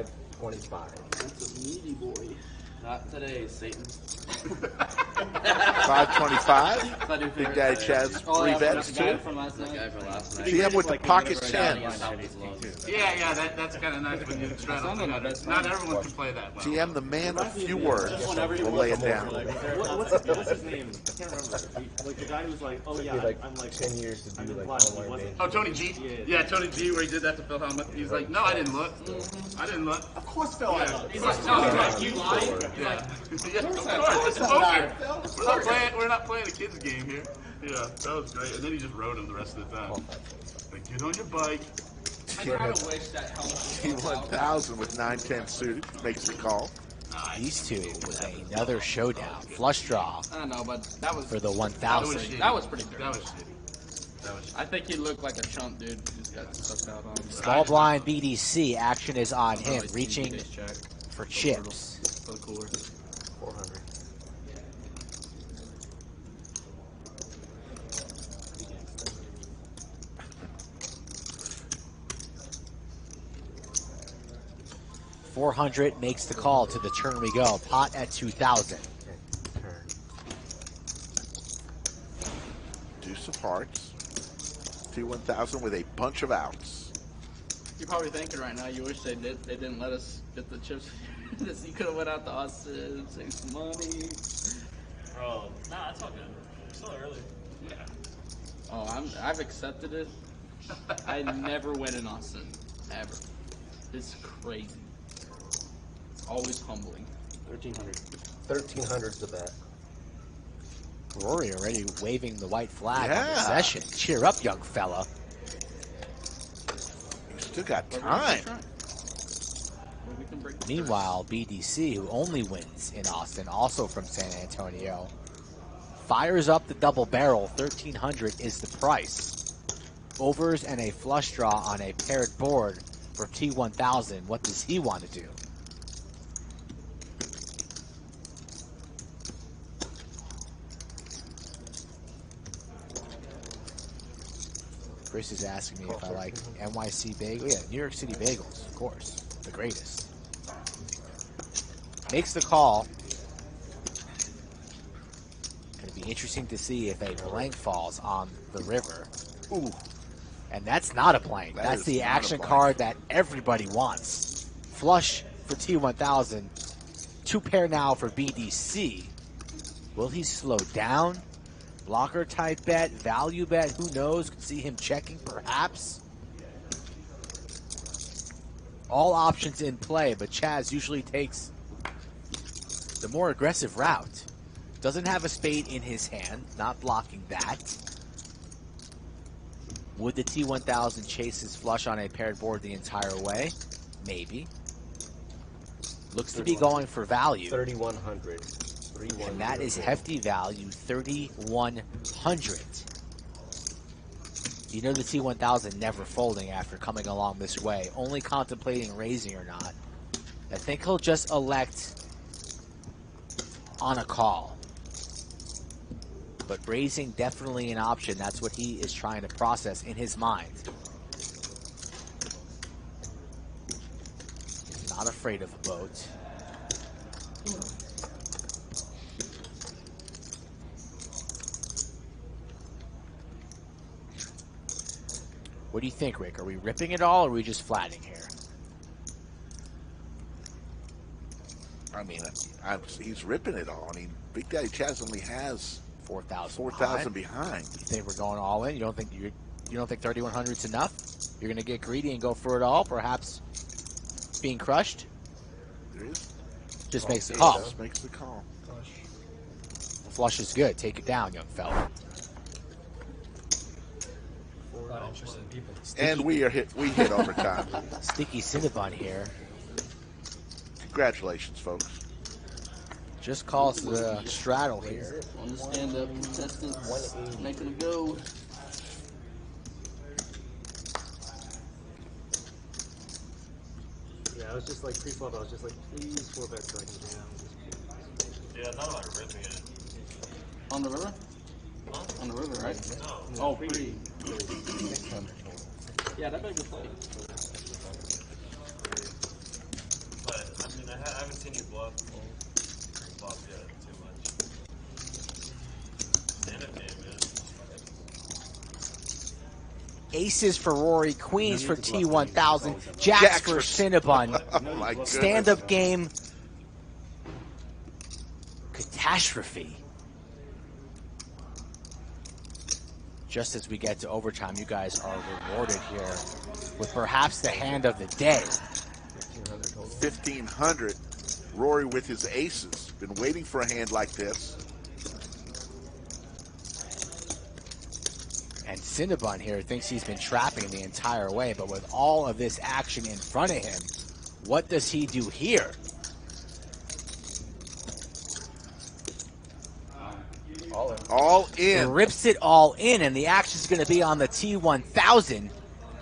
525. That's a meaty boy. Not today, Satan. 525. Big Daddy Chaz, 3 bets too. That guy from last night. GM with the pocket 10. Yeah, that's kind of nice when you straddle. Not everyone can play that well. GM, the man of few words, will lay it down. What's his name? I can't remember. Like the guy who was like, oh yeah, I'm like 10 years to do like online dating. Oh, Tony G? Yeah, Tony G, where he did that to Phil Helmut. He's like, no, I didn't look. I didn't look. of course Phil. He's like, no, you lied. Yeah. It's poker. We're not playing a kid's game here. Yeah, that was great. And then he just rode him the rest of the time. Like, get on your bike. I kind of wish that helmet. T1000 with 9-10 suited makes the call. These two was another showdown. Flush draw. I know, but that was for the 1,000. That was pretty dirty. That was shitty. I think he looked like a chump, dude. He just got sucked out on him. Small blind BDC. Action is on him, reaching for chips. For the cooler. 400. $400 makes the call. To the turn we go. Pot at 2,000. Deuce of hearts. T1000 with a bunch of outs. You're probably thinking right now, you wish they didn't let us get the chips. You could have went out to Austin, saved some money. Bro, nah, it's all good. It's still early. Yeah. Oh, I've accepted it. I never win in Austin, ever. It's crazy. It's always humbling. 1,300. 1,300's the bet. Rory already waving the white flag on the session. Cheer up, young fella. You still got time. Meanwhile, BDC, who only wins in Austin, also from San Antonio, fires up the double barrel. 1,300 is the price. Overs and a flush draw on a paired board for T1000. What does he want to do? Chris is asking me if I like NYC bagels. Yeah, New York City bagels, of course. The greatest. Makes the call. Going to be interesting to see if a blank falls on the river. Ooh. And that's not a blank. That's the action card that everybody wants. Flush for T1000. 2 pair now for BDC. Will he slow down? Blocker type bet, value bet, who knows? Could see him checking perhaps. All options in play, but Chaz usually takes the more aggressive route. Doesn't have a spade in his hand, not blocking that. Would the T1000 chase his flush on a paired board the entire way? Maybe. Looks to be going for value. 3,100. And that is hefty value, 3,100. You know the T1000 never folding after coming along this way, only contemplating raising or not. I think he'll just elect on a call. But raising definitely an option. That's what he is trying to process in his mind. He's not afraid of a boat. What do you think, Rick? Are we ripping it all, or are we just flattening here? I mean, he's ripping it all. I mean, Big Daddy Chaz only has 4,000 behind. You think we're going all in? You don't think 3,100's enough? You're going to get greedy and go for it all, perhaps being crushed? There is. Just makes the call. Just makes the call. The flush is good. Take it down, young fella. And we hit overtime. Sticky Cinnabon here. Congratulations, folks. Just calls the straddle here. On the stand-up contestants, making it go. Yeah, I was just like pre-flop. I was just like, please 4 bets so I can jam. Yeah, I thought about ripping it. On the river? Huh? On the river, right? No. Oh, pre. Yeah, that better be played. Aces for Rory, queens for T1000, jacks for Cinnabon. Oh my goodness. Stand-up game catastrophe. Just as we get to overtime, you guys are rewarded here with perhaps the hand of the day. 1,500. Rory with his aces. Been waiting for a hand like this. And Cinnabon here thinks he's been trapping the entire way, but with all of this action in front of him, what does he do here? All in. Rips it all in, and the action's going to be on the T1000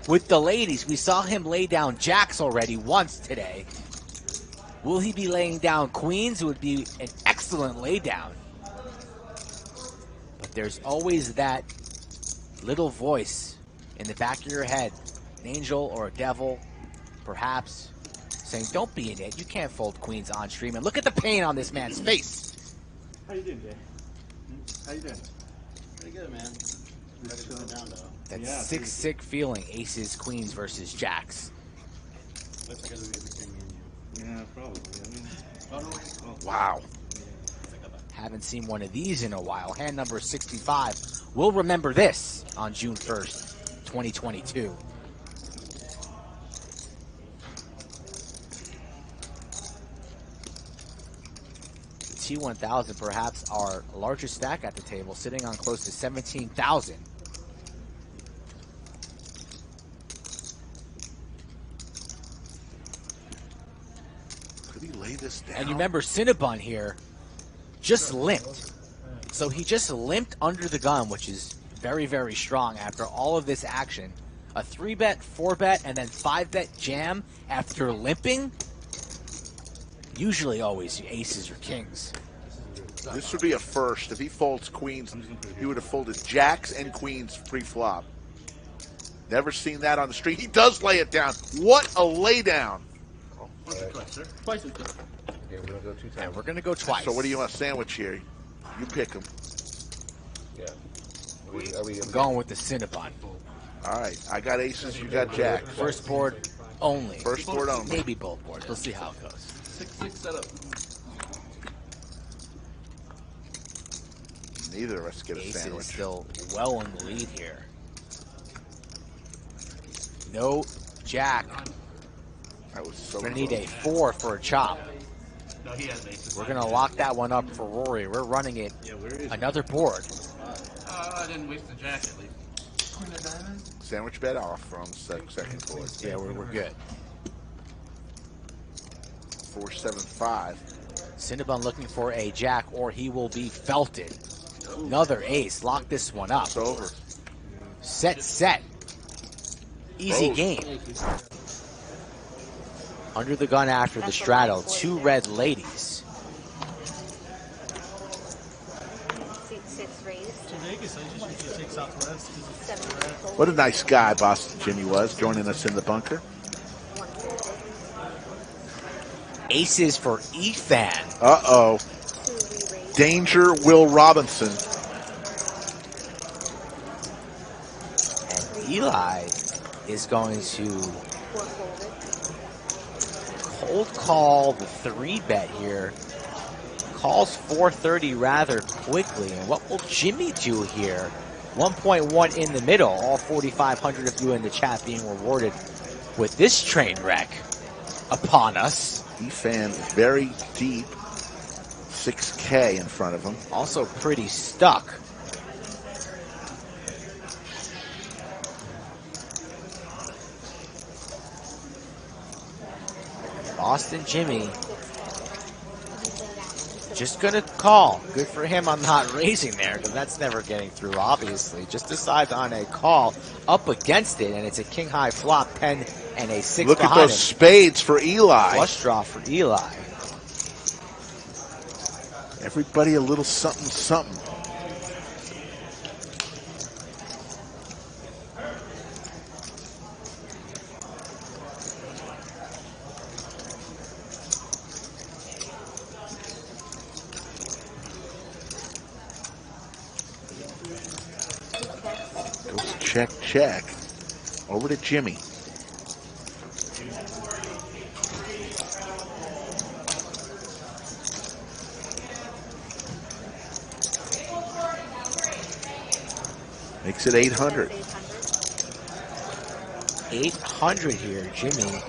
with the ladies. We saw him lay down jacks already once today. Will he be laying down queens? It would be an excellent laydown. But there's always that little voice in the back of your head, an angel or a devil, perhaps, saying, don't be an idiot. You can't fold queens on stream. And look at the pain on this man's face. How you doing, Jay? How you doing? Pretty good, man. Just going down, though. That Yeah, sick feeling, aces, queens versus jacks. Looks like it'll be between me and you. Yeah, probably. I mean, Wow. Haven't seen one of these in a while. Hand number 65. We'll remember this on June 1st, 2022. T1000, perhaps our largest stack at the table, sitting on close to 17,000. Could he lay this down? And you remember Cinnabon here just limped. So he just limped under the gun, which is very, very strong after all of this action. A 3-bet, 4-bet, and then 5-bet jam after limping. Usually always aces or kings. This would be a first. If he folds queens, he would have folded jacks and queens pre-flop. Never seen that on the street. He does lay it down. What a laydown. What's the twice, sir? Twice is good. Okay, we're gonna go 2 And times. we're going to go twice. So what do you want a sandwich here? You pick him. Yeah. Are we I'm going with the Cinnabon. All right. I got aces. You got jacks. First board only. First board only. Maybe both boards. We'll see how it goes. 6-6 setup. Neither of us get a Ace is sandwich. still well in the lead here. No jack. That was so We're going to need close. a 4 for a chop. No, he has aces. We're going to lock that one up for Rory. We're running it another board. I didn't waste the jack at least. Sandwich bet off from second board. Yeah, we're good. 4-7-5. Cinnabon looking for a jack, or he will be felted. Another ace. Lock this one up. It's over. Set. Easy Oh. game. Under the gun after the straddle. 2 red ladies. What a nice guy Boston Jimmy was, joining us in the bunker. Aces for Ethan. Uh-oh. Danger Will Robinson. And Eli is going to cold call the 3-bet here. Calls 430 rather quickly. And what will Jimmy do here? 1.1 in the middle. All 4,500 of you in the chat being rewarded with this train wreck upon us. He fanned very deep. 6K in front of him. Also pretty stuck. Boston Jimmy just gonna call. Good for him on not raising there, because that's never getting through, obviously. Just decides on a call up against it, and it's a king high flop, 10 and a 6 Look at behind those him. spades for Eli. Flush draw for Eli. Everybody a little something, something. Goes check, check. Over to Jimmy. Makes it 800. 800 here. Jimmy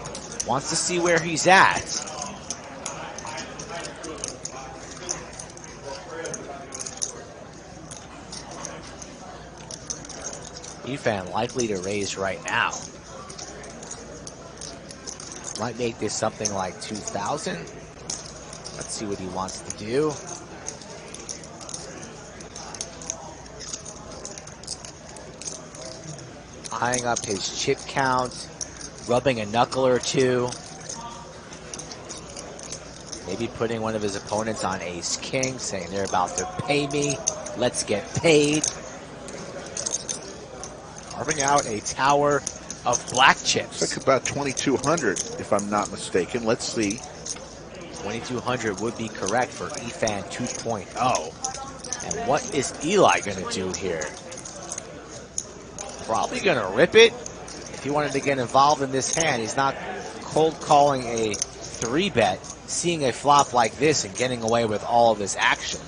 wants to see where he's at. Efan likely to raise right now. Might make this something like 2,000. Let's see what he wants to do. Eyeing up his chip count, rubbing a knuckle or two. Maybe putting one of his opponents on ace-king, saying they're about to pay me. Let's get paid. Carving out a tower of black chips. It's like about 2,200, if I'm not mistaken. Let's see. 2,200 would be correct for Efan 2.0. And what is Eli going to do here? Probably going to rip it. If he wanted to get involved in this hand, he's not cold calling a 3-bet, seeing a flop like this and getting away with all of this action.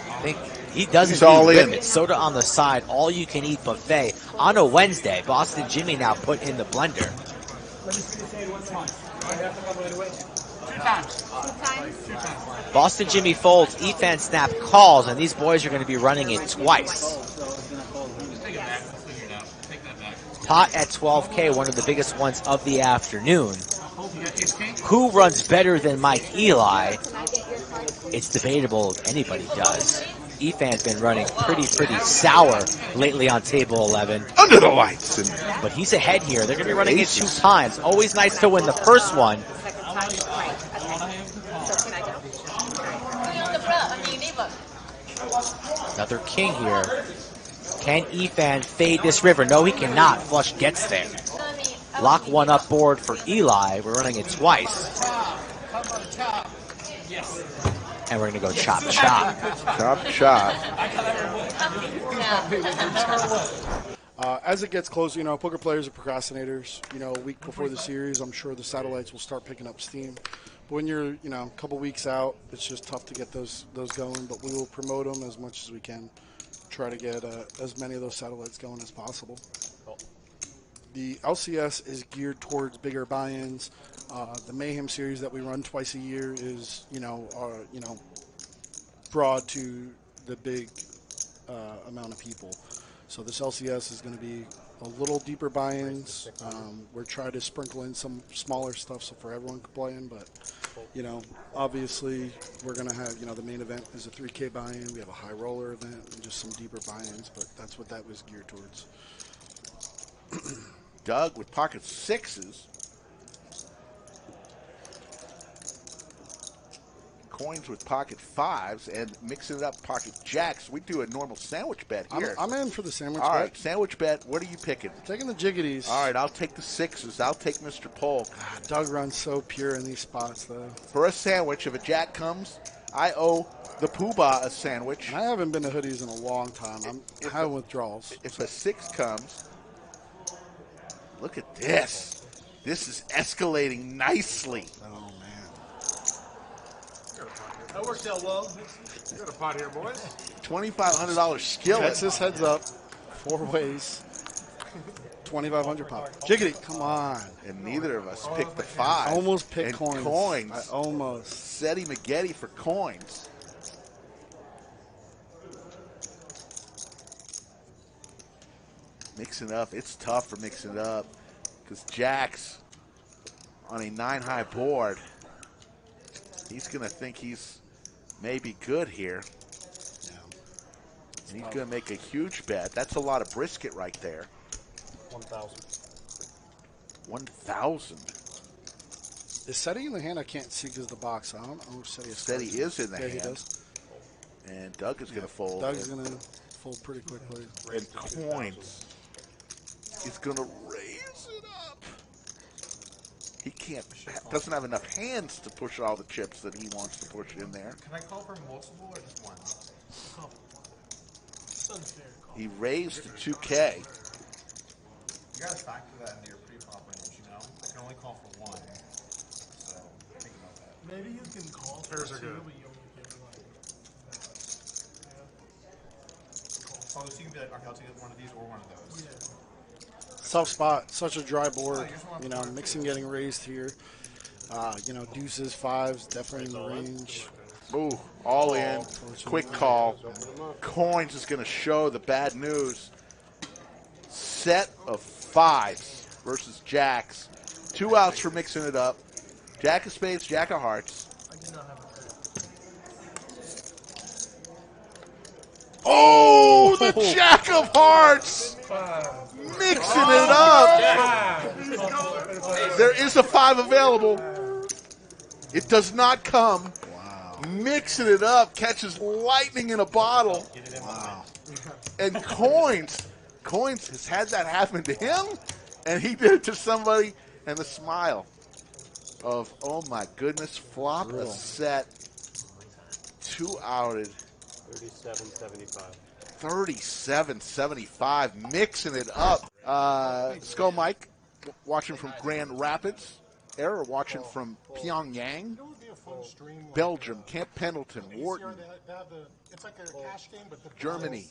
I think he doesn't rip it. Soda on the side, all you can eat buffet on a Wednesday. Boston Jimmy now put in the blender. Let me see this hand one time. Two times. Boston Jimmy folds, Efan snap calls, and these boys are going to be running it twice. Pot at 12K, one of the biggest ones of the afternoon. Who runs better than Mike Eli? It's debatable if anybody does. Efan's been running pretty sour lately on table 11. Under the lights. But he's ahead here. They're going to be running it 2 times. Always nice to win the first one. Another king here. Can Efan fade this river? No, he cannot. Flush gets there. Lock one up board for Eli. We're running it twice. And we're going to go chop chop. Chop chop. As it gets closer, you know, poker players are procrastinators. You know, a week before the series, I'm sure the satellites will start picking up steam. But when you're, you know, a couple weeks out, it's just tough to get those going. But we will promote them as much as we can. Try to get as many of those satellites going as possible. The LCS is geared towards bigger buy-ins. The Mayhem series that we run twice a year is, broad to the big amount of people. So this LCS is going to be a little deeper buy-ins. We're trying to sprinkle in some smaller stuff so for everyone can play in, but you know, obviously we're going to have, you know, the main event is a 3K buy-in. We have a high roller event and just some deeper buy-ins, but that's what that was geared towards. Doug with pocket sixes. Coins with pocket fives and mixing it up pocket jacks. We do a normal sandwich bet here. I'm in for the sandwich bet. All right, sandwich bet. What are you picking? Taking the jiggities. All right, I'll take the sixes. I'll take Mr. Polk. Doug runs so pure in these spots, though. For a sandwich, if a jack comes, I owe the Poobah a sandwich. I haven't been to hoodies in a long time. I'm having withdrawals. If a six comes, look at this. This is escalating nicely. Oh, man. That worked out well. We got a pot here, boys. $2,500 skillet. That's his heads up. 4 ways. 2,500 pop. Jiggity, come on. And neither of us picked the five. I almost picked and coins. I almost. Seti McGetty for coins. Mixing up. It's tough for mixing it up because Jack's on a 9-high board. He's going to think he's maybe good here. Yeah. And he's going to make a huge bet. That's a lot of brisket right there. 1,000. 1,000. Is Seti in the hand? I can't see because of the box. I don't know if Seti is. Seti is in the hand. He does. And Doug is going to fold. Doug's going to fold pretty quickly. And coins. He's going to raise it up. He doesn't have enough hands to push all the chips that he wants to push in there. Can I call for multiple or just one? He raised to 2K. gotta factor that into your pre-flop range, you know? I can only call for one. So, think about that. Maybe you can call for Pairs are two, good. but you only get like that. Oh, so you can be like, okay, I'll take one of these or one of those. Yeah. Tough spot, such a dry board. You know, mixing getting raised here. You know, deuces, fives, definitely in the range. Ooh, all in. Quick call. Coins is going to show the bad news. Set of fives versus jacks. 2 outs for mixing it up. Jack of spades, jack of hearts. I do not have a Oh, the jack of hearts. Mixing it up. There is a 5 available. It does not come. Wow. Mixing it up, catches lightning in a bottle. Wow. And Coins has had that happen to him, and he did it to somebody, and the smile of, oh my goodness, flop a set, 2 outed. 37.75. 37.75, mixing it up. Skull Mike, watching from Grand Rapids. Error watching from Pyongyang, Belgium, Camp Pendleton, Wharton, it's like a cash game, but the Germany,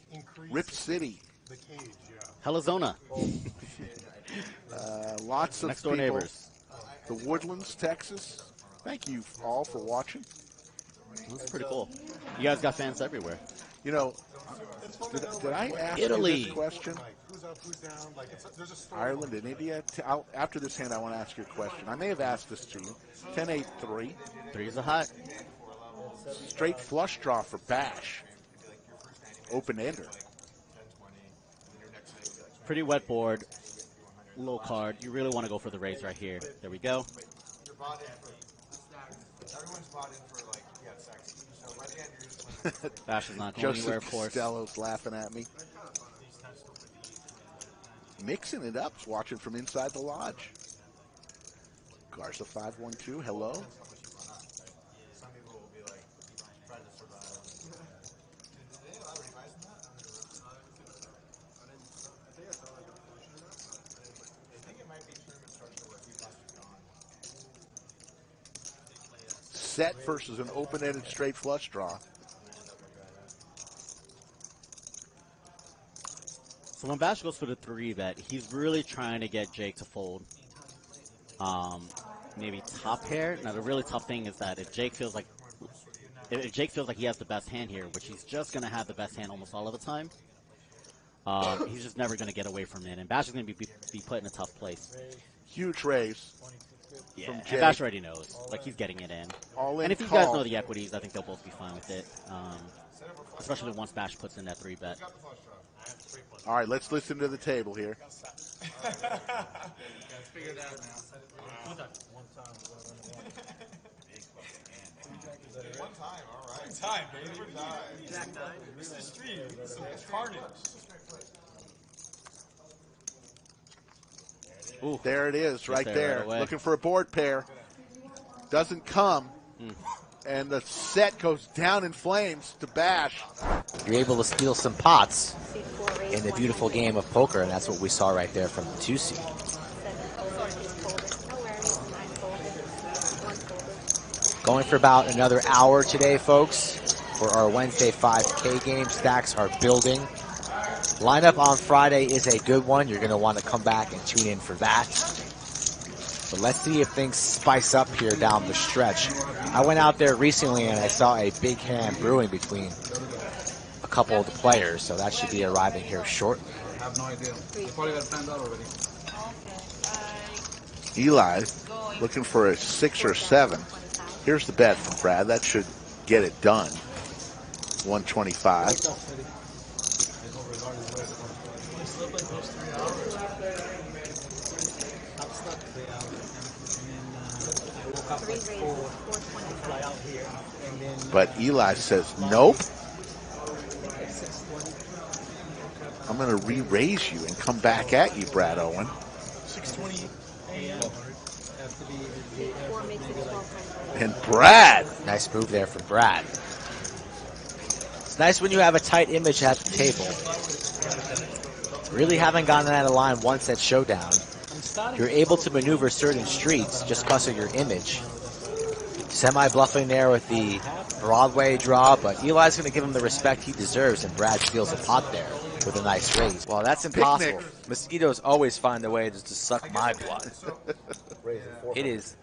Rip City. the cage, Helazona. Lots of Next door people. neighbors. The Woodlands, Texas. Thank you all for watching. That's pretty cool. You guys got fans everywhere. You know, did I ask Italy. you this question? who's up, who's down, like there's a story. Ireland and India. After this hand, I want to ask you a question. I may have asked this to you. 10-8-3. 3 is a hot. Straight flush draw for Bash. Open-ender. Pretty wet board. Low card. You really want to go for the raise right here. There we go. Everyone's bought in for, like, yeah, sexy. So by the end, you're just like, Bash is not going anywhere, of Joseph course. Costello's laughing at me. Mixing it up, watching from inside the lodge. Garza 512, hello. some people will be like, trying to survive. Did they allow revising that? I think it might be tournament structure where he must have gone. Set versus an open-ended straight flush draw. So when Bash goes for the 3-bet, he's really trying to get Jake to fold. Maybe top pair. Now the really tough thing is that if Jake feels like he has the best hand here, which he's just going to have the best hand almost all of the time, he's just never going to get away from it. And Bash is going to be put in a tough place. Huge raise. Yeah, From and Jake. Bash already knows. Like, he's getting it in. All in And if you call. guys know the equities, I think they'll both be fine with it. Especially once Bash puts in that 3-bet. All right, let's listen to the table here. Figure it out now. One time, all right. One time, baby. This is the street. This is carnage. Ooh. There it is, right there there. right away. Looking for a board pair. Doesn't come. And the set goes down in flames to Bash. You're able to steal some pots in the beautiful game of poker, and that's what we saw right there from the 2-seed. Going for about another hour today, folks, for our Wednesday 5K game. Stacks are building. Lineup on Friday is a good one. You're going to want to come back and tune in for that. But let's see if things spice up here down the stretch. I went out there recently and I saw a big hand brewing between a couple of the players, so that should be arriving here shortly. I have no idea. You probably got planned out already. Eli looking for a 6 or 7. Here's the bet from Brad. That should get it done. 125. But Eli says, nope. I'm going to re-raise you and come back at you, Brad Owen. 6:20 a.m. And Brad. Nice move there from Brad. It's nice when you have a tight image at the table. Really haven't gotten out of line once at Showdown. You're able to maneuver certain streets just because of your image. Semi-bluffing there with the Broadway draw, but Eli's going to give him the respect he deserves, and Brad steals a pot there with a nice raise. Well, that's impossible. Picnic. Mosquitoes always find a way to suck my blood. It is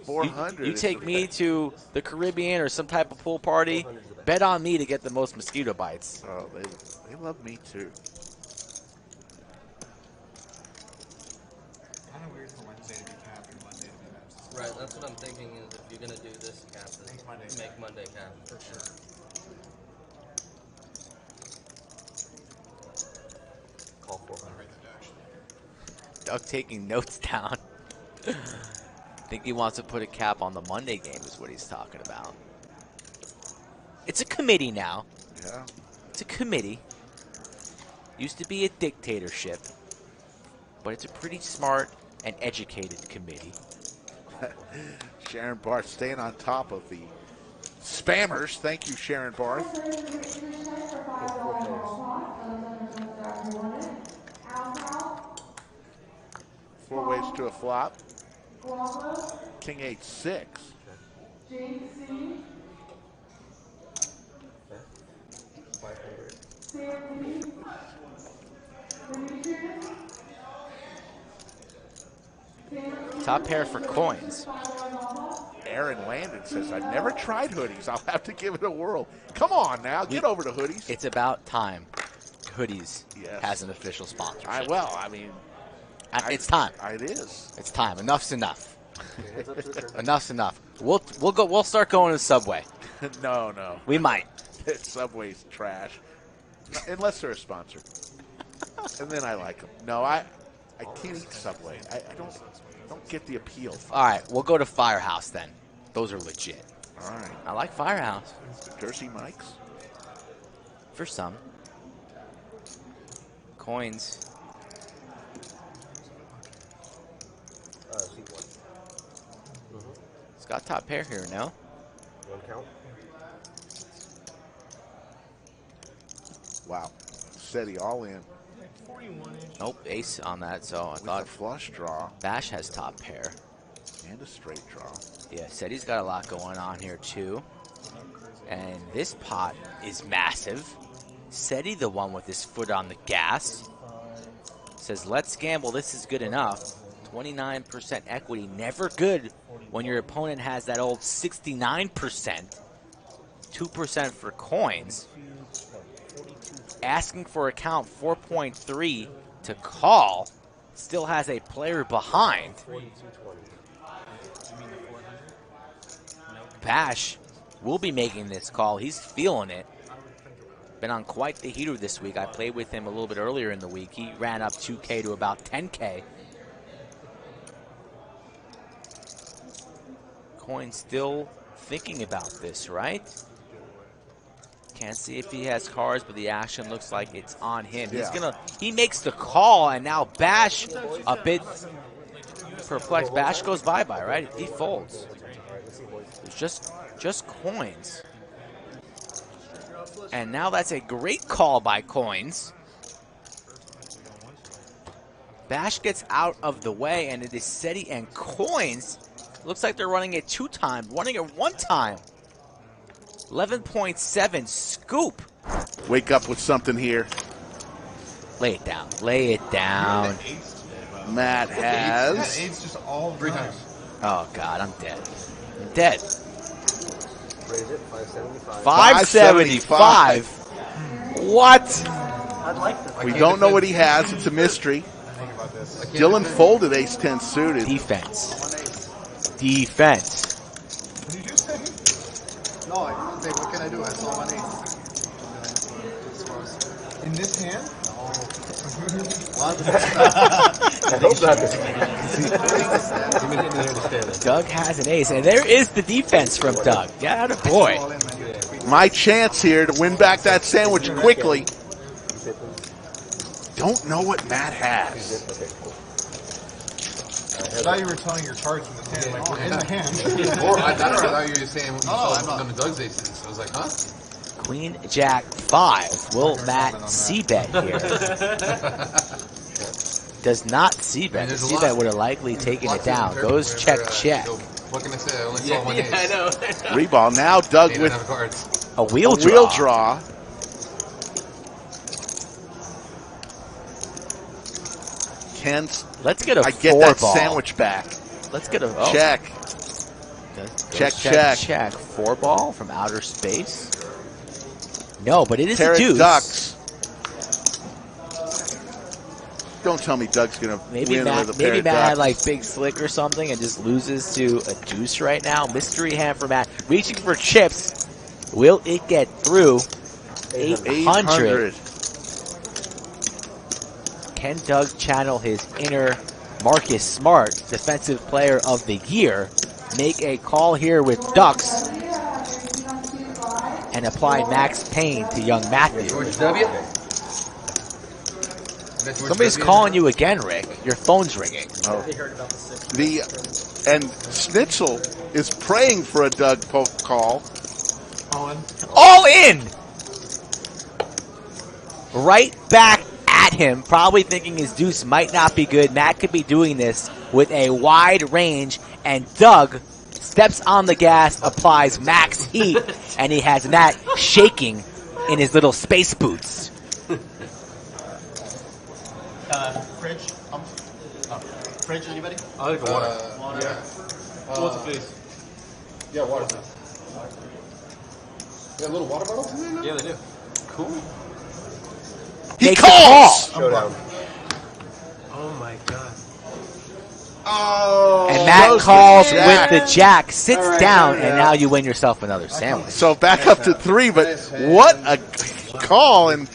400. You take me to the Caribbean or some type of pool party, bet on me to get the most mosquito bites. Oh, they love me too. Kind of weird for Wednesday to be capped and Monday to be matched. Right, that's what I'm thinking is if you're going to do this cap, then make Monday cap. For sure. Call 400. Doug taking notes down. I think he wants to put a cap on the Monday game is what he's talking about. It's a committee now. Yeah. It's a committee. Used to be a dictatorship, but it's a pretty smart and educated committee. Sharon Barth staying on top of the spammers. Thank you, Sharon Barth. 4 ways to a flop. King 8-6. Top pair for coins. Aaron Landon says, I've never tried hoodies. I'll have to give it a whirl. Come on now, get over to hoodies. It's about time Hoodies Yes. has an official sponsorship. It's time. It is. It's time. Enough's enough. Enough's enough. We'll start going to Subway. No. We might. Subway's trash. Unless they're a sponsor. And then I like them. No, I can't eat Subway. I don't get the appeal. All right, we'll go to Firehouse then. Those are legit. All right. I like Firehouse. Jersey Mike's? For some. Coins. It's got top pair here, no? One count. Wow. Steady all in. Nope, ace on that, so I With thought a flush draw. Bash has top pair. And a straight draw. Yeah, Seti's got a lot going on here too. And this pot is massive. Seti, the one with his foot on the gas, says, let's gamble, this is good enough. 29% equity, never good when your opponent has that old 69%. 2% for coins. Asking for a count 4.3 to call. Still has a player behind. Bash will be making this call. He's feeling it. Been on quite the heater this week. I played with him a little bit earlier in the week. He ran up 2K to about 10K. Coin still thinking about this, right? Can't see if he has cards, but the action looks like it's on him. Yeah. He makes the call, and now Bash, a bit perplexed. Bash goes bye-bye, right? He folds. It's just coins. And now that's a great call by coins. Bash gets out of the way, and it is Seti and coins. Looks like they're running it 2 times, running it 1 time. 11.7 scoop. Wake up with something here. Lay it down. Lay it down. Matt has. Eight's just all 3 times. Oh, God, I'm dead. I'm dead. Raise it, 575. 575. What? I'd like this. We don't know what he has. It's a mystery. Dylan folded ace-10 suited. Defense. Defense. No, I didn't say, what can I do? I saw an 8. In this hand? Doug has an ace, and there is the defense from Doug. Yeah, boy. My chance here to win back that sandwich quickly. Don't know what Matt has. I thought you were telling your cards in the hand, like, in the hand. Or I thought you were saying what you saw on the Doug's aces. I was like, huh? Queen, Jack, 5. Will Matt c-bet here? Does not c-bet. The c-bet would have likely taken it down. Goes check. What can I say? I only saw one ace. I know. Reball. Now Doug with a wheel draw. Let's get a I get 4 that ball. sandwich back. Let's get a check. Check. 4 ball from outer space. No, but it is Pair a deuce. of ducks. Don't tell me Doug's gonna win with a pair of Matt ducks. had like big slick or something and just loses to a deuce right now. Mystery hand for Matt. Reaching for chips. Will it get through? 800. Can Doug channel his inner Marcus Smart, defensive player of the year, make a call here with ducks, and apply max pain to young Matthew? George W. Somebody's calling you again, Rick. Your phone's ringing. Oh. And Schnitzel is praying for a Doug call. All in! Right back at him, probably thinking his deuce might not be good. Matt could be doing this with a wide range, and Doug steps on the gas, applies max heat, and he has Matt shaking in his little space boots. Fridge? Fridge, anybody? I'll take the water. Yeah. What's it, please? Yeah, water. You got little water bottles in there? Yeah, they do. Cool. He calls! Showdown. Oh my god. Oh, And Matt calls with the jack, sits down, and now you win yourself another sandwich. So back up to 3, but what a call. And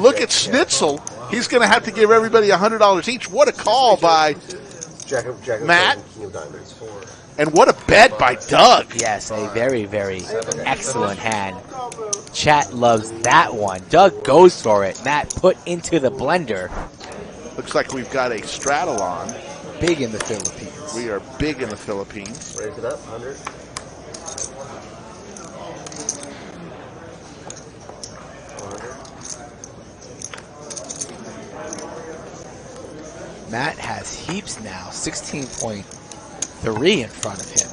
look at Schnitzel. He's going to have to give everybody $100 each. What a call by Matt. And what a bet by Doug. Yes, a very, very excellent hand. Chat loves that one. Doug goes for it. Matt put into the blender. Looks like we've got a straddle on. Big in the Philippines. We are big in the Philippines. Raise it up, 100. Matt has heaps now, 16.3 in front of him.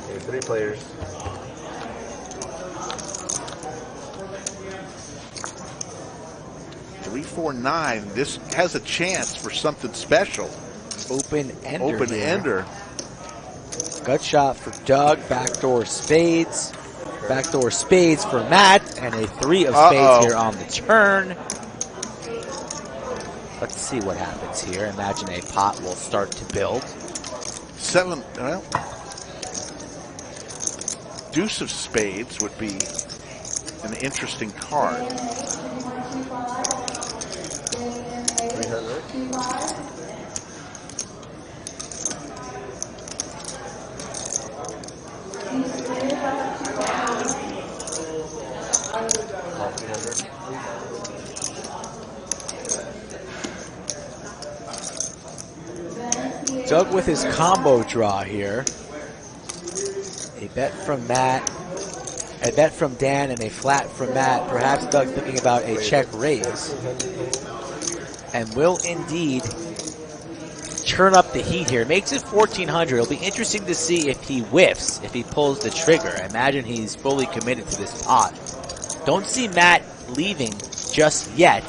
Okay, 3 players. Three, 4, 9. This has a chance for something special. Open ender. Open ender. Gut shot for Doug. Backdoor spades. Backdoor spades for Matt. And a 3 of spades here on the turn. Let's see what happens here. Imagine a pot will start to build. 7, well, deuce of spades would be an interesting card. 300. Doug with his combo draw here. A bet from Matt, a bet from Dan, and a flat from Matt. Perhaps Doug thinking about a check raise. And will indeed turn up the heat here. Makes it 1,400. It'll be interesting to see if he whiffs, if he pulls the trigger. I imagine he's fully committed to this pot. Don't see Matt leaving just yet.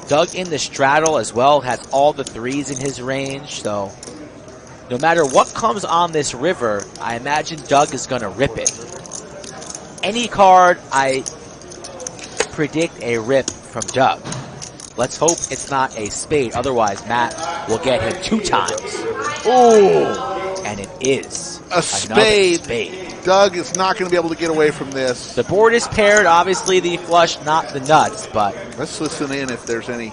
Doug in the straddle as well, has all the 3s in his range, so no matter what comes on this river, I imagine Doug is going to rip it. Any card, I predict a rip from Doug. Let's hope it's not a spade, otherwise Matt will get him 2 times. Ooh! And it is A spade. spade. Doug is not going to be able to get away from this. The board is paired, obviously the flush, not the nuts, but let's listen in if there's any.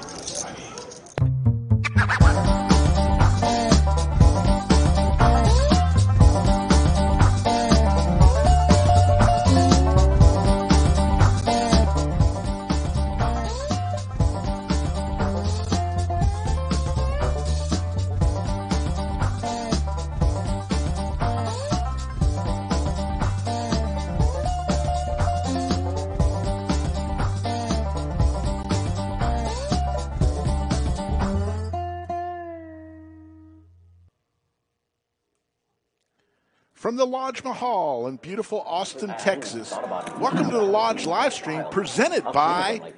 From the Lodge Mahal in beautiful Austin, Texas. Welcome to the Lodge live stream presented by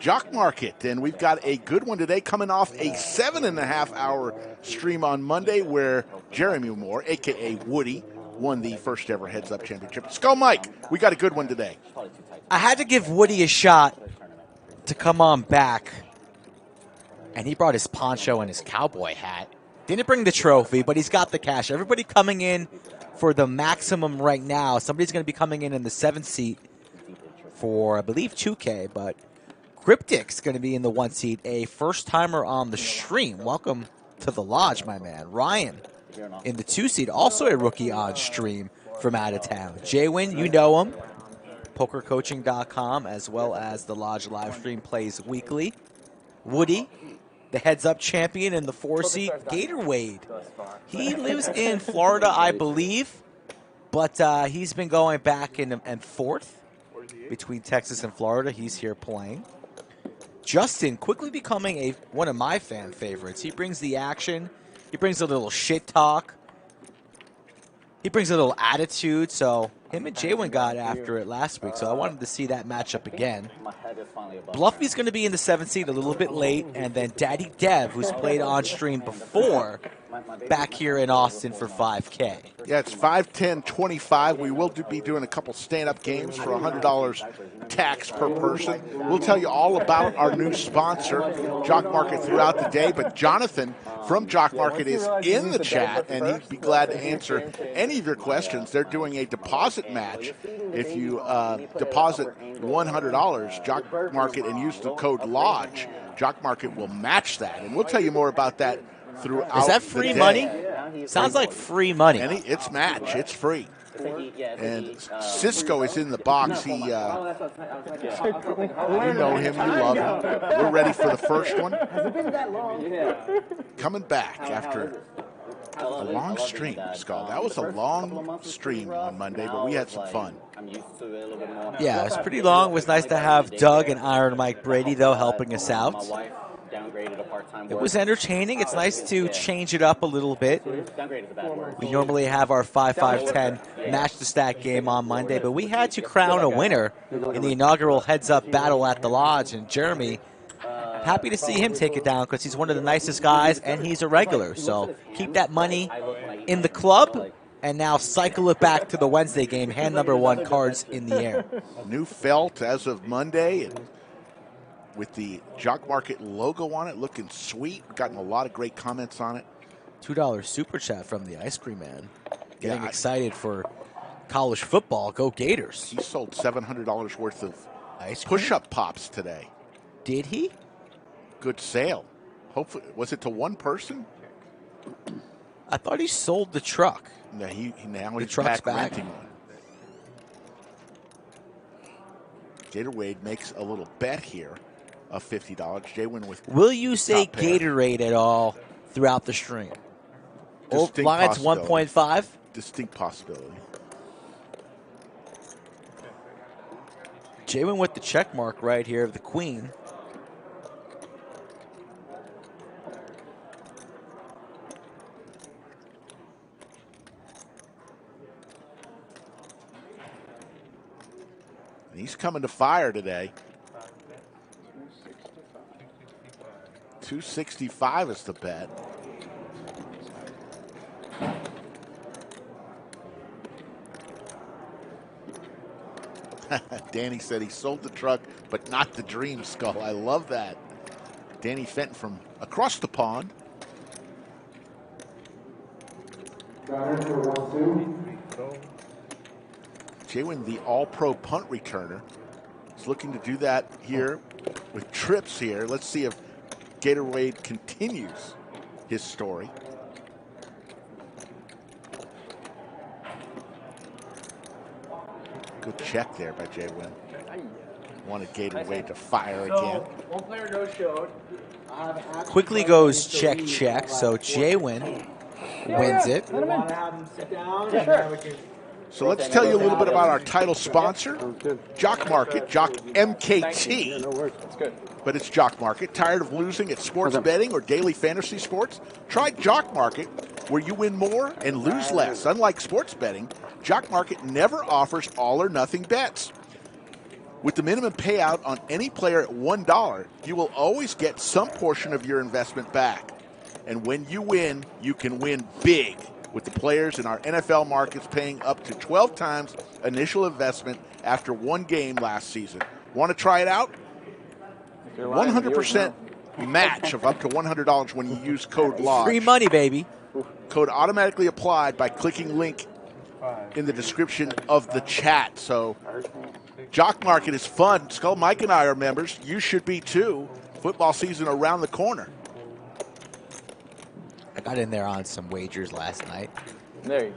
Jock Market. And we've got a good one today coming off a 7.5-hour stream on Monday where Jeremy Moore, a.k.a. Woody, won the first ever Heads Up Championship. Skull Mike, we got a good one today. I had to give Woody a shot to come on back, and he brought his poncho and his cowboy hat. Didn't bring the trophy, but he's got the cash. Everybody coming in for the maximum right now. Somebody's going to be coming in the 7th seat for, I believe, 2K, but Cryptic's going to be in the 1 seat, a first-timer on the stream. Welcome to the Lodge, my man. Ryan in the 2 seat, also a rookie on stream from out of town. JWin, you know him, pokercoaching.com, as well as the Lodge live stream plays weekly. Woody, the heads-up champion in the 4 seat, Gatorwade. He lives in Florida, I believe, but he's been going back and forth between Texas and Florida. He's here playing. Justin quickly becoming one of my fan favorites. He brings the action. He brings a little shit talk. He brings a little attitude. So him and JWin got after it last week, so I wanted to see that matchup again. Bluffy's going to be in the 7th seat a little bit late, and then Daddy Dev, who's played on stream before, back here in Austin for 5K. Yeah, it's 5-10-25. We will be doing a couple stand-up games for $100 tax per person. We'll tell you all about our new sponsor, Jock Market, throughout the day. But Jonathan from Jock Market is in the chat, and he'd be glad to answer any of your questions. They're doing a deposit match. If you deposit $100, Jock Market, and use the code LODGE, Jock Market will match that. And we'll tell you more about that throughout. Is that free money? Sounds like free money. And it's match. It's free. And Cisco is in the box. He, you know him, you love him. We're ready for the first one. Coming back after a long stream, Skull. That was a long stream on Monday, but we had some fun. Yeah, it was pretty long. It was nice to have Doug and Iron Mike Brady, though, helping us out. It was entertaining. It's nice to change it up a little bit. We normally have our 5-5-10 match the stack game on Monday, but we had to crown a winner in the inaugural heads-up battle at the Lodge, and Jeremy, happy to see him take it down because he's one of the nicest guys and he's a regular. So keep that money in the club and now cycle it back to the Wednesday game. Hand number 1, cards in the air. New felt as of Monday, and with the Jock Market logo on it, looking sweet. We've gotten a lot of great comments on it. $2 super chat from the Ice Cream Man. Getting excited for college football. Go Gators. He sold $700 worth of push-up pops today. Did he? Good sale. Hopefully, was it to one person? I thought he sold the truck. No, now the he's truck's back back. renting one. Gatorwade makes a little bet here of $50. JWin with. Will you say Gatorade at all throughout the stream? Line's 1.5. Distinct possibility. JWin with the check mark right here of the Queen. He's coming to fire today. 265 is the bet. Danny said he sold the truck, but not the dream, Skull. I love that. Danny Fenton from across the pond. JWin, the all-pro punt returner, is looking to do that here with trips here. Let's see if Gatorwade continues his story. Good check there by JWin. Wanted Gatorwade to fire again. One player no showed. Quickly goes check, check. So JWin wins it. Want to have him sit down? Sure. So let's tell you a little bit about our title sponsor, Jock Market, Jock MKT. But it's Jock Market. Tired of losing at sports betting or daily fantasy sports? Try Jock Market. where you win more and lose less. Unlike sports betting, Jock Market never offers all or nothing bets. With the minimum payout on any player at $1, you will always get some portion of your investment back. And when you win, you can win big, with the players in our NFL markets paying up to 12 times initial investment after one game last season. Want to try it out? 100% match of up to $100 when you use code LODGE. Free money, baby. Code automatically applied by clicking link in the description of the chat. So, Jock Market is fun. Skull Mike and I are members. You should be too. Football season around the corner. I got in there on some wagers last night. There you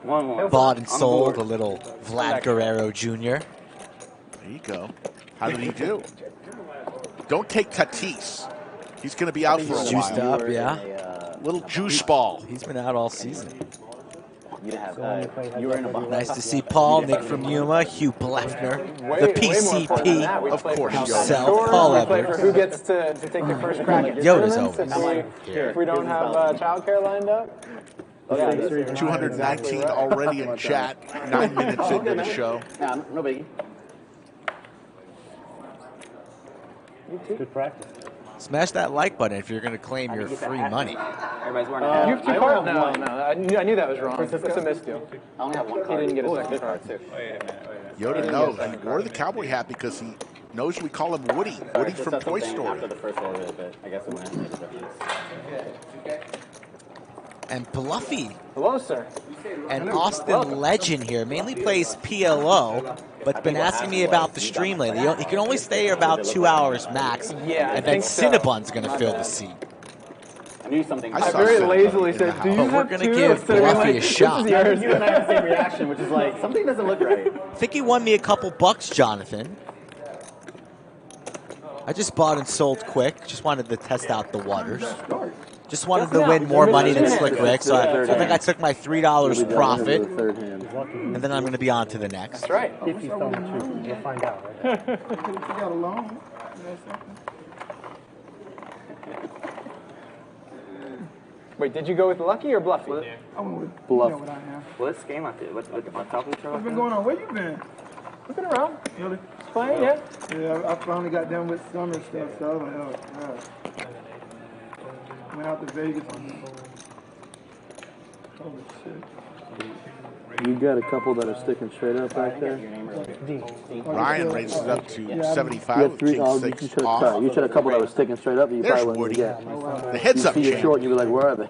go. Bought and sold a little Vlad Guerrero Jr. There you go. How did he do? Don't take Tatis. He's going to be out for a while. Juiced up, yeah. Little juice ball. He's been out all season. You were in a Nice to see Paul, Nick from Yuma, Hugh Bleffner, the PCP, of course, himself, Paul Everett. Who gets to take the first crack at Yoda's tournaments always. if we don't have childcare lined up? 219 already in chat. 9 minutes into the show. No biggie. Good practice. Smash that like button if you're going to claim your free money. Everybody's wearing a You have 2 cards? No. I knew that was wrong. It's a misdeal. I only have one He card. didn't get a second card, too. Yoda knows. He wore the cowboy hat because he knows we call him Woody. Woody from Toy Story. After the first orbit, but I guess it wouldn't make a difference. And Bluffy. Hello, sir. An Austin legend here. Mainly plays PLO, but been asking me about the stream lately. He can only stay about 2 hours max. Yeah, and then Cinnabon's going to fill the seat. I knew something. I very lazily said, do you But we're have going to 2? give Instead of being Bluffy like, a shot. You and I have the same reaction, which is like, something doesn't look right. I think he won me a couple bucks, Jonathan. I just bought and sold quick. Just wanted to test out the waters. Just wanted to win more money than Slick Rick, so I think I took my $3 profit, and then I'm going to be on to the next. That's right. If he's telling the truth, we'll find out, right? Wait, did you go with Lucky or Bluffy? I went with Bluff. You know what I have. What's game out there? What's on top of each other? What's been going on? Where you been? I've been around. Really? Playing, yeah. Yeah, I finally got done with summer stuff, so I was like, oh, God. Went out to Vegas. Holy shit. You got a couple that are sticking straight up right there. Ryan raises it up to You 75 have with 3. king Oh, 6 you should off. have. You should have a couple that were sticking straight up. You There's probably wouldn't Woody. get. The heads up You see it champ. short, and you be like, where are they?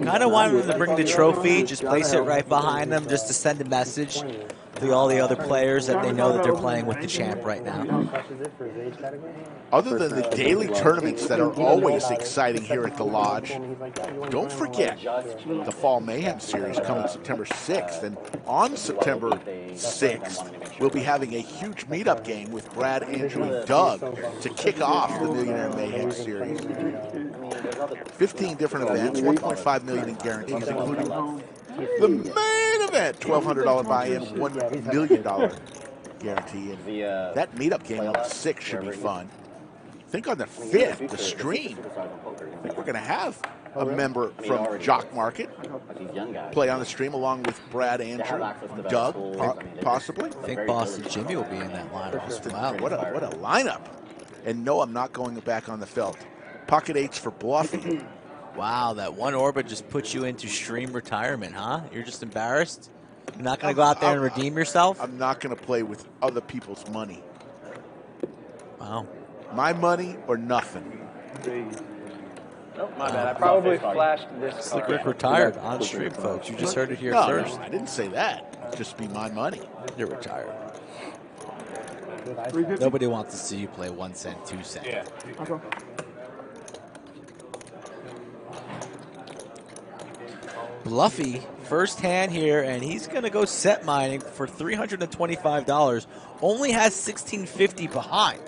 Kind of wanted him to bring the trophy, just place it right behind them, just to send a message to all the other players that they know that they're playing with the champ right now. Other than the daily tournaments that are always exciting here at the Lodge, don't forget the Fall Mayhem Series coming September 6th. And on September 6th, we'll be having a huge meetup game with Brad, Andrew, and Doug to kick off the Millionaire Mayhem Series. 15 different events, $1.5 million in guarantees, including the main event, $1,200 buy-in, $1 million guarantee. And that meetup game on the 6th should be fun. I think on the 5th, the stream, I think we're going to have a member from Jock Market play on the stream along with Brad, Andrew, Doug, possibly. I think Boston Jimmy will be in that lineup. Wow. What a lineup. And no, I'm not going back on the felt. Pocket 8s for Bluffy. Wow, that one orbit just puts you into stream retirement, huh? You're just embarrassed? You're not going to go out there and redeem yourself? I'm not going to play with other people's money. Wow. My money or nothing. Oh, my bad. I probably flashed this. Slick Rick retired on stream, folks. You just heard it here No, first. I didn't say that. Just be my money. You're retired. Nobody wants to see you play 1 cent, 2 cent. Yeah. Okay. Bluffy, first hand here, and he's going to go set mining for $325. Only has $1,650 behind.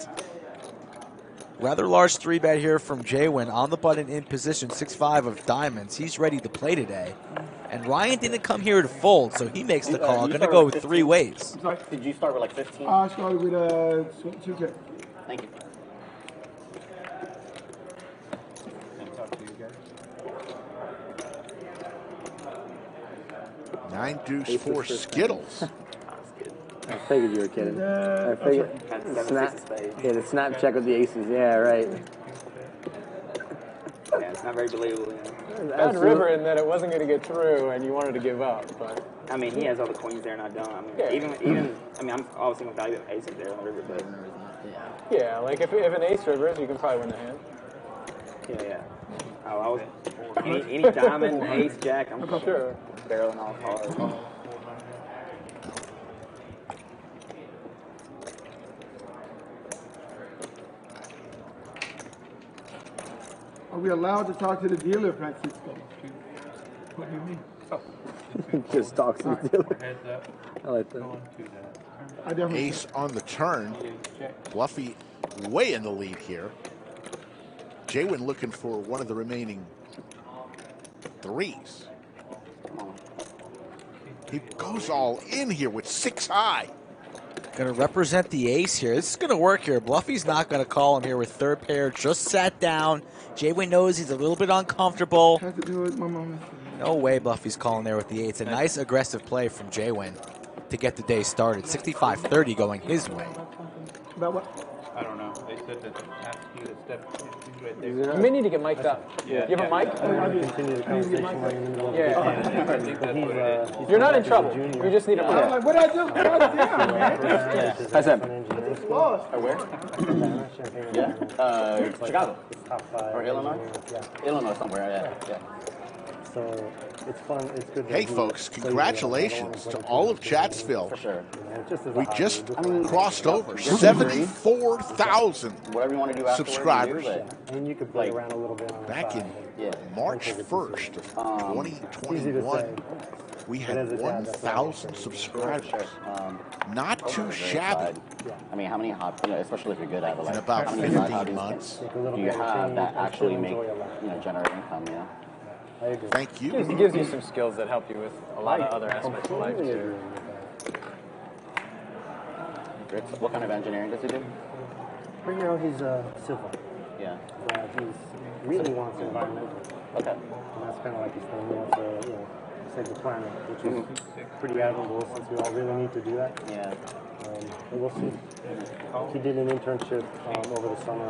Rather large 3-bet here from JWIN on the button in position, 6-5 of diamonds. He's ready to play today. And Ryan didn't come here to fold, so he makes the call. Going to go with 3 ways. Did you start with like 15? I started with 2K. Thank you. 9 deuce 4 Skittles. I figured you were kidding. I figured. The snap check with the aces. Yeah, right. Yeah, it's not very believable. Bad river in that it wasn't going to get through and you wanted to give up, but I mean, he has all the queens there and I don't. I mean, yeah. even I mean, I'm obviously going to value the aces there on the river, but yeah, like if an ace rivers, you can probably win the hand. yeah. Oh, I was any diamond, ace, jack, I'm sure barreling off hard. Are we allowed to talk to the dealer, Francisco? What do you mean? Just talks to the dealer. I like that. Ace on the turn. Bluffy way in the lead here. JWIN looking for one of the remaining threes. He goes all in here with 6 high. Going to represent the ace here. This is going to work here. Bluffy's not going to call him here with third pair. Just sat down. JWIN knows he's a little bit uncomfortable. Has to do with my mom. No way Bluffy's calling there with the 8. It's a nice aggressive play from JWIN to get the day started. 65-30 going his way. About what? I don't know. They said that ask you to step right there. You may need to get mic'd up. Yeah. You have a mic? Continue the conversation while you're in the middle of Yeah. I think that's what it is. You're not in trouble. You just need a mic. I'm like, what I do? God damn, man. Hi, Sam. Where? Yeah. Chicago. Or Illinois? Illinois somewhere, yeah. So it's fun. It's good. Hey, folks, congratulations to all of Chatsville. For sure. We just crossed over 74,000 subscribers. And you could play around a little bit on back in March 1st of 2021. We had 1,000 subscribers. Not too shabby. I mean, how many hobbies, especially if you're good at it, like In about how many 15 months. do you have that actually make, generate income, Thank you. It gives you some skills that help you with a lot of other aspects of life, too. What kind of engineering does he do? Right now he's civil. Yeah. He's really wants environmental. Okay. And that's kind of like his thing. He wants to, save the planet, which is pretty admirable since we all really need to do that. Yeah. But we'll see. He did an internship over the summer,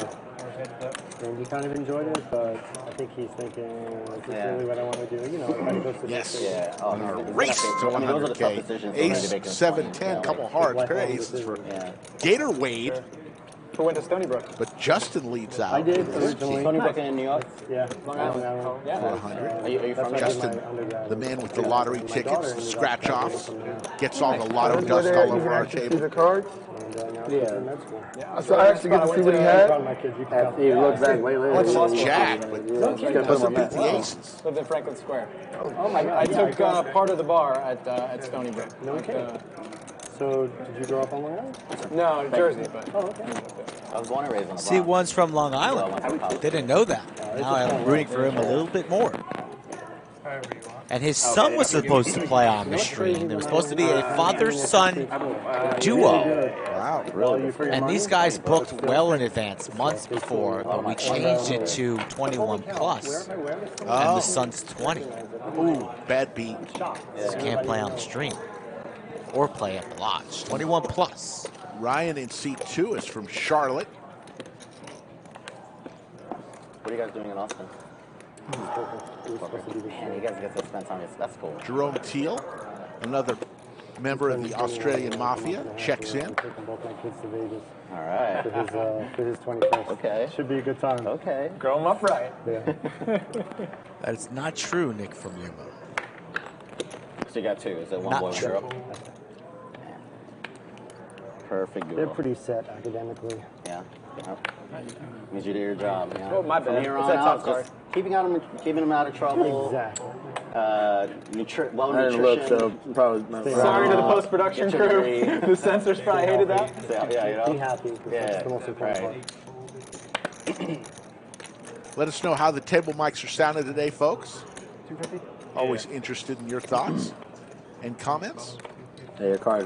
and he kind of enjoyed it, but I think he's thinking, is this really what I want to do? Everybody goes to Yes. this. On our race to 100K. Ace, 7-10, couple hearts, pair of aces for Gatorwade. Who went to Stony Brook? But Justin leads out. I did originally. Stony Brook in New York? Yeah. For 100. Are you Justin, the man with the lottery tickets, the scratch offs, gets all the lotto dust all over our table. The cards? Yeah. So I actually get to see what he had. He looks back later. It's Jack, but doesn't beat the aces. Lived in Franklin Square. Oh my God! I took part of the bar at Stony Brook. Okay. So, did you grow up on Long Island? No, Jersey, but. Oh, okay. I was born and raised on the See, one's from Long Island. Didn't know that. Now I'm rooting for him a little bit more. And his son was supposed to play on the stream. There was supposed to be a father-son duo. Wow, really? And these guys booked well in advance, months before, but we changed it to 21 plus. And the son's 20. Ooh, bad beat. So can't play on the stream. Or play at the lodge. 21 plus. Ryan in seat 2 is from Charlotte. What are you guys doing in Austin? Man, you guys get to spend time. That's cool. Jerome Teal, another member of the Australian Mafia, checks in. All right. For his 21st. Okay. Should be a good time. Okay. Grow him up right. Yeah. That is not true, Nick from Yuma. So you got 2. Is it one Not boy, one true. girl? Perfect girl. They're pretty set academically. Yeah. Means you do your job. Oh, my bad. From here It's on that top out, card. just keeping them out of trouble. Exactly. Well I didn't look, so nutrition. probably. Sorry to the post-production Get your crew. degree. The censors probably hated that. Yeah, Be happy. That's the most important part. Let us know how the table mics are sounding today, folks. Always interested in your thoughts and comments. Yeah, your car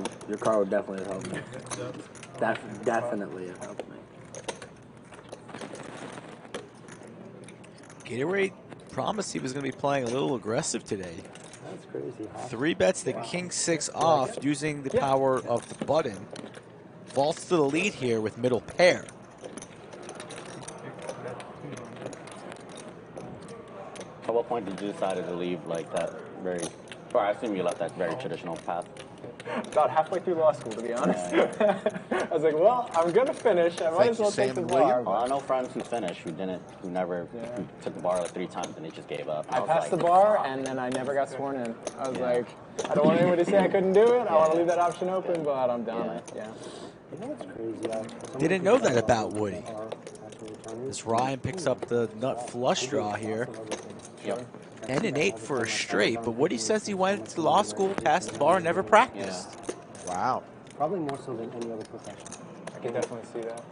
would definitely have helped me. Definitely have helped me. Gatorwade promised he was going to be playing a little aggressive today. That's crazy. Huh? 3 bets the king 6 off using the power of the button. Vaults to the lead here with middle pair. At what point did you decide to leave like that very, or I assume you left that very traditional path? About halfway through law school, to be honest. I was like, well, I'm going to finish. I might as well take the bar. Well, I know friends who finished who who took the bar like 3 times and they just gave up. I passed the bar, and then I never got sworn in. I was like, I don't want anybody to say I couldn't do it. I want to leave that option open, but I'm done. Yeah. You know what's crazy? Didn't know that about Woody. As Ryan picks up the nut flush draw here. And an 8 for a straight, but Woody says he went to law school, passed the bar, and never practiced. Wow. Probably more so than any other profession. I can definitely see that.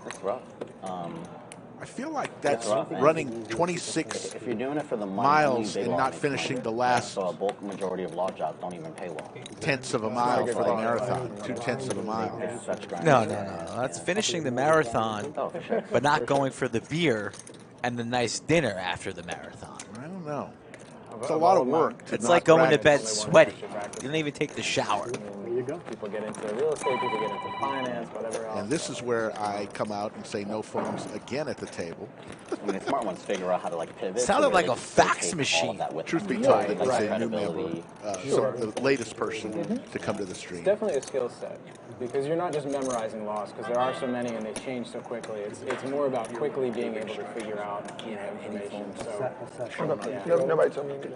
It's rough. I feel like that's running 26 if you're doing it for the money, miles and not finishing the last so a bulk majority of law jobs don't even pay well. tenths of a mile for the marathon. 2/10 of a mile. No. That's finishing the marathon, but not going for the beer and the nice dinner after the marathon. I don't know. It's a lot of work. It's like going to bed sweaty. You don't even take the shower. There you go. People get into real estate, people get into finance, whatever else. And this is where I come out and say no phones again at the table. I mean, the smart ones figure out how to like pivot. Sounded like a fax machine. Truth be told, it was a new member, the latest person to come to the stream. It's definitely a skill set because you're not just memorizing laws because there are so many and they change so quickly. It's more about quickly being able to figure out information. So Nobody told me anything.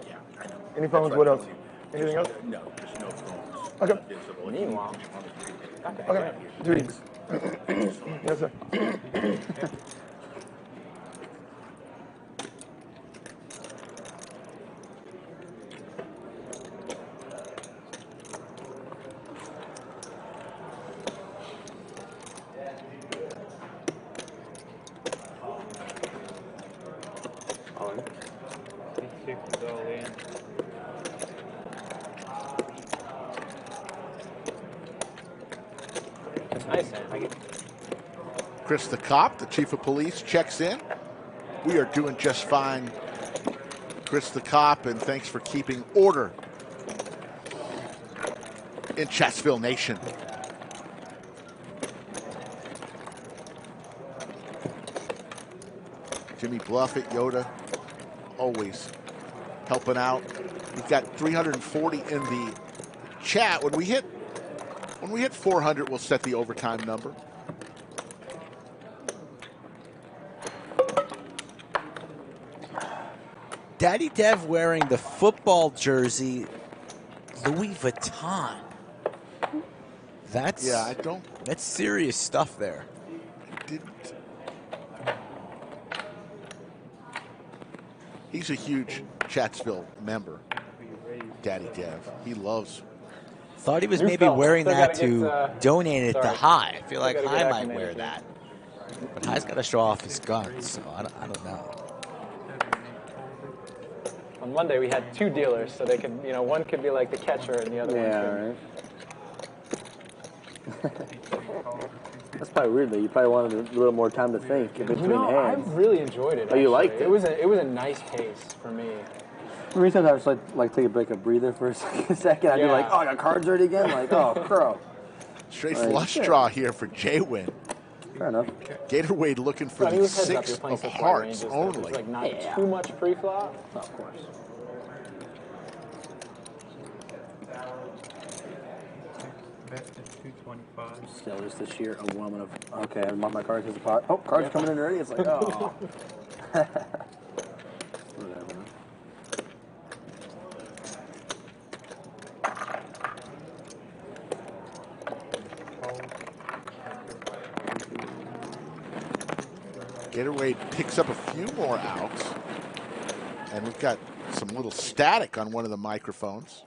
Any phones? What else? Anything else? No, just no phones. Okay. Meanwhile. Okay. Drinks. Yes, sir. Chris the cop, the chief of police, checks in. We are doing just fine, Chris the cop, and thanks for keeping order in Chatsville Nation. Jimmy Bluffett, Yoda, always helping out. We've got 340 in the chat. When we hit 400, we'll set the overtime number. Daddy Dev wearing the football jersey, Louis Vuitton. That's That's serious stuff there. He's a huge Chatsville member, Daddy Dev. He loves. Thought he was maybe wearing that to donate it to High. I feel like High might wear that. But High's got to show off his guns, so I don't know. On Monday we had 2 dealers, so they could, one could be like the catcher and the other one Right. That's probably weird though. You probably wanted a little more time to think in between hands. I really enjoyed it. Oh, you liked it? It was a nice pace for me. For me, sometimes I just like take a break, a breather for a second. I'd be like, oh, I got cards already again. Like, oh, crow. Straight flush draw here for JWin. Fair enough. Gatorwade looking for the 6 of hearts only. Like not too much pre-flop. Oh, of course. Still just the sheer overwhelming of, okay, I mark my cards as a pot. Oh, cards coming in already. It's like, oh. Whatever. Gatorwade picks up a few more outs. And we've got some little static on one of the microphones.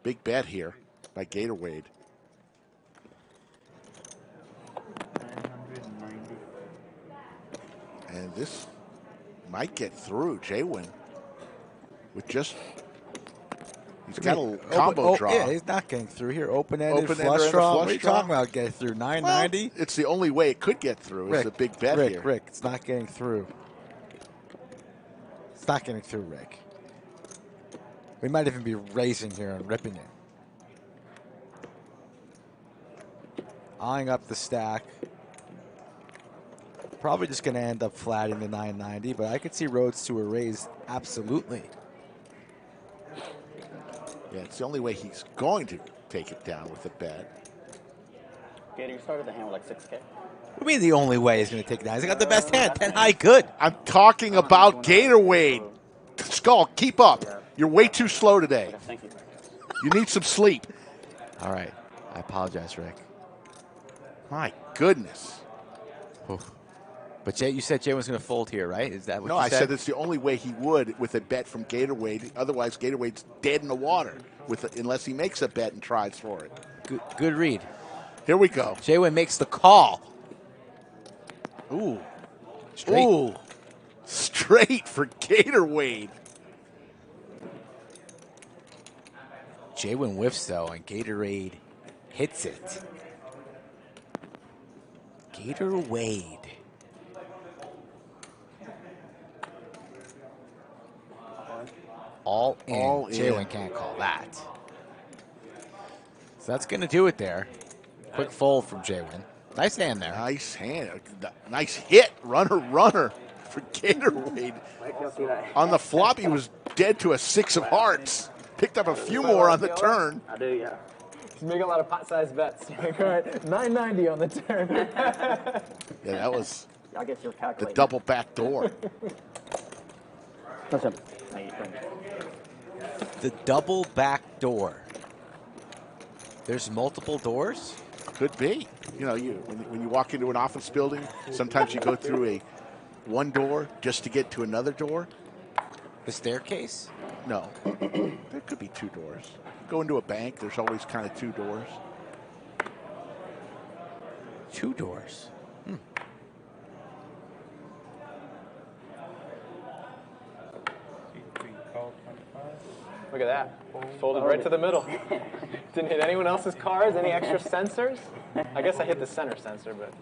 Big bet here by Gatorwade. And this might get through. JWIN with just. He's got a combo draw. Yeah, he's not getting through here. Open-ended flush and draw. a What are you talking about? Getting through 990? Well, it's the only way it could get through. It's a big bet here. Rick, it's not getting through. It's not getting through, Rick. We might even be raising here and ripping it. Eyeing up the stack. Probably just going to end up flatting the 990, but I could see roads to a raise. Absolutely. Yeah, it's the only way he's going to take it down with a bet. Gator, you started the hand with like 6K. What do you mean the only way he's going to take it down? He's got the best hand. 10 high, good. I'm talking about Gatorwade. Skull, keep up. You're way too slow today. Thank you. You need some sleep. All right. I apologize, Rick. My goodness. But Jay, you said Jay was going to fold here, right? Is that what No, you I said? said it's the only way he would with a bet from Gatorwade. Otherwise, Gatorade's dead in the water unless he makes a bet and tries for it. Good read. Here we go. JWIN makes the call. Ooh. Straight. Ooh. Straight for Gatorwade. JWIN whiffs, though, and Gatorade hits it. Gatorwade. All in. All in. JWIN can't call that. So that's going to do it there. Quick fold from JWIN. Nice hand there. Nice hand. Nice hit. Runner for Gatorwade. On the flop, he was dead to a 6 of hearts. Picked up a few more on the turn. I do, yeah. He's making a lot of pot-sized bets. All right, 990 on the turn. Yeah, that was I guess you're the calculating. double back door. What's up? The double back door. There's multiple doors? Could be. You know, when you walk into an office building, sometimes you go through one door just to get to another door. The staircase? No. There could be 2 doors. Go into a bank, there's always kind of 2 doors. 2 doors. Look at that. Folded right to the middle. Didn't hit anyone else's cards, any extra sensors? I guess I hit the center sensor, but...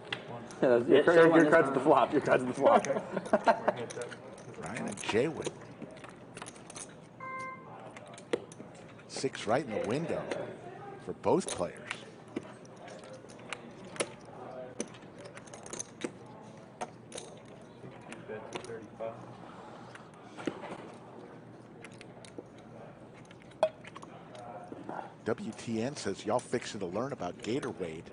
Your cards at the flop. Your cards at the flop. Ryan and JWIN. 6 right in the window for both players. WTN says y'all fixing to learn about Gatorwade.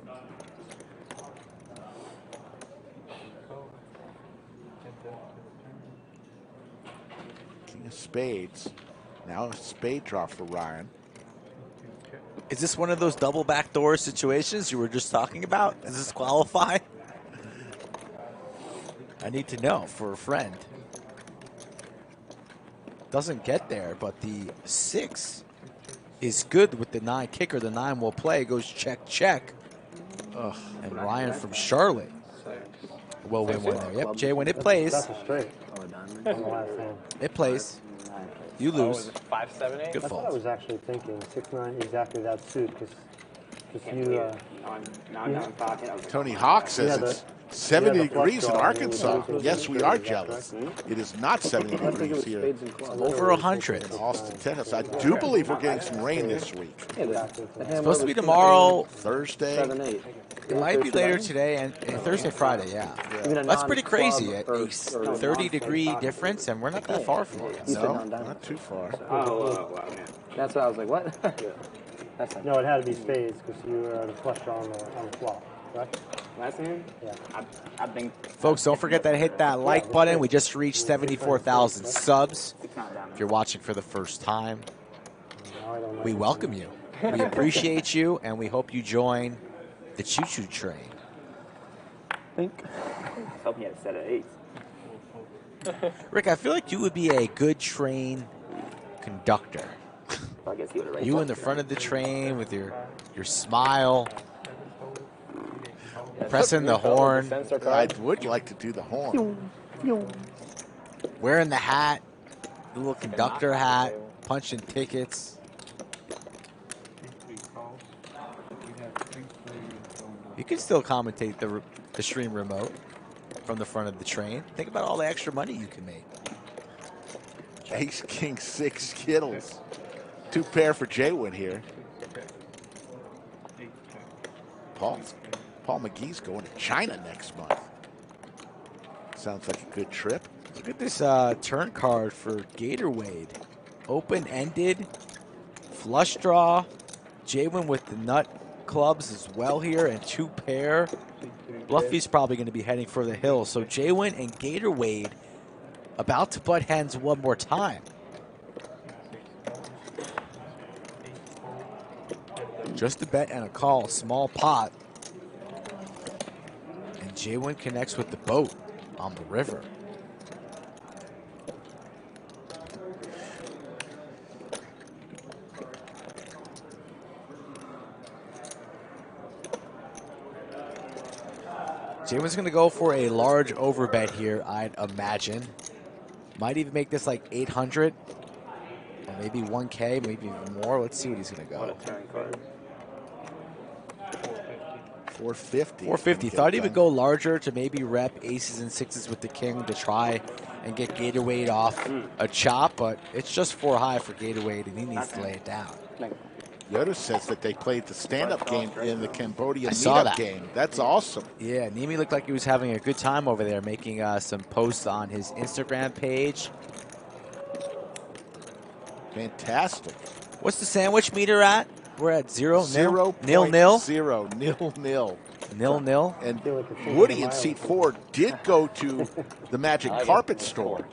King of spades. Now a spade draw for Ryan. Is this one of those double backdoor situations you were just talking about? Does this qualify? I need to know for a friend. Doesn't get there, but the 6 is good with the 9 kicker. The 9 will play, goes check, check. Ugh. And Ryan from Charlotte will win one there. Yep, Jay, when it plays. That's a straight. It plays. You lose. 5, 7, 8? Good That's fault. what I was actually thinking. 6-9, exactly that suit, because you. Tony Hawk says it's 70 degrees in Arkansas. Yes, we are jealous. It is not 70 degrees here. Over 100. In Austin, Texas. I do believe we're getting some rain this week. It's supposed to be tomorrow. Thursday. It might be later today and Thursday, Friday, yeah. That's pretty crazy. A 30-degree difference, and we're not that far from it. No, not too far. Oh, wow. That's what I was like, what? No, it had to be spades because you were the flush draw on the flop, right? Last hand? Yeah. I think. Folks, don't forget to hit that like button. We just reached 74,000 subs. If you're watching for the first time, we welcome you. We appreciate you, and we hope you join the choo-choo train. I was hoping you had a set of 8s. Rick, I feel like you would be a good train conductor. I guess he would have You in the front of the train with your smile, pressing the horn. I would like to do the horn. Wearing the hat, the little conductor hat, punching tickets. You can still commentate the stream remote from the front of the train. Think about all the extra money you can make. Ace, king, 6 Skittles. 2 pair for JWIN here. Paul McGee's going to China next month. Sounds like a good trip. Look at this turn card for Gatorwade. Open-ended, flush draw. JWIN with the nut clubs as well here, and 2 pair. Bluffy's probably going to be heading for the hill. So JWIN and Gatorwade about to butt heads one more time. Just a bet and a call, small pot. And JWIN connects with the boat on the river. JWIN's going to go for a large overbet here, I'd imagine. Might even make this like 800, or maybe 1K, maybe even more. Let's see what he's going to go. What a turn card. 450. 450. Thought he would go larger to maybe rep aces and sixes with the king to try and get Gatorwade off a chop, but it's just 4 high for Gatorwade, and he needs to lay it down. Yoda says that they played the stand-up game in the Cambodia I saw meetup that game. That's awesome. Yeah, Nimi looked like he was having a good time over there, making some posts on his Instagram page. Fantastic. What's the sandwich meter at? We're at 0-0. 0.0. 0-0. And Woody in seat 4 did go to the Magic Carpet store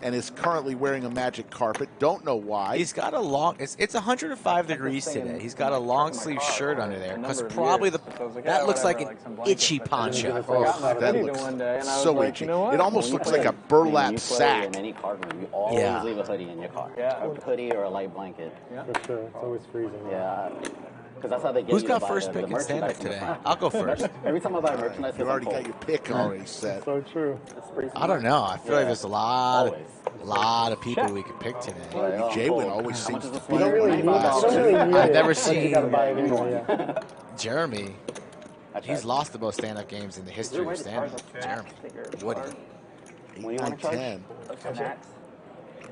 and is currently wearing a Magic Carpet. Don't know why. He's got a long, it's 105 degrees today. He's got a long sleeve shirt under there because probably that looks like an itchy poncho. Oh, that looks so itchy. It almost looks like a burlap sack. In any card room, you always leave a hoodie in your car. A hoodie or a light blanket. For sure. It's always freezing. Yeah. Because that's how they get Who's you got to buy first the pick in stand-up merchandise today? I'll go first. Every time I buy merchandise, You already got your pick already set. So true. I don't know. I feel like there's a lot of people we could pick today. JWIN always seems to be I've never seen Jeremy. He's lost the most stand-up games in the history of stand-up. Jeremy. Woody. 8, 9, 10.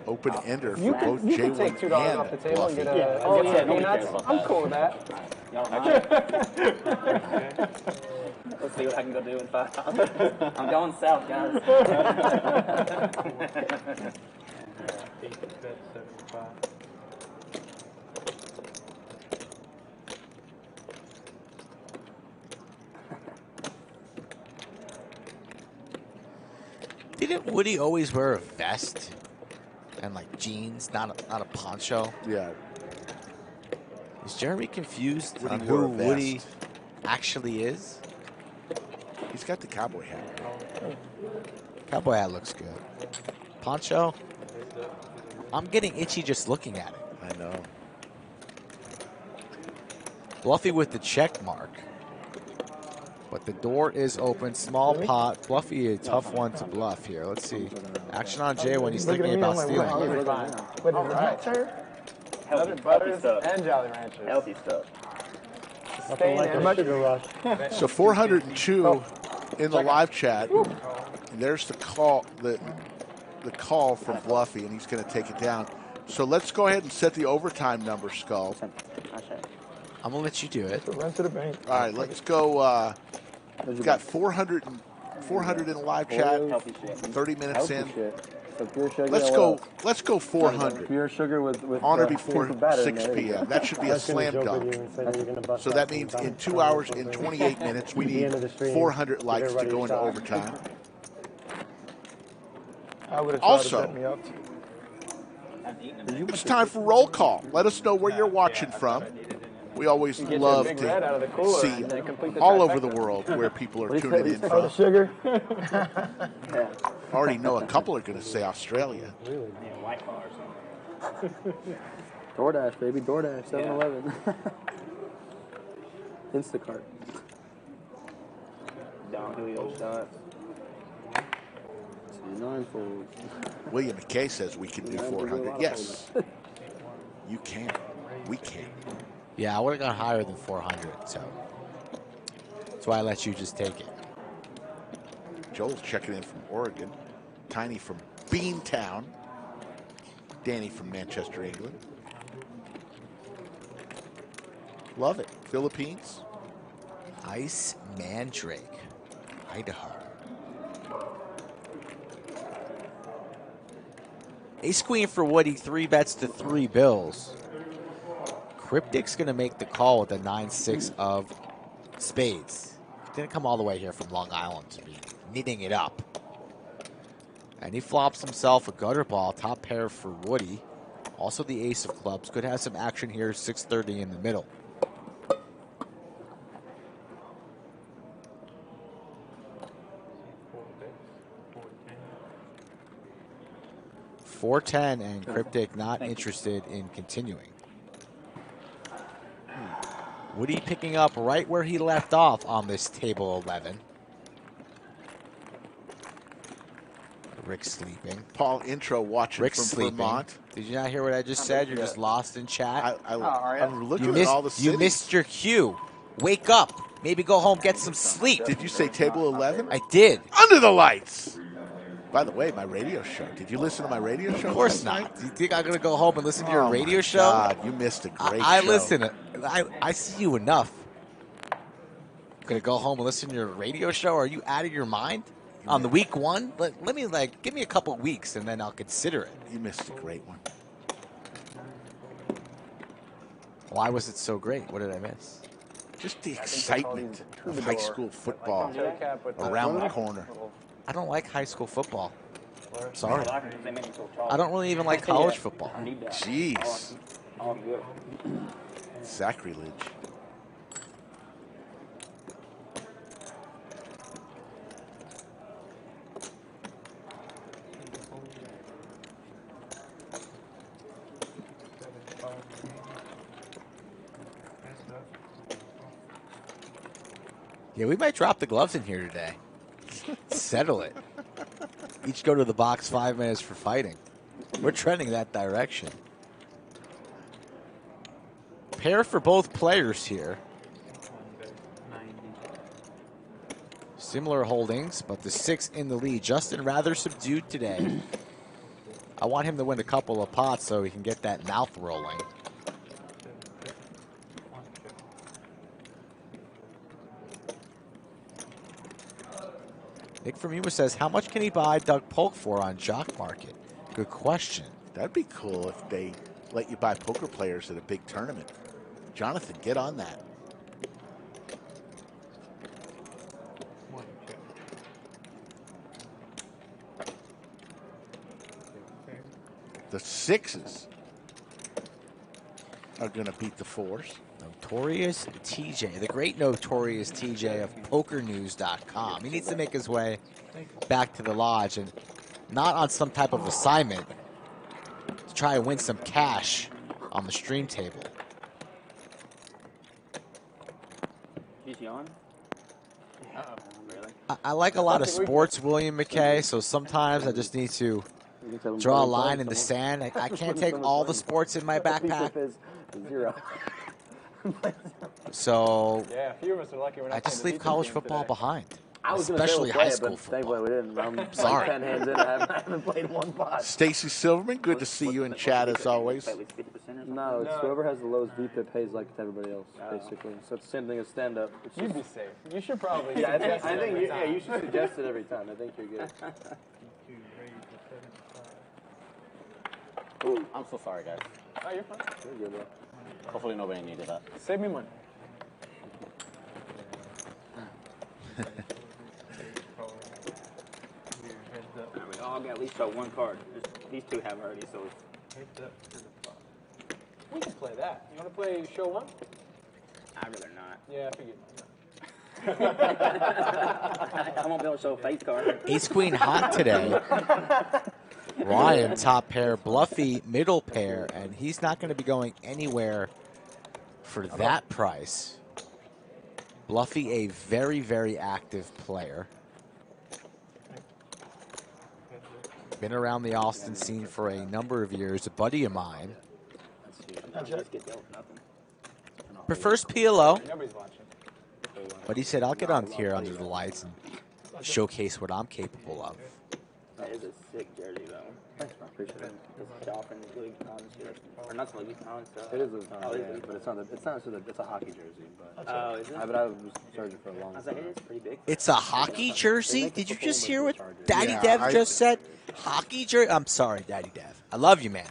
Open ender for You both can JWIN take $2 off the and table and Bluffy. get a peanuts. I'm cool with that. Let's see what I can go do in 5 hours. I'm going south, guys. Didn't Woody always wear a vest and like jeans, not a poncho? Yeah. Is Jeremy confused Woody on wore who a vest. Woody actually is? He's got the cowboy hat. Cowboy hat looks good. Poncho? I'm getting itchy just looking at it. I know. Bluffy with the check mark. But the door is open. Small pot. Bluffy, a tough one to bluff here. Let's see. Action on Jay when he's thinking about stealing. With the rancher, butters, stuff. and Jolly Ranchers. Healthy stuff. Nothing like a sugar rush. So 402 in the live chat. And there's the call from Bluffy, and he's going to take it down. So let's go ahead and set the overtime number, Skull. I'm going to let you do it. Run to the bank. All right, let's go. We've got 400 in the live chat. 30 minutes in. So pure sugar. Let's go 400. Pure sugar with on or before 6 p.m. That should be a slam dunk. So that means in 2 hours and 28 minutes, we need 400 likes to go into overtime. Also, it's time for roll call. Let us know where you're watching from. We always love to see all over the world where people are tuning in from. Sugar. Already know a couple are going to say Australia. Really? Yeah, White Claw or something. DoorDash, baby. DoorDash. 7-Eleven. Instacart. Down Julio shots. Nine folds. William McKay says we can do 400. Yes, you can. We can. Yeah, I would have gone higher than 400, so that's why I let you just take it. Joel's checking in from Oregon. Tiny from Beantown. Danny from Manchester, England. Love it. Philippines. Ice Mandrake, Idaho. Ace Queen for Woody, 3 bets to 3 bills. Cryptic's going to make the call with the 9-6 of spades. Didn't come all the way here from Long Island to be knitting it up. And he flops himself a gutter ball, top pair for Woody. Also the ace of clubs. Could have some action here, 630 in the middle. $410 and Cryptic not interested in continuing. Woody picking up right where he left off on this table 11. Rick sleeping. Paul Intro watching Rick from sleeping. Vermont. Did you not hear what I just said? You're just lost in chat. I'm looking at all the cities. You missed your cue. Wake up. Maybe go home, get some sleep. Did you say table 11? I did. Under the lights. By the way, my radio show. Did you listen to my radio show? Of course not. Do you think I'm going to go home and listen to your radio show? God, you missed a great show. I listen. I see you enough. Going to go home and listen to your radio show? Are you out of your mind? On the week one? Let me, give me a couple weeks and then I'll consider it. You missed a great one. Why was it so great? What did I miss? Just the excitement of high school football around the corner. I don't like high school football. Sorry. I don't really even like college football. Jeez. Sacrilege. Yeah, we might drop the gloves in here today. Settle it. Each go to the box 5 minutes for fighting. We're trending that direction. Pair for both players here. Similar holdings, but the 6 in the lead. Justin rather subdued today. I want him to win a couple of pots so he can get that mouth rolling. Nick from Yuma says, how much can he buy Doug Polk for on Jock Market? Good question. That'd be cool if they let you buy poker players at a big tournament. Jonathan, get on that. The 6s are going to beat the 4s. Notorious TJ, the great Notorious TJ of PokerNews.com. He needs to make his way back to the lodge and not on some type of assignment to try and win some cash on the stream table. He's yawn? Really? I like a lot of sports, William McKay, so sometimes I just need to draw a line in the sand. I can't take all the sports in my backpack. Zero. So Yeah, a few of us are lucky we're not I just playing leave the college defense football today. behind, I was especially high school but football. thankfully we didn't. I'm Sorry. 10 hands in. I haven't played one pot. Stacy Silverman, good to see you in chat as always. No, it's whoever has the lowest VPIP pays like everybody else, basically. So it's the same thing as stand-up. You'd be safe. You should probably. Yeah, suggest it every time. you should suggest it every time. I think you're good. Ooh, I'm so sorry, guys. Oh, you're fine. You're good, bro. Hopefully nobody needed that. Save me money. We all got at least one card. These two have already, so We can play that. You want to play show one? I'd rather not. Yeah, I figured. I won't be able to show a face card. Ace Queen hot today. Ryan top pair, Bluffy middle pair, and he's not going to be going anywhere for that price. Bluffy, a very, very active player. Been around the Austin scene for a number of years. A buddy of mine. Prefers PLO. But he said, I'll get on here under the lights and showcase what I'm capable of. That is a sick jersey, though. Thanks, bro. Appreciate it. It's Dolphins League Collins shit. Or not League Collins stuff. It is League Collins, yeah, but it's not. It's a hockey jersey. But oh, is it? But I was searching for a long time. I was like, it is pretty big. It's a hockey jersey? Did you just hear what Daddy Dev just said? Hockey jersey? I'm sorry, Daddy Dev. I love you, man.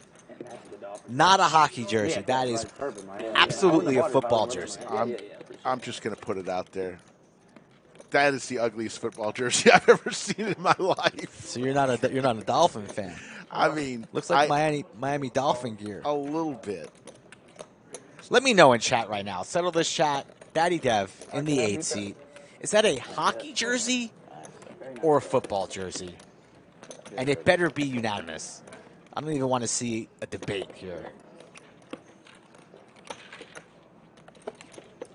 Not a hockey jersey. That is absolutely a football jersey. I'm just going to put it out there. That is the ugliest football jersey I've ever seen in my life. So you're not a Dolphin fan. I mean, looks like Miami Dolphin gear. A little bit. Let me know in chat right now. Settle this chat. Daddy Dev in the 8 seat. Is that a hockey jersey or a football jersey? And it better be unanimous. I don't even want to see a debate here.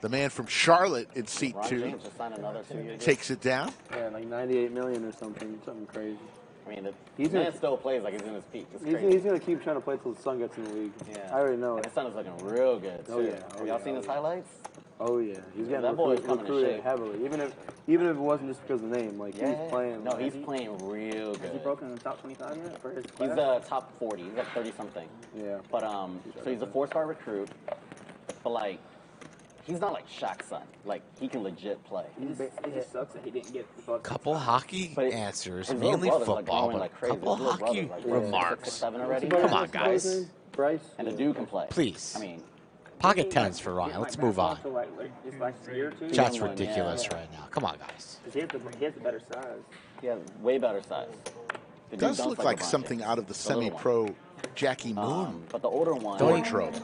The man from Charlotte in seat 2 takes it down. Yeah, like 98 million or something crazy. I mean, the man still plays like he's in his peak. It's crazy. He's going to keep trying to play till his son gets in the league. Yeah. I already know it. His son is looking real good, too. Oh, yeah. Have y'all seen his highlights? Oh, yeah. He's getting that boy's coming to recruited shape. heavily. Even if it wasn't just because of the name. Like, he's playing. No, he's playing real good. Has he broken the top 25 yet for his He's top 40. He's like 30-something. Yeah. But, so he's a 4-star recruit. But, like, he's not like Shaq's son. Like, he can legit play. It just sucks that he didn't get the Couple hockey answers, his little mainly brother's, like, football, growing but like a crazy. couple His little hockey brother's, like, remarks. 6'7" already. Come on, guys. Bryce. And the dude can play. Please. I mean, Pocket tens for Ryan. Let's move on. year or two. Chat's ridiculous right now. Come on, guys. He has the better size. He has way better size. It does look like something out of the semi-pro Jackie Moon but the older one, wardrobe.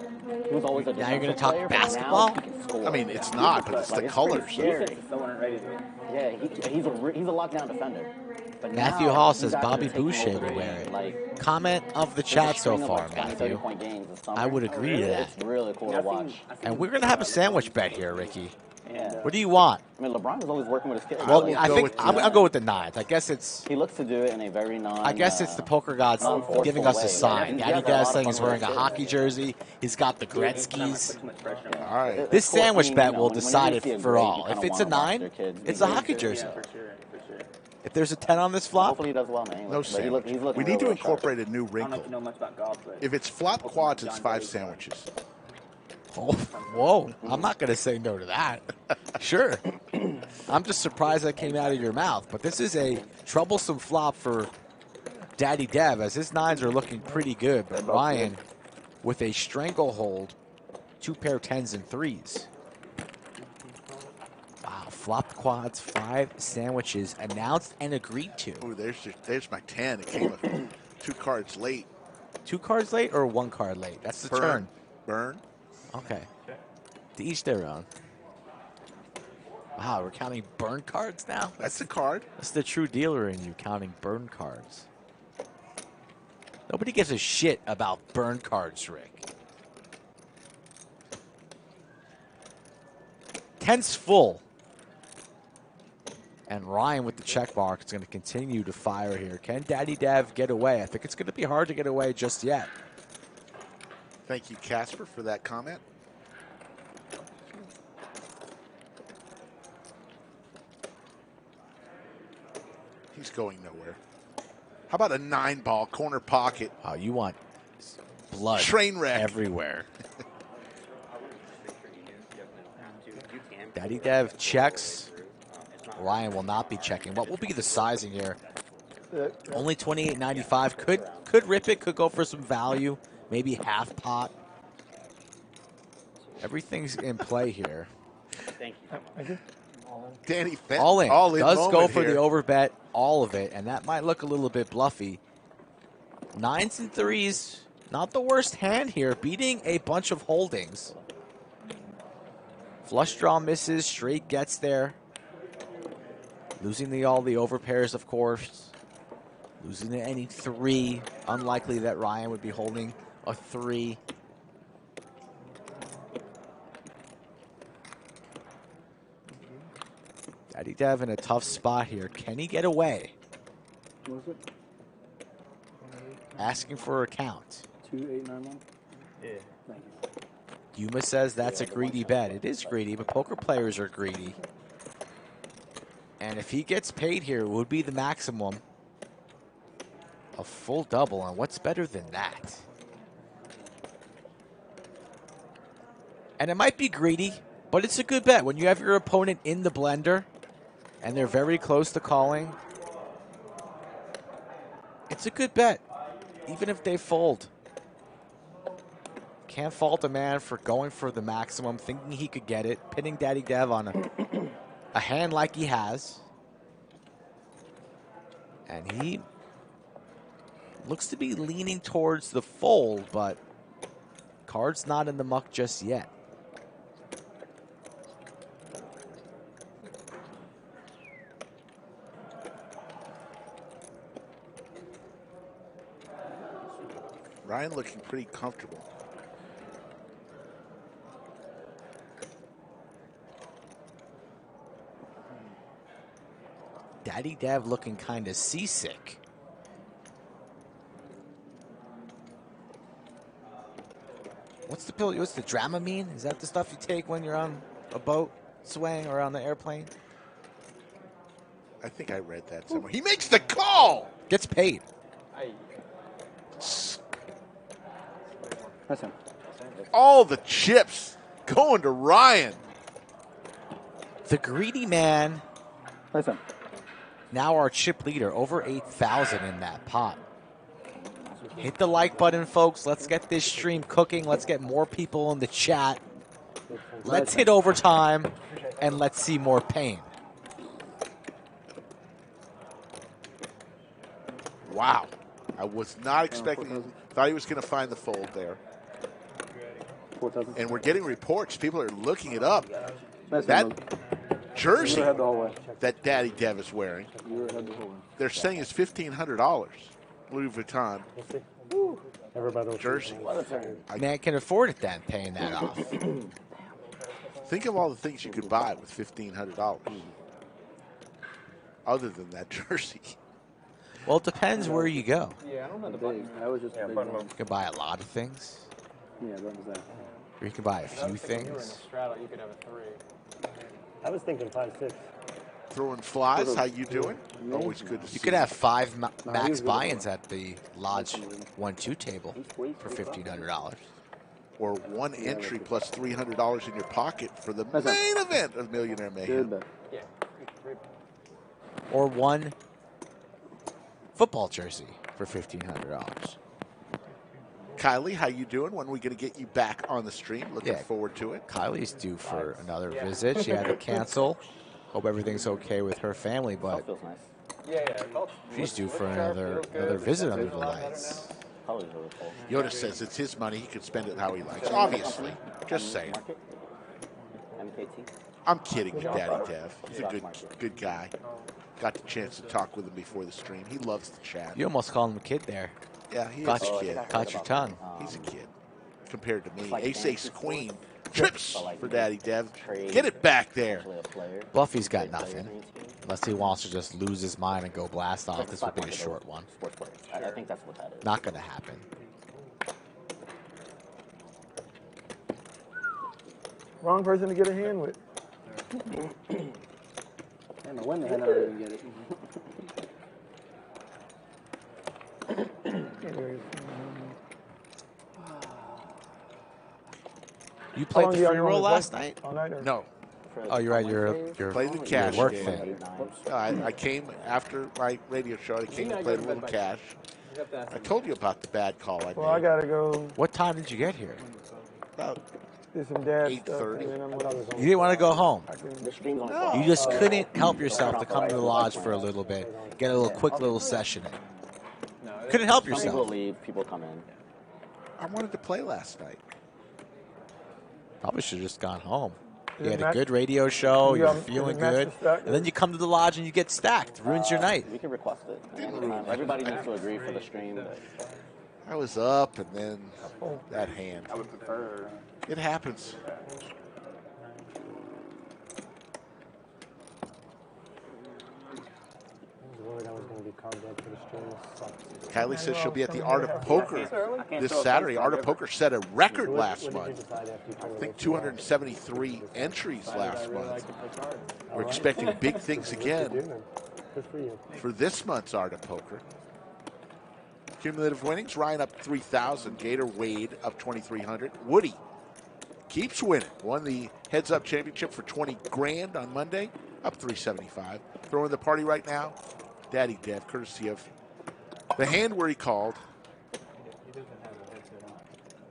He was always a Now you're going to talk player, basketball? I mean, it's not, but it's the colors. Yeah, he's a lockdown defender. But Matthew now, Hall he's says actually Bobby taking Boucher over to wear games. it. Like, Comment of the there's a chat so string of, far, like, 20, Matthew. 30-point games this summer. I would agree to that. It's really cool to watch. And we're going to have a sandwich bet here, Ricky. Yeah. What do you want? I mean, LeBron is always working with his kids. Well, I think I'll go with the 9th. I guess it's. He looks to do it in a very I guess it's the poker gods giving us a sign. Daddy Dad saying he's wearing a hockey jersey. He's got the Gretzky's. All right. This sandwich bet will decide it for all. If it's a 9, it's a hockey jersey. If there's a 10 on this flop, hopefully he does well, man. No sandwich. We need to incorporate a new wrinkle. I don't know if you know much about golf, but If it's flop quads, it's 5 sandwiches. Oh, whoa. I'm not going to say no to that. Sure. I'm just surprised that came out of your mouth. But this is a troublesome flop for Daddy Dev, as his 9s are looking pretty good. But Ryan, with a stranglehold, 2 pair 10s and 3s. Wow, flop quads, 5 sandwiches announced and agreed to. Oh, there's my 10. It came with 2 cards late. 2 cards late or 1 card late? That's the turn. Burn. Okay. To each their own. Wow, we're counting burn cards now? That's a card. That's the true dealer in you, counting burn cards. Nobody gives a shit about burn cards, Rick. 10's full. And Ryan with the check mark is going to continue to fire here. Can Daddy Dev get away? I think it's going to be hard to get away just yet. Thank you, Casper, for that comment. He's going nowhere. How about a 9-ball corner pocket? Oh, you want blood train wreck everywhere. Daddy Dev checks. Ryan will not be checking. What will be the sizing here? Only 28.95. Could rip it. Could go for some value. Maybe half pot. Everything's in play here. thank you. Danny Fenton. All in. Does go for here. the overbet. All of it. And that might look a little bit bluffy. 9s and 3s. Not the worst hand here. Beating a bunch of holdings. Flush draw misses. Straight gets there. Losing all the overpairs, of course. Losing to any 3. Unlikely that Ryan would be holding a 3. Daddy Dev in a tough spot here. Can he get away? asking for a count. 2891. Yeah. Thank you. Yuma says that's a greedy bet. It is greedy, but poker players are greedy. And if he gets paid here, it would be the maximum. A full double, and what's better than that? And it might be greedy, but it's a good bet. When you have your opponent in the blender, and they're very close to calling, it's a good bet, even if they fold. Can't fault a man for going for the maximum, thinking he could get it, pinning Daddy Dev on a hand like he has. And he looks to be leaning towards the fold, but card's not in the muck just yet. Ryan looking pretty comfortable. Daddy Dev looking kind of seasick. What's the pill? What's the Dramamine? Is that the stuff you take when you're on a boat swaying or on the airplane? I think I read that somewhere. He makes the call! Gets paid. Listen. All the chips going to Ryan. The greedy man. Listen. Now our chip leader, over 8,000 in that pot. Hit the like button, folks. Let's get this stream cooking. Let's get more people in the chat. Let's hit overtime, and let's see more pain. Wow. I was not expecting. Thought he was going to find the fold there. And we're getting reports. People are looking it up. That jersey that Daddy Dev is wearing, they're saying is $1,500. Louis Vuitton jersey. Man can afford it then, paying that off. Think of all the things you could buy with $1,500 other than that jersey. Well, it depends where you go. Yeah, I don't know the button. I was just You can buy a lot of things. Yeah, what was that? Or you can buy a few things. Straddle, you could have a 3. I was thinking 5-6. Throwing flies, how you doing? Always good to see You could have 5 max buy-ins at the Lodge 1-2 table for $1,500. Or one entry plus $300 in your pocket for the main event of Millionaire Mayhem. Or one football jersey for $1,500. Kylie, how you doing? When are we going to get you back on the stream? Looking forward to it. Kylie's due for another visit. She had to cancel. Hope everything's okay with her family, but she's due for another visit under the lights. Yoda says it's his money. He can spend it how he likes. Obviously. Just saying. I'm kidding with Daddy Dev. He's a good guy. Got the chance to talk with him before the stream. He loves the chat. You almost called him a kid there. Yeah, he Got is a kid. Caught your tongue. He's a kid compared to me. Ace Queen. Trips for Daddy Dev. Get it back there. Bluffy's got nothing. Unless he wants to just lose his mind and go blast off. This would be a short one. I think that's what that is. Not going to happen. Wrong person to get a hand with. I don't know when the hell I didn't get it. You played the free roll last night? All night or? No. Oh, you're right. You're played the cash work game. thing. I came after my radio show. I came to play a little cash. I told you about the bad call I made. Well, I gotta go What time did you get here? About do some dad 8:30. stuff. And then I'm gonna You didn't want to go home. No. You just couldn't help yourself to come to the lodge for a little bit, get a quick little session in. Couldn't help Some yourself. people leave, people come in. I wanted to play last night. Probably should have just gone home. You Is had it a match- good radio show, You you're got- is feeling it match good, the stack? and then you come to the lodge and you get stacked. Ruins your night. We can request it. Anytime. Everybody needs to agree for the stream. But I was up, and then that hand. I would prefer. It happens. I was worried I was going to be carved up for the Kylie says she'll be at the Art of Poker this Saturday. Art of Poker set a record last month. I think 273 entries last month. We're expecting big things again for this month's Art of Poker. Cumulative winnings, Ryan up 3,000. Gatorwade up 2,300. Woody keeps winning. Won the Heads Up Championship for 20 grand on Monday, up 375. Throwing the party right now, Daddy Dev, courtesy of the hand where he called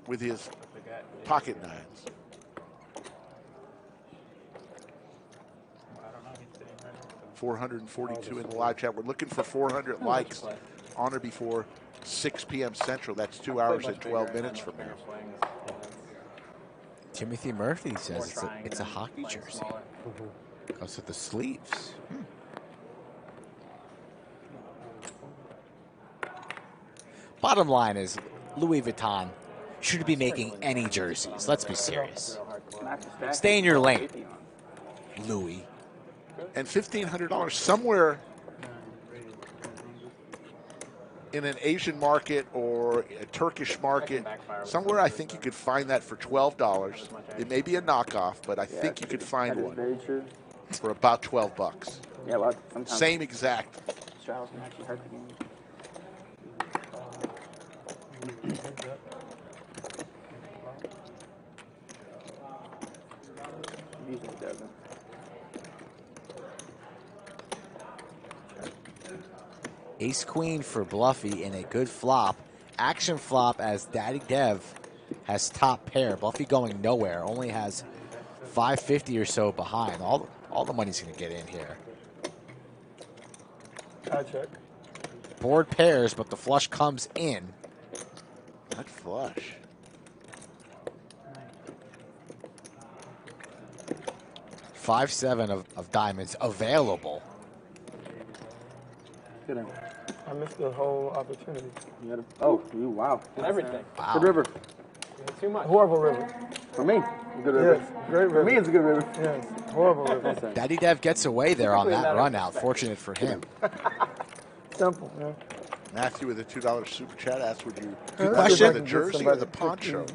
with his pocket nines. $442 in the live chat. We're looking for 400 likes on or before 6 p.m. Central. That's 2 hours and 12 minutes from now. Timothy Murphy says it's a hockey jersey because of the sleeves. Bottom line is Louis Vuitton shouldn't be making any jerseys. Let's be serious. Stay in your lane, Louis. And $1,500 somewhere in an Asian market or a Turkish market, somewhere I think you could find that for $12. It may be a knockoff, but I think you could find one for about $12. Yeah, well, sometimes same exact. Strauss can actually hurt the game. Usually doesn't. Ace Queen for Bluffy in a good flop. Action flop as Daddy Dev has top pair. Bluffy going nowhere. Only has 550 or so behind. All the money's going to get in here. I check. Board pairs, but the flush comes in. Not flush. $5-7 of diamonds available. I missed the whole opportunity. Wow. Everything. Wow. Good river. Too much. Horrible river. For me, good river. Yes, great river. For me, it's a good river. Yes, horrible river. Daddy Dev gets away there on that run out. Fortunate for him. Simple, man. Matthew with a $2 super chat asked, would you Good prefer question. the jersey or the poncho?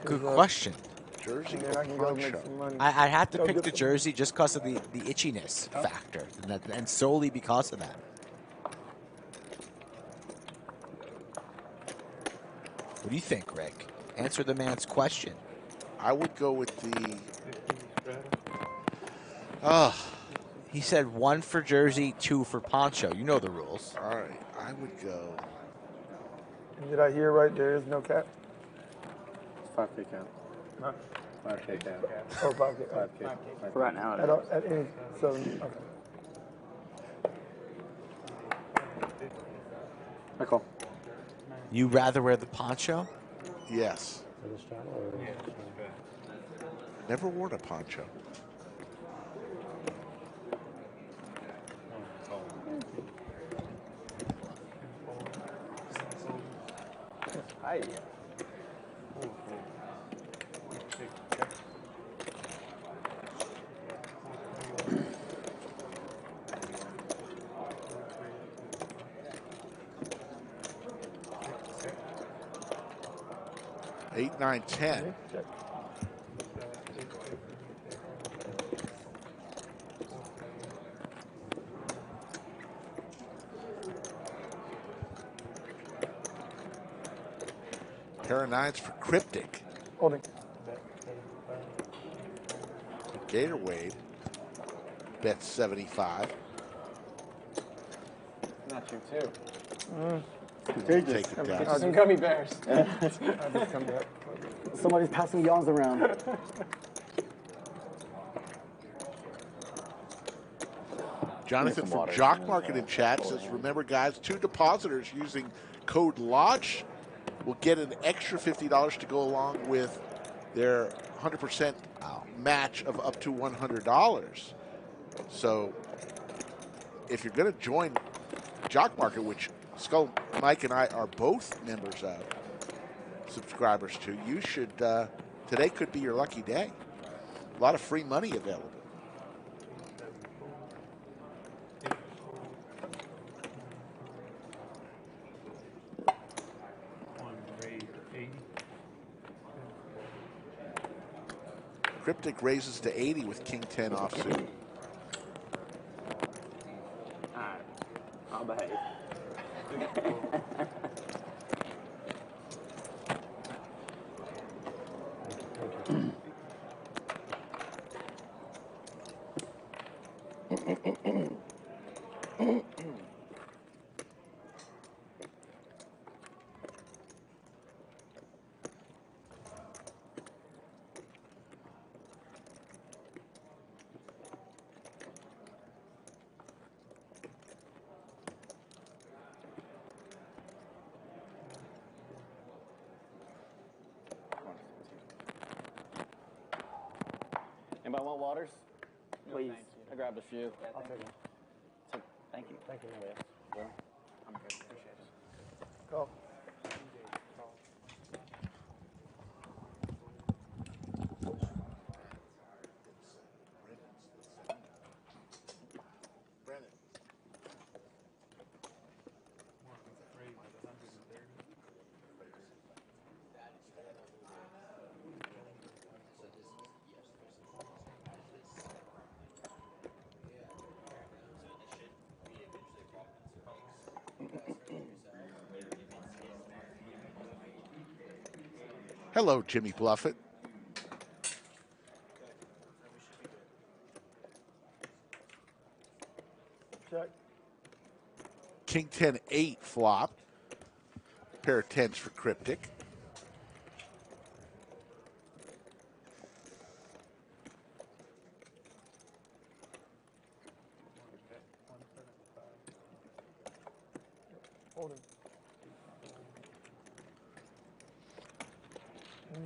Good question. Jersey And then or I can go make poncho? some money. I have to Go pick get the some- jersey just because of the itchiness factor, and solely because of that. What do you think, Rick? Answer the man's question. I would go with the... He said 1 for jersey, 2 for poncho. You know the rules. All right, I would go... And did I hear right? There is no cap? 5K count. Huh? 5K count. Oh, 5K. 5K. For right now, At any, so, okay. I call. You rather wear the poncho? Yes. Never worn a poncho. Hi. Eight, 9, 10. Pair of nines for Cryptic. Holding. Gatorwade bets 75. Not you too. Take it down. Get you some gummy bears. I just come back. Somebody's passing yawns around. Jonathan from Jock Market in chat says, remember guys, 2 depositors using code LAUNCH will get an extra $50 to go along with their 100% match of up to $100. So if you're going to join Jock Market, which Skull Mike and I are both members of, subscribers to, you should, today could be your lucky day. A lot of free money available. Cryptic raises to 80 with King 10 offsuit. Alright. I'll behave. Anybody want waters? Please. I grabbed a few. I'll take it. Thank you. Thank you, no, yes. Well, I'm good. Appreciate it. Go. Hello, Jimmy Bluffett. Check. King 10-8 flop. Pair of 10s for Cryptic. Hold it.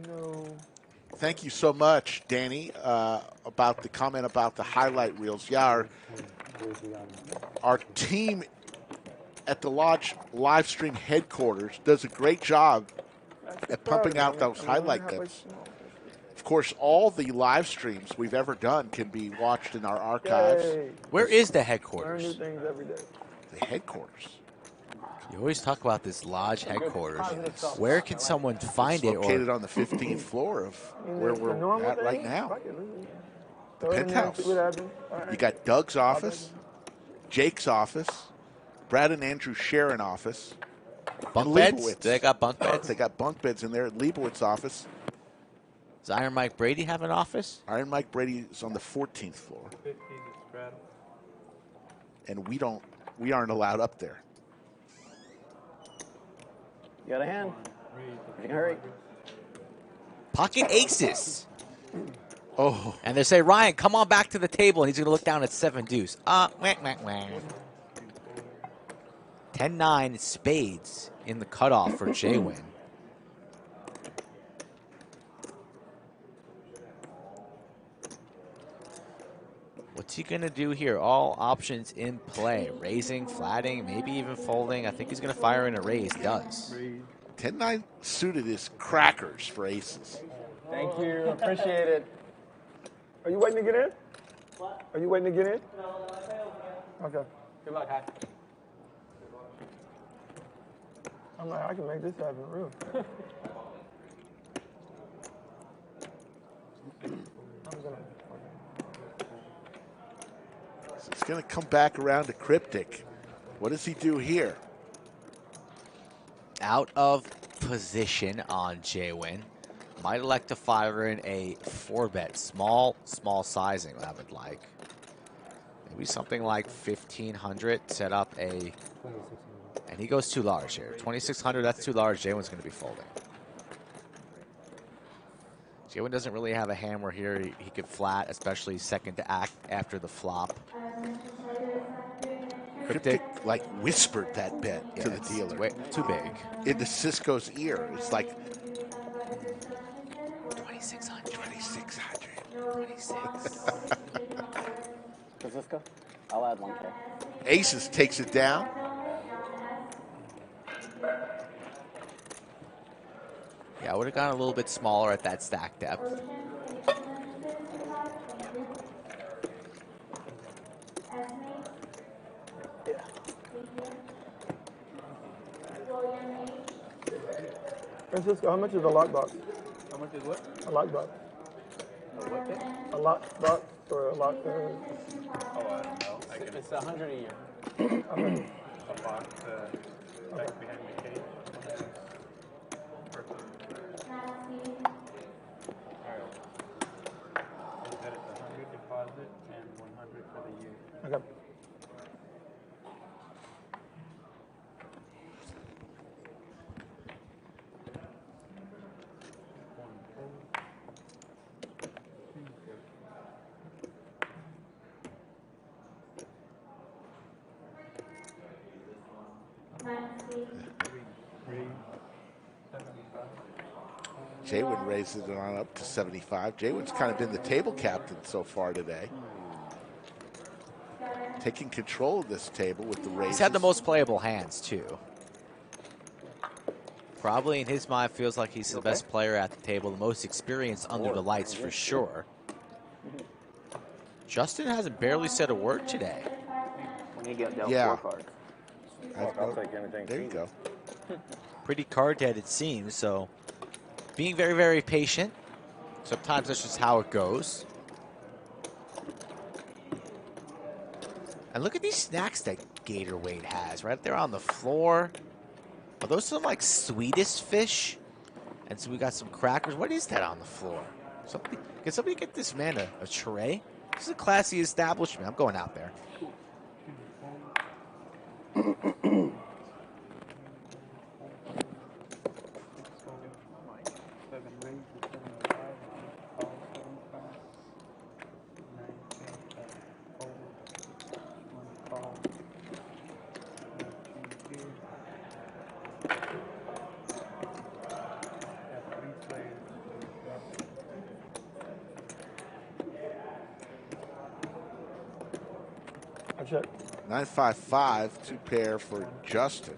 No. Thank you so much, Danny, about the comment about the highlight reels. Yeah, our team at the Lodge live stream headquarters does a great job at pumping out those highlight clips. Of course, all the live streams we've ever done can be watched in our archives. Yay. Where is the Learn headquarters? new things every day. The headquarters. You always talk about this lodge headquarters. Where can someone find it? Located on the 15th floor of where we're at right now. The penthouse. You got Doug's office, Jake's office, Brad and Andrew share an office. Bunk beds? They got bunk beds? They got bunk beds in there at Leibowitz's office. Does Iron Mike Brady have an office? Iron Mike Brady is on the 14th floor. And we aren't allowed up there. You got a hand? You can hurry. Pocket aces. Oh. And they say, Ryan, come on back to the table. And he's going to look down at 7 deuce. Wah, wah, wah. 10-9 spades in the cutoff for JWin. What's he going to do here? All options in play. Raising, flatting, maybe even folding. I think he's going to fire in a raise. Does. 10-9 suited is crackers for aces. Thank you. Appreciate it. Are you waiting to get in? What? Are you waiting to get in? Okay. Good luck, Hat. I'm like, I can make this happen real. I'm gonna. So it's going to come back around to Cryptic. What does he do here? Out of position on JWin. Might elect to fire in a 4-bet. Small sizing, I would like. Maybe something like 1,500. Set up a... And he goes too large here. 2,600, that's too large. JWin's going to be folding. JWin doesn't really have a hammer here. He could flat, especially second to act after the flop. Cryptic like whispered that bet to the dealer. Way too big. Into Cisco's ear. It's like 2,600. 2,600. 26. Francisco? I'll add 1K. Aces takes it down. Yeah, I would have gone a little bit smaller at that stack depth. Francisco, how much is a lockbox? How much is what? A lockbox. A what thing? lot or a lot? Oh, I don't know. It's 100 a year. A lot back behind the cage. Alright. They said it's 100 deposit and 100 for the year. Okay. JWIN raises it on up to 75. JWIN's kind of been the table captain so far today. Taking control of this table with the raises. He's had the most playable hands, too. Probably in his mind feels like he's the best player at the table, the most experienced under the lights for sure. Justin hasn't barely said a word today. Yeah. I'll take anything. There you go. Pretty card dead, it seems, so being very, very patient. Sometimes that's just how it goes. And look at these snacks that Gatorwade has right there on the floor. Are those some like Swedish fish? And so we got some crackers. What is that on the floor? Can somebody get this man a tray? This is a classy establishment. I'm going out there. I check. 9-5-5, two pair for Justin.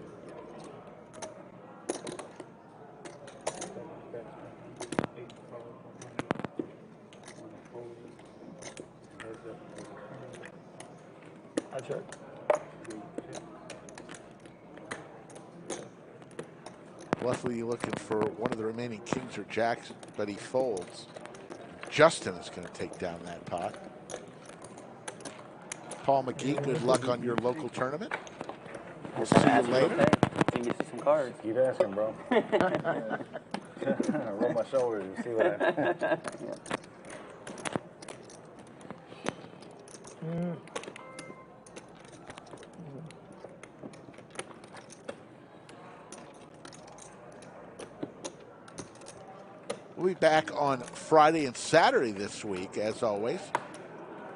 I check. Bluffy looking for one of the remaining kings or jacks, but he folds. Justin is going to take down that pot. Paul McGee, good luck on your local tournament. We'll see you later. Can you see some cards? Keep asking, bro. Roll my shoulders and see what I. We'll be back on Friday and Saturday this week, as always,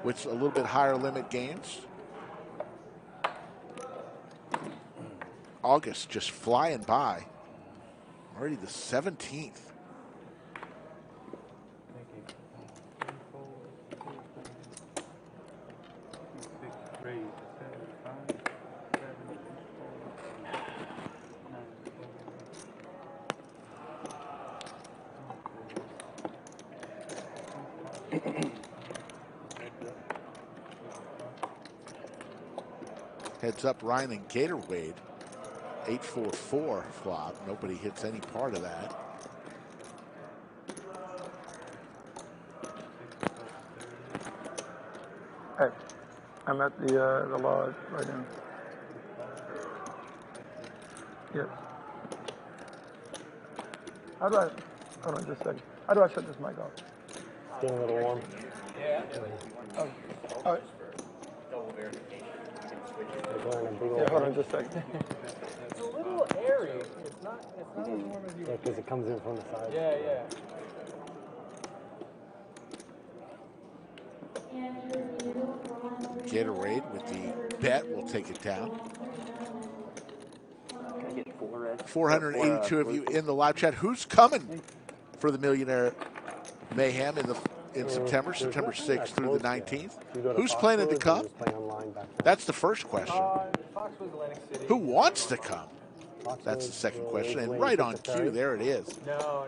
with a little bit higher limit games. August just flying by. Already the 17th. Heads up, Ryan and Gatorwade. 8-4-4 flop. Nobody hits any part of that. Hey, I'm at the lodge right now. Yes. How do I? Hold on just a second. How do I shut this mic off? Getting a little warm. Yeah. Oh, all right. Yeah, hold on just a second. It's a little airy. It's not as warm as you Yeah, because it comes in from the side. Yeah, yeah. Gatorwade with the bet will take it down. 482 of you in the live chat. Who's coming for the Millionaire Mayhem in September 6th through the 19th? Who's planning to come? That's the first question. Who wants to come? That's the second question. And right on cue, there it is.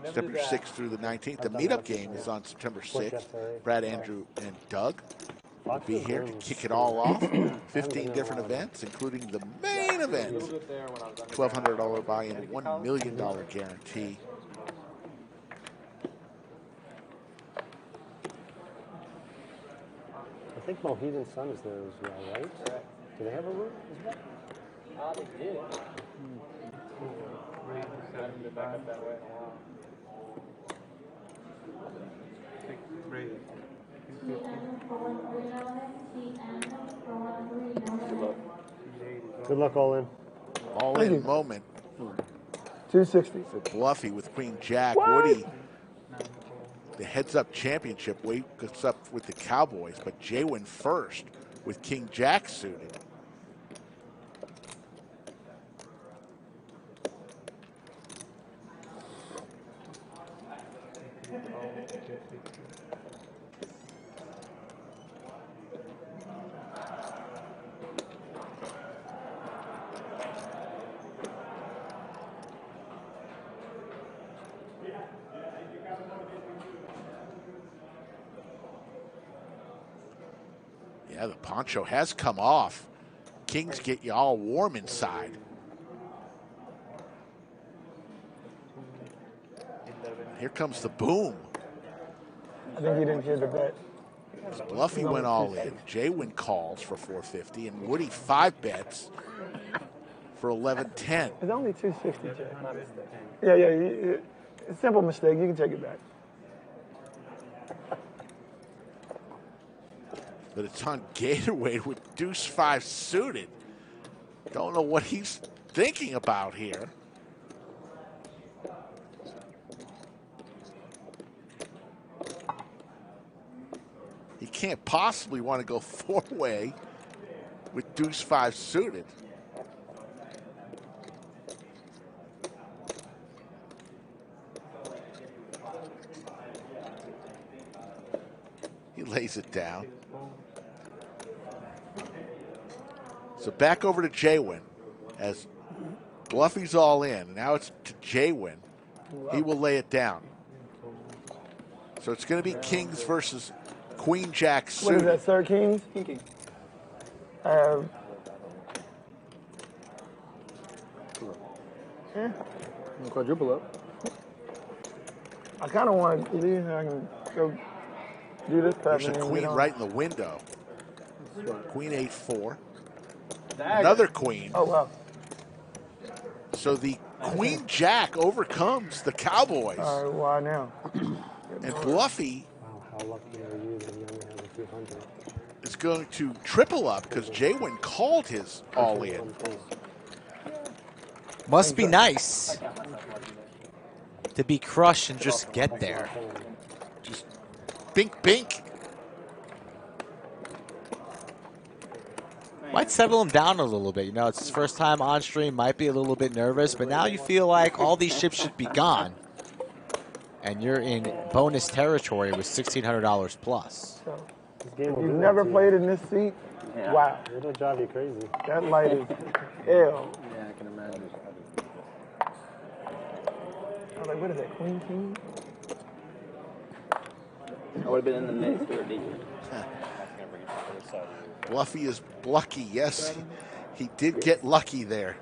September 6th through the 19th. The meetup game is on September 6th. Brad, Andrew, and Doug will be here to kick it all off. 15 different events, including the main event. $1,200 buy-in, $1 million guarantee. think Mohegan Sun is there as well, right? Do they have a room as well? They did. I haven't been back up that way in a while. Good luck, all in. All in moment. 260 for Bluffy with Queen Jack. Woody, the heads-up championship, wakes up with the Cowboys, but JWIN first with King Jack suited. Yeah, the poncho has come off. Kings get you all warm inside. Here comes the boom. I think he didn't hear the bet. Bluffy went all in. JWIN calls for 450, and Woody 5 bets for 1110. It's only 260, Jay. Yeah, it's a simple mistake. You can take it back. But it's on Gatorwade with deuce 5 suited. Don't know what he's thinking about here. He can't possibly want to go 4-way with deuce 5 suited. He lays it down. So back over to JWIN as Bluffy's all in. Now it's to JWIN. He will lay it down. So it's going to be Kings versus Queen Jack suited. What is that, Sir Kings? King. Yeah. Quadruple up. I kind of want to leave. I can go do this. There's a queen right in the window. Queen 8-4. Another queen. Oh, wow. So the Queen Jack overcomes the Cowboys. All right, why now? And Bluffy Wow, how lucky are you that he only has a 200? is going to triple up because JWIN called his all in. Must be nice to be crushed and just get there. Just bink, bink. Might settle him down a little bit. You know, it's his first time on stream, might be a little bit nervous, but now you feel like all these chips should be gone. And you're in bonus territory with $1,600 plus. You've never played in this seat? Yeah. Wow. It'll drive you crazy. That light is hell. Yeah, I can imagine. I was like, what is that, Queen King? I would have been in the mix for a DJ. Bluffy is lucky. Yes, he did get lucky there.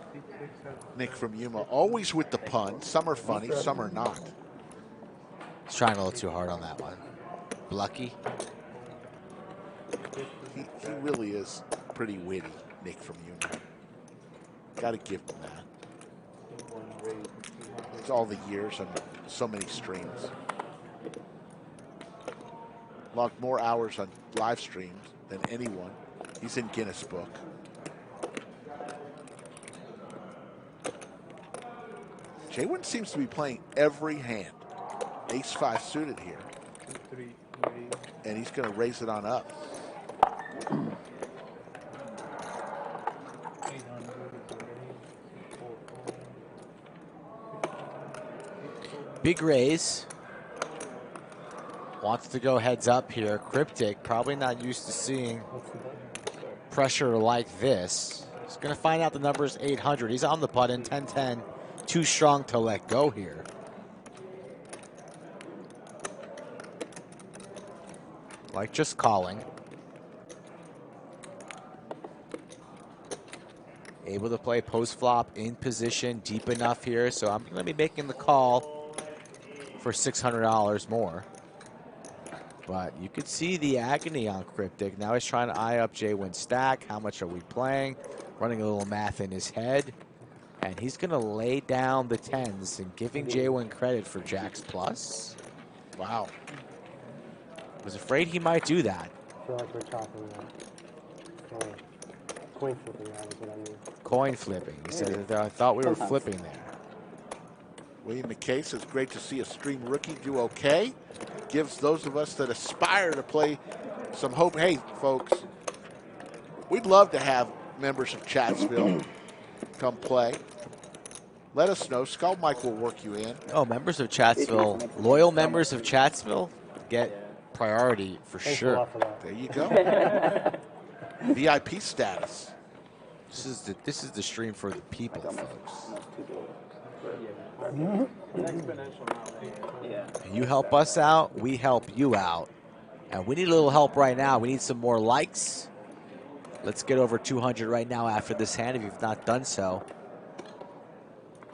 Nick from Yuma, always with the pun. Some are funny, some are not. He's trying a little too hard on that one. Lucky. He really is pretty witty, Nick from Yuma. Got to give him that. It's all the years on so many streams. Logged more hours on live streams than anyone. He's in Guinness Book. JWIN seems to be playing every hand. Ace-5 suited here. And he's going to raise it on up. Big raise. Wants to go heads up here. Cryptic, probably not used to seeing pressure like this. He's going to find out the number is 800. He's on the button, 10-10. Too strong to let go here. Like just calling. Able to play post flop in position deep enough here. So I'm going to be making the call for $600 more. But you could see the agony on Cryptic. Now he's trying to eye up JWIN stack. How much are we playing? Running a little math in his head. And he's going to lay down the 10s and giving JWIN credit for Jacks plus. Wow. I was afraid he might do that. I feel like we're chopping that. Coin flipping, that is what I mean. Coin flipping. He said, I thought we were flipping there. William McKay says, great to see a stream rookie do okay. Gives those of us that aspire to play some hope. Hey, folks, we'd love to have members of Chatsville come play. Let us know. Skull Mike will work you in. Oh, members of Chatsville, loyal members of Chatsville get priority for sure. There you go. VIP status. This is the stream for the people, folks. You help us out, we help you out. And we need a little help right now. We need some more likes. Let's get over 200 right now after this hand if you've not done so.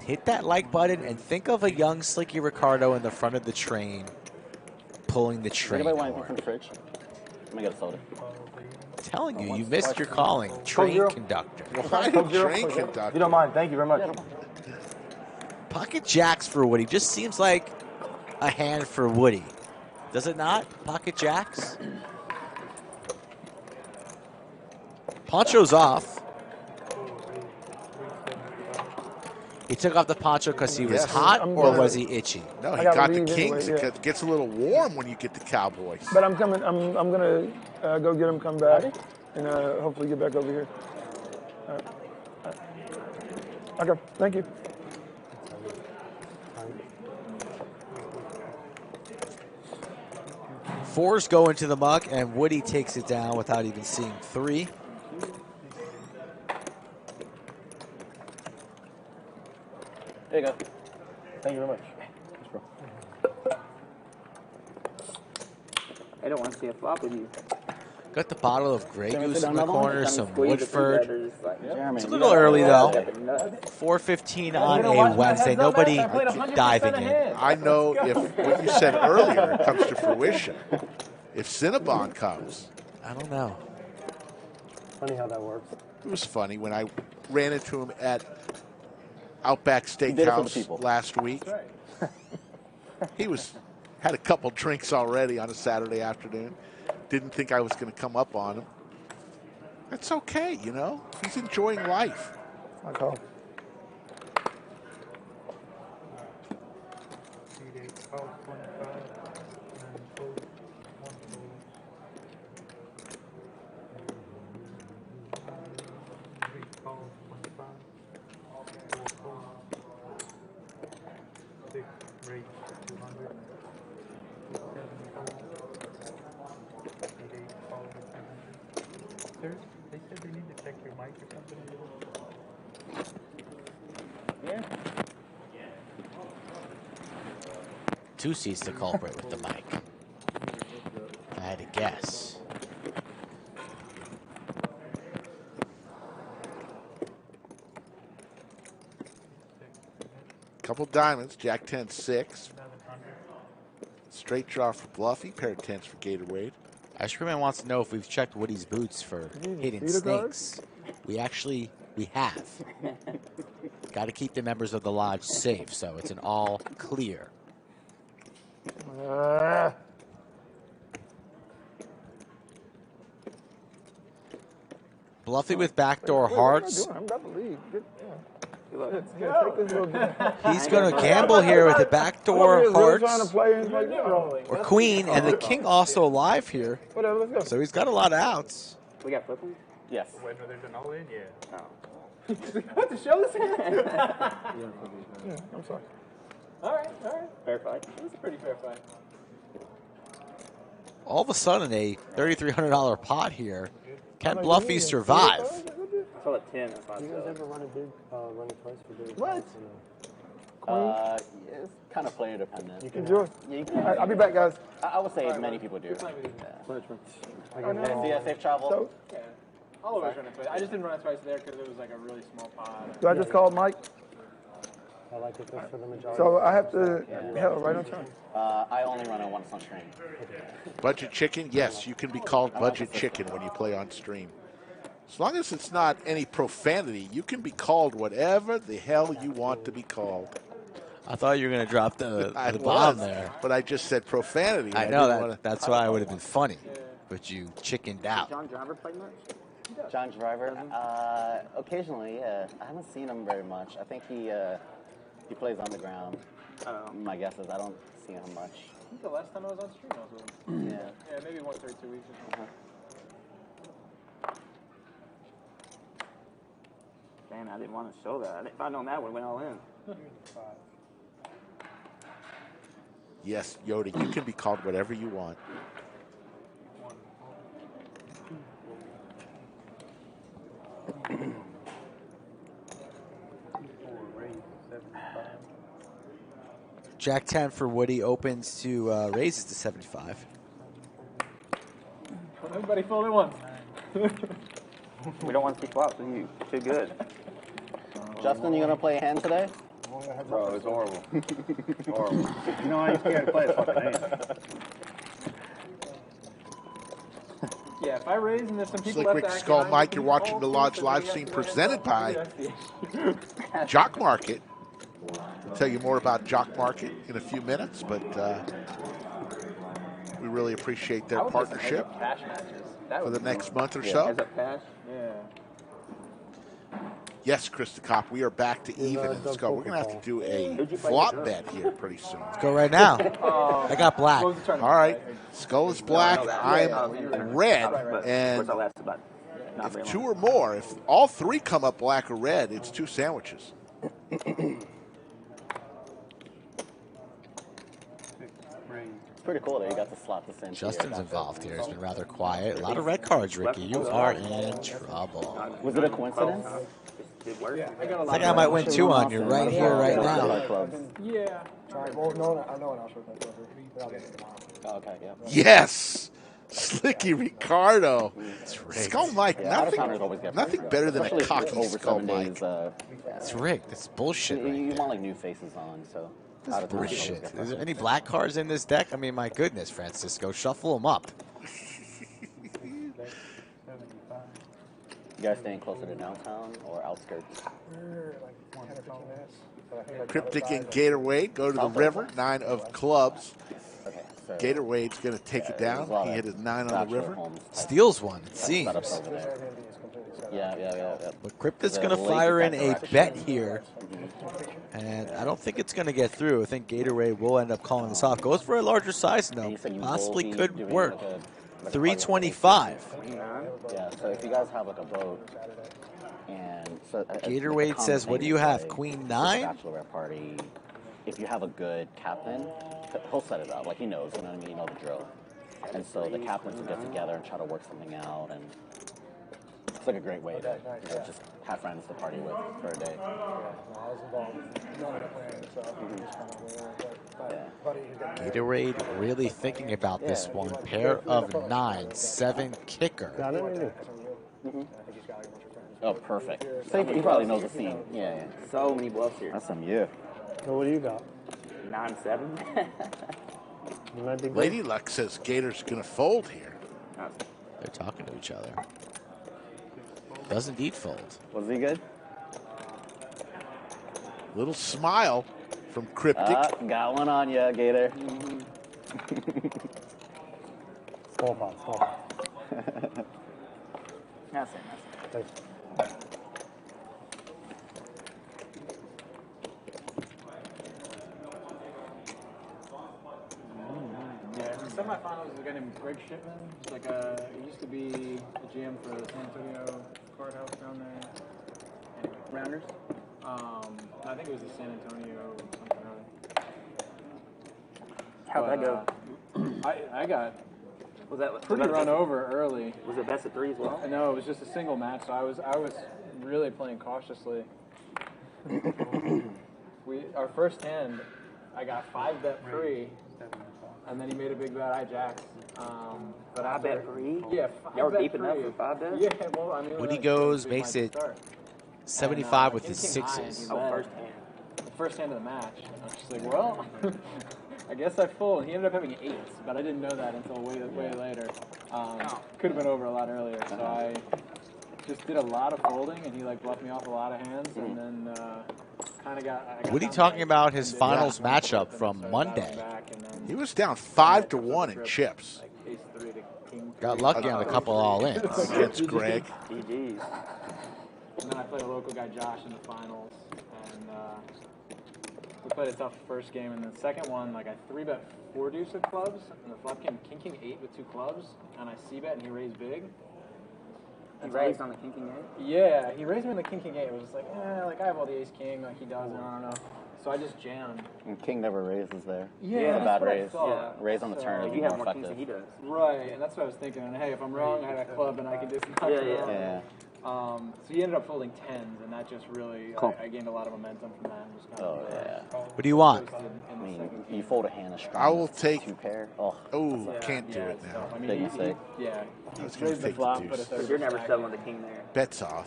Hit that like button and think of a young Slicky Ricardo in the front of the train pulling the train. Anybody want anything from the fridge? Let me get a soda. I'm telling you, you missed your calling. Train conductor. Train conductor. You don't mind. Thank you very much. Pocket jacks for Woody just seems like a hand for Woody. Does it not? Pocket jacks? Poncho's off. He took off the poncho because he was hot, or was he itchy? No, he got the Kings. Anyway, It gets a little warm when you get the Cowboys. But I'm coming. I'm gonna go get him, come back, and hopefully get back over here. Okay, thank you. Fours go into the muck, and Woody takes it down without even seeing three. There you go. Thank you very much. Thanks, bro. I don't want to see a flop with you. Got the bottle of Grey Goose in the corner, some Squeeze the Woodford. together, just like, It's a little early, though. 4:15 on a Wednesday. Nobody diving in. I know if what you said earlier comes to fruition. If Cinnabon comes. I don't know. Funny how that works. It was funny when I ran into him at Outback Steakhouse last week. He had a couple drinks already on a Saturday afternoon. Didn't think I was going to come up on him. That's okay, you know. He's enjoying life. I call. They said they need to check your mic or something. Yeah. Two seats the culprit with the mic. I had to guess. Couple diamonds, Jack 10, 6. Straight draw for Bluffy, pair of 10s for Gatorwade. Ice Cream Man wants to know if we've checked Woody's boots for hidden snakes. We have. Got to keep the members of the lodge safe, so it's an all clear. Bluffy with backdoor hearts. I'm about to leave. He's going to gamble here with the backdoor hearts Or or queen, and the king also alive here. Whatever, let's go. So he's got a lot of outs. We got flipping? Yes. When there's an all-in, yeah. Oh. What, the show this? Yeah, I'm sorry. All right. Fair fight. It was a pretty fair fight. All of a sudden, a $3,300 pot here. Can Bluffy survive? I saw a 10. That's why I You guys said. ever run it twice for big? What? Yeah, it's kind of player dependent. You can enjoy. Yeah, you All right, I'll be back, guys. I would say many people do. See ya, safe travel. So, Yeah. I'll always run it twice. I just didn't run it twice there because it was like a really small pot. do I just call Mike? I like it just for the majority. So I have to, hell, right on time. I only run it once on stream. Budget chicken? Yes, you can be called budget chicken when you play on stream. As long as it's not any profanity, you can be called whatever the hell you want to be called. I thought you were going to drop the I bomb was, there. but I just said profanity. I know didn't that. wanna- That's why it would have been funny, but you chickened out. John Driver played much? John Driver, occasionally, yeah. I haven't seen him very much. I think he plays underground. My guess is I don't see him much. I think the last time I was on stream, I was with him. Yeah. Yeah, maybe once every 2 weeks or something. Damn, I didn't want to show that. If I'd known that, I would have went all in. Yes, Yoda, you can be called whatever you want. Jack 10 for Woody opens to raises to 75. Everybody fold at once. We don't want to see flops with you. Too good. Justin, you gonna play a hand today? Bro, it's horrible. Horrible. You know, I used to play this fucking hand. Yeah, if I raise and there's some people Slick left Rick acting, Skull I'm Mike, looking you're watching all the through Lodge the live video stream after presented by that. Jock Market. I'll tell you more about Jock Market in a few minutes, but we really appreciate their partnership Cash matches. for the next month or Yeah, so. as a pass. Yeah. Yes, Krista Kopp, we are back to even in Skull. We're going to have to do a flop bet here pretty soon. Let's go right now. I got black. All right. Skull is black. I'm red. And if two or more, if all three come up black or red, it's two sandwiches. It's pretty cool that you got to slot this in. Justin's involved here. He's been rather quiet. A lot of red cards, Ricky. You are in trouble. Was it a coincidence? Yeah, I got a I lot think I might win 2 on you right here, right now. Yeah. Sorry, well, I know what else we're playing. But I'll get it tomorrow. Okay, yeah. Yes! Slicky Ricardo. Skull Mike, Yeah, out-of-towners always nothing get better than a Especially cocky over Skull 7 Mike. days, It's rigged. It's bullshit. You want like new faces on, so. This is out-of-towners always bullshit. get Is there any black cards in this deck? I mean, my goodness, Francisco, shuffle them up. You guys staying closer to downtown or outskirts? We're like 10 or 15 minutes. But I think like Cryptic and Gatorwade go to the river. 9 of clubs. Okay, so Gatorwade's going to take it down. He hit his 9 on the river. Steals one, it seems. Yeah. But Cryptic's going to fire in a bet here. And I don't think it's going to get through. I think Gatorwade will end up calling this off. Goes for a larger size, though. Possibly could work. 325. Yeah, so if you guys have like a boat, and so Gatorwade says, what do you have, Queen 9? Bachelorette party. If you have a good captain, he'll set it up. Like he knows, you know what I mean? You know the drill. And so the captains will get together and try to work something out, and it's like a great way to just have friends to party with for a day. Gatorade really thinking about this one. Pair of 9, 7 kicker. Oh, perfect. So he probably knows the scene. Yeah. So many bluffs here. That's some yeah. So what do you got? 9-7. You might be good. Lady Luck says Gator's going to fold here. They're talking to each other. Does indeed fold. Was he good? Little smile from Cryptic. Got one on ya, Gator. Small pot. That's it. Thanks. Yeah, in the semifinals is a guy named Greg Shipman. He's like he used to be a GM for the San Antonio courthouse down there. Anyway, Rounders? I think it was the San Antonio something or other. How'd that go? I got Was that pretty run over early. Was it best of 3 as well? No, it was just a single match. So I was really playing cautiously. Our first hand, I got 5 bet free, and then he made a big bet. I jacked. But I bet free. Yeah, y'all were deep enough for 5 bets. Yeah, well, I mean, When he goes, makes it 75 with his 6s. Oh, first hand. the first hand of the match. And I was just like, well, I guess I fold. He ended up having 8s, but I didn't know that until way later. Could have been over a lot earlier, so I just did a lot of folding, and he like bluffed me off a lot of hands, and then kind of got. What are you talking about? His finals matchup from Monday. He was down 5-1 in chips. Got lucky on a couple all-ins. Against Greg. GG's. And then I played a local guy, Josh, in the finals, and we played a tough first game. And the second one, like I 3-bet 4 deuce of clubs, and the flop came king 8 with 2 clubs, and I c-bet and he raised big. He raised on the king 8? Yeah, he raised me on the king 8. It was just like, like I have all the ace king, like he doesn't, I don't know. So I just jammed. And king never raises there. Yeah, a bad that's what I raise. thought. Raise on the turn is You more have more kings effective. than he does. Right, and that's what I was thinking. And hey, if I'm wrong, I have a club and I can just knock it off. Yeah. So he ended up folding 10s, and that just really, I gained a lot of momentum from that. And just kind of, What do you want? I mean, you fold a hand as strong I will as take 2 pair. Can't do it now. I mean, Big mistake. Yeah. I was going to Raised the take flop, the put a deuce. third But you're never stack settling in. the king there. Bets off.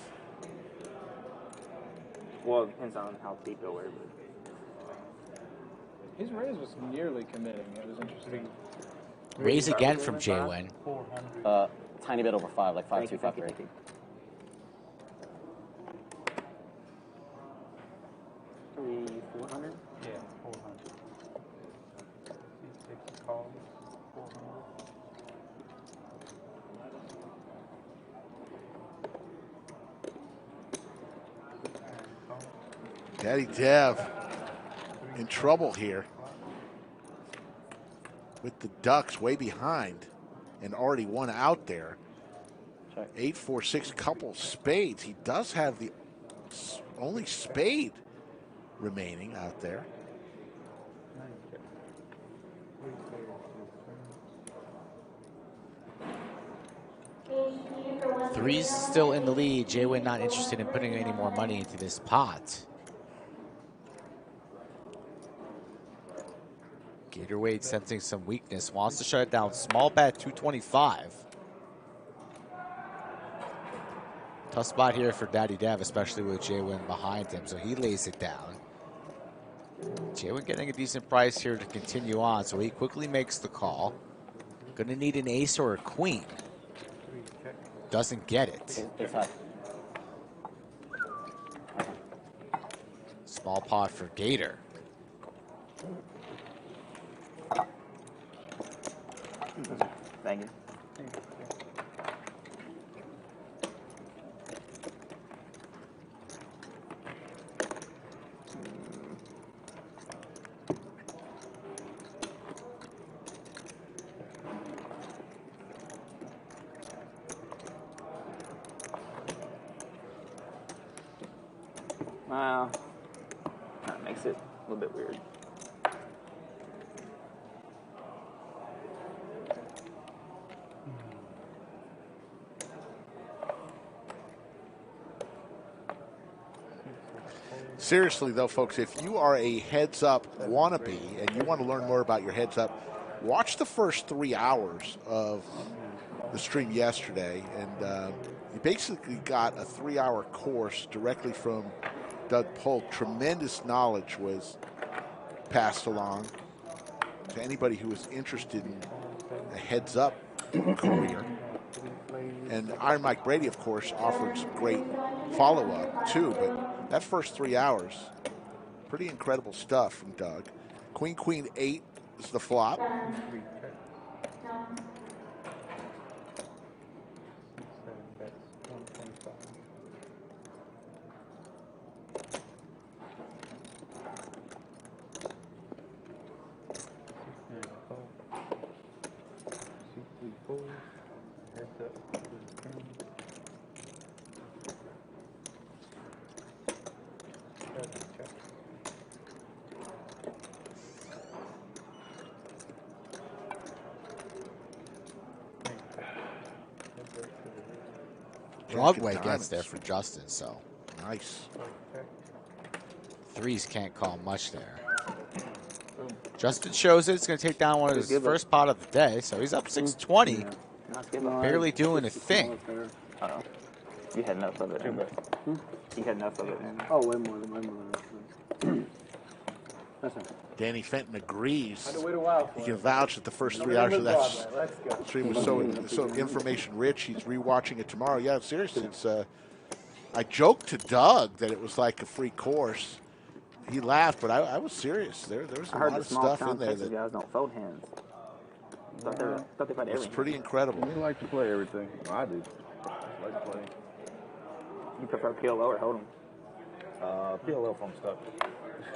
Well, it depends on how deep it were. His raise was nearly committing. It was interesting. Raise again from JWin. Tiny bit over 5, like 5-2, 5-3. Three, 400? Yeah, 400. He takes a call. 400. Daddy Dev in trouble here with the Ducks way behind and already one out there. 8-4-6 couple spades. He does have the only spade remaining out there. Three's still in the lead. JWin not interested in putting any more money into this pot. Gatorwade sensing some weakness, wants to shut it down. Small bet, 225. Tough spot here for Daddy Dev, especially with JWin behind him, so he lays it down. JWin getting a decent price here to continue on, so he quickly makes the call. Gonna need an ace or a queen. Doesn't get it. Small pot for Gator. Thank you. Wow. That makes it a little bit weird. Seriously, though, folks, if you are a heads-up wannabe and you want to learn more about your heads-up, watch the first 3 hours of the stream yesterday. And you basically got a 3-hour course directly from Doug Polk. Tremendous knowledge was passed along to anybody who was interested in a heads-up career. And Iron Mike Brady, of course, offered some great follow-up, too. But that first 3 hours, pretty incredible stuff from Doug. Queen, Queen 8 is the flop. Broadway gets there for Justin, so. Nice. Threes can't call much there. Justin shows it. It's going to take down one of his first pot of the day, so he's up 620. Barely doing a thing. Uh-oh. You had enough of it. You had enough of it. Oh, way more than Danny Fenton agrees. Had to wait a while for He can it. vouch that the first 3 hours of that Let's go. stream was so information rich. He's rewatching it tomorrow. Yeah, seriously, it's. I joked to Doug that it was like a free course. He laughed, but I was serious. There was a I heard lot the of small stuff town in there Texas that guys don't fold hands. Thought they played it's everything. pretty incredible. We like to play everything. I do. I like to play. You prefer PLO or hold 'em? PLO if I'm stuck.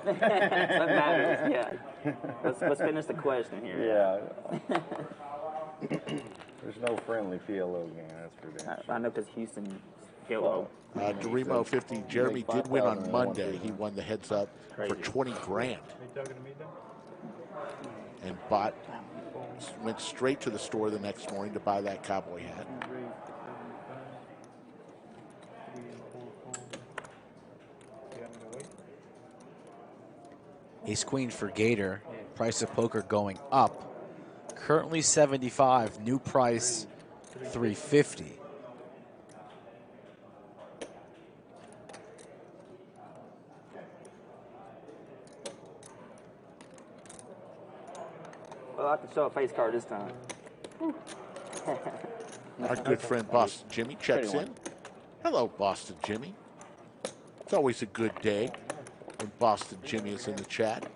That matters. Yeah. Let's finish the question here. Yeah. There's no friendly PLO game, that's for damn sure. I know because Houston PLO. Dorimo 50. Jeremy did win on Monday. He won the heads up for 20 grand. And went straight to the store the next morning to buy that cowboy hat. Ace Queen for Gator. Price of poker going up. Currently 75. New price 350. Well, I can show a face card this time. Our good friend Boston Jimmy checks in. Hello, Boston Jimmy. It's always a good day when Boston Jimmy is in the chat.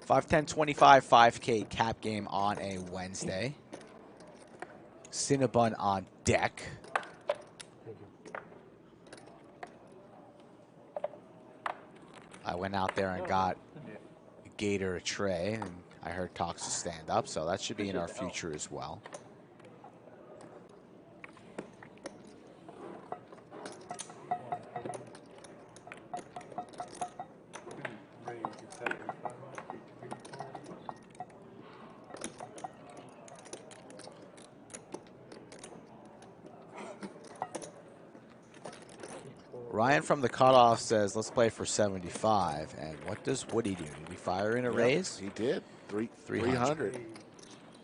$5, $10, $25, $5K cap game on a Wednesday. Cinnabon on deck. I went out there and got a Gator a tray, and I heard talks to stand up, so that should be in our future as well. Ryan from the cutoff says, let's play for 75. And what does Woody do? Did he fire in a raise? He did. 300.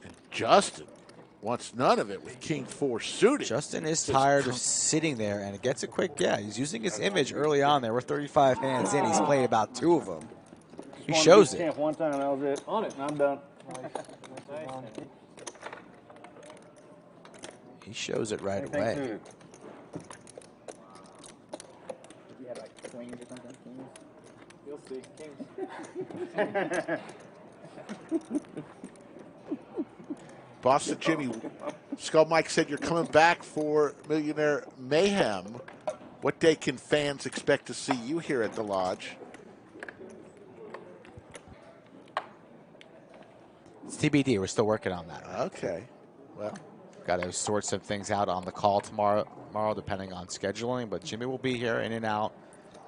And Justin wants none of it with King 4 suited. Justin is tired of sitting there, and it gets a quick, he's using his image early on there. We're 35 hands in. He's played about 2 of them. He shows it. One time, that was it. On it, and I'm done. He shows it right away. Queens or something. Kings. You'll see. Kings. Boston Jimmy, Skull Mike said you're coming back for Millionaire Mayhem. What day can fans expect to see you here at the Lodge? It's TBD. We're still working on that. Okay. Well, got to sort some things out on the call tomorrow depending on scheduling. But Jimmy will be here in and out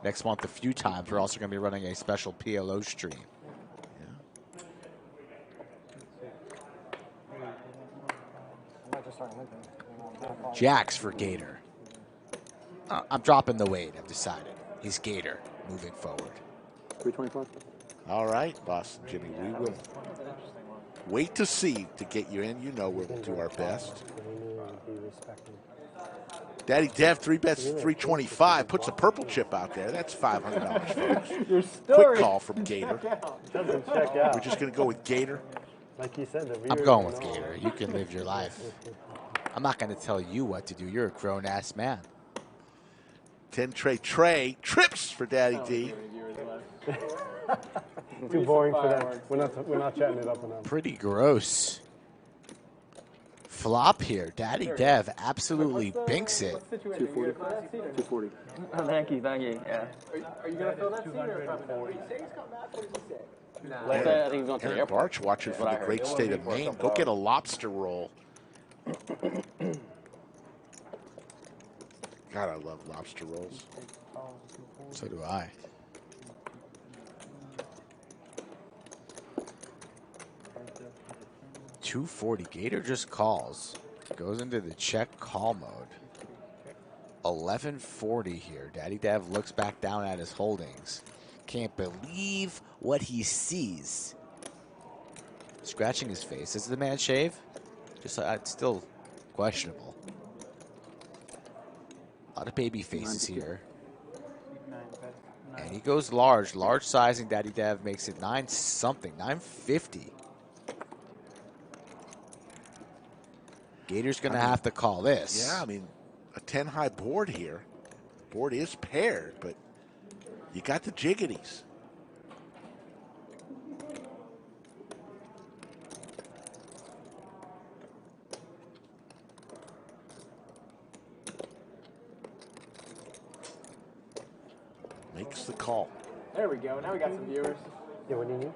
next month a few times. We're also going to be running a special PLO stream. Jacks for Gator. I'm dropping the Wade. I've decided. He's Gator moving forward. 325. All right, Boston Jimmy. We will wait to see to get you in. You know we'll do our best. Daddy Dev 3 bets 325, puts a purple chip out there. That's $500, folks. Your story. Quick call from Gator. Doesn't check out. We're just going to go with Gator. Like you said, I'm going with Gator. You can live your life. I'm not going to tell you what to do. You're a grown-ass man. 10 Trey trips for Daddy D. Too boring for them. We're not chatting it up enough. Pretty gross. Flop here. Daddy Dev absolutely binks it. 240. 240. Oh, thank you. Yeah. Are you going to fill that seat or probably? I think he's going to the Aaron airport. Barch watching from the great state of Maine. Go get a lobster roll. God, I love lobster rolls. So do I. $240. Gator just calls. Goes into the check call mode. 1140 here. Daddy Dev looks back down at his holdings. can't believe what he sees. Scratching his face. Does the man shave? Just it's still questionable. A lot of baby faces here. And he goes large. Large sizing. Daddy Dev makes it 9 something. 950. Gator's going to have to call this. Yeah, I mean, a 10 high board here. Board is paired, but you got the jiggities. Makes the call. There we go. Now we got some viewers. Yeah, what do you need?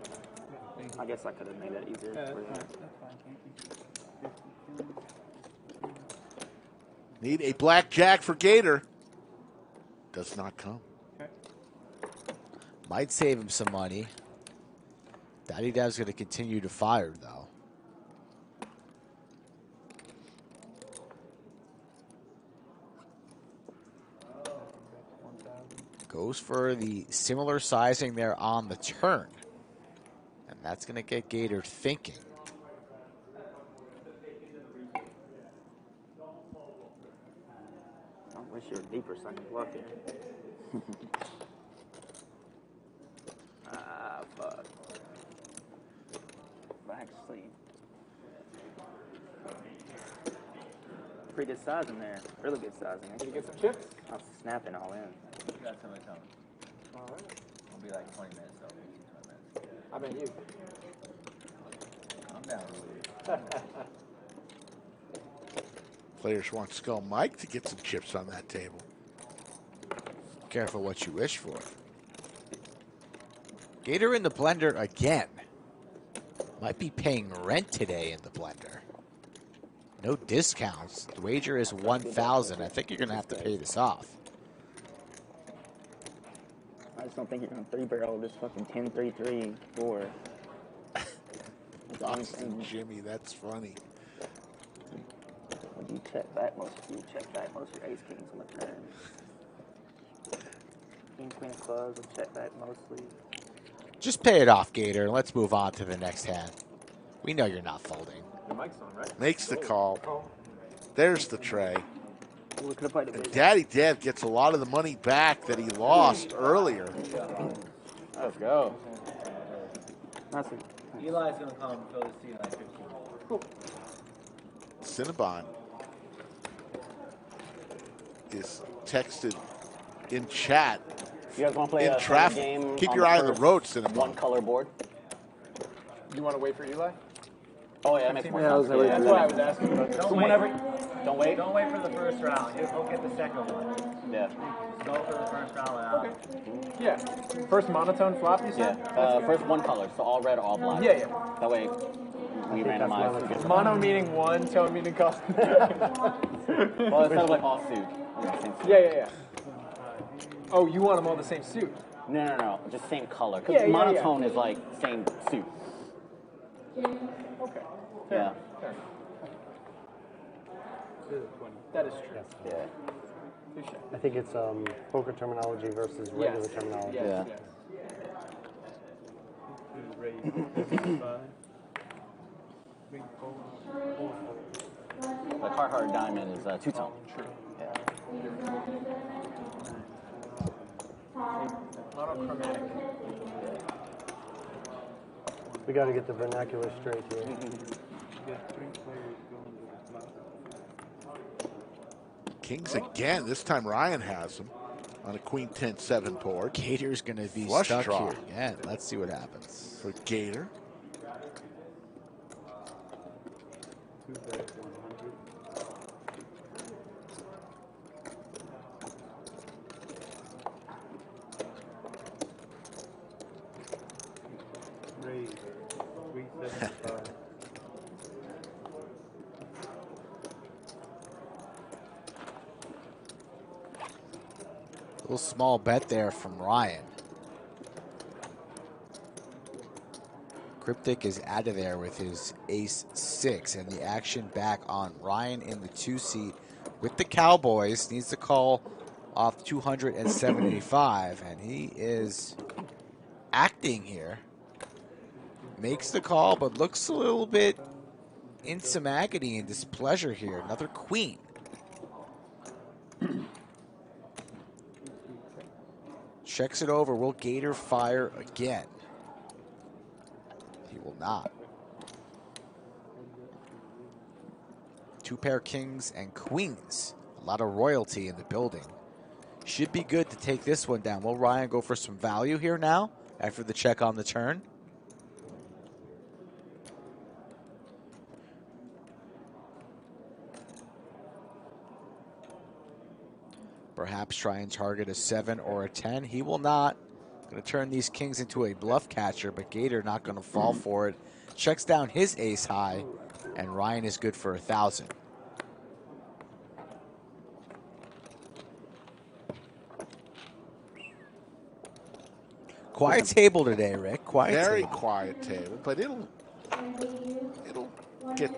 I guess I could have made that easier. Yeah, for you. that's fine. Thank you. Need a blackjack for Gator. Does not come. Okay. Might save him some money. Daddy Dev's going to continue to fire, though. Goes for the similar sizing there on the turn. And that's going to get Gator thinking. I wish you were deeper so I could bluff here. Fuck. Actually, pretty good sizing there. Really good sizing. Did you get some chips? I'm snapping all in. Got some coming. All right. It'll be like 20 minutes, though. 15, 20 minutes. I bet you. Calm down a little bit. Players want Skull Mike to get some chips on that table. Careful what you wish for. Gator in the blender again. Might be paying rent today in the blender. No discounts. The wager is 1,000. I think you're going to have to pay this off. I just don't think you're going to 3-barrel this fucking 10-3-3-4. Austin Jimmy, that's funny. When you check back most of your ace kings on the turn. King queen of clubs will check back mostly. Just pay it off, Gator, and let's move on to the next hand. We know you're not folding. Your mic's on, right? Makes the call. There's the tray. We could have played And Daddy Dev gets a lot of the money back that he lost earlier. Let's go. Eli's going to come and fill the seat like 15. Cool. Cinnabon is texted in chat. You guys want to play in a traffic. game? Keep on your the eye on the first road, Cinnabon. One color board. You want to wait for Eli? Oh yeah, that makes more Yeah, sense. that's why I was asking about that. Don't So whenever, Don't wait. Don't wait for the first round. Just go get the second one. Yeah. Just go for the first round. yeah, first monotone flop, you said? Yeah. First one color, so all red or all black. Yeah. That way we randomize. who gets Mono meaning one, tone meaning cost. Well, instead of like all suit. Yeah. Oh, you want them all the same suit? No. Just same color. Because Yeah, monotone is like same suit. Okay. Yeah. Fair. That is true. Yeah. I think it's poker terminology versus regular terminology. Yeah. The Carhartt diamond is two-tone. True. Yeah. Monochromatic. We got to get the vernacular straight here. Kings again. This time Ryan has them on a Queen 10-7 board. Gator's going to be Flush stuck draw here again. Let's see what happens. for Gator. Raise 375. Little small bet there from Ryan. Cryptic is out of there with his ace-6, and the action back on Ryan in the 2-seat with the Cowboys. Needs to call off 275, and he is acting here. Makes the call, but looks a little bit in some agony and displeasure here. Another queen. Checks it over. Will Gator fire again? He will not. Two pair kings and queens. A lot of royalty in the building. Should be good to take this one down. Will Ryan go for some value here now after the check on the turn? Perhaps try and target a 7 or a 10. He will not. Going to turn these kings into a bluff catcher, but Gator not going to fall for it. Checks down his ace high, and Ryan is good for 1,000. Quiet table today, Rick. Quiet Very table. quiet table, but it'll get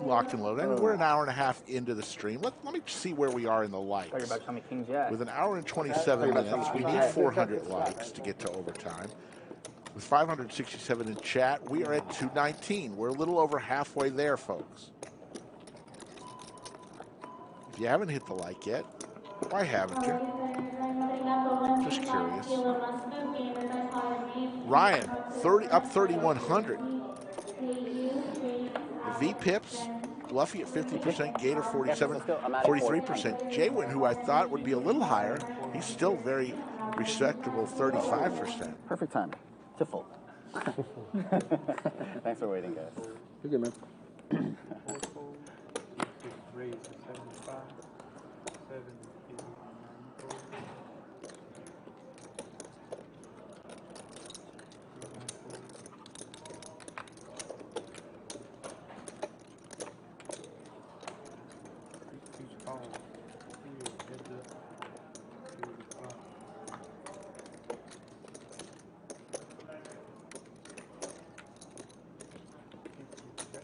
locked and loaded. And we're an hour and a half into the stream. Let me see where we are in the likes. Talking about how many kings you had. With an hour and 27 minutes, we need 400 likes to get to overtime. With 567 in chat, we are at 219. We're a little over halfway there, folks. If you haven't hit the like yet, why haven't you? Just curious. Ryan, up 3,100. V Pips, Bluffy at 50%, Gator 47, 43%. JWIN, who I thought would be a little higher, he's still very respectable, 35%. Perfect timing. To fold. Thanks for waiting, guys. You're good, man. Raise to 75. 7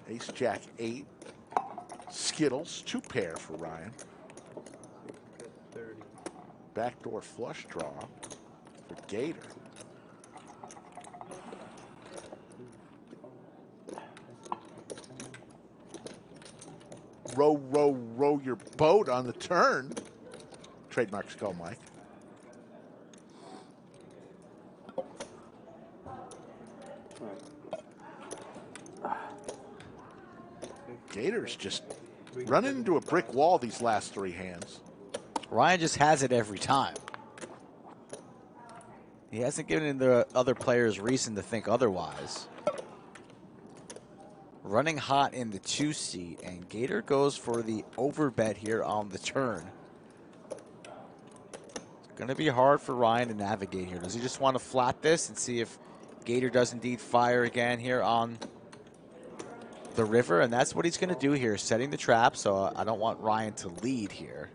Ace Jack 8. Skittles, 2 pair for Ryan. Backdoor flush draw for Gator. Row, row, row your boat on the turn. Trademark Skull Mike. Gator's just running into a brick wall these last 3 hands. Ryan just has it every time. He hasn't given the other players reason to think otherwise. Running hot in the 2 seat, and Gator goes for the overbet here on the turn. It's going to be hard for Ryan to navigate here. Does he just want to flat this and see if Gator does indeed fire again here on the river? And that's what he's going to do here, setting the trap, so I don't want Ryan to lead here.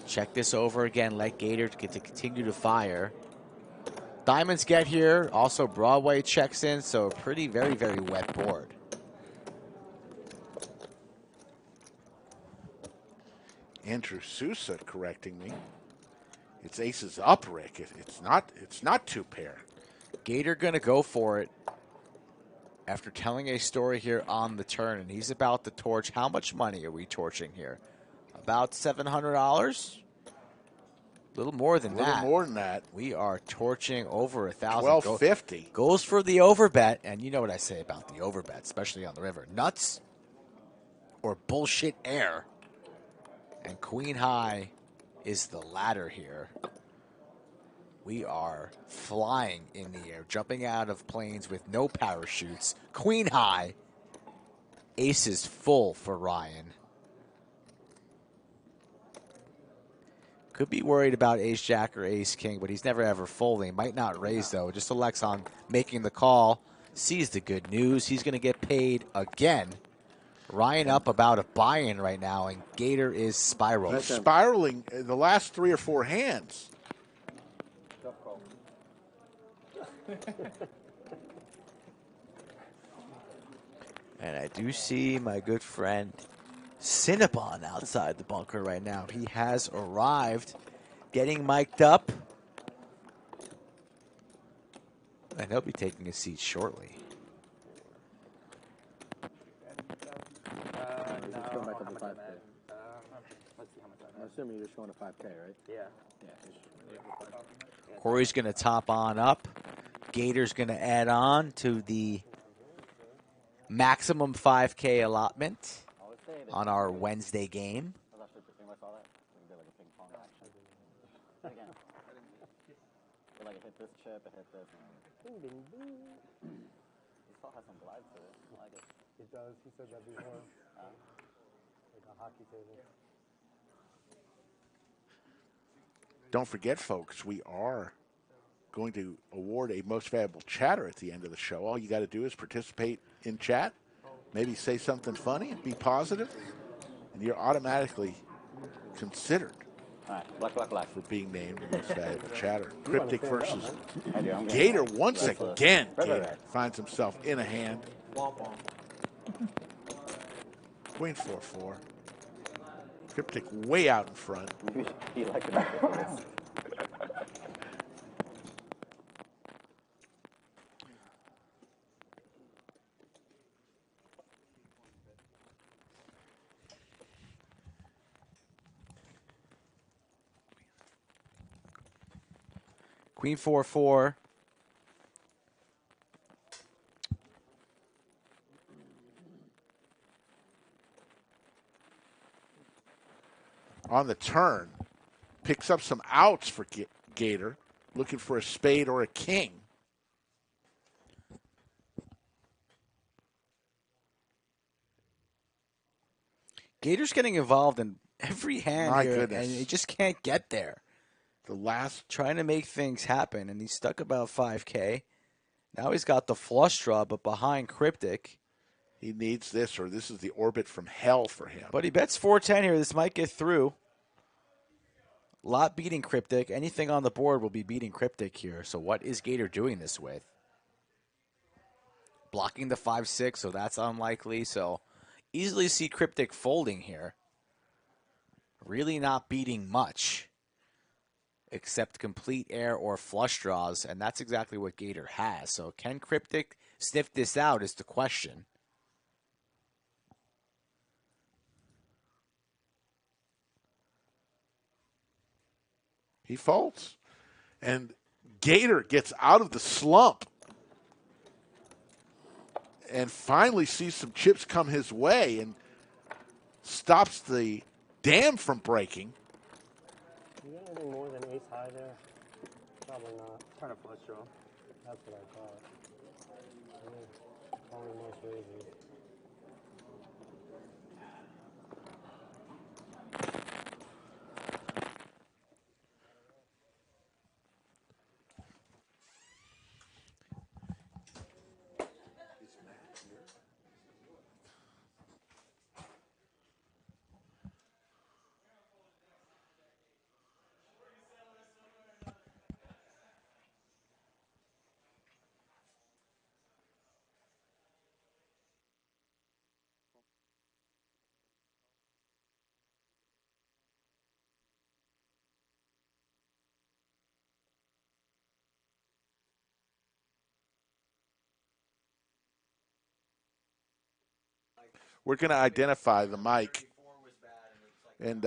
Check this over again, let Gator get to continue to fire. Diamonds get here, also Broadway checks in, so pretty, very, very wet board. Andrew Sousa correcting me. It's aces up, Rick. It's not 2 pair. Gator gonna go for it after telling a story here on the turn, and he's about to torch. How much money are we torching here? About $700? A little more than that. A little more than that. We are torching over 1,000. $1,250. Goes for the overbet, and you know what I say about the overbet, especially on the river. Nuts or bullshit air. And queen high is the ladder here. We are flying in the air, jumping out of planes with no parachutes. Queen high. Aces full for Ryan. Could be worried about ace jack or ace king, but he's never ever folding. Might not raise though. Just elects on making the call. Sees the good news. He's going to get paid again. Ryan up about a buy-in right now, and Gator is spiraling. Spiraling the last 3 or 4 hands. And I do see my good friend Cinnabon outside the bunker right now. He has arrived, getting mic'd up. And he'll be taking a seat shortly. Just go back up to 5K. Let's see how much I'm assuming you're just going to 5K, right? Yeah. Corey's going to top on up. Gator's going to add on to the maximum 5K allotment on our Wednesday game. Like it hit this chip, it hit this. Ding, ding, ding. It still has some glide to it. I like it. It does. He said that before. Like a hockey table. Don't forget, folks, we are going to award a most valuable chatter at the end of the show. All you got to do is participate in chat, maybe say something funny and be positive, and you're automatically considered for being named the most valuable chatter. Cryptic versus Gator once again. Gator finds himself in a hand. Queen 4-4. Cryptic way out in front. Queen 4-4. On the turn, picks up some outs for Gator, looking for a spade or a king. Gator's getting involved in every hand My here, goodness. and he just can't get there. Trying to make things happen, and he's stuck about 5K. Now he's got the flush draw, but behind Cryptic. He needs this, or this is the orbit from hell for him. But he bets 410 here. This might get through. A lot beating Cryptic. Anything on the board will be beating Cryptic here. So what is Gator doing this with? Blocking the 5-6, so that's unlikely. So easily see Cryptic folding here. Really not beating much, except complete air or flush draws, and that's exactly what Gator has. So can Cryptic sniff this out is the question. He folds. And Gator gets out of the slump and finally sees some chips come his way and stops the dam from breaking. You got anything more than ace high there? Probably not. Turn a flush draw. That's what I thought. Calling most raises. We're going to identify the mic and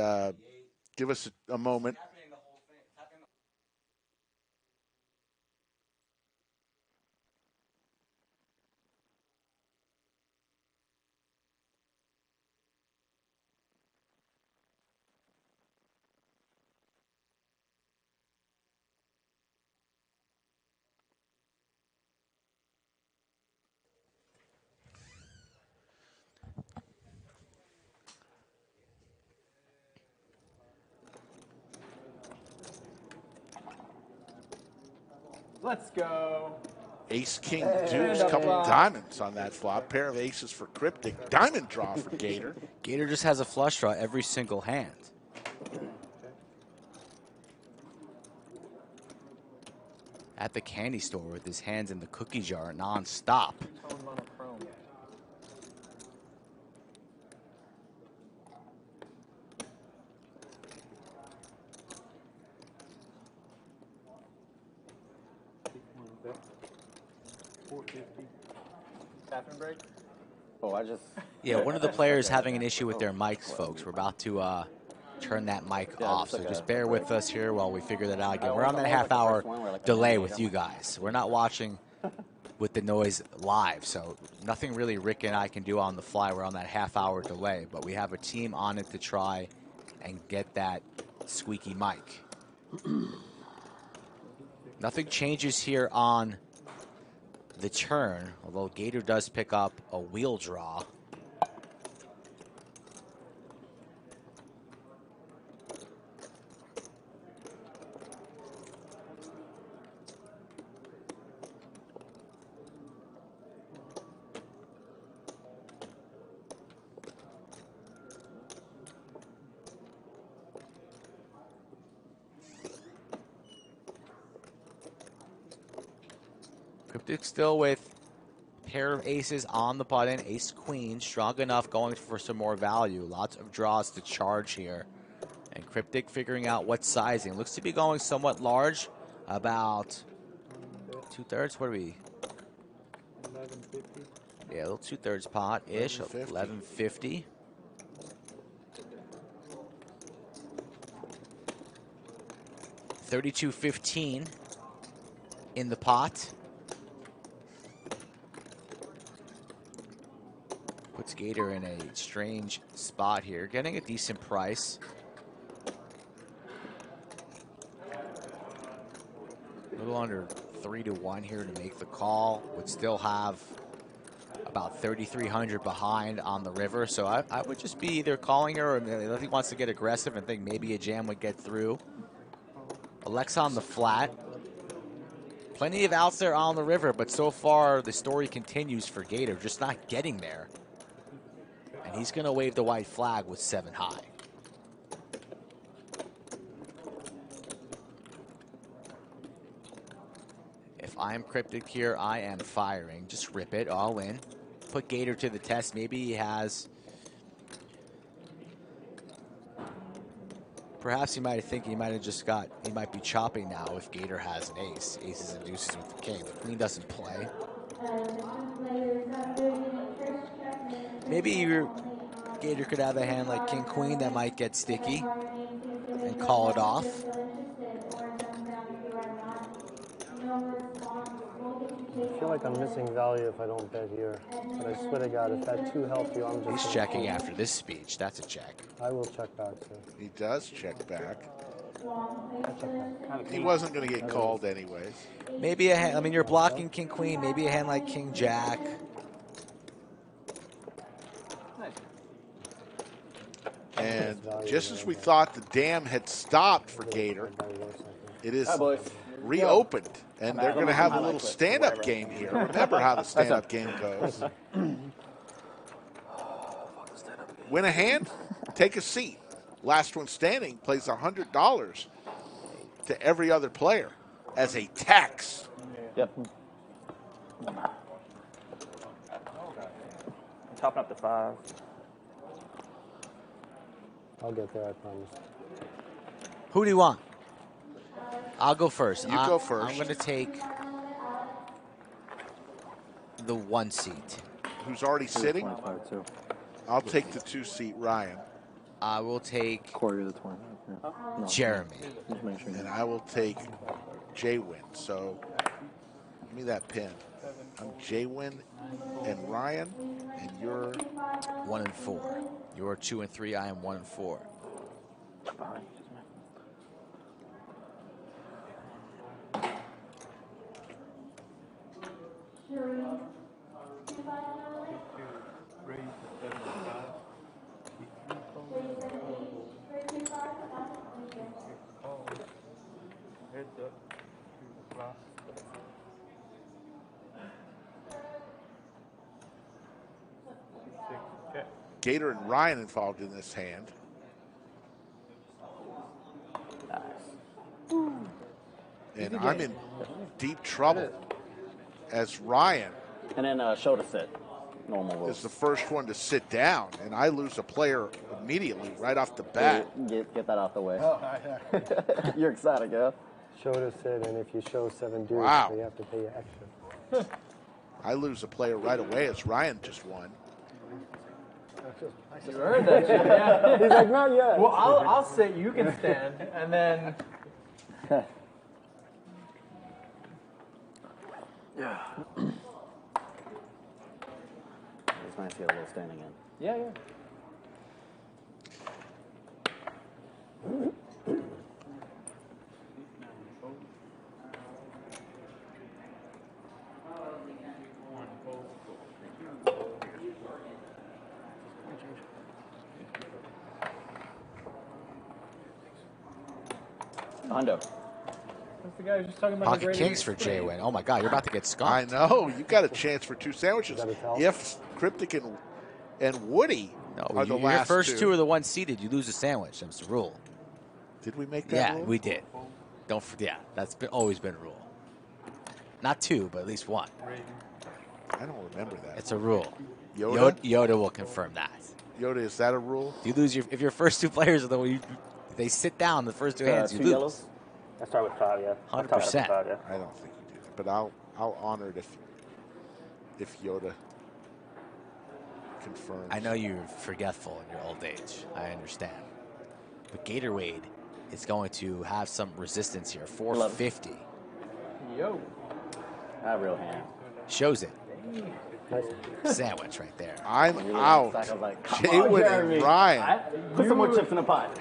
give us a moment. Let's go. Ace, king, deuce, couple diamonds on that flop. Pair of aces for Cryptic. Diamond draw for Gator. Gator just has a flush draw every single hand. At the candy store with his hands in the cookie jar non-stop. 450. Bathroom break? Oh, I just. Yeah, one of the players having an issue with their mics, folks. We're about to turn that mic off, so just bear with us here while we figure that out again. We're on that half-hour delay with you guys. We're not watching with the noise live, so nothing really Rick and I can do on the fly. We're on that half-hour delay, but we have a team on it to try and get that squeaky mic. Nothing changes here on the turn, although Gator does pick up a wheel draw. Cryptic still with pair of aces on the button, ace queen, strong enough, going for some more value. Lots of draws to charge here. And Cryptic figuring out what sizing. Looks to be going somewhat large, about 2/3. What are we? 1150. Yeah, a little 2/3 pot-ish, 1150. $32.15 in the pot. Puts Gator in a strange spot here. Getting a decent price. A little under 3-1 here to make the call. Would still have about 3,300 behind on the river. So I would just be either calling her, or if he wants to get aggressive and think maybe a jam would get through. Alexa on the flat. Plenty of outs there on the river, but so far the story continues for Gator, just not getting there. And he's going to wave the white flag with 7 high. If I'm Cryptic here, I am firing. Just rip it all in. Put Gator to the test. Maybe he has... Perhaps he might think he might have just got... He might be chopping now if Gator has an ace. Aces and deuces with the king. The queen doesn't play. Maybe Gator could have a hand like king queen that might get sticky and call it off. I feel like I'm missing value if I don't bet here. But I swear to God, if that 2 helps you, I'm just... He's checking after this speech. That's a check. I will check back, too. He does check back. He wasn't going to get called anyways. Maybe a hand, I mean, you're blocking king queen. Maybe a hand like king jack. And just as we thought the dam had stopped for Gator, it is reopened. And they're going to have a little stand-up game here. Remember how the stand-up game goes. Win a hand, take a seat. Last one standing plays $100 to every other player as a tax. Yep. I'm topping up the 5. I'll get there, I promise. Who do you want? I'll go first. You go first. I'm going to take the 1 seat. Who's already sitting? I'll take the 2 seat, Ryan. I will take Corey the 20. No. Jeremy. And I will take JWIN. So give me that pin. I'm JWIN and Ryan, and you're 1 and 4. You're 2 and 3. I am 1 and 4. Gator and Ryan involved in this hand. And I'm in deep trouble as Ryan And then show to sit. Normal rules. is the first one to sit down, and I lose a player immediately right off the bat. Get that out the way. You're excited, yeah? Show to sit, and if you show 7 deuce, Wow. you have to pay extra. I lose a player right away as Ryan just won. You heard that shit, yeah. He's like, not yet. Well, I'll sit, you can stand, and then... Yeah. It's nice to get a little standing in. Yeah, yeah. Hondo. That's the guy who was just talking about Pocket the great kings for J-Win. Oh my God, you're about to get skunked. I know. You got a chance for 2 sandwiches. If Cryptic and Woody are the your last first 2. two are the one seeded. You lose a sandwich. That's the rule. Did we make that Yeah, rule? we did. Don't forget. Yeah, that's always been a rule. Not 2, but at least 1. I don't remember that. It's a rule. Yoda? Yoda will confirm that. Yoda, is that a rule? You lose if your first 2 players are the way they sit down the first 2 hands, you 2 lose. yellows? I start with 5, yeah. 100%. I don't think you do that, but I'll honor it if Yoda confirms. I know you're forgetful in your old age. I understand. But Gatorwade is going to have some resistance here. 450. Yo. Not real hand. Shows it. Sandwich right there. I'm When you out. look back, I was like, come Jay on, Wood Jeremy. and Ryan. Put some more chips in the pot.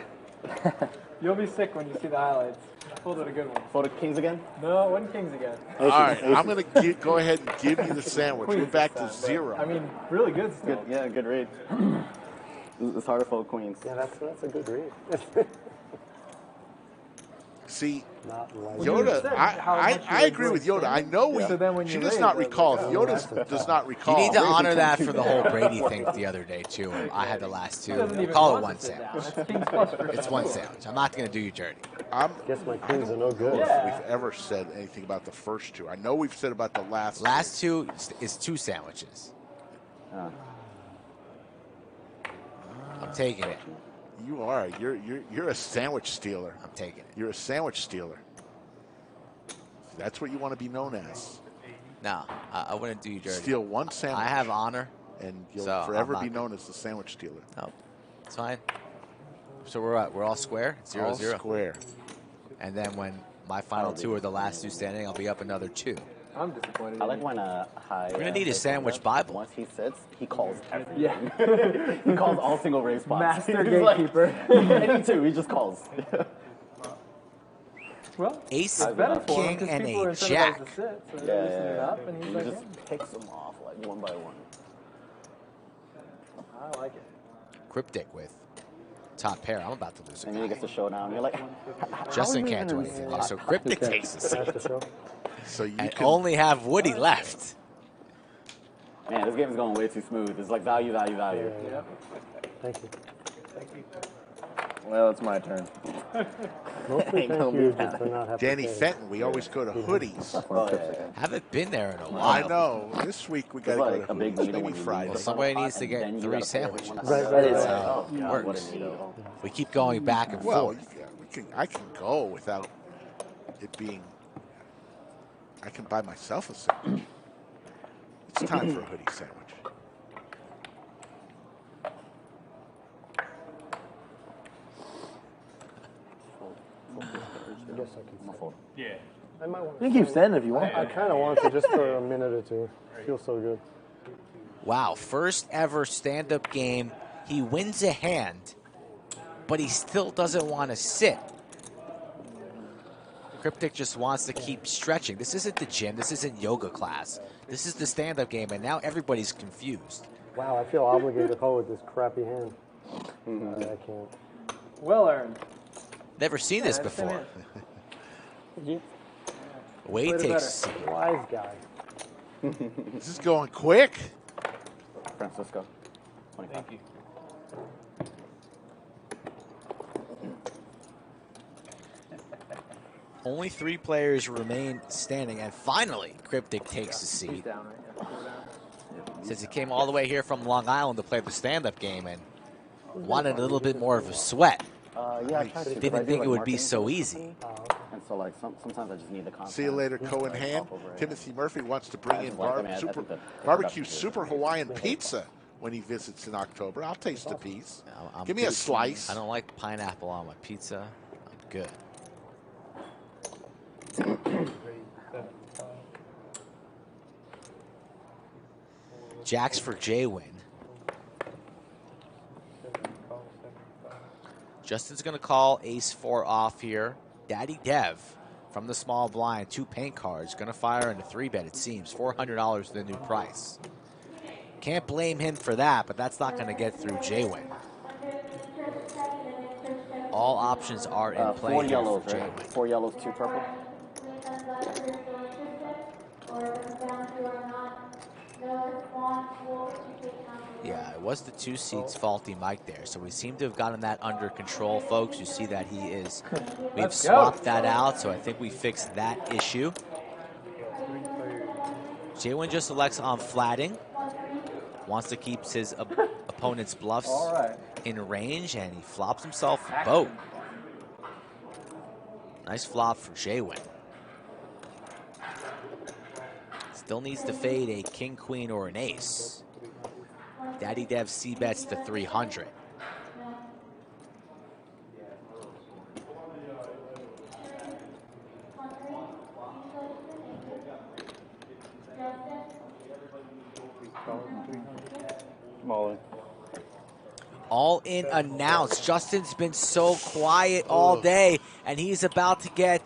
You'll be sick when you see the highlights. I pulled it a good one. For the Kings again? No, it wasn't Kings again. All right, I'm going to go ahead and give you the sandwich. We're back to 0. I mean, really good still. Good, yeah, good read. It's hard to fold queens. Yeah, that's a good read. See, Not Yoda, I agree with Yoda. I know she does not recall. If Yoda does not recall. You need to honor that for the whole Brady thing the other day, too. I had the last 2. Call it 1 sandwich. It's 1 sandwich. I'm not going to do you dirty. Guess my queens are no good. If we've ever said anything about the first 2. I know we've said about the last. Last 2 is 2 sandwiches. I'm taking it. You are. You're a sandwich stealer. I'm taking it. You're a sandwich stealer. That's what you want to be known as. No, I wouldn't do you dirty. Steal 1 sandwich. I have honor. And you'll so forever be known as the sandwich stealer. No, it's fine. So we're all square? 0-0. All square. And then when my final 2 are the last 2 standing, I'll be up another 2. I'm disappointed. I like when high. We're gonna need a sandwich Bible. Once he sits, he calls everything. Yeah. He calls all single raise spots. Master He's like- gatekeeper. Any 2, he just calls. Well, Ace, it's better for him king, 'cause and people are a incentivized jack. to sit, so Yeah, they're loosening it up, and he he's like, just picks them off like 1 by 1. I like it. Cryptic with top pair. I'm about to lose And then he gets the showdown. You're like, Justin can't do anything there, so Cryptic takes the seat. So you and can only have Woody left. man, this game is going way too smooth. It's like value, value, value. Yeah. Thank you. Well, it's my turn. Mostly Ain't no thank you move just for now. not having Danny to pay. Fenton, we always go to hoodies. Oh, yeah. Haven't been there in a I while. know. This week we got to like go a to big hoodies. meeting Maybe when you Friday. Well, somebody needs to Then get you 3 gotta pay sandwiches. everyone. Right, That is right, oh, It God, what works. a needle. We keep going back and Well, forth. I can go without it being. I can buy myself a sandwich. It's time for a hoodie sandwich. I guess I can. Yeah. I might want You can keep standing if you want. I kind of want to just for a minute or 2. Feels so good. Wow, first ever stand-up game. He wins a hand, but he still doesn't want to sit. Cryptic just wants to keep stretching. This isn't the gym. This isn't yoga class. This is the stand-up game, and now everybody's confused. Wow, I feel obligated to call with this crappy hand. I can't. Well earned. Never seen this that's before. You Wade Played it takes a seat. wise guy. This is going quick. Francisco. 25. Thank you. Only 3 players remain standing, and finally, Cryptic takes a He's seat. down right now. Go down. Since he came all the way here from Long Island to play the stand-up game and wanted a little bit more of a sweat. Yeah, I tried to. Didn't think it would be so easy. And And so, like, sometimes I just need the content. See you later, to, Cohen like, Ham. talk over it. Timothy Murphy wants to bring in barbecue production super Hawaiian pizza when he visits in October. I'll taste a piece. I'm Give me a good. slice. I don't like pineapple on my pizza. I'm good. Jacks for JWin. Justin's going to call ace-4 off here. Daddy Dev from the small blind, 2 paint cards. Going to fire in a 3-bet, it seems. $400 the new price. Can't blame him for that, but that's not going to get through JWin. All options are in play 4 here yellows, for right? JWin. 4 yellows, 2 purple. Yeah, it was the 2 seats faulty mic there. So we seem to have gotten that under control, folks. You see that he is, we've swapped that out, so I think we fixed that issue. JWin just selects on flatting. Wants to keep his opponent's bluffs in range, and he flops himself a boat. Nice flop for JWin. Still needs to fade a king, queen, or an ace. Daddy Dev c-bets to 300. All in announced. Justin's been so quiet all day, and he's about to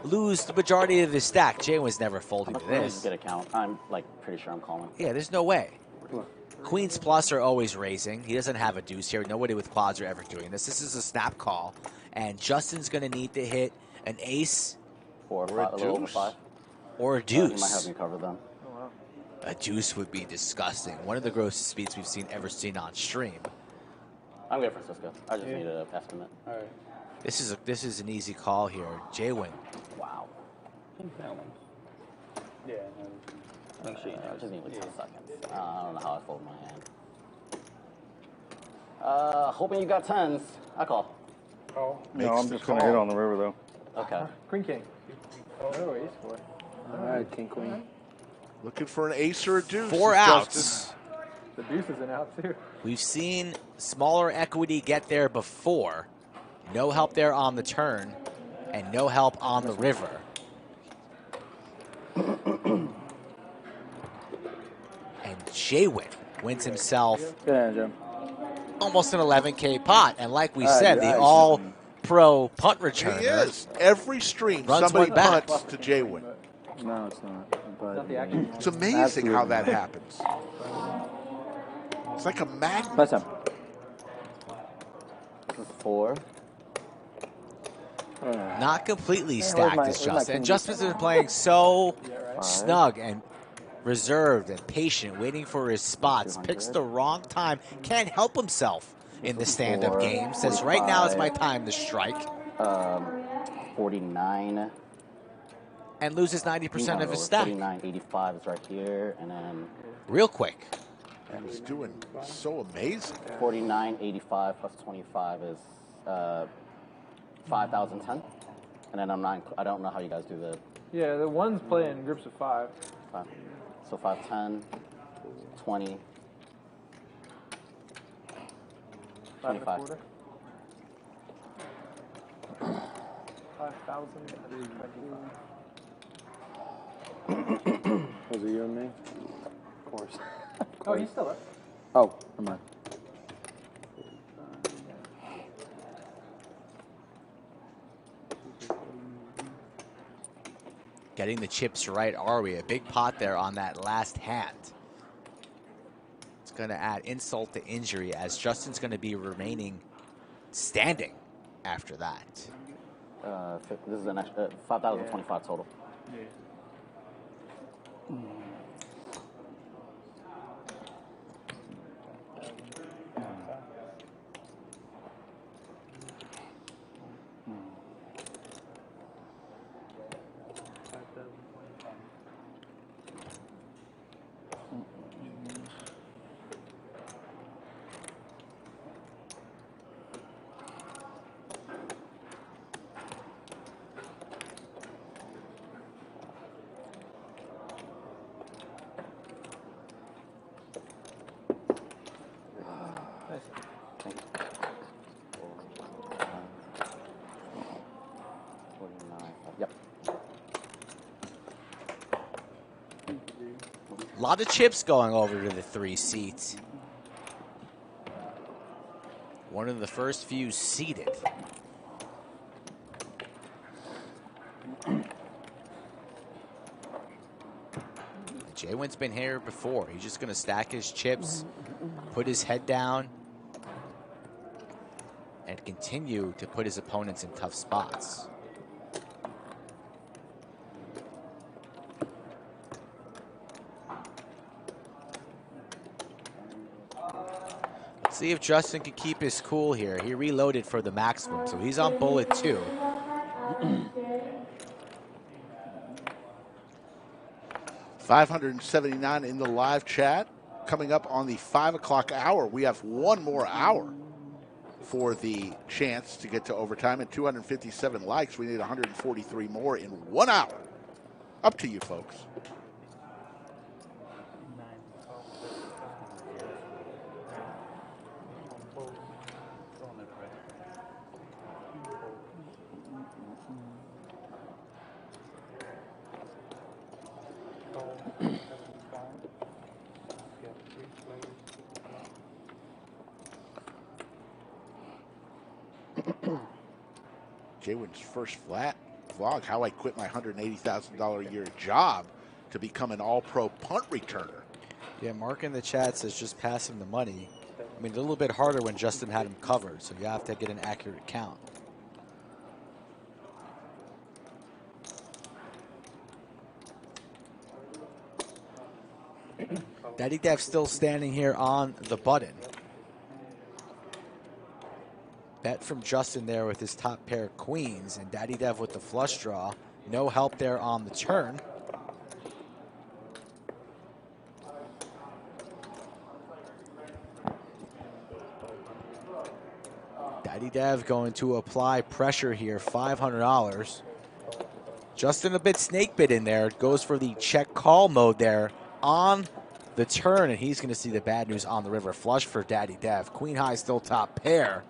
lose the majority of his stack. JWin's never folding to this. Get a count. I'm like pretty sure I'm calling. Yeah, there's no way. Queens plus are always raising. He doesn't have a deuce here. Nobody with quads are ever doing this. This is a snap call, and Justin's going to need to hit an ace or a deuce. Or a You deuce. might have me covered then. A deuce would be disgusting. One of the grossest speeds we've ever seen on stream. I'm good, Francisco. I just need an estimate. All right. This is an easy call here. JWin. Wow. Yeah. I just need like 10 seconds. I don't know how I fold my hand. Hoping you got 10s. I call. No, I'm just going to hit on the river, though. Okay. Queen, king. Oh, ace 4. All right, king, queen. Looking for an ace or a deuce. 4 outs. The deuce is an out, too. We've seen smaller equity get there before. No help there on the turn, and no help on the river. And JWin wins himself almost an 11K pot. And like we said, the all-pro punt returner. He is. Every stream, runs somebody one back. punts to JWin. No, it's not. But It's amazing how that happens. It's like a magnet. That's up. 4. Not completely where's stacked my- as where's my Justin. king? Justin's been playing so right. snug and reserved and patient, waiting for his spots. Picks the wrong time. Can't help himself in the stand-up game. Says right now is my time to strike. 49. And loses 90% of his stack. 49.85 is right here, and then real quick. And he's doing so amazing. 49.85 plus 25 is 5,010. And then I don't know how you guys do the. Yeah, the ones play in groups of 5. 5. So 510, 20, 25. 5,000. Was it you and me? Of course. Oh, he's still up. Oh, never mind. Getting the chips right, are we? A big pot there on that last hand. It's going to add insult to injury as Justin's going to be remaining standing after that. This is an extra 5,025 total. lot of chips going over to the 3 seat. One of the first few seated. JWIN's been here before. He's just going to stack his chips, put his head down, and continue to put his opponents in tough spots. Let's see if Justin can keep his cool here. He reloaded for the maximum, so he's on bullet 2. $579 in the live chat. Coming up on the 5 o'clock hour, we have one more hour for the chance to get to overtime, and 257 likes. We need 143 more in 1 hour. Up to you, folks. JWIN's first flat vlog, how I quit my $180,000 a year job to become an all-pro punt returner. Yeah, Mark in the chat says just pass him the money. I mean, a little bit harder when Justin had him covered, so you have to get an accurate count. Daddy Dev still standing here on the button. Bet from Justin there with his top pair of queens, and Daddy Dev with the flush draw. No help there on the turn. Daddy Dev going to apply pressure here, $500. Justin a bit snake bit in there. Goes for the check call mode there on the turn, and he's going to see the bad news on the river. Flush for Daddy Dev. Queen high still top pair.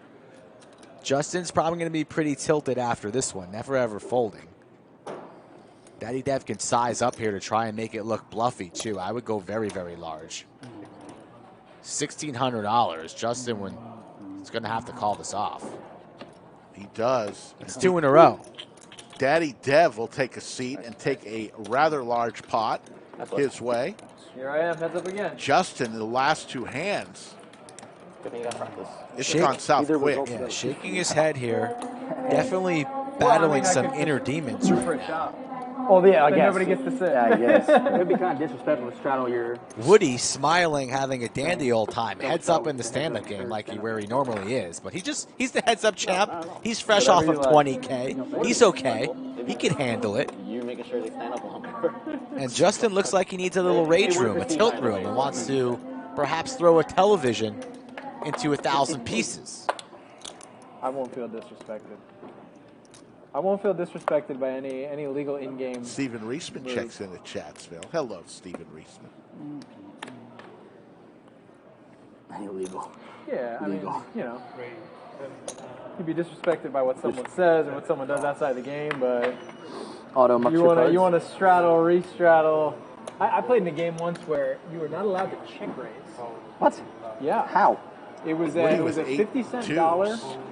Justin's probably going to be pretty tilted after this one, never ever folding. Daddy Dev can size up here to try and make it look bluffy too. I would go very, very large. $1,600. Justin is going to have to call this off. He does. It's 2 in a row. Daddy Dev will take a seat and take a rather large pot his way. Here I am, heads up again. Justin, in the last 2 hands, it's Shake, gone south quick. Yeah, shaking his head here. Definitely battling some inner demons right now. Oh, yeah, I guess. Nobody gets to sit. Yeah, I guess. It would be kind of disrespectful to straddle your... Woody smiling, having a dandy old time. Heads up in the stand-up game where he normally is. But he's the heads-up champ. He's fresh off of 20K. He's okay. He can handle it. You're making sure they stand up longer. And Justin looks like he needs a little rage room, a tilt room, and wants to perhaps throw a television into 1,000 pieces. I won't feel disrespected. I won't feel disrespected by any legal in-game. Stephen Reisman checks in at Chatsville. Hello, Stephen Reisman. Illegal. Yeah, I mean, you know, you'd be disrespected by what someone says or what someone does outside the game, but you want to straddle, re-straddle. I played in a game once where you were not allowed to check raise. What? Yeah. How? It was a 50-cent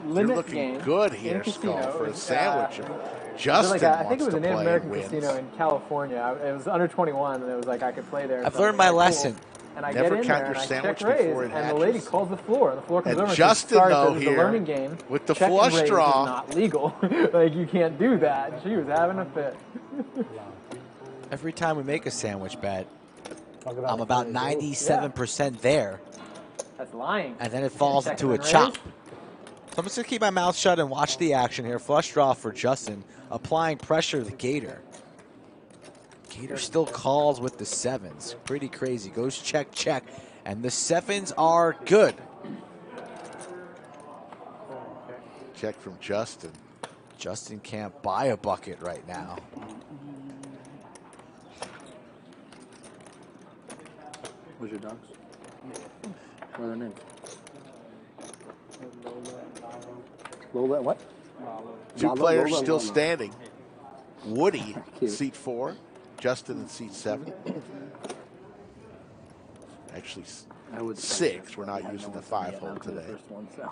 limit game. Good here, in casino. Skull, for a It was, sandwich. Justin I think it was a wants to Native play American wins. casino in California. It was under 21, and it was like I could play there. I've learned my lesson. And I Never get in count there your and I sandwich check raise, before it and the lady hatches. calls the floor. And the floor comes And over and Justin, she though, says, here, the learning game, with the check and flush raise draw. is not legal. Like, you can't do that. She was having a fit. Every time we make a sandwich bet, I'm about 97% there. That's lying. And then it falls Check into a and chop. raise. So I'm just going to keep my mouth shut and watch the action here. Flush draw for Justin, applying pressure to the Gator. Gator still calls with the 7s. Pretty crazy. Goes check, check. And the 7s are good. Check from Justin. Justin can't buy a bucket right now. What's your dogs? What are their names? Lola, what? Two Lalo, players Lola, still Lalo. standing. Woody, seat 4. Justin in seat 7. Actually, 6. We're not using the 5-hole today. First one, so.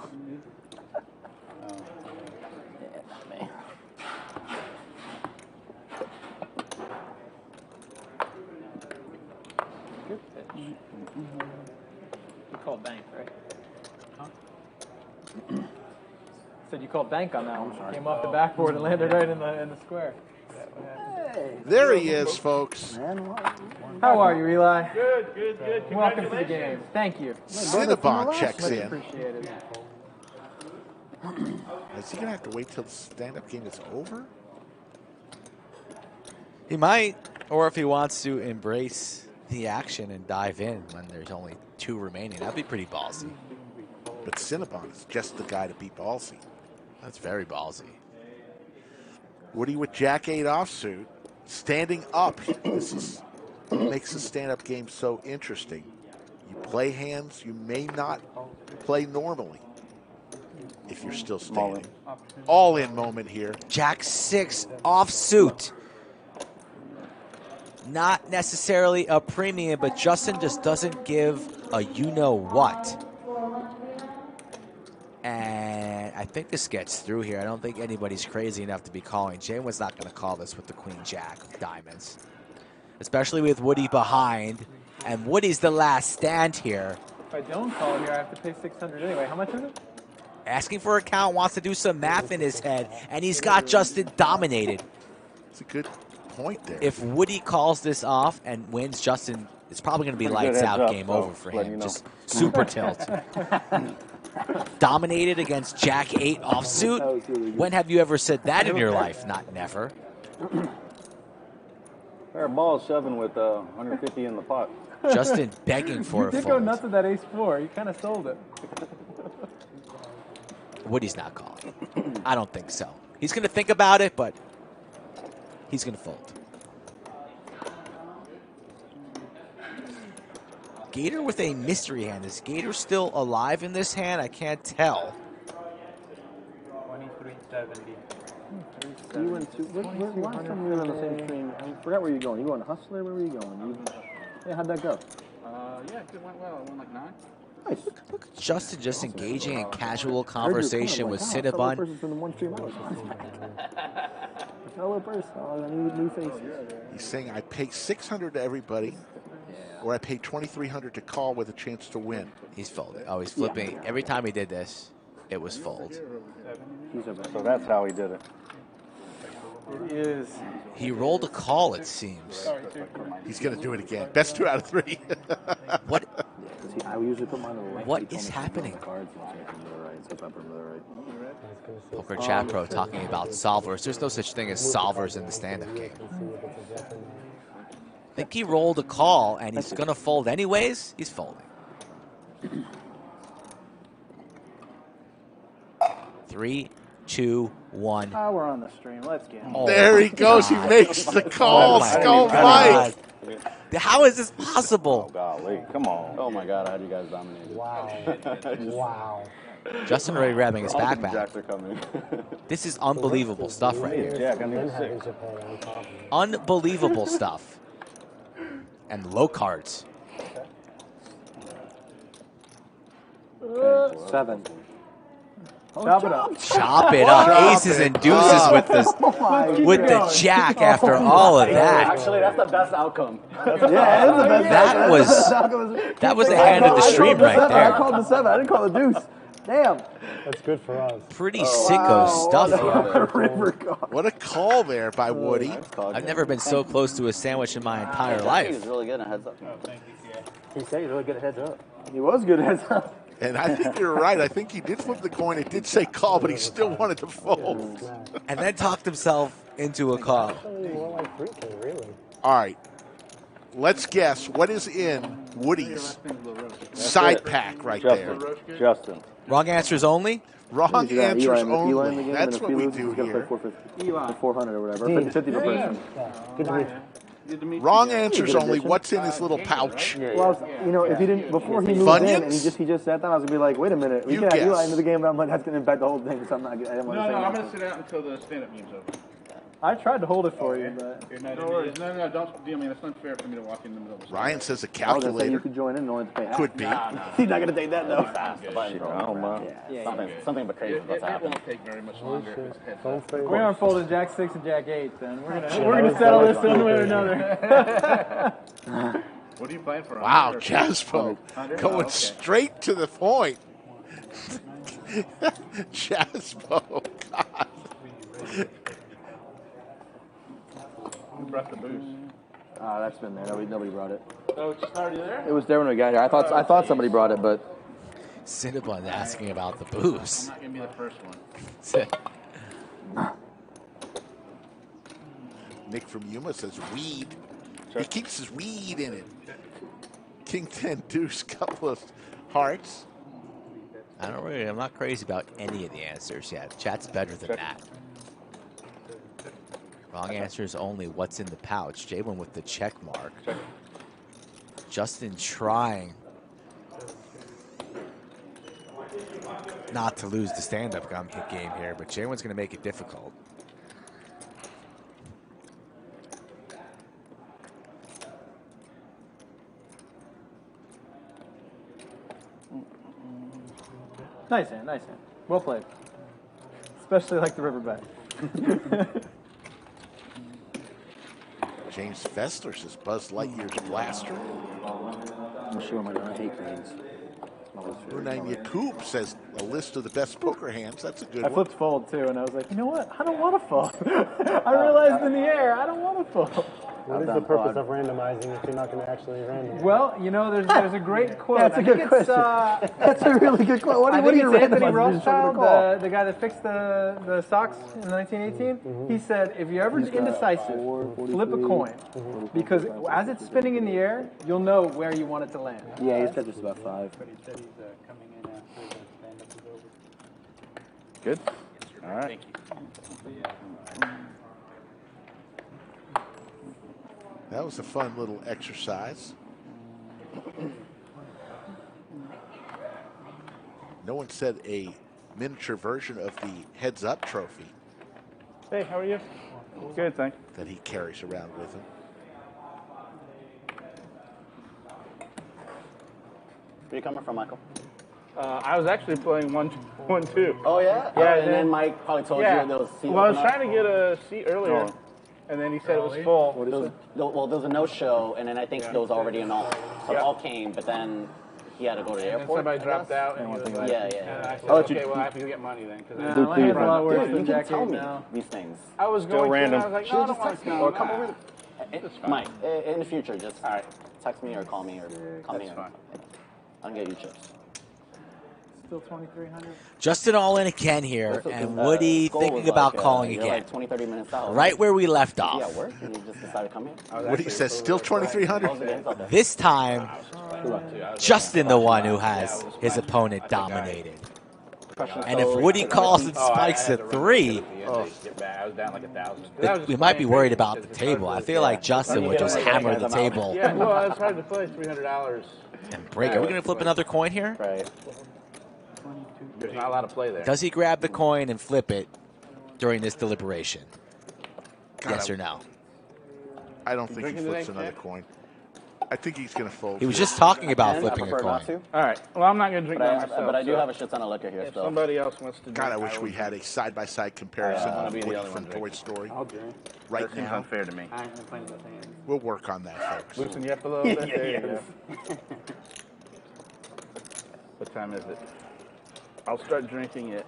Good pitch. You called bank, right? Huh? Said you called bank on that one. Came off the backboard and landed right in the square. There he is, folks. How are you, Eli? Good, good, good. Welcome to the game. Thank you. Cinnabon checks Much in. appreciated. Is he going to have to wait till the stand-up game is over? He might, or if he wants to embrace the action and dive in when there's only 2 remaining. That'd be pretty ballsy. But Cinnabon is just the guy to be ballsy. That's very ballsy. Woody with Jack 8 offsuit, standing up. This is what makes the stand-up game so interesting. You play hands you may not play normally if you're still standing. All-in moment here. Jack 6 offsuit. Not necessarily a premium, but Justin just doesn't give a you-know-what. And I think this gets through here. I don't think anybody's crazy enough to be calling. JWIN's not going to call this with the Queen Jack of diamonds, especially with Woody behind. And Woody's the last stand here. If I don't call here, I have to pay $600 anyway. How much is it? Asking for a count, wants to do some math in his head, and he's got Justin dominated. It's a good point there. If Woody calls this off and wins, Justin, it's probably going to be lights out, game over for him. Just super tilt. Dominated against Jack 8 offsuit. When have you ever said that in your life? Not never. Pair of balls 7 with 150 in the pot. Justin begging for a You did fold. go nuts with that ace-4. You kind of sold it. Woody's not calling. I don't think so. He's going to think about it, but he's going to fold. Gator with a mystery hand. Is Gator still alive in this hand? I can't tell. 2370. You went to, last time we were on the same stream, I forgot where you were going. You going Hustler? Where were you going? Yeah, how'd that go? Yeah, it went well. I won like 9. Nice. Look at Justin just engaging in casual conversation with Cinnabon. Fellow person, new faces. He's saying I pay $600 to everybody, or I pay $2,300 to call with a chance to win. He's folding. Oh, he's flipping. Every time he did this, it was fold. So that's how he did it. It is. He rolled a call, it seems. He's going to do it again. Best 2 out of 3. What? I usually put mine on the left. What is happening? Poker Chat Pro talking about solvers. There's no such thing as solvers in the stand-up game. I think he rolled a call, and he's going to fold anyways. He's folding. 3, 2, 1. Oh, we're on the stream. Let's get him. Oh, there he goes. He makes the call. Skull Mike. How is this possible? Oh, golly. Come on. Oh, my God. How do you guys dominate? Wow. Wow. Justin already grabbing his All the backpack. jacks are coming. This is unbelievable stuff right here. Jack, I need a 6. Unbelievable stuff. And low cards. 7. Chop it up. Chop it up. Aces and deuces with the jack after all of that. Actually, that's the best outcome. Yeah, it's the best. That was the hand of the stream right I there. called the 7. I didn't call the deuce. Damn. That's good for us. Pretty sicko stuff here. What a call there by Woody. I've never been so close to a sandwich in my entire He's life. really good at heads up. He said he's really good at heads up. He was good at heads up. And I think you're right. I think he did flip the coin. It did say call, but he still wanted to fold. And then talked himself into a call. More like 3K, really. All right. Let's guess what is in Woody's side pack right there. Justin. Wrong answers only? Wrong answers Eli only. That's what we do here. 400 or whatever. 50 per person. Good to meet you. Wrong answers only. What's in his little pouch? Well, you know, if he didn't, before he moved in and he just sat down, I was gonna be like, wait a minute, we You can have guess. Eli into the game, but I'm like, that's gonna impact the whole thing, so I'm not. I didn't want to say I'm that. going to sit out until the stand-up game's over. I tried to hold it for you, but No worries. No, don't. I mean, it's not fair for me to walk in the middle of the Ryan says a I was gonna say calculator you could join in and only have to pay half. could be. He's not gonna take that though. Fast, the button Shit, I don't mind. something but crazy It about to happen. won't take very much longer if it's heads up. we unfolded Jack 6 and Jack 8. Then we're gonna settle this one way or another. What are you playing for? Wow, 100? Jaspo 100? going Oh, okay. straight to the point. Jaspo, God. Who brought the booze? That's been there. Nobody brought it. Oh, it's already there? It was there when we got here. I thought somebody brought it, but Cinnabon asking about the booze. I'm not going to be the first one. Nick from Yuma says weed. He keeps his weed in it. King 10 deuce, couple of hearts. I'm not crazy about any of the answers yet. Chat's better than that. Wrong answer is only what's in the pouch. Jalen with the check mark. Justin trying not to lose the stand-up game here, but Jalen's going to make it difficult. Nice hand. Well played. Especially like the riverbed. James Fessler says Buzz Lightyear's blaster. I'm sure I'm gonna hate greens. Unai Yakub says a list of the best poker hands. That's a good I one. flipped fold too, and I was like, you know what? I don't want to fold. I realized in the air, I don't want to fold. What is the purpose of randomizing if you're not going to actually randomize? Well, you know, there's a great quote. That's a good question. That's a really good quote. What I are think you it's Anthony randomizing? Rothschild, the guy that fixed the Sox in 1918. He said, if you're ever indecisive, flip a coin. Because as it's spinning in the air, you'll know where you want it to land. Yeah, he's got just about 5. Good. All right. Thank you. That was a fun little exercise. No one said a miniature version of the heads-up trophy Hey, how are you? Good, thanks. that he carries around with him. Where are you coming from, Michael? I was actually playing 1-2. Oh, yeah? Yeah, and then Mike probably told you there was a seat. Well, I was open up. trying to get a seat earlier, and then he said it was full. There was a no-show, and then I think there was already an all. So it all came, but then he had to go to the And airport. somebody I dropped guess. out, and he was like, Yeah. And I said, I'll let you- okay, well, I have to go get money then. Cause Yeah, my hand's a lot worse Dude, than you Jack can tell 8 me now. these things. I was Still going random. to, and I was like, Should've no, I just don't want texted to me go. or come over. Mike, in the future, just text me or call me or call me. That's fine. I'll get you chips. Still 2,300. Justin all in again here, and Woody Skull thinking was about like, calling you're again. like 20, 30 minutes out. Right where we left Yeah, off. work, and you just decided to come here. Woody says still 2,300. This time, Justin the one who has his opponent dominated. And if Woody calls and spikes a 3, I was down like 1,000. we might be worried about the table. I feel like Justin would just hammer the table Yeah, well, it's hard to play $300. and break. Are we going to flip another coin here? Right. There's not a lot of play there. Does he grab the coin and flip it during this deliberation? Yes or no? I don't think he drinking flips today, another Jack? coin. I think he's going to fold. He was here. just talking about I flipping a prefer not coin. to, All right. Well, I'm not going to drink by myself. but I do so have a shit ton of liquor here If still. somebody else wants to drink, God, I wish we had a side-by-side comparison I'll of be the Woody other from one Toy drinking. Story. I'll drink. Right That seems now, unfair to me. I ain't playing with hands. we'll work on that, folks. Loosen you up a little bit. There you go. What time is it? I'll start drinking at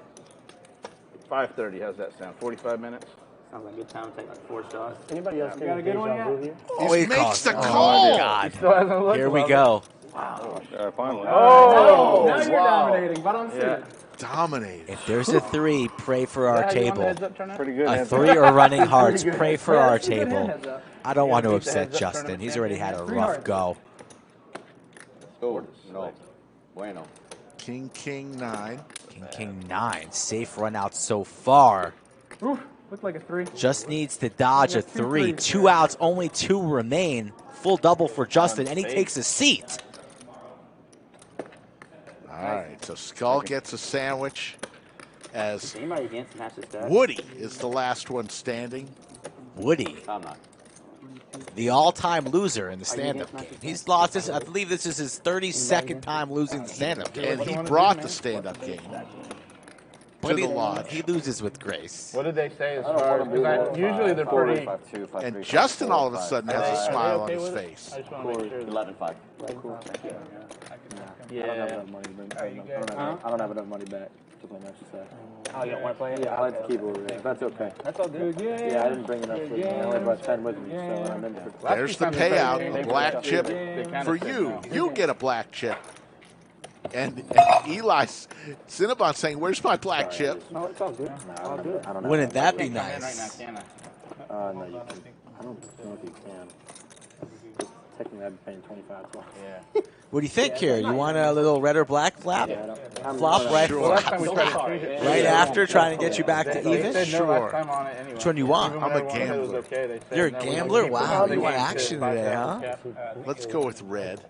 5:30. How's that sound? 45 minutes? Sounds like a good time to take like 4 shots. Anybody else got a good one yet? Oh, he makes calls. the Oh, call. God. Still hasn't looked Here we well. go. Finally. Oh, now you're dominating, but I'm Yeah. Dominated. If there's a 3, pray for our table. Pretty good. A 3 or running hearts, pray for our that's a good hand table. heads up. I don't want to beat the upset heads up Justin. tournament He's already had a Three rough hearts. go. Oh, no. Bueno. King 9. King 9. Safe run out so far. Oof, looked like a 3. Just needs to dodge a 3. 2 outs, only 2 remain. Full double for Justin, and he takes a seat. All right, so Skull gets a sandwich as Anybody against match this stack? Woody is the last one standing. Woody, I'm not. the all-time loser in the stand-up game. He's lost this. I believe this is his 32nd time losing the stand-up game. And he brought the stand-up game to the lodge. He loses with grace. What did they say as far as, usually they're pretty... And Justin all of a sudden has a smile on his face. 11-5. Cool. Yeah. I don't have enough money to bring. I don't have enough money back to play matches. Oh, you don't want to play it? Yeah, I like to keep it over there. That's okay. That's all good. Yeah, I didn't bring enough with me. I only brought 10 with me, so I'm in for. There's the payout, a black chip for you. You get a black chip. And Eli's Cinnabon saying, "Where's my black chip?" No, it's all good. All good. Wouldn't that be Right nice? now, can I? No, you can. I don't know if you can. Technically, I'd be paying 25. Yeah. What do you think here? You want a little red or black flap? Flop right, right after, trying to get you back to even? Sure. Which one do you want? I'm a gambler. You're a gambler? Wow, you want action today, huh? Let's go with red.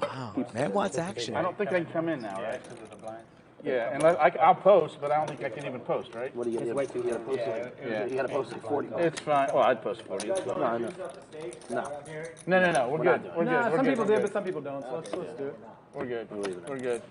Wow, man wants action. I don't think I can come in now, right? Yeah, and I'll post, but I don't think I can even post, right? What do you get? Wait till you gotta post it. Yeah. You gotta post it 40. It's fine. Well, I'd post 40. It's fine. No. No. We're good. We're good. Some people did, but some people don't. So let's do it. We're good. We're good.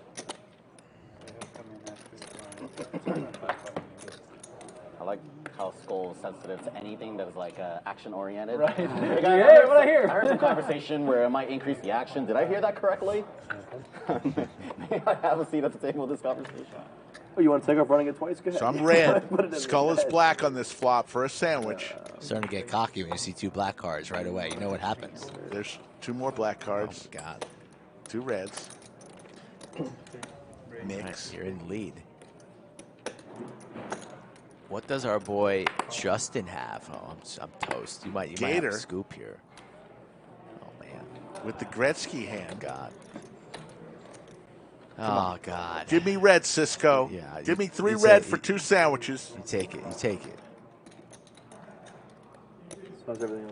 I like how Skull is sensitive to anything that is like action oriented. Right. Hey, Hey, what I hear? I heard some conversation where it might increase the action. Did I hear that correctly? May I have a seat at the table with this conversation? Oh, you want to take off running it twice? Go ahead. So I'm red. Skull is black on this flop for a sandwich. Starting to get cocky when you see two black cards right away. You know what happens. There's two more black cards. Oh, God. Two reds. Mix. You're in the lead. What does our boy Justin have? Oh, I'm toast. You might have Gator. a scoop here. Oh, man. With the Gretzky hand. God. Oh, God. Give me red, Cisco. Yeah, Give me three you red take- for two sandwiches. You take it. You take it.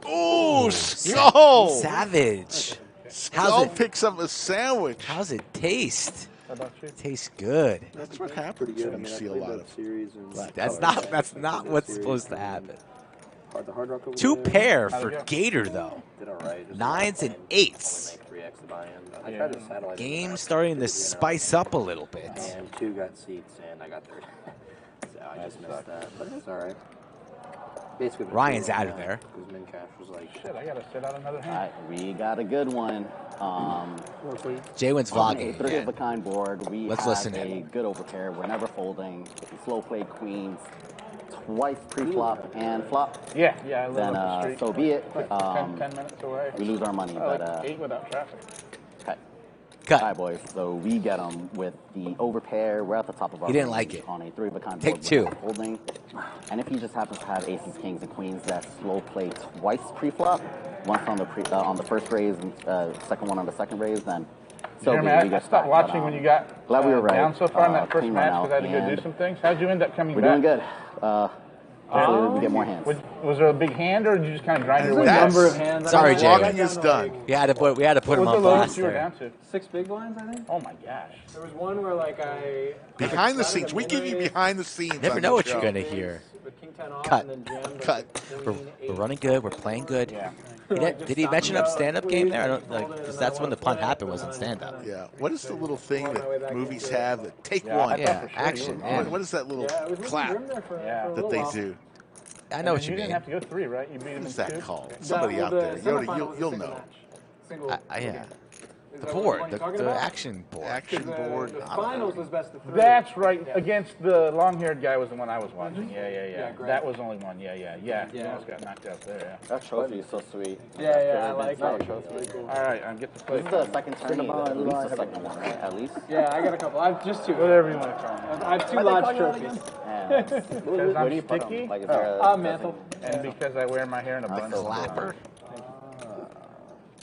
Ooh, Skull! Savage. Skull picks up a sandwich. How's it taste? How about you? Tastes good. That's what happens when you see a lot of series. And That's not what's supposed to happen. The Hard Rock over Two there. pair for Gator though. Did all right. Just 9s and 8s. 3x the buy-in. I tried to satellite. Game starting to spice up a little bit. And 2 got seats, and I got third. So I just missed that, but it's all right. Basically, Ryan's out of there. Because Min Cash was like, Shit, I gotta sit out another All hand. right, we got a good one. JWIN's On a vlogging. three of a kind board. We Let's have listen a in. good overpair. We're never folding. We slow play queens twice pre-flop and flop. Yeah, I live Then up the street. so be it. 10 minutes away. We lose our money, Oh, but like 8 without traffic. okay. Cut. All right, boys. So we get them with the overpair. We're at the top of our He didn't range like it. on a three of a kind Take board. two. We're holding. And if he just happens to have aces, kings, and queens that slow play twice pre-flop, once on the on the first raise and second one on the second raise, then so Jeremy, be it. I We get stopped stacked, watching but, when you got glad we were right. down so far in that first Clean match run because I had to go out, do some things. How'd you end up coming We're back? doing good. Hopefully we get more hands. Was there a big hand, or did you just kind of grind your way That's- down? Number of hands. Sorry, Jay. Walking is done. We had to put him What was on the lowest blast you were there. down to? 6 big blinds, I think. Oh my gosh. There was one where like I Behind the scenes. We give you behind the scenes. Never on know the what show. you're gonna hear. with king 10 off Cut. and then jammed Cut. We're running good. We're playing good. Did he mention up stand-up game there? I don't like. 'Cause that's when the punt happened. Was in stand-up. Yeah. What is the little thing that movies have that take one? Yeah, action. Yeah. What is that little clap that they do? I know what you you didn't mean. have to go 3, right? You beat him in What's that 2? called? Somebody out there. Yoda, you'll know. Yeah. The board, the action board. Action board. The finals was best of 3. That's right. Against the long-haired guy was the one I was watching. Yeah. great. That was only one. Yeah. You almost got knocked out there. Yeah. That trophy is so sweet. Yeah, I like that it. trophy. All right, I get to play. This is the second tourney, at least the second one, right? At least. Yeah, I got a couple. I have just 2. Whatever you want to call me. I have 2 large trophies. Because Where I'm do you put 'em? sticky. Like, is there a Mantle. And because I wear my hair in a bun. Clapper.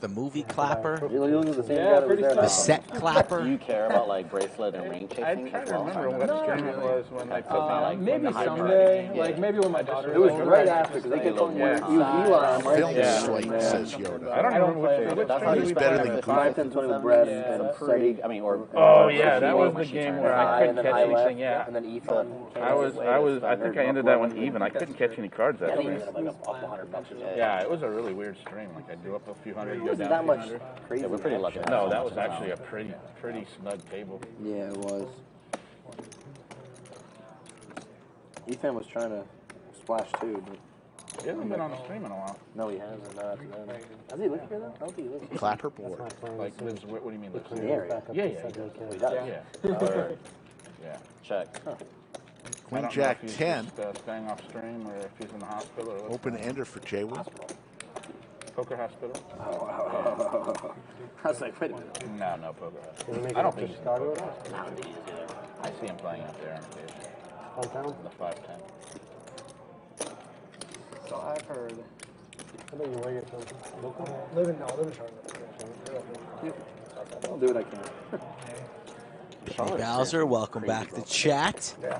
The movie clapper. You look at the same guy that was there. The set clapper. Do you care about like bracelet and ring chasing? I'm trying to remember what stream it was when I put like maybe the high someday, party. like maybe when my daughter. It was right after because they kept on Yeah. Elon, right? Film slate, says Yoda. I don't remember which He's stream better we than played. 5, 10, 20 with Brad and Freddie. I mean, or Oh yeah, that was the game where I couldn't catch anything. Yeah, And then Ethan. I think I ended that one even. I couldn't catch any cards that stream. Like up $100. Yeah, it was a really weird stream. Like I do up a few hundred, go Wasn't down that a much few hundred. crazy. we're pretty lucky. No, that was actually a pretty snug table. Yeah, it was. Ethan was trying to splash too, but He hasn't been on the stream in a while. no, he hasn't. Has he lived here though? I don't think he lives here. Clapper board. Like lives. What do you mean lives? In the area. Yeah, he does. Oh, he does. Yeah. Yeah. Check. I Queen don't Jack know if he's 10. just, staying off stream or if he's in the hospital or what. Open ender for JWINPoker. Poker hospital? I was like, wait a minute. No, poker hospital. I don't think he's in poker. I see him playing out there on occasion. The 5-10. So I've heard. How about you wait for local? Live in Charlotte. I'll do what I can. Bowser, welcome back to chat. Yeah.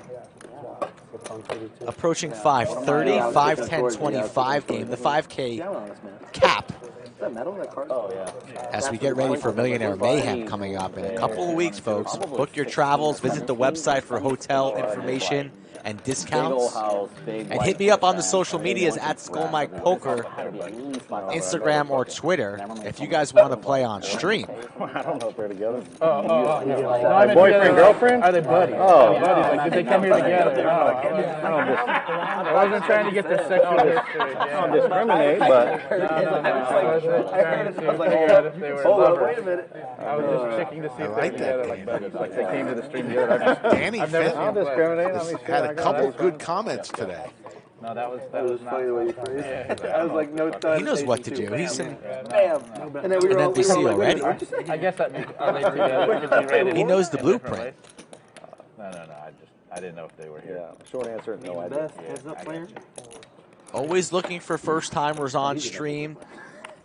Approaching 5:30, 5:10:25 game, the 5K cap. Is that metal, that card? Oh yeah. As we get ready for Millionaire Mayhem coming up in a couple of weeks, folks. Book your travels, visit the website for hotel information and discounts. And hit me up on the social medias at JWINPoker, Instagram or Twitter if you guys want to play on stream. I don't know if they're together. My boyfriend, girlfriend? Are they buddies? Oh. Buddies. Like, did they come here together? I wasn't trying to get their sexual history. I don't discriminate, but. Hold on, wait a minute. I was just checking to see if they were together like buddies. Like they came to the stream together. Danny I've never Fenton seen them play. had a couple good comments today. No, that was not funny the way you phrased it. I was like, no. He knows what to do. He's in Bam. And then we were an all NPC like, already. I guess that means are they together? He knows the blueprint. No. I didn't know if they were here. Yeah, short answer, no idea. Heads up player. Always looking for first timers on stream.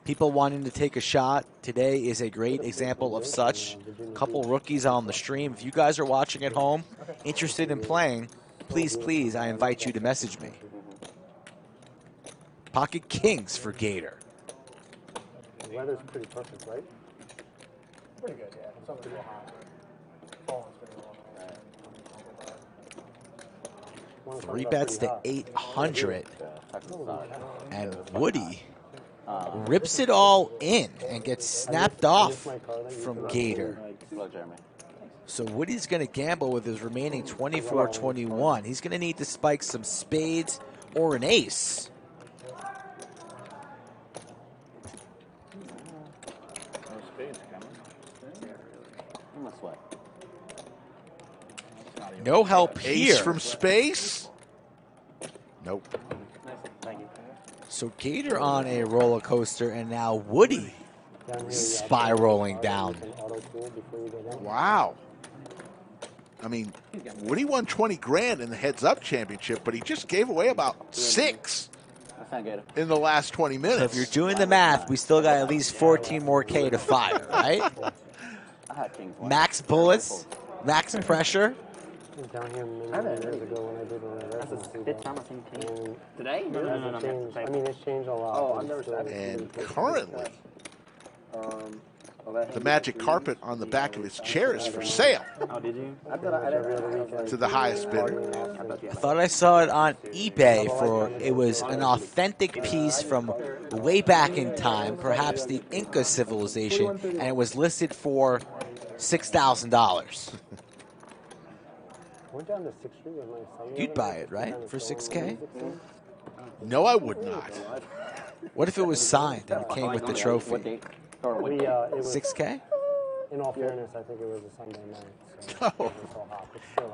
People wanting to take a shot. Today is a great example of such. Couple rookies on the stream. If you guys are watching at home, interested in playing, please, I invite you to message me. Pocket Kings for Gator. The weather's pretty perfect, right? Pretty good, yeah. Something a little hot. Fall's pretty low. 3 bets to 800. And Woody rips it all in and gets snapped off from Gator. So Woody's going to gamble with his remaining 24-21. He's going to need to spike some spades or an ace. No help here. Ace from space? Nope. So Gator on a roller coaster, and now Woody spiraling down. Wow. I mean, Woody won 20 grand in the heads-up championship, but he just gave away about 6 in the last 20 minutes. So if you're doing the math, we still got at least 14 more K to fire, right? Max bullets, max pressure. Down here many years ago when I did one of That's the fifth time I've seen King. Today? No, I mean, it's changed a lot. Oh, I've never seen And currently, the magic carpet on the back of his chair is for sale. Oh, did you? To the highest bidder. I thought I saw it on eBay for, it was an authentic piece from way back in time, perhaps the Inca civilization, and it was listed for $6,000. Went down to 6th Street with my son. You'd buy it, right, for 6K? No, I would not. What if it was signed and it came with the trophy? It was 6K? In all fairness, I think it was a Sunday night. No.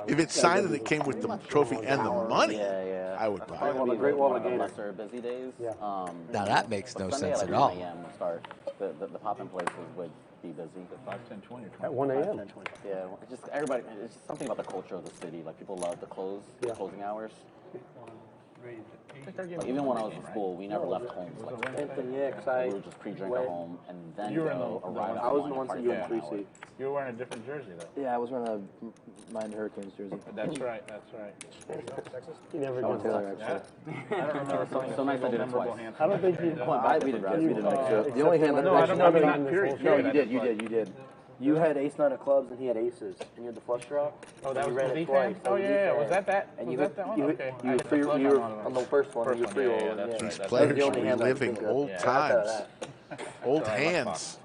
If it's signed and it came with the trophy and the money, I would buy it. One of the Great Wall of Lesser busy days. Now that makes no Sunday sense at at all. 1 a.m. will start. The pop-in places would be busy. 5, 10, 20. At 1 a.m. Yeah, it's just everybody. It's just something about the culture of the city. Like people love the closing hours. Like, even when I was in school, we never left home. Like, Yeah, because we would just pre-drink at home and then You were go arrive at I was one the one party you for were an in hour. 3 seat. You were wearing a different jersey, though. Yeah, I was wearing a Miami Hurricanes jersey. That's right, that's right. You never Oh, did Taylor, that. actually. I don't remember So nice I did it twice. I don't think you. We didn't mix it up. The only hand that No, I don't actually- know, not period. No, you did. You had ace nine of clubs and he had aces, and you had the flush draw. Oh, that you was ran the it twice. defense? Oh, yeah, was that? And Was you that that one? You Okay. you were on the first one. You free roll. These players are reliving old times, old hands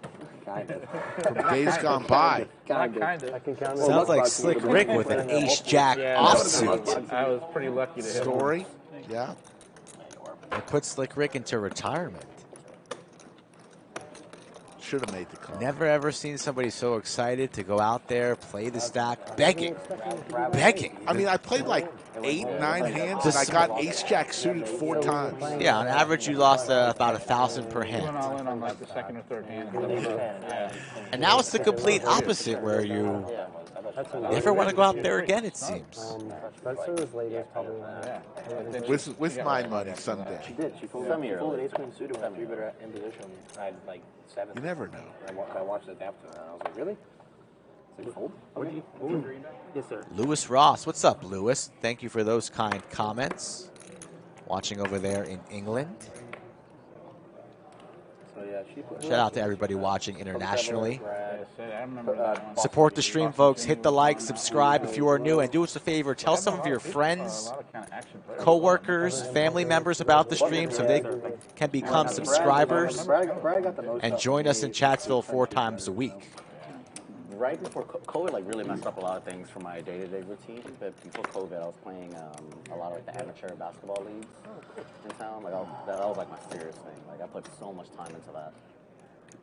from days gone by. Sounds like Slick Rick with an ace-jack offsuit. I was pretty lucky to hit Story, yeah. It put Slick Rick into retirement. Should have made the call. Never ever seen somebody so excited to go out there, play the stack, begging. Begging. I mean, I played like 8, 9 hands, and I got ace-jack suited 4 times. Yeah, on average, you lost about 1,000 per Went hand. all in on like the second or third hand. And now it's the complete opposite, where you never want to go out there again, it seems. Spencer's lady is probably. With my money someday. She did. She folded ace queen suited with a 3-better in position. I had like 7. You never know. I watched it after, and I was like, really? It's like, fold? Okay. Yes, sir. Lewis Ross, what's up, Lewis? Thank you for those kind comments. Watching over there in England. So, yeah, she put Shout out to everybody watching internationally. I remember that one. Support the stream, folks. Hit the like, subscribe if you are new, and do us a favor. Tell some of your friends, co-workers, family members about the stream so they can become subscribers and join us in Chatsville 4 times a week. Right before COVID, like really messed up a lot of things for my day-to-day routine. But before COVID, I was playing a lot of like the amateur basketball leagues in town. Like that was like my serious thing. Like I put so much time into that.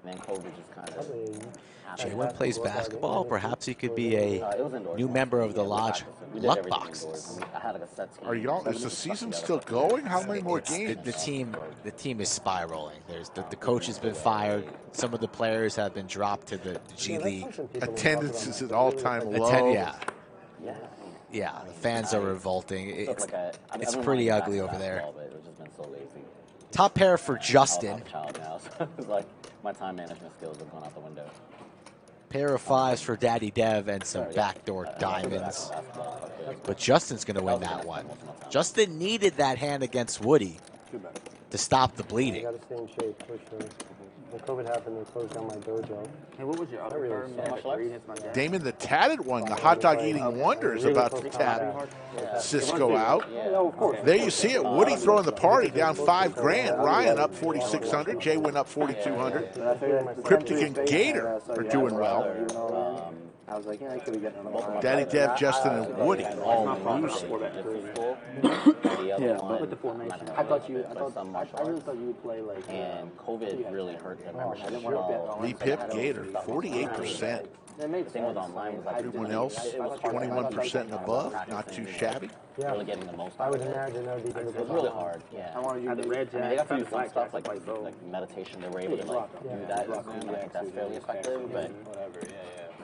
And then COVID just kind of. JWIN plays basketball. Perhaps he could be a new member of the lodge luck boxes. I had like a set scheme. Are y'all? Is the season still going? How many more games? The team is spiraling. There's the coach has been fired. Some of the players have been dropped to the G League. Attendance is at all-time low. Yeah, the fans are revolting. It's pretty ugly over there. Top pair for Justin. It's like my time management skills have gone out the window. Pair of 5s for Daddy Dev and some backdoor diamonds. But Justin's going to win that one. Justin needed that hand against Woody to stop the bleeding. I got to stay in shape for sure. When COVID happened, they closed down my dojo. Hey, what was your other card? Damon the Tatted One, the hot dog eating wonder, is about to tap Cisco out. There you see it. Woody throwing the party down $5 grand. Ryan up 4,600. JWIN up 4,200. Cryptic and Gator are doing well. I was like, yeah, I could have gotten another one. Daddy Dev, Justin, and Woody all losing. Yeah, but with the formation, I really thought you would play like. And COVID really hurt the membership. Repip Gator, 48%. Thing with online was like Everyone else, 21% and above. Not too shabby. really getting the most I out would of it. imagine that would be It's difficult. really hard. Yeah. I want you to red I mean, they got some jack, fun stuff like black meditation. They were able to like do that. And I think that's fairly effective. But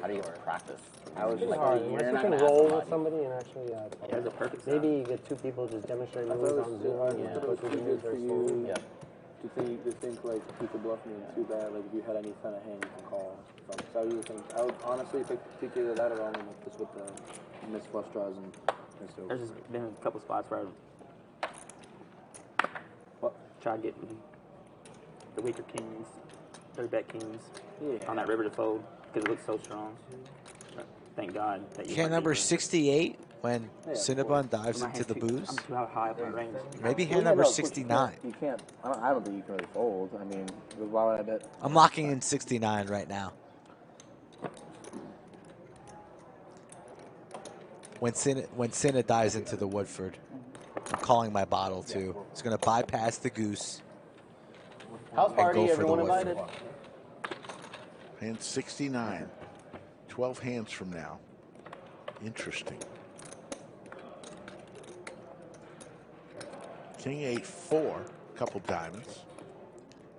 how do you practice? I was just like hard. a year Unless and you a can half roll somebody. with somebody and actually, That's a perfect maybe you get 2 people just demonstrate moves on Zoom. It's good for you to think like you could bluff me in 2 bad. Like if you had any kind of hand you can call from. So you would think I would honestly pick either that or only just with the missed flush draws and missed over. There's just been a couple spots where I try to get the weaker kings, 3-bet kings on that river to fold because it looks so strong. But thank God that you Can number 68 when Cinnabon dives I'm into the booze? I'm too high up in range. Maybe hand number 69. You can't. I don't think you can really fold. I mean, why would I bet? I'm locking in 69 right now. When Cinna dives into the Woodford, I'm calling my bottle too. It's going to bypass the goose House and party, go for the everyone Woodford. invited. Hand 69. 12 hands from now. Interesting. King 8-4. Couple diamonds.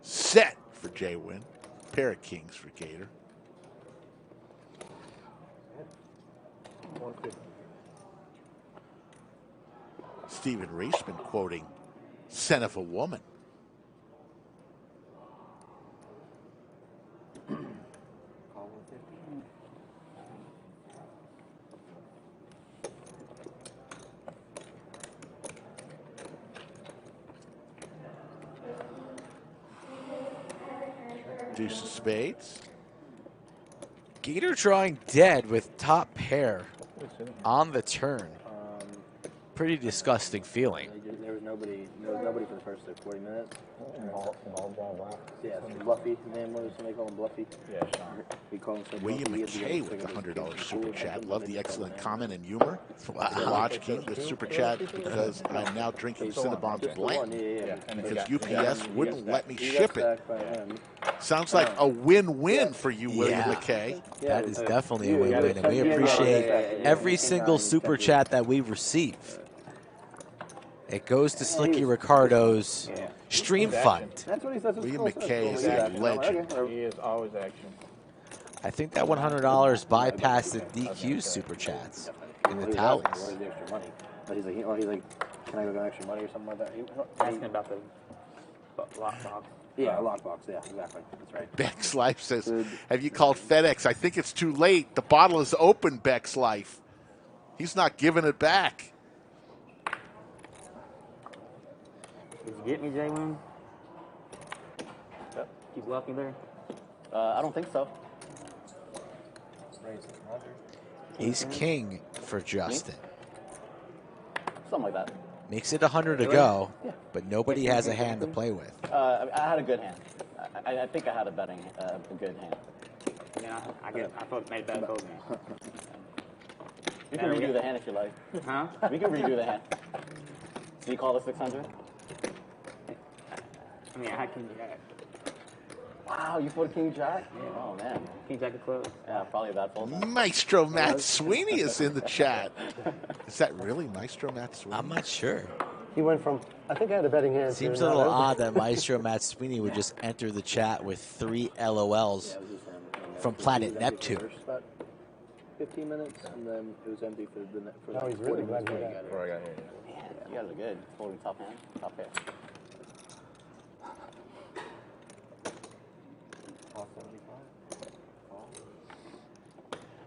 Set for JWIN. Pair of kings for Gator. Stephen Reisman quoting "son of a woman." Deuce of spades. Gator drawing dead with top pair on the turn. Pretty disgusting feeling. There was nobody for the first 40 minutes. Yeah, Bluffy. Man, what does somebody call him? Bluffy? Yeah, Sean. We call him William McKay with the $100 super chat. Love the excellent comment and humor. Watch King with super chat because I'm now drinking Cinnabon's blend because UPS wouldn't let me ship it. Sounds like a win-win for you, William McKay. That is definitely a win-win, and we appreciate every single super chat that we receive. It goes to Slicky Ricardo's stream fund. William McKay is a legend. He is always action. I think that $100 bypassed the DQ super chats in the tallies. But he's like, can I go get extra money or something like that? Asking about the lockbox. Yeah, lockbox. Yeah, exactly. That's right. Beck's Life says, have you called FedEx? I think it's too late. The bottle is open, Beck's Life. He's not giving it back. Did you get me, JWIN? Keep bluffing there? I don't think so. Ace King for Justin. Something like that. Makes it 100 to go, but nobody has a hand to play with. I had a good hand. I think I had a good hand. Yeah, I thought made bad fold. We can redo the hand if you like. Huh? We can redo the hand. Do you call the 600? I mean, I had King Jack. Wow, you put King Jack? Yeah. Oh, man. King Jack of clubs. Yeah, probably a bad fold. Maestro Matt Sweeney is in the chat. Is that really Maestro Matt Sweeney? I'm not sure. He went from, I think I had a betting hand. Seems a little odd that Maestro Matt Sweeney would just enter the chat with 3 LOLs from Planet Neptune. 15 minutes, and then it was empty for the for No, like he's really 40 minutes glad he before got got it. Man, you guys are good. Holding top hand, top pair.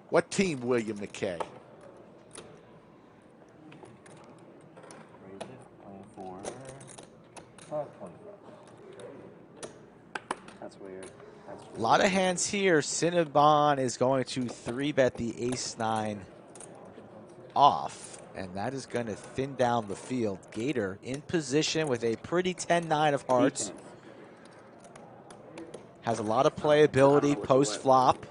What team, William McKay? That's weird. A lot of hands here. Cinnabon is going to 3-bet the ace-9 off, and that is going to thin down the field. Gator in position with a pretty 10-9 of hearts. Has a lot of playability post-flop.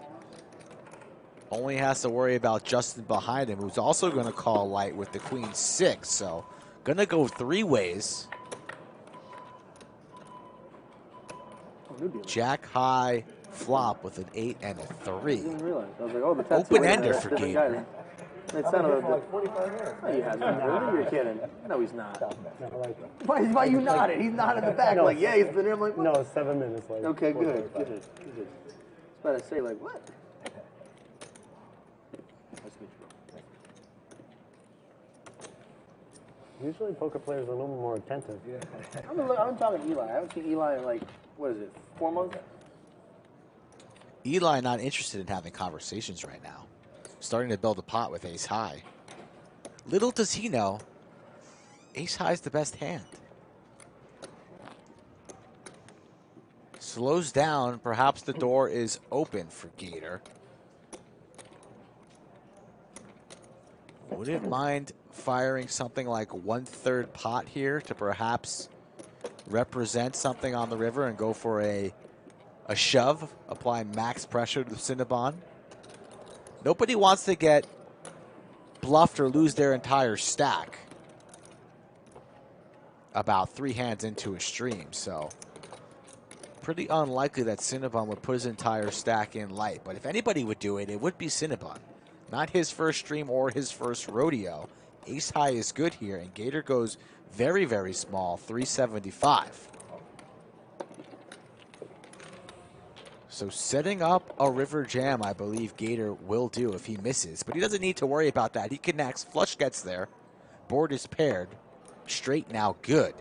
Only has to worry about Justin behind him, who's also going to call light with the queen-6. So, going to go 3 ways. Jack high flop with an 8 and a 3. I didn't realize. I was like, oh, the Open ender for Gator. It sounded like 45 minutes. No, he hasn't. Really? You're kidding. No, he's not. Why you nodded? He's not in the back. No, like, yeah, he's been here. I'm like, what? No, 7 minutes later. Okay, good. I was about to say, like, what? Usually poker players are a little more attentive. Yeah. I'm talking Eli. I haven't seen Eli in like, what is it, 4 months? Eli not interested in having conversations right now. Starting to build a pot with ace high. Little does he know, ace high is the best hand. Slows down, perhaps the door is open for Gator. Wouldn't mind firing something like 1/3 pot here to perhaps represent something on the river and go for a shove, apply max pressure to Cinnabon. Nobody wants to get bluffed or lose their entire stack about 3 hands into a stream, so pretty unlikely that Cinnabon would put his entire stack in light. But if anybody would do it, it would be Cinnabon. Not his first stream or his first rodeo. Ace high is good here, and Gator goes very, very small, 375. So setting up a river jam, I believe Gator will do if he misses. But he doesn't need to worry about that. He connects, flush gets there, board is paired. straight now good.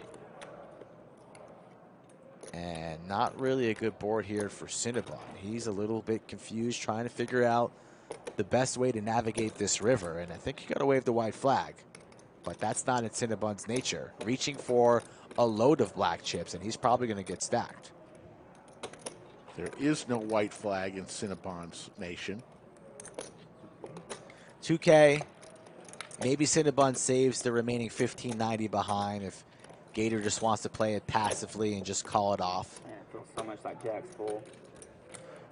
And not really a good board here for Cinnabon. He's a little bit confused, trying to figure out the best way to navigate this river. And I think you got to wave the white flag. But that's not in Cinnabon's nature. Reaching for a load of black chips, and he's probably going to get stacked. There is no white flag in Cinnabon's nation. 2K. Maybe Cinnabon saves the remaining $15.90 behind if Gator just wants to play it passively and just call it off. Man, it feels so much like Jack's full.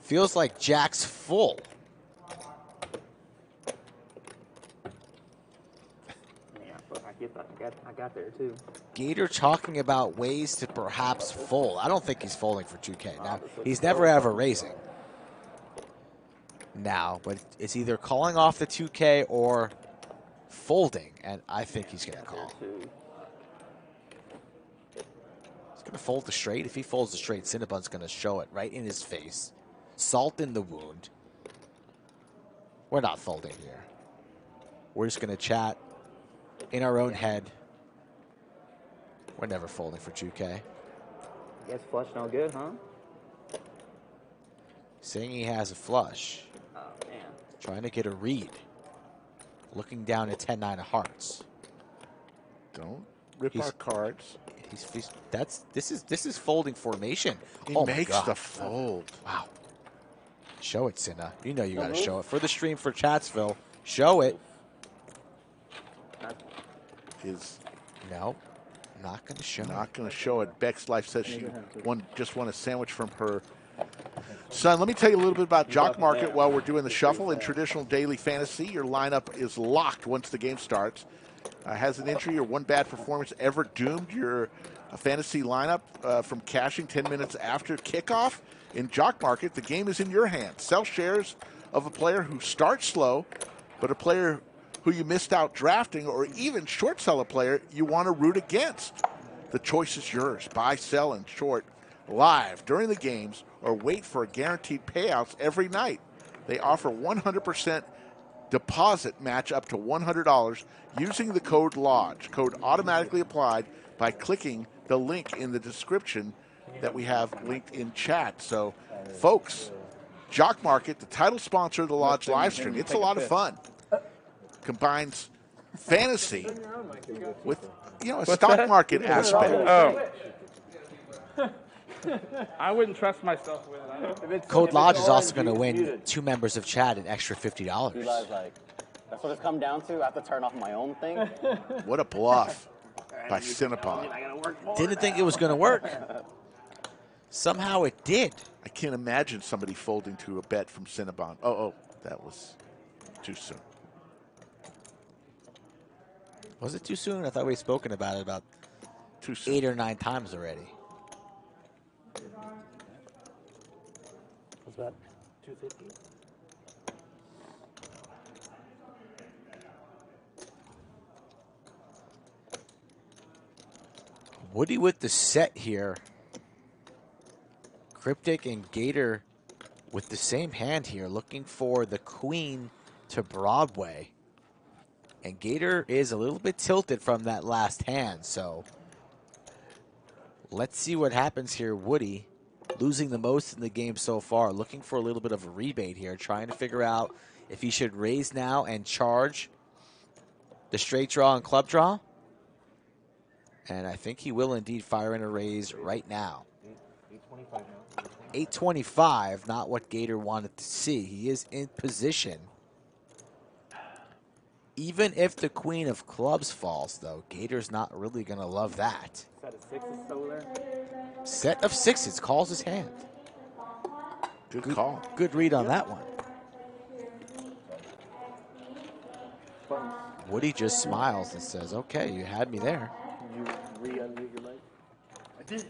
Feels like Jack's full. Yeah, but I got there too. Gator talking about ways to perhaps fold. I don't think he's folding for 2K. Now, he's never ever raising. Now, but it's either calling off the 2K or folding, and I think he's going to call. He's going to fold the straight. If he folds the straight, Cinnabon's going to show it right in his face. Salt in the wound. We're not folding here. We're just going to chat in our own head. We're never folding for 2K. Guess flush no good, huh? Saying he has a flush. Oh, man. Trying to get a read. Looking down at 10-9 of hearts. Don't rip our cards. This is folding formation. He oh makes my God. the fold. Wow. Show it, Cinna. You know you got to show it. For the stream for Chatsville, show it. No, not going to show it. Not going to show it. Beck's Life says she just won a sandwich from her son. Let me tell you a little bit about Jock Market while we're doing the shuffle. In traditional daily fantasy, your lineup is locked once the game starts. Has an injury or one bad performance ever doomed your fantasy lineup from cashing 10 minutes after kickoff? In Jock Market, the game is in your hands. Sell shares of a player who starts slow, but a player who you missed out drafting, or even short sell a player you want to root against. The choice is yours. Buy, sell, and short live during the games, or wait for guaranteed payouts every night. They offer 100% deposit match up to $100 using the code LODGE. Code automatically applied by clicking the link in the description that we have linked in chat. So, folks, Jock Market, the title sponsor of the Lodge live stream, it's a lot of fun. Combines fantasy with, a stock market aspect. Oh. I wouldn't trust myself with it. Code Lodge is also going to win 2 members of chat an extra $50. Eli's like, that's what it's come down to. I have to turn off my own thing. What a bluff by Cinnabon. Didn't think it was going to work. Somehow it did. I can't imagine somebody folding to a bet from Cinnabon. Oh, that was too soon. Was it too soon? I thought we'd spoken about it about 8 or 9 times already. What's that? 250. Woody with the set here. Cryptic and Gator with the same hand here, looking for the queen to Broadway. And Gator is a little bit tilted from that last hand, so let's see what happens here. Woody losing the most in the game so far, looking for a little bit of a rebate here, trying to figure out if he should raise now and charge the straight draw and club draw. And I think he will indeed fire in a raise right now. 825, not what Gator wanted to see. He is in position. Even if the queen of clubs falls, though, Gator's not really going to love that. Set of sixes still there? Set of sixes calls his hand. Good call. Good read on that one. Woody just smiles and says, okay, you had me there. Did you re-unmute your mic? I did.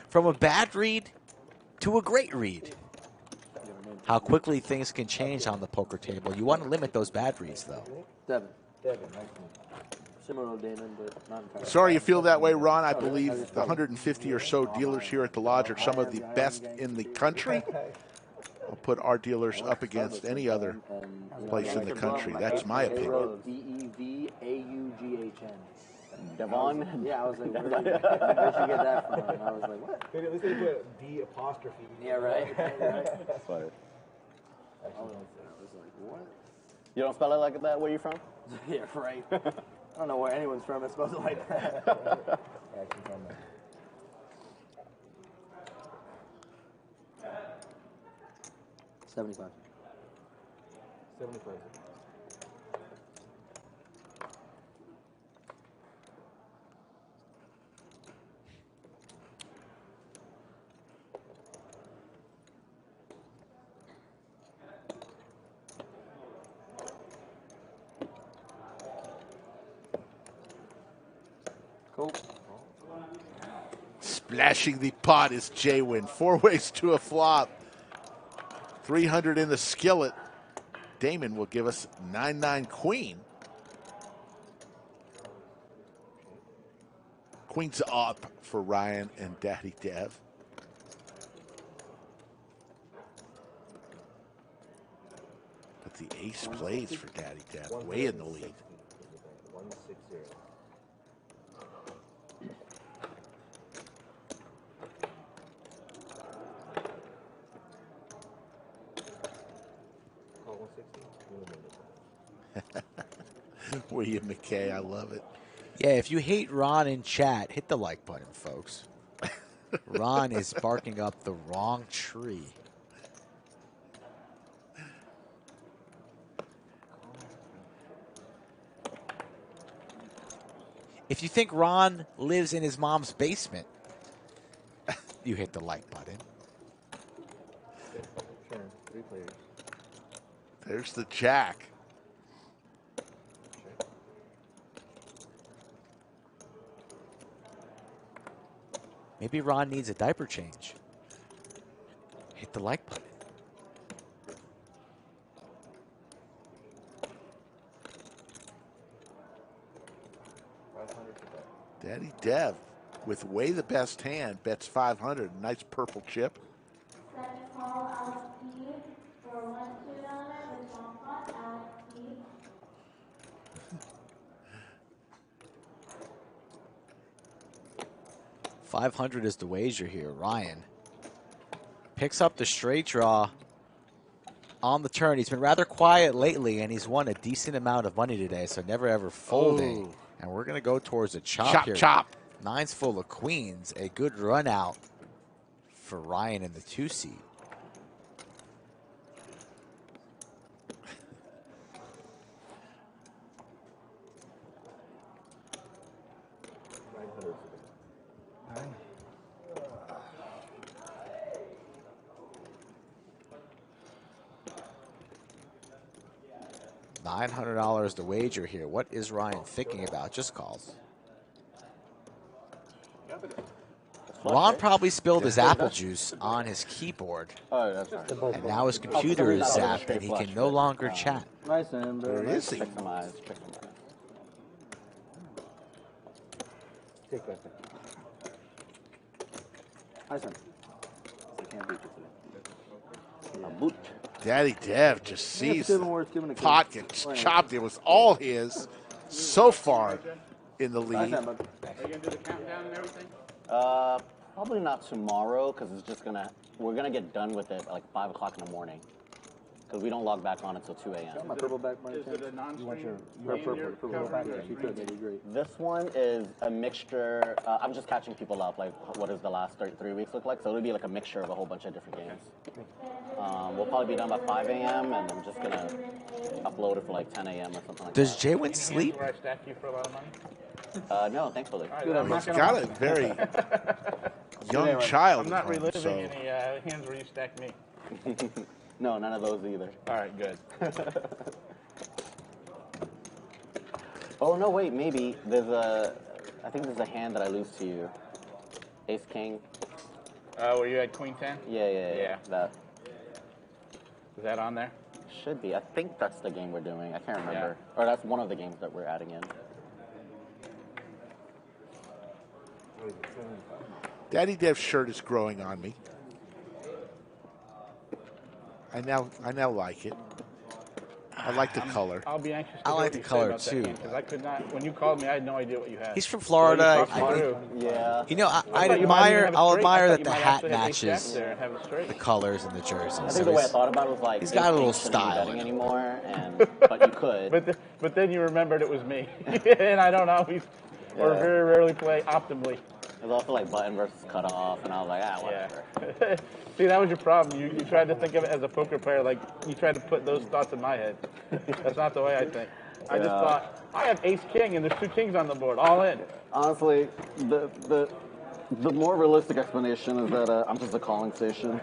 From a bad read to a great read. How quickly things can change on the poker table. You want to limit those bad reads, though. Devin, similar to Damon, but not entirely. Sorry you feel that way, Ron. I believe the 150 or so dealers here at the Lodge are some of the best in the country. I'll put our dealers up against any other place in the country. That's my opinion. Chen. Devon? Yeah, I was like, where'd you get that from? And I was like, what? At least they put D apostrophe. Yeah, right. That's funny. I was like, what? You don't spell it like that? Where you from? Yeah, right. I don't know where anyone's from. It spells it like that. Actually, from there. $75. Cool. Splashing the pot is JWIN. 4 ways to a flop. 300 in the skillet. Damon will give us 9-9 queen. Queen's up for Ryan and Daddy Dev. But the ace plays for Daddy Dev, way in the lead. 160. William McKay, I love it. Yeah, if you hate Ron in chat, hit the like button, folks. Ron is barking up the wrong tree. If you think Ron lives in his mom's basement, you hit the like button. Sure, 3 players. There's the jack. Maybe Ron needs a diaper change. Hit the like button. Daddy Dev, with way the best hand, bets 500. Nice purple chip. $500 is the wager here. Ryan picks up the straight draw on the turn. He's been rather quiet lately, and he's won a decent amount of money today, so never ever folding. Ooh. And we're going to go towards a chop, Chop, here. chop. Nine's full of queens. A good run out for Ryan in the 2 seat. $900 to wager here. What is Ryan thinking about? Just calls. Ron probably spilled his apple juice on his keyboard. Oh, that's right. And now his computer is zapped and he can no longer chat. Nice, and Where is he? Pick some eyes. Pick some eyes. take that. Nice one. I can't beat you today. A boot. Daddy Dev just sees it's worth giving a pot kick. gets Right. chopped. It was all his so far in the lead. Are you gonna do the countdown and everything? Probably not tomorrow because it's just we're gonna get done with it at like 5 o'clock in the morning because we don't log back on until 2 a.m. Got my purple back, my Is it a non-stream? You want your purple back? If you could, that'd be great. This one is a mixture. I'm just catching people up. Like, what does the last 3 weeks look like? So it'll be like a mixture of a whole bunch of different games. We'll probably be done by 5 a.m. and I'm just gonna upload it for like 10 a.m. or something like Does that. JWIN sleep? Where I stack you for a lot of money? No, thankfully. He's got a very young child. I'm not at home, reliving so. any hands where you stack me. No, none of those either. All right, good. Oh no, wait, maybe I think there's a hand that I lose to you. Ace King. Were you at Queen 10? Yeah. That Is that on there? should be. I think that's the game we're doing. I can't remember. Or that's one of the games that we're adding in. Daddy Dev's shirt is growing on me. I now like it. I like the color. I'll be anxious to I hear like what the you say color about that too. hand, 'cause I could not. When you called me, I had no idea what you had. He's from Florida. Yeah. You know, I I'd thought you might even admire. have a I'll straight. admire I that thought the you might hat actually have ace jack matches there and have a straight. the colors and the jersey. I So think the way I he's- thought about it was like he's got a little ace shouldn't be style betting in it. anymore, but you could. But then you remembered it was me, and I don't always, or Yeah. very rarely play optimally. It was also like button versus cutoff, and I was like, whatever. See, that was your problem. You tried to think of it as a poker player, like you tried to put those thoughts in my head. That's not the way I think. I just Yeah. thought, I have ace king, and there's 2 kings on the board, all in. Honestly, the more realistic explanation is that I'm just a calling station.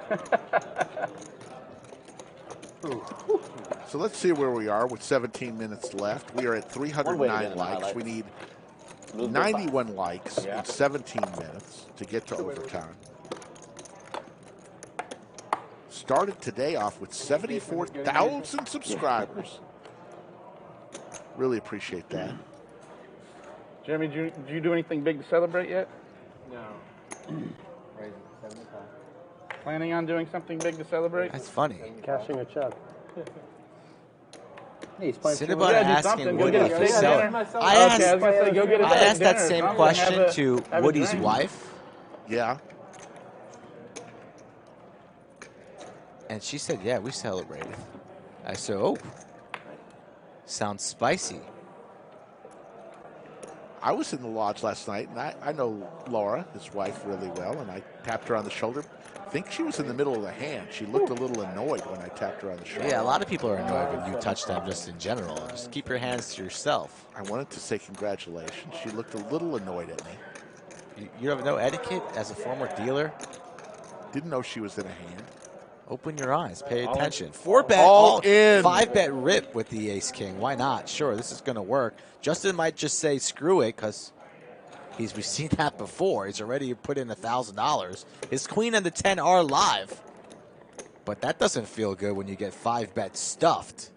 So let's see where we are with 17 minutes left. We are at 309 likes. We need 91 likes in 17 minutes to get to overtime. Started today off with 74,000 subscribers. Really appreciate that. Jeremy, did you do anything big to celebrate yet? No. Planning on doing something big to celebrate? That's funny. Cashing a check. Cinnabon Yeah, do asking something. Go Woody get a if steak he's dinner. selling. I asked, Okay, I was gonna say, go get a I steak asked that dinner or same something. question Have a- to have a Woody's drink. wife. Yeah. And she said, yeah, we celebrated. I said, oh, sounds spicy. I was in the lodge last night, and I know Laura, his wife, really well, and I tapped her on the shoulder. I think she was in the middle of the hand. She looked a little annoyed when I tapped her on the shoulder. Yeah, a lot of people are annoyed when you touch them just in general. Just keep your hands to yourself. I wanted to say congratulations. She looked a little annoyed at me. You have no etiquette as a former dealer? Didn't know she was in a hand. Open your eyes. Pay All attention. in. 4-bet, All in. 5-bet rip with the ace-king. Why not? Sure, this is going to work. Justin might just say screw it because we've seen that before. He's already put in $1,000. His queen and the 10 are live. But that doesn't feel good when you get 5-bet stuffed.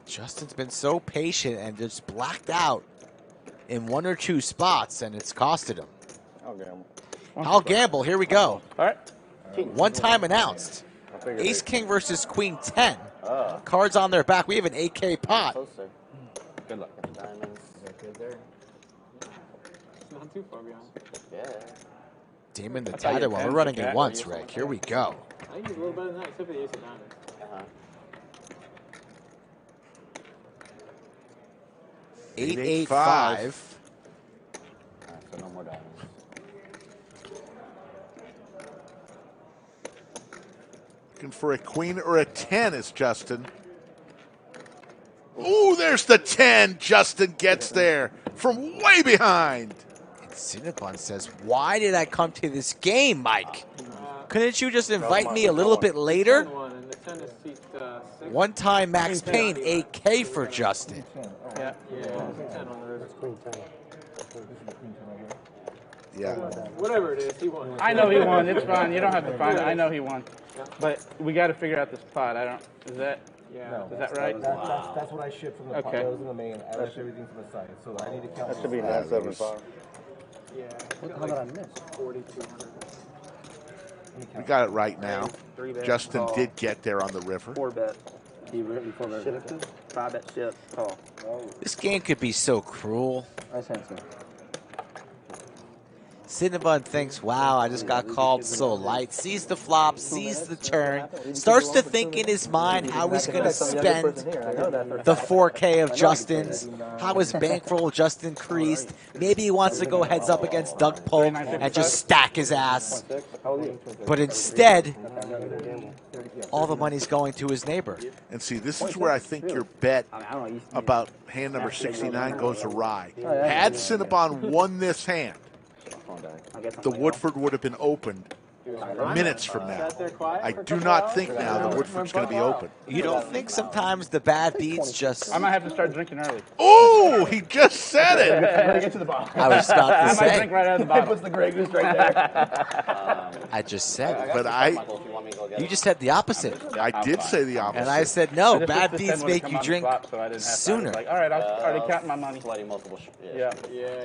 Justin's been so patient and just blacked out in 1 or 2 spots, and it's costed him. I'll gamble. I'll gamble. Here we go. All right. One time announced. Ace King versus Queen 10. Cards on their back. We have an 8K pot. Good luck. Diamonds. It's not too far behind. Yeah. Demon the I thought you Tatted. Well, had we're running some it jack. once, Rick. Here we go. I think he's a little better than that, except for the ace of diamonds. $885. 885. So no more diamonds. Looking for a queen or a 10 is Justin. Ooh, there's the 10. Justin gets there from way behind. And Cinnabon says, why did I come to this game, Mike? Couldn't you just invite me a little bit later? And the 10 is seat 6. One time Max Payne, 8K for Justin. Yeah. Yeah. 10 on the river. Queen 10. Yeah. Whatever it is, he won. I know he won. It's fine. You don't have to find it. I know he won. But we got to figure out this pot. I don't. Is that? Yeah. Is that right? That's what I shipped from the pot. Okay. That was in the main. I left everything to the side. So I need to count. That should be this. 975. Yeah. How did I miss? 4,200. We got it right now. 3-bet Justin call. did get there on the river. 4-bet. He 4-bet. 5-bet chip call. This game could be so cruel. Nice answer. Cinnabon thinks, wow, I just got called so light. Sees the flop, sees the turn, starts to think in his mind how he's going to spend the 4K of Justin's, how his bankroll just increased. Maybe he wants to go heads up against Doug Polk and just stack his ass. But instead, all the money's going to his neighbor. And see, this is where I think your bet about hand number 69 goes awry. Had Cinnabon won this hand, the Woodford would have been opened minutes from now. I do not think now the Woodford's going to be open. You don't think sometimes the bad beats just... I might have to start drinking early. Oh, he just said it. Let me get to the bottom. I was about to I might say. drink right out of the bottle. Puts the Grey Goose right there. I just said. But You just said the opposite. I did say the opposite. And I said, I no, just bad wish this beats ten would've make come you on the drink flop, so I didn't have to. I was sooner. like, all right, I'll already count my money. Bloody multiple. Yeah.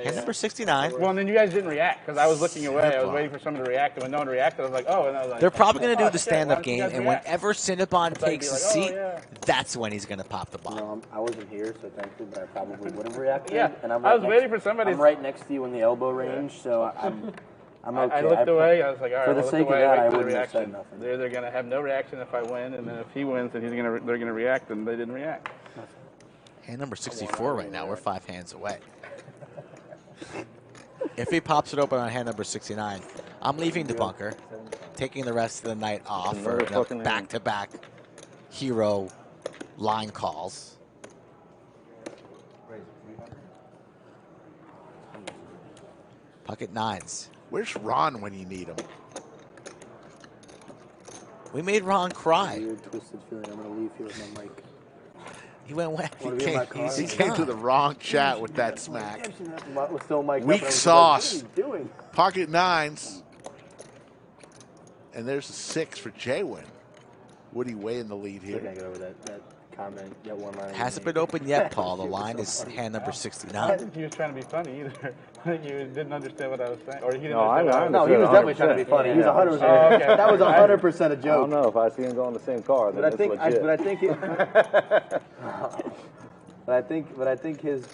Hand number 69. Well, and then you guys didn't react because I was looking away. I was waiting for someone to react, and when no one reacted, reacted. I was like, oh, and I was like, They're probably going to oh, do the shit, stand-up why don't you game, guys and react? whenever Cinnabon So I'd be takes a like, oh, seat, yeah. that's when he's going to pop the bottle. No, I wasn't here, so thankfully, but I probably would have reacted. Yeah, and I'm I was right waiting next- for somebody. I'm right next to you in the elbow range, so I'm okay. I looked away. I was like, all right, for the I'll sake look of away, that, wait I for the wouldn't have said reaction. nothing. They're going to have no reaction if I win, and then if he wins, then they're going to react, and they didn't react. Hand number 64 right now. We're 5 hands away. If he pops it open on hand number 69, I'm leaving the bunker, taking the rest of the night off for back-to-back hero line calls. Pocket nines. Where's Ron when you need him? We made Ron cry. Weird, twisted feeling. I'm gonna leave here with my mic. He went wet. He came to the wrong chat with that smack. Was still mic'd up, and Weak I was sauce. Like, what are you doing? Pocket nines. And there's a 6 for JWIN. Woody way in the lead I can't here. get over that comment, that one line. Hasn't been opened yet, Paul. The line is hand number I 69. didn't think he was trying to be funny either. I think you didn't understand what I was saying. Or he didn't No, understand no, he was definitely trying to be funny. He was 100%. Oh, okay. That was 100% a I don't joke. know if I see him go in the same car. Then But I think, but I think his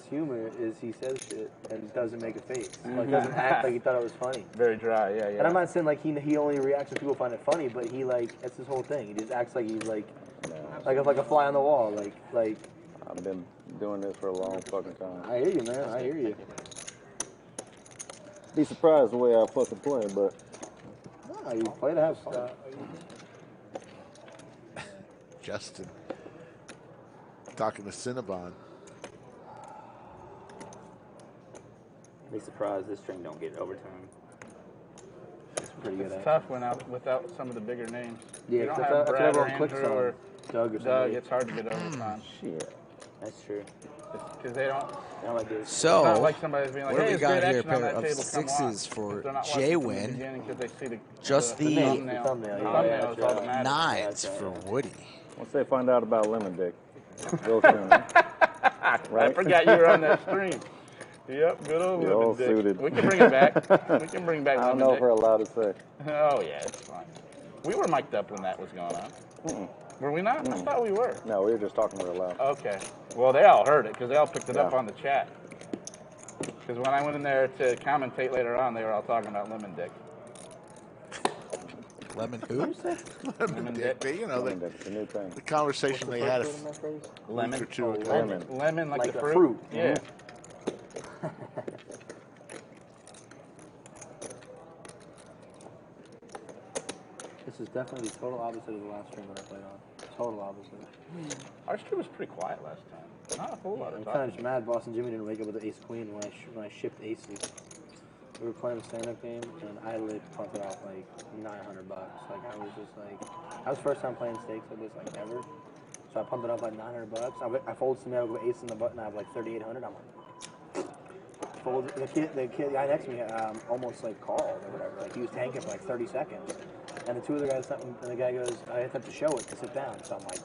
humor is he says shit and doesn't make a face. Like doesn't act like he thought it was funny. Very dry, yeah. And I'm not saying like he only reacts when people find it funny, but he like that's his whole thing. He just acts like he's like a fly on the wall. Like I've been doing this for a long fucking time. I hear you, man. I hear you. Be surprised the way I fucking play, but No, you play to have fun. Justin. Talking to Cinnabon. Be surprised this string don't get overtime. It's pretty good. It's tough without some of the bigger names. Yeah, you don't that's have what Brad or everyone clicks Andrew on. or Doug or Doug, somebody. it's hard to get overtime. Shit. That's true. Because they don't like this. So, it's not like somebody's being like, what do hey, we there's got great here? A action on pair that of table, come on. sixes for But they're not watching from the JWIN. beginning 'cause they see Just the thumbnail. Thumbnail is all that matters. nines for Woody. Once they find out about Lemon Dick, they'll tune in. I forgot you were on that stream. Yep, good old You're all Lemon Dick. suited. We can bring it back. We can bring back I don't Lemon know if Dick. we're allowed to say. Oh, yeah, it's fine. We were mic'd up when that was going on. Were we not? I thought we were. No, we were just talking real loud. Okay. Well, they all heard it because they all picked it up Yeah. on the chat. Because when I went in there to commentate later on, they were all talking about Lemon Dick. Lemon who? Lemon Dick. You know, Lemon Dick, the new thing. the conversation they had a Lemon. week or two ago. Lemon. Lemon like, Like the a fruit? fruit. Yeah. This is definitely the total opposite of the last stream that I played on. Total opposite. Our stream was pretty quiet last time. Not a whole lot I'm of kind of talking. just mad Boston Jimmy didn't wake up with the ace queen when I shipped aces. We were playing a stand-up game and I lit punted off like $900. Like I was just like, that was the first time playing stakes like this like ever. So I punted off like $900. I folded some with ace in the button. I have like 3,800. I'm like, fold. The guy next to me almost like called or whatever. Like he was tanking for like 30 seconds. And the two other guys, and the guy goes, I have to show it to sit down. So I'm like,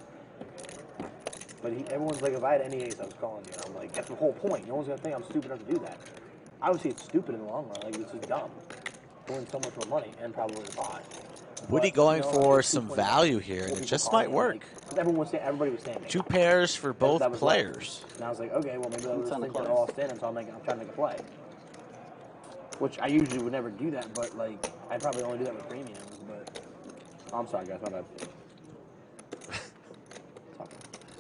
but everyone's like, if I had any ace, I was calling you. And I'm like, that's the whole point. No one's gonna think I'm stupid enough to do that. Obviously, it's stupid in the long run. Like it's just dumb. I win so much more money and probably the pot. Woody going for some value here, and it just might work. Everybody was saying. 2 pairs for both that was players. And I was like, okay, well maybe they'll just think they're all standing, so I'm trying to make a play. Which I usually would never do that, but like I probably only do that with premiums. But I'm sorry, guys, my bad.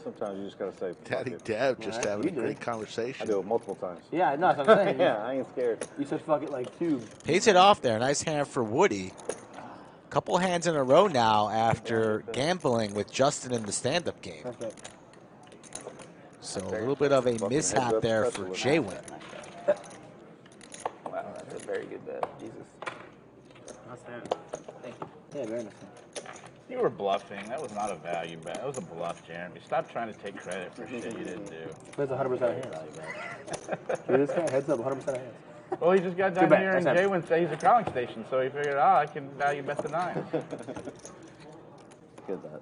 Sometimes you just gotta say, Daddy fuck it. Deb just Right, having you a did. great conversation. I do it multiple times. Yeah, no, that's what I'm saying. Yeah, I ain't scared. You said fuck it like 2. Pays it off there. Nice hand for Woody. Couple hands in a row now after gambling with Justin in the stand-up game. So a little bit of a mishap there for JWIN. Wow, that's a very good bet. Jesus. Nice hand. Thank you. Yeah, very nice hand. You were bluffing. That was not a value bet. That was a bluff, Jeremy. Stop trying to take credit for shit you didn't do. That's 100% of hands. Dude, this guy heads up 100% of hands. Well, he just got Too down bad. here and That's JWIN said he's a calling station, so he figured, I can value bet the nines. Good that.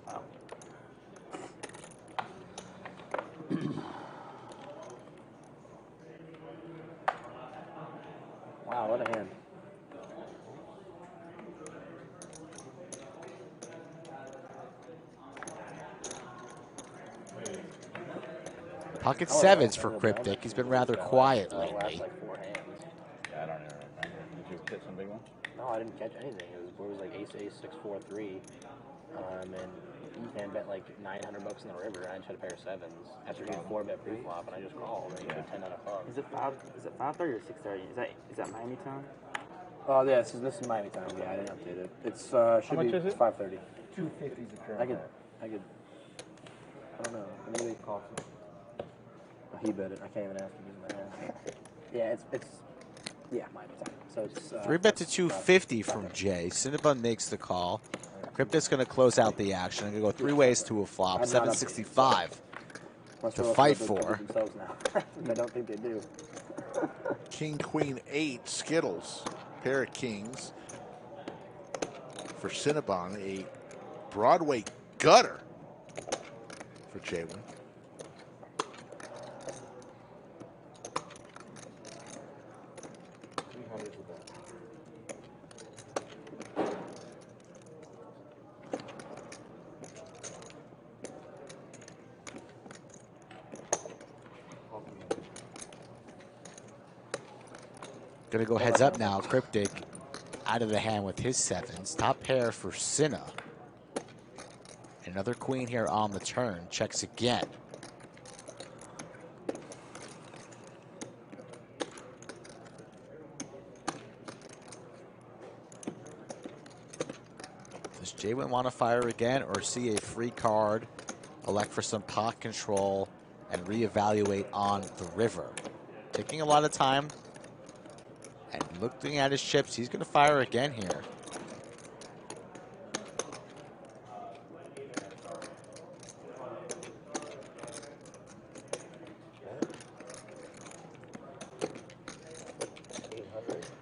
Wow. Wow, what a hand. Pocket sevens for Cryptic. He's been rather quiet lately. Last like 4 hands. Yeah, I don't even remember. Did you hit some big one? No, I didn't catch anything. It was like ace, 6-4-3. And Ethan bet like $900 in the river. I just had a pair of sevens after he had 4-bet pre-flop, and I just called. And he put 10 out of clubs. Is it 5:30 or 6:30? Is that Miami time? Oh yeah, this is Miami time. Yeah, I didn't update it. It's should much be is it? 5:30. 250 is the current. I could. I don't know. Maybe they called him. Oh, he bet it. I can't even ask him using my hand. Yeah, it's Miami time. So it's 3-bet to 250 from Jay. Cinnabon makes the call. Cryptic's going to close out the action. I'm going to go 3 ways to a flop. 765 to fight for. I don't think they do. King, Queen, 8, Skittles. Pair of kings. For Cinnabon, a Broadway gutter for JWIN. Gonna go heads up now. Cryptic out of the hand with his sevens. Top pair for Cinna. Another queen here on the turn. Checks again. Does JWIN want to fire again or see a free card, elect for some pot control, and reevaluate on the river? Taking a lot of time. And looking at his chips, he's going to fire again here.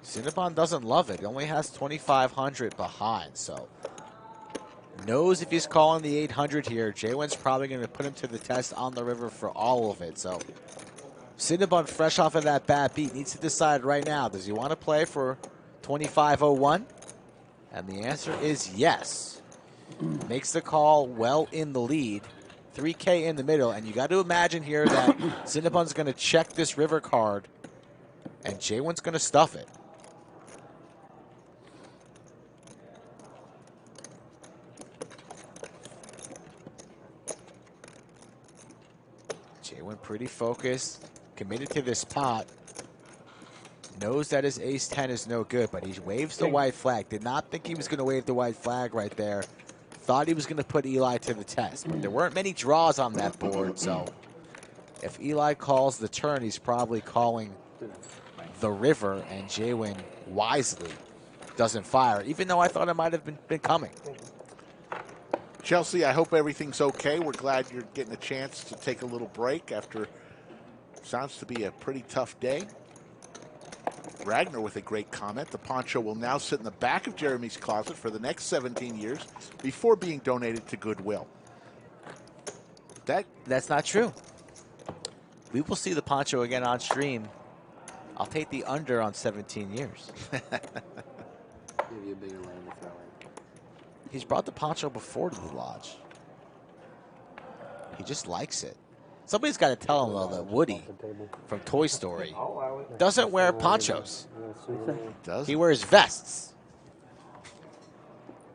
Cinnabon doesn't love it. He only has 2,500 behind, so knows if he's calling the 800 here, JWIN's probably going to put him to the test on the river for all of it. So Cinnabon, fresh off of that bad beat, needs to decide right now, does he want to play for 25-01? And the answer is yes. Makes the call well in the lead. 3K in the middle, and you got to imagine here that Cinnabon's going to check this river card, and JWIN's going to stuff it. JWIN pretty focused. Committed to this pot. Knows that his ace-10 is no good, but he waves the white flag. Did not think he was going to wave the white flag right there. Thought he was going to put Eli to the test, but there weren't many draws on that board, so if Eli calls the turn, he's probably calling the river, and JWIN wisely doesn't fire, even though I thought it might have been coming. Chelsea, I hope everything's okay. We're glad you're getting a chance to take a little break after sounds to be a pretty tough day. Ragnar with a great comment. The poncho will now sit in the back of Jeremy's closet for the next 17 years before being donated to Goodwill. That's not true. We will see the poncho again on stream. I'll take the under on 17 years. Give you a bigger lane to throw in. He's brought the poncho before to the lodge. He just likes it. Somebody's got to tell him, though, that Woody from Toy Story doesn't wear ponchos. He wears vests.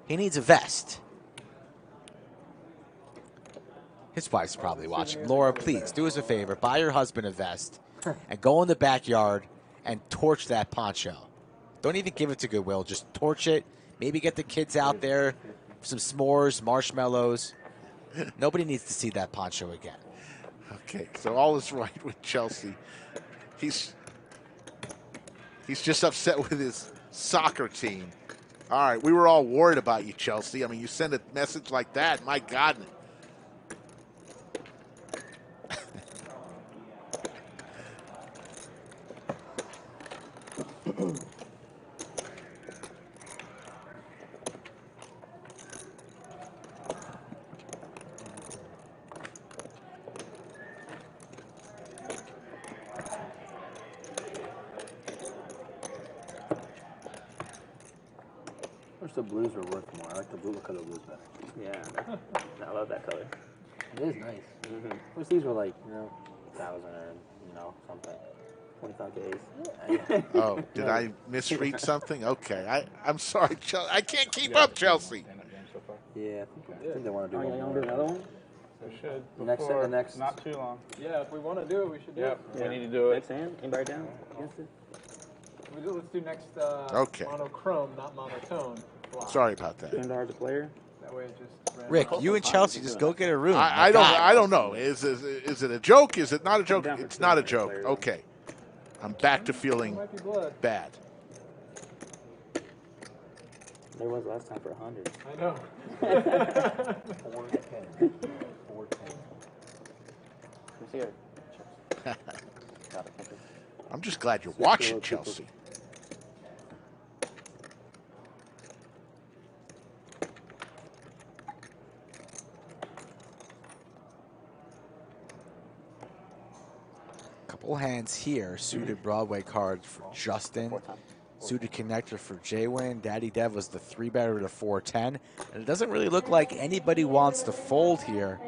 He needs a vest. His wife's probably watching. Laura, please, do us a favor. Buy your husband a vest and go in the backyard and torch that poncho. Don't even give it to Goodwill. Just torch it. Maybe get the kids out there, some s'mores, marshmallows. Nobody needs to see that poncho again. Okay, so all is right with Chelsea. He's just upset with his soccer team. All right, we were all worried about you, Chelsea. I mean, you send a message like that, my God. The blues are worth more. I like the blue look of the blues better. Yeah, I love that color. It is nice. Wish these were like, 1,000 or, you know, something. 25 days. Oh, did I misread something? Okay, I'm sorry, Chelsea. I can't keep up, Chelsea. Yeah, I think they want to do Oh, one you more. want to do another one? We should. The next. Not too long. Yeah, if we want to do it, we should do Yep, it. we need to do it. Next hand? Anybody down against it? Let's do next Okay. monochrome, not monotone. Block. Sorry about that. $10 a player? That way it just ran Rick, you and Chelsea just go get a room. I don't know. Is it a joke? Is it not a joke? It's not a joke. Okay. I'm back to feeling bad. There was last time for 100. I know. 410. 410. Let's see it. I'm just glad you're watching, Chelsea. Couple hands here. Suited Broadway cards for Justin. Suited connector for JWin. Daddy Dev was the 3-better to 410. And it doesn't really look like anybody wants to fold here.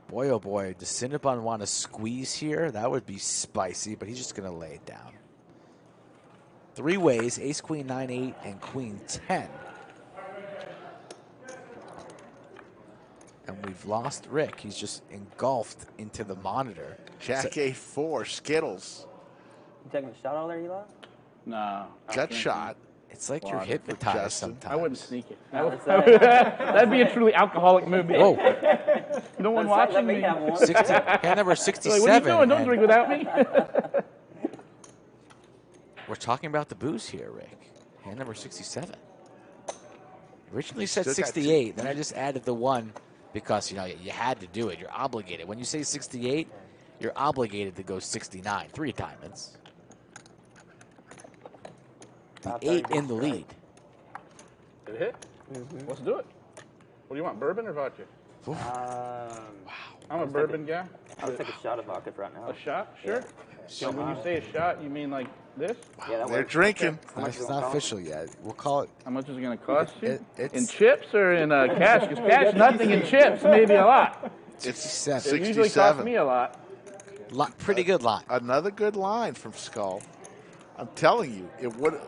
Boy, oh boy, does Cinnabon want to squeeze here? That would be spicy, but he's just going to lay it down. 3 ways, ace, queen, 9, 8, and queen 10. And we've lost Rick. He's just engulfed into the monitor. Jack A4, Skittles. You taking a shot out there, Eli? No. Gut shot. It's like you're hypnotized sometimes. I wouldn't sneak it. No, That'd be a truly alcoholic move. Whoa. No one watching me. Have 60, hand number 67. Like, what are you doing? Don't drink without me. We're talking about the booze here, Rick. Hand number 67. Originally said Still got 68, then I just added the 1 because, you know, you had to do it. You're obligated. When you say 68, you're obligated to go 69. 3 diamonds. The 8 in the lead. Did it hit? Let's do it. What do you want, bourbon or vodka? Wow. I'm a bourbon guy. I'll take a shot of vodka right now. A shot? Sure. So when you say a shot, you mean like this? Yeah, that They're works. drinking. It's not official yet. We'll call it. How much is it going to cost you? It's In chips or in cash? Because cash, nothing. In chips, maybe a lot. It's 67. It usually costs me a lot. Pretty good line. Another good line from Skull. I'm telling you, it would.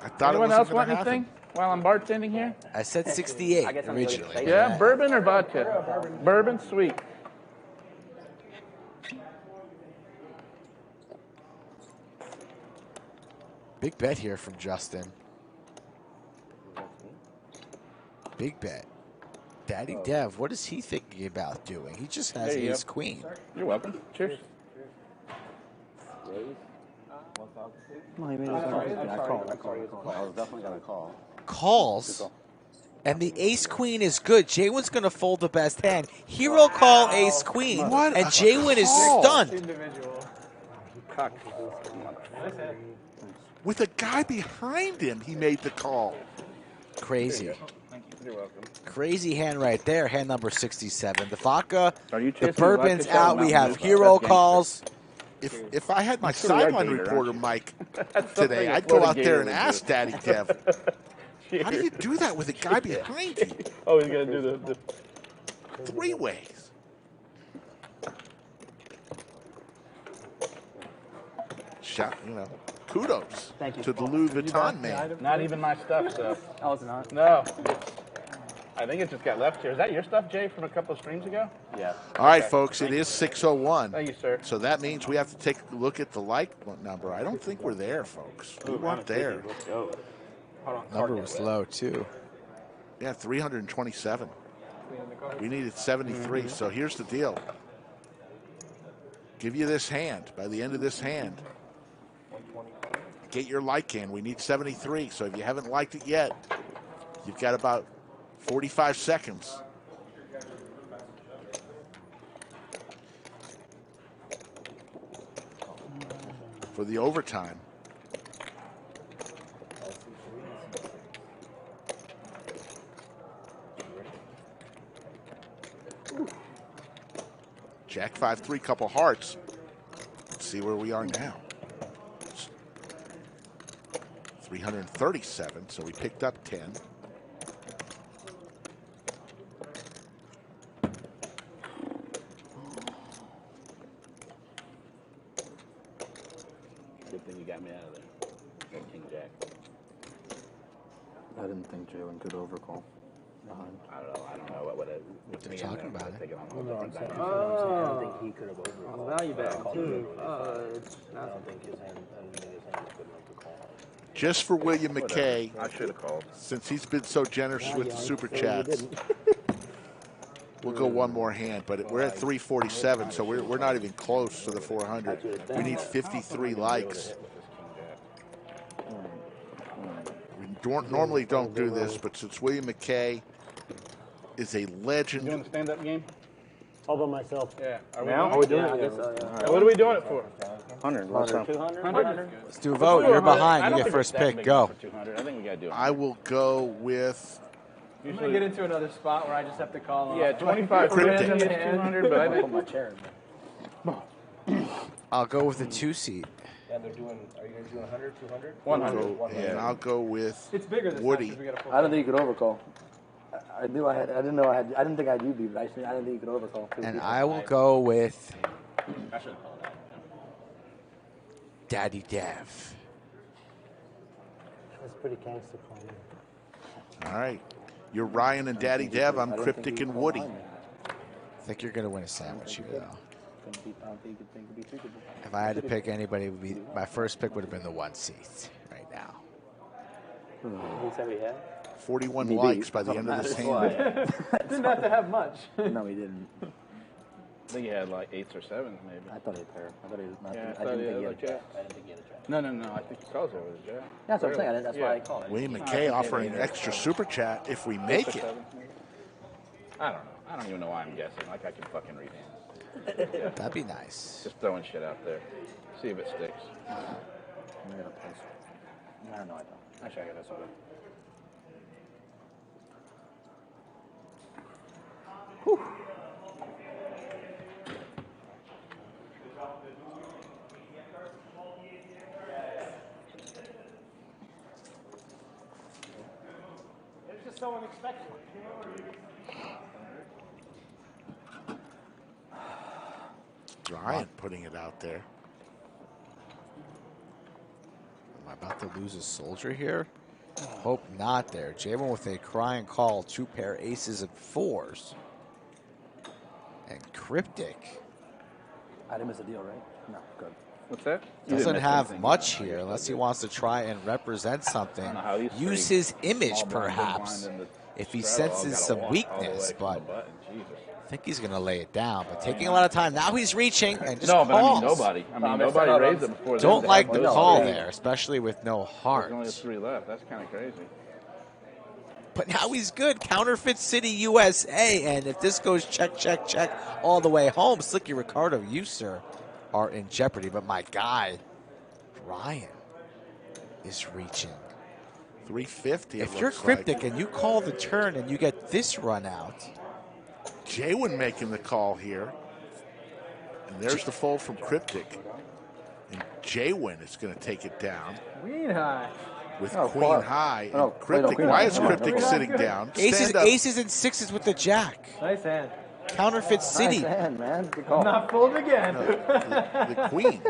I thought Anyone it else wasn't want going to anything happen. while I'm bartending here? I said 68 I guess I'm originally. gonna Yeah, bourbon or vodka? Bourbon, sweet. Big bet here from Justin. Big bet. Daddy Dev, what is he thinking about doing? He just has There you ace go. queen. You're welcome. Cheers. I was definitely going to call. Calls. And the ace queen is good. Jaywin's going to fold the best hand. Hero call ace queen. What and a Jaywin is call. stunned. Individual. With a guy behind him, he made the call. Crazy. You're welcome. Crazy hand right there. Hand number 67. The vodka, Are you the chasing bourbon's vodka out. shot? We Mountain have Dew? hero That's calls. If I had my That's really our sideline gator, reporter, aren't you? Mike, That's today, something a I'd go out Florida there gator and would ask do. Daddy Dev, how do you do that with a guy behind you? Oh, he's going to do the 3 ways. Shot, you know, kudos Thank you. to the Louis Vuitton man. Not even my stuff, so. Oh, it's not? No. I think it just got left here. Is that your stuff, Jay, from a couple of streams ago? Yeah. All right, folks, it is 6:01. Thank you, sir. So that means we have to take a look at the like number. I don't think we're there, folks. We weren't there. Let's go. Number was low, too. Yeah, 327. We needed 73. So here's the deal. Give you this hand. By the end of this hand, get your like in. We need 73. So if you haven't liked it yet, you've got about 45 seconds. For the overtime. Jack 5-3, couple hearts. Let's see where we are now. 337, so we picked up 10. think you got me out of there. That King Jack. I didn't think Jalen could overcall behind. I don't know. What They're talking about it. I don't think he could have overcalled. Value bet too. I don't think his hand was good enough to call. Just for William McKay, I should have called. since he's been so generous with the super chats, we'll go one more hand. But we're at 347, so we're not even close to the 400. We need 53 likes. We normally don't do this, but since William McKay is a legend. You doing a stand-up game? All by myself. Yeah. Now? Are we doing it? What are we doing it for? 100. 200. Let's do a vote. You're behind. You get first pick. Go. 200. I think we got to do it. I will go with. I'm going to get into another spot where I just have to call Yeah, 25 Cryptic. grand is 200, but I think my chair in there. I'll go with the 2-seat. Yeah, they're doing. Are you guys doing 100, 200? 100. And I'll go with It's bigger this Woody. time 'cause we got a full I don't think you could overcall. I knew I had. I didn't know I had. I didn't think I had you beat, but I didn't think you could overcall. And I will go with I should have called that. Daddy Dev. That's pretty gangster call. All right. You're Ryan and Daddy Dev. I'm Cryptic and Woody. I think you're going to win a sandwich here, though. I don't think it could be treatable. If I had to pick anybody, it would be, my first pick would have been the 1-seat right now. Who said we had? 41 likes by the end of this hand. Didn't have to have much. No, he didn't. I think he had like 8s or 7s, maybe. I thought he had a pair. I thought he was not. Yeah, I didn't think he had a jack. I didn't think he had a jack. No, I think he calls over the jack. That's what I'm saying. That's why I called it. William McKay offering extra super chat if we make it. I don't know. I don't even know why I'm guessing. Like I can fucking read hands. That'd be nice. Just throwing shit out there. See if it sticks. I got a place. I don't know. I don't. Actually, I got this one. It's just so unexpected. Ryan putting it out there. Am I about to lose a soldier here? Hope not there. Jalen with a crying call, 2 pair aces and 4s. And Cryptic I didn't miss a deal, right? No, good. What's that? doesn't have much here unless he wants to try and represent something. Use his image, perhaps, if he senses some weakness, but I think he's going to lay it down. But taking a lot of time. Now he's reaching and just No, but calls. I mean nobody. Nobody raised it before. Don't like the call there, especially with no heart. There's only 3 left. That's kind of crazy. But now he's good. Counterfeit City, USA. And if this goes check, check, check all the way home, Slicky Ricardo, you, sir, are in jeopardy. But my guy, Ryan, is reaching. 350. If you're Cryptic and you call the turn and you get this run out. Jwin making the call here. And there's the fold from Cryptic. And Jwin is going to take it down. Queen high. With Queen high. And Cryptic. Why is Cryptic sitting down? Aces and 6s with the jack. Nice hand. Counterfeit City. Nice hand, man. Good I'm call. not fooled again. The Queen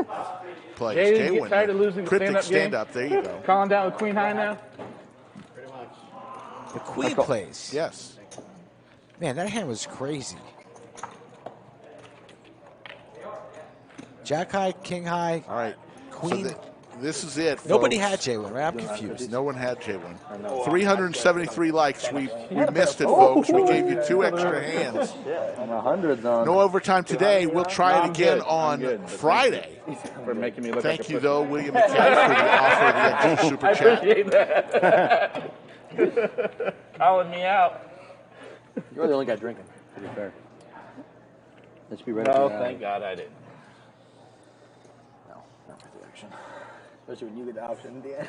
plays. Jay, did you Jwin. get tired of losing the Cryptic stand-up game? stand up. There you go. Calling down with Queen High now? The Queen plays. Yes. Man, that hand was crazy. Jack high, king high. All right. Queen. So this is it, Nobody folks. had J1, right? I'm confused. No one had J1. 373 likes. We missed it, folks. We gave you 2 extra hands. I'm 100 on. No overtime today. We'll try it again on Friday. For making me look Thank like a you, pussy. though, William McKay, for the offer of the extra super I chat. appreciate that. Calling me out. You're the only guy drinking, to be fair. Let's be ready No, for that. thank God I didn't. No, not for the action. Especially when you get the option in the end.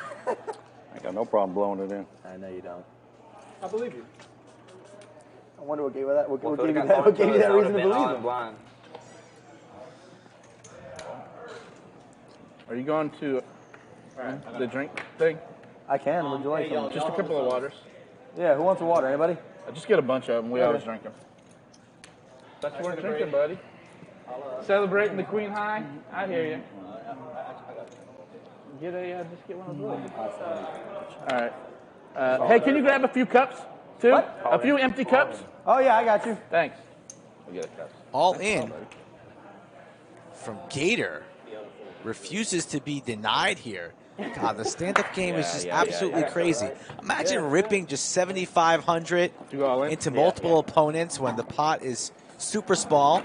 I got no problem blowing it in. I know you don't. I believe you. I wonder what gave you that. What Well, gave you got that? What gave you that I would've reason to been all believe in him? blind. Are you going to the drink thing? I can. Would you like some? Just a couple of waters. Yeah. Who wants a water? Anybody? Just get a bunch of them. We always drink them. That's what we're drinking, buddy. Celebrating the Queen High. I hear you. Get a, just get one of those. All right. Hey, can you grab a few cups, too? What? A few empty cups? Oh, yeah, I got you. Thanks. We get a cup. All in from Gator. Refuses to be denied here. God, the stand-up game is just absolutely crazy. Imagine ripping just 7,500 into multiple opponents when the pot is super small.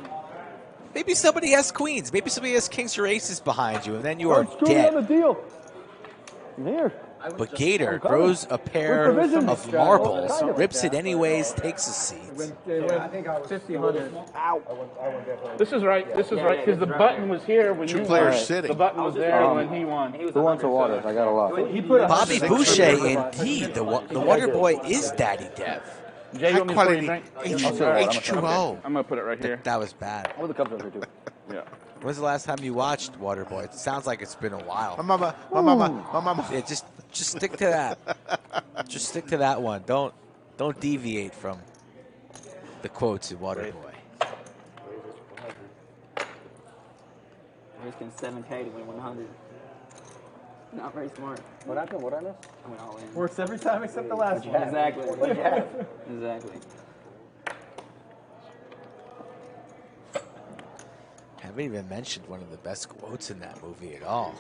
Maybe somebody has queens. Maybe somebody has kings or aces behind you, and then you are dead. On the deal. I'm here. But Gator throws a pair of marbles, rips it anyways, takes a seat. I think I was 1,500. Ow. I went definitely. This is right. This is right, because the button was here when Two you players won. sitting. The button was there when he won. Who wants a water? I got a lot. Bobby Boucher, indeed. The Water Boy is Daddy Dev. Jay, you want me to pour you a drink? H2O. I'm going to put it right here. That was bad. Oh, the cups over here, too. Yeah. When's the last time you watched Waterboy? It sounds like it's been a while. My mama. Yeah, just stick to that. Just stick to that one. Don't deviate from the quotes in Waterboy. Risking 7K to win 100. Not very smart. What happened? What I missed? I went all in. Works every time except the last one. Exactly. Exactly. Haven't even mentioned one of the best quotes in that movie at all.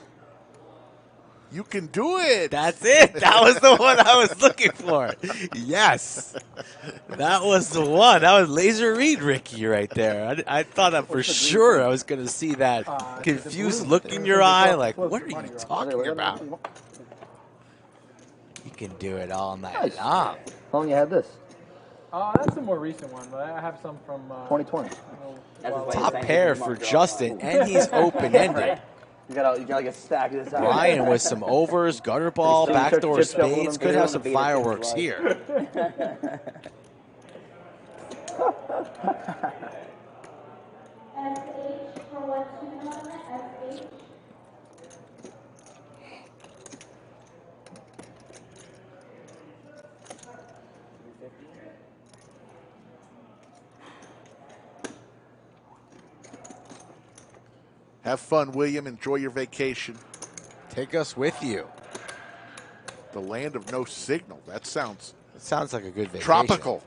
You can do it. That's it. That was the one I was looking for. Yes. That was the one. That was Laser Reed Ricky right there. I thought for sure I was going to see that confused look in your eye like, what are you talking about? You can do it all night long. How long you had this? That's a more recent one, but I have some from 2020. Top pair for Justin, and he's open-ended. You gotta get stacked this out. Ryan with some overs, gutter ball, backdoor spades. Could have some fireworks here. Have fun, William. Enjoy your vacation. Take us with you. The land of no signal. That sounds like a good vacation. Tropical.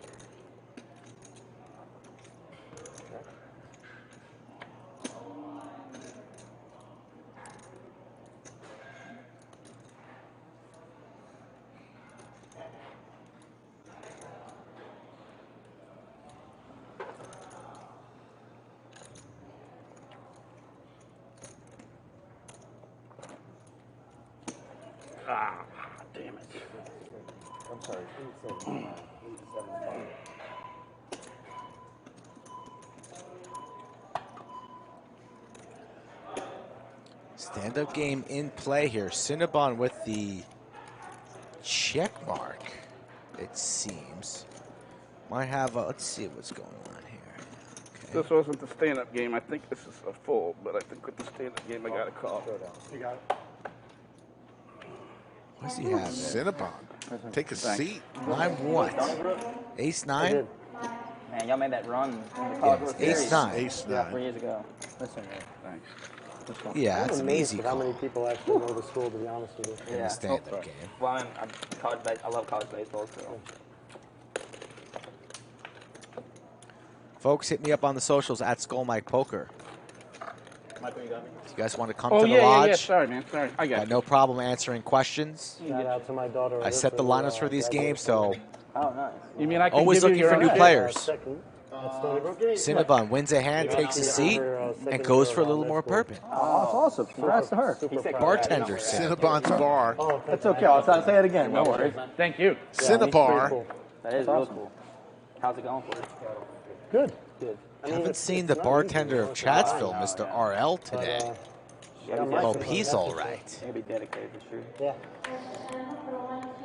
Ah, damn it. I'm sorry. 875. Stand-up game in play here. Cinnabon with the check mark, it seems. Might have a, let's see what's going on here. Okay. This wasn't the stand-up game. I think this is a full, but I think with the stand-up game, I got a call. You got it. What does he have? Cinnabon. Take a seat. 9-1. Ace-9? Man, y'all made that run in the Yeah, College World Series. Ace-9. Ace-9. 3 years ago. Listen, man. Thanks. Yeah, that's I'm an amazed easy at how call many people actually know the school, to be honest with you. in the stand-up game. Well, I love college baseball, so. Folks, hit me up on the socials at JWINPoker. Michael, you got me? If you guys want to come Oh, to the yeah, lodge, yeah. Sorry, man. Sorry. I got got you. no problem answering questions. Shout out to my daughter. I set the lineups for these games, so Oh, nice. You mean I can always give you looking your for own new hat? players. Second. Cinnabon wins a hand, takes a seat, and goes for a little more bourbon. Oh, that's awesome. Congrats to her. Bartender Cinnabon. Cinnabon's bar. That's okay. I'll say it again. No worries. Thank you. Cinnabar. That is really cool. How's it going for you? Good. Good. Haven't seen the bartender of Chatsville, Mr. RL, today. Hope he's all right. Maybe dedicated for sure. Yeah.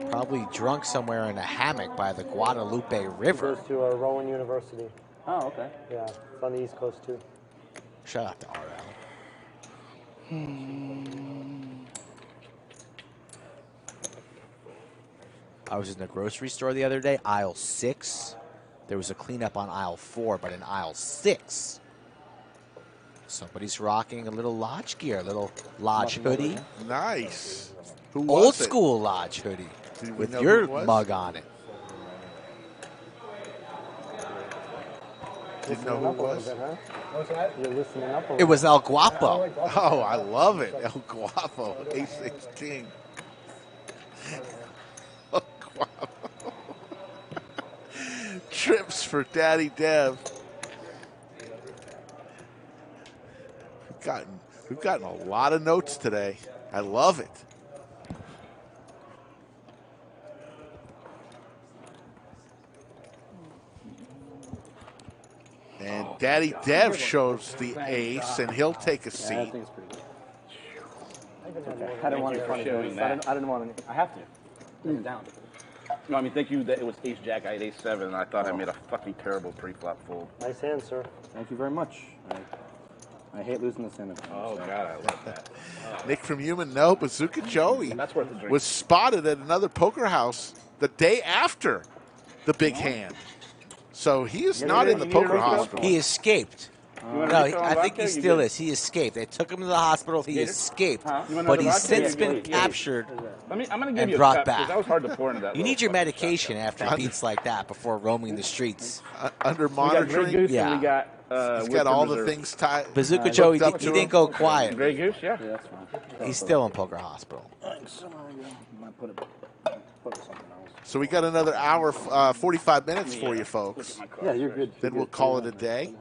Probably drunk somewhere in a hammock by the Guadalupe River. Goes to Rowan University. Oh, okay. Yeah, it's on the East Coast too. Shout out to RL. I was in the grocery store the other day, aisle 6. There was a cleanup on aisle 4, but in aisle 6, Somebody's rocking a little lodge gear, a little lodge hoodie. Nice. Who Old was it? school lodge hoodie Do we with know your who it was? mug on it. Didn't know who it was? What's that? You're listening up. It was El Guapo. Oh, I love it. El Guapo. Ace King. El Guapo. Trips for Daddy Dev. We've gotten a lot of notes today. I love it. And Daddy Dev shows the ace, and he'll take a seat. I think it's pretty good. I didn't want to Thank you for showing that. I didn't want to. I have to. Bring it down. No, I mean, thank you that it was ace jack. I had ace 7, and I thought I made a fucking terrible pre-flop fold. Nice hand, sir. Thank you very much. I hate losing the Cinnabon. Oh, God, I love that. Nick from Human, no. Bazooka Joey That's worth a drink. was spotted at another poker house the day after the big hand. So he is not in the poker hospital. He escaped. want No, a refill on I think vodka? he You still good? is. He escaped. They took him to the hospital. He Gator? escaped. You want But another he's vodka? since Yeah, been yeah, yeah. captured I'm going to give and you a brought cup, 'cause back. that was hard to pour into that. You need little your medication after beats like that before roaming the streets. Under We got Grey monitoring. Goose Yeah. and we got He's got Whipped all and the Reserve. things tied. Bazooka Joe, he, hooked up he to didn't him. go quiet. Grey Goose, yeah. Yeah, that's fine. He's still in poker hospital. Thanks. Might put it something else. So we got another hour, 45 minutes for you folks. Yeah, you're good. Then we'll call it a day.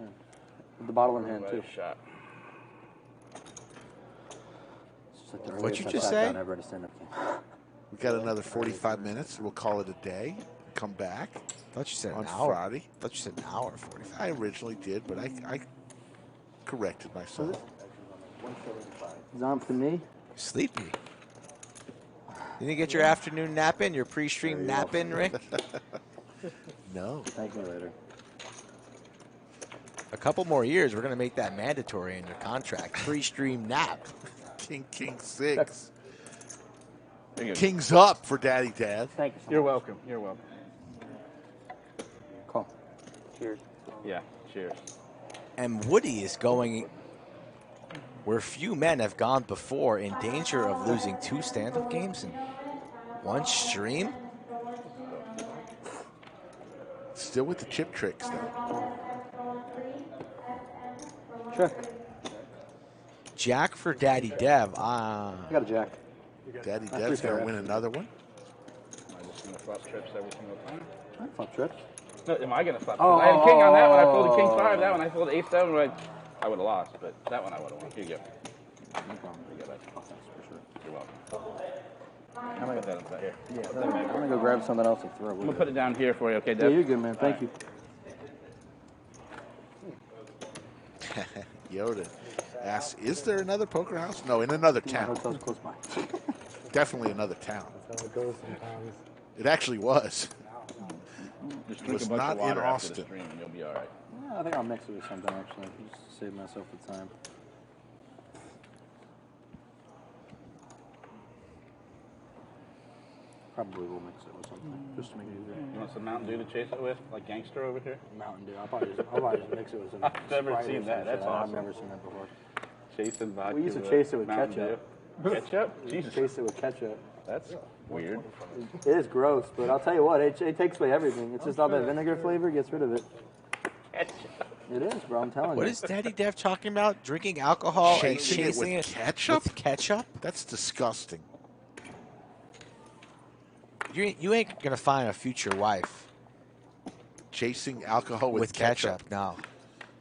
With the bottle in hand, too. Shot. It's just like the What'd you earliest just I've say? sat down ever at a stand-up game. We got another 45 minutes. We'll call it a day. Come back I thought you said on an hour. Friday. I thought you said an hour 45. I originally did, but I corrected myself. It's on for me. Sleepy. You didn't get your afternoon nap in, your pre-stream nap in, Rick? No. Thank me later. A couple more years, we're going to make that mandatory in your contract. Pre-stream nap. King 6. There you go. King's up for Daddy Dad. Thank you. You're welcome. You're welcome. Call. Cheers. Yeah, cheers. And Woody is going where few men have gone before, in danger of losing 2 stand-up games in one stream. Still with the chip tricks, though. Check. Jack for Daddy Dev. I got a jack. Daddy Dev's going to win another one. Am I just going to flop trips every single time? I flop trips. No, am I going to flop? Oh, I had king on that one. I folded king 5. That one I folded ace 7. I would have lost, but that one I would have won. Here you go. No problem. Here you go, bud. Oh, thanks for sure. You're welcome. I'm Put gonna, that inside here. yeah, Put that back. I'm gonna go grab something else and throw it. I'm going to put it down here for you, okay, Deb? Yeah, you're good, man. Thank you. Yoda asks, is there another poker house? No, in another My town. hotel's close by. Definitely another town. That's how it goes sometimes. It actually was. Just It drink was a bunch not of water in after Austin. the stream and you'll be all right. Yeah, I think I'll mix it with something actually, just to save myself the time. Probably will mix it with something, just to make it easier. You want some Mountain Dew to chase it with, like Gangster over here? Mountain Dew. I'll probably just mix it with some. I've never Sprite or seen some that. shit. That's awesome. I've never seen that before. Chasing vodka. We used to chase it with Mountain ketchup. Dew. Ketchup? We used Jesus. to chase it with ketchup. That's weird. It is gross, but I'll tell you what, it takes away everything. It's just all that vinegar flavor gets rid of it. It is, bro. I'm telling What you. is Daddy Dev talking about? Drinking alcohol and Chasing chasing it with it ketchup? with ketchup? That's disgusting. You ain't gonna find a future wife Chasing alcohol with ketchup. No,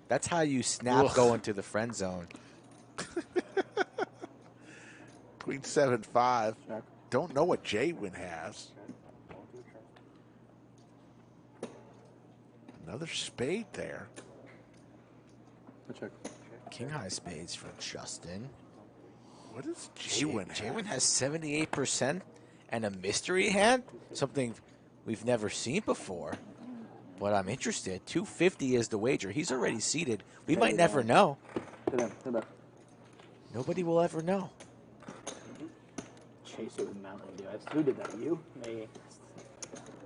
that's how you snap Ugh. going to the friend zone. Queen 7-5. Don't know what JWIN has. Another spade there. Check. King high spades for Justin. What is JWIN? JWIN has 78% and a mystery hand, something we've never seen before. But I'm interested. 250 is the wager. He's already seated. We might never know. Nobody will ever know. Chase it with Mountain Dew. Who did that? You? Me.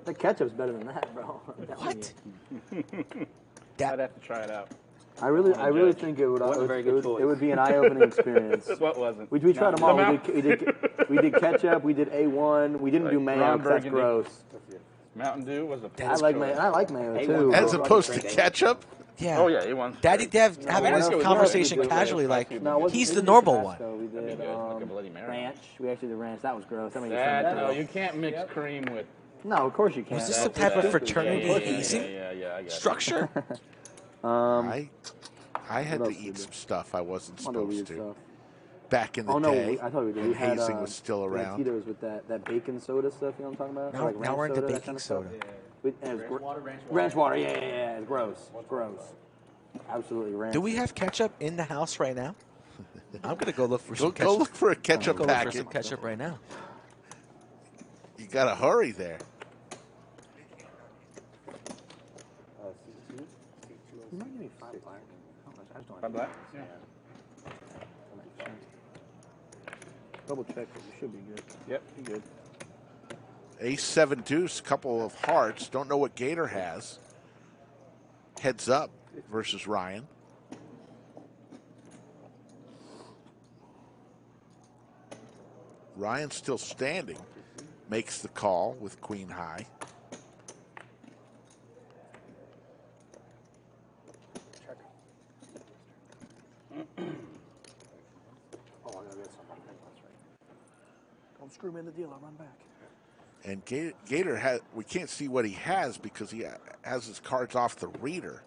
The ketchup's better than that, bro. I'd have to try it out. I really think it would. It would be an eye-opening experience. What wasn't? We tried them all. We did ketchup. We did A1. We didn't do mayo. That's gross. Mountain Dew was a. I like mayo too. As opposed to ketchup. Yeah. Oh yeah, A1. Daddy Dev having this conversation casually, like he's the normal one. We did ranch. We actually did ranch. That was gross. No, you can't mix cream with. No, of course you can't. Was this some type of fraternity hazing I got structure? I had to eat some stuff I wasn't supposed to. Back in the day, I thought we did. when We had, hazing was still around. Tito's with that bacon soda stuff. You know what I'm talking about? Now we're into baking soda. Ranch water. Yeah. It's gross. Absolutely ranch. Do we have ketchup in the house right now? I'm gonna go look for some ketchup. Go look for a ketchup Look packet. for some ketchup right now. You gotta hurry there. You might give me 5 black. I just don't 5 black? Yeah. Double check it. You should be good. Yep, you good. Ace 7 deuce, couple of hearts. Don't know what Gator has. Heads up versus Ryan. Ryan still standing. Makes the call with queen high. Don't screw me in the deal. I'll run back. And Gator has, we can't see what he has because he has his cards off the reader.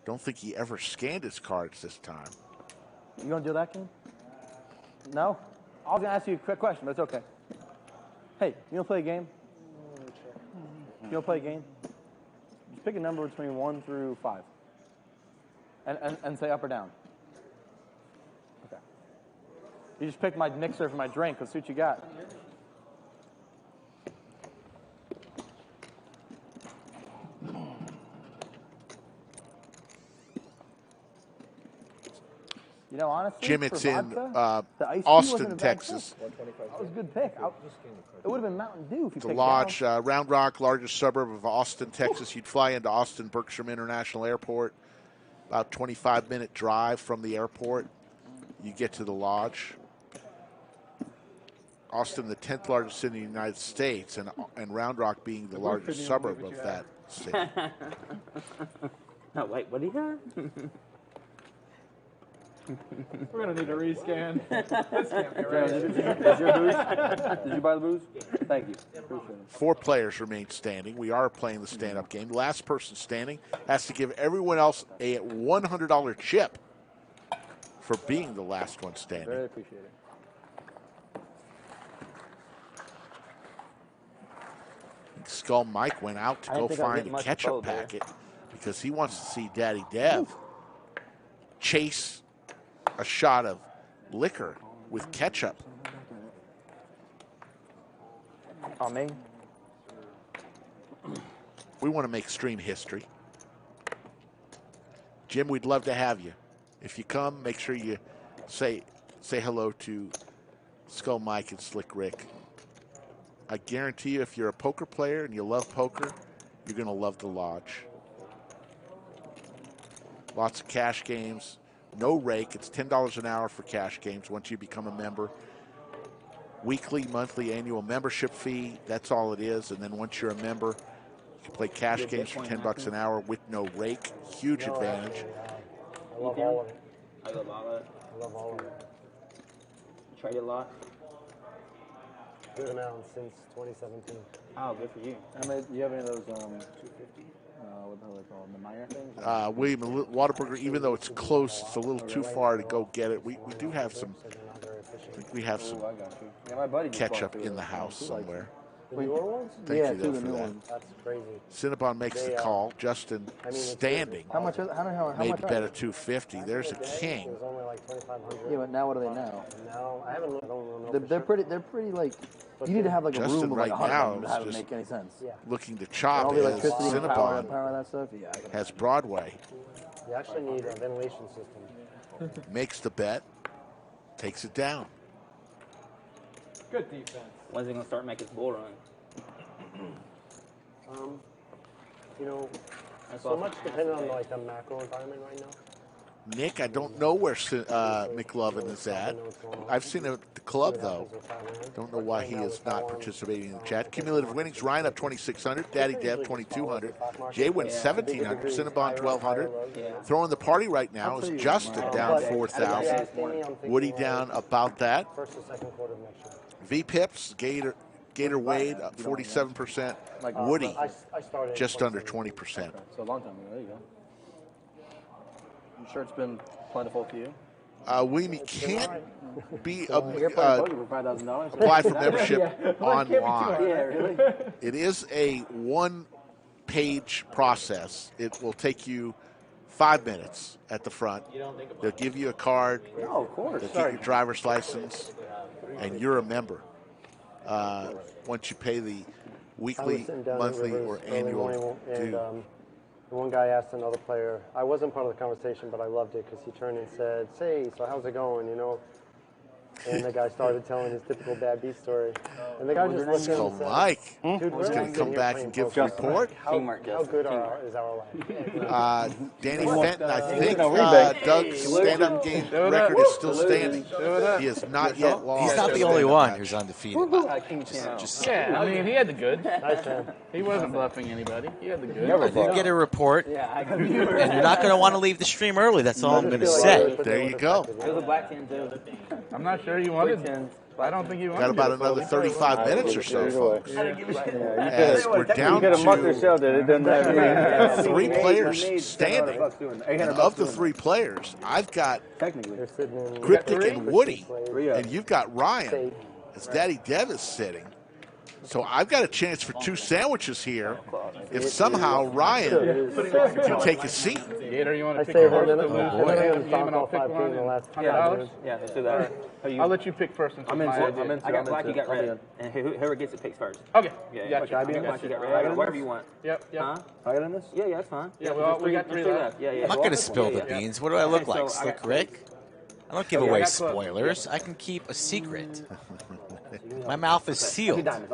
Don't think he ever scanned his cards this time. You gonna do that game? No? I was gonna ask you a quick question, but it's okay. Hey, you wanna play a game? You wanna play a game? Just pick a number between 1 through 5. And say up or down. Okay. You just picked my mixer for my drink. Let's see what you got. You know, honestly, Jim, it's in vodka, Austin, Texas. That was a good pick. It would have been Mountain Dew if you The picked Lodge, down. Round Rock, largest suburb of Austin, Texas. You'd fly into Austin Bergstrom International Airport. About 25-minute drive from the airport. You get to the Lodge. Austin, the 10th largest city in the United States, and Round Rock being the largest suburb of that city. No, wait, what do you got? We're gonna need a rescan. This can't be right. Is your booze? Did you buy the booze? Thank you. Appreciate it. 4 players remain standing. We are playing the stand-up game. The last person standing has to give everyone else a $100 chip for being the last one standing. Very appreciate it. Skull Mike went out to go find a ketchup packet because he wants to see Daddy Dev chase a shot of liquor with ketchup. On me? We want to make stream history. Jim, we'd love to have you. If you come, make sure you say hello to Skull Mike and Slick Rick. I guarantee you, if you're a poker player and you love poker, you're going to love the Lodge. Lots of cash games. No rake. It's $10 an hour for cash games once you become a member. Weekly, monthly, annual membership fee. That's all it is. And then once you're a member, you can play cash games for $10 an hour with no rake. Huge advantage. I love all of it. I love all of it. I love all of it. You tried it a lot? Good amount since 2017. Oh, good for you. Do you have any of those 250? What the hell are they called? The Meyer things? William Whataburger, even though it's close, it's a little too far to go get it. We do have some. I think we have some ketchup in the house somewhere. The newer ones? Thank you though for that. That's crazy. Cinnabon makes the call. Justin standing. How much? How made much? the bet at 250. There's a king. It was only like 2,500. Yeah, but now what are they now? Now I haven't looked. I don't know. They're pretty like. You need to have like a Justin room of like right 100 now of them to is have it just make any sense. Yeah. looking to And chop all the as electricity and power of Cinnabon that stuff. Yeah, I can has Broadway. You actually need a ventilation system. Makes the bet, takes it down. Good defense. When's he gonna start making his bull run? You know, so much depending on like the macro environment right now. Nick, I don't know where McLovin is at. I've seen him at the club, though. Don't know why he is not participating in the chat. Cumulative winnings, Ryan up 2,600, Daddy Dev 2,200, JWIN 1,700, Cinnabon 1,200. Throwing the party right now is Justin down 4,000. Woody down about that. V-Pips, Gatorwade up 47%. Woody just under 20%. So a long time ago. There you go. I'm sure it's been plentiful for you. We can't be You're playing poker for $5,000. apply for membership online. Yeah, really? It is a one-page process. It will take you 5 minutes at the front. They'll give you a card. No, of course. They'll get your driver's license, and you're a member. Once you pay the weekly, monthly, or annual due. One guy asked another player, I wasn't part of the conversation, but I loved it because he turned and said, "Say, so how's it going, you know?" And the guy started telling his typical bad beat story. And the guy just looked at him and said, Mike, "Dude, he's going to come back and give a report. How good is our life?" Danny Fenton, I think Doug's stand-up game record is still standing. He has not yet lost. He's not the only one who's undefeated. Yeah, I mean, he had the goods. Nice, man. He wasn't bluffing anybody. He had the goods. I did get a report, and you're not going to want to leave the stream early. That's all I'm going to say. There you go. There's a black tin too. I'm not sure you wanted. I don't think you wanted. Got about another 35 minutes or so, folks. As we're down You could have mucked to yourself there. It doesn't matter. 3 players standing. And of the 3 players, I've got Cryptic and Woody, and you've got Ryan, as Daddy Dev is sitting. So I've got a chance for 2 sandwiches here if somehow Ryan can take a seat. Gator, you want to I pick saved first? one minute. I'll pick one in the last $100? Yeah, let's do that. I'll let you pick first. I'm into it. I got black, you got red. And whoever gets it picks first. Okay. Yeah, Gotcha. Can I be in black, this? you got red. Whatever you want. Yep. Huh? I got in this? Yeah, that's fine. Yeah, we got 3 left. Yeah. I'm not going to spill the beans. What do I look like, Slick Rick? I don't give away spoilers. I can keep a secret. My mouth is I'll sealed. take diamonds.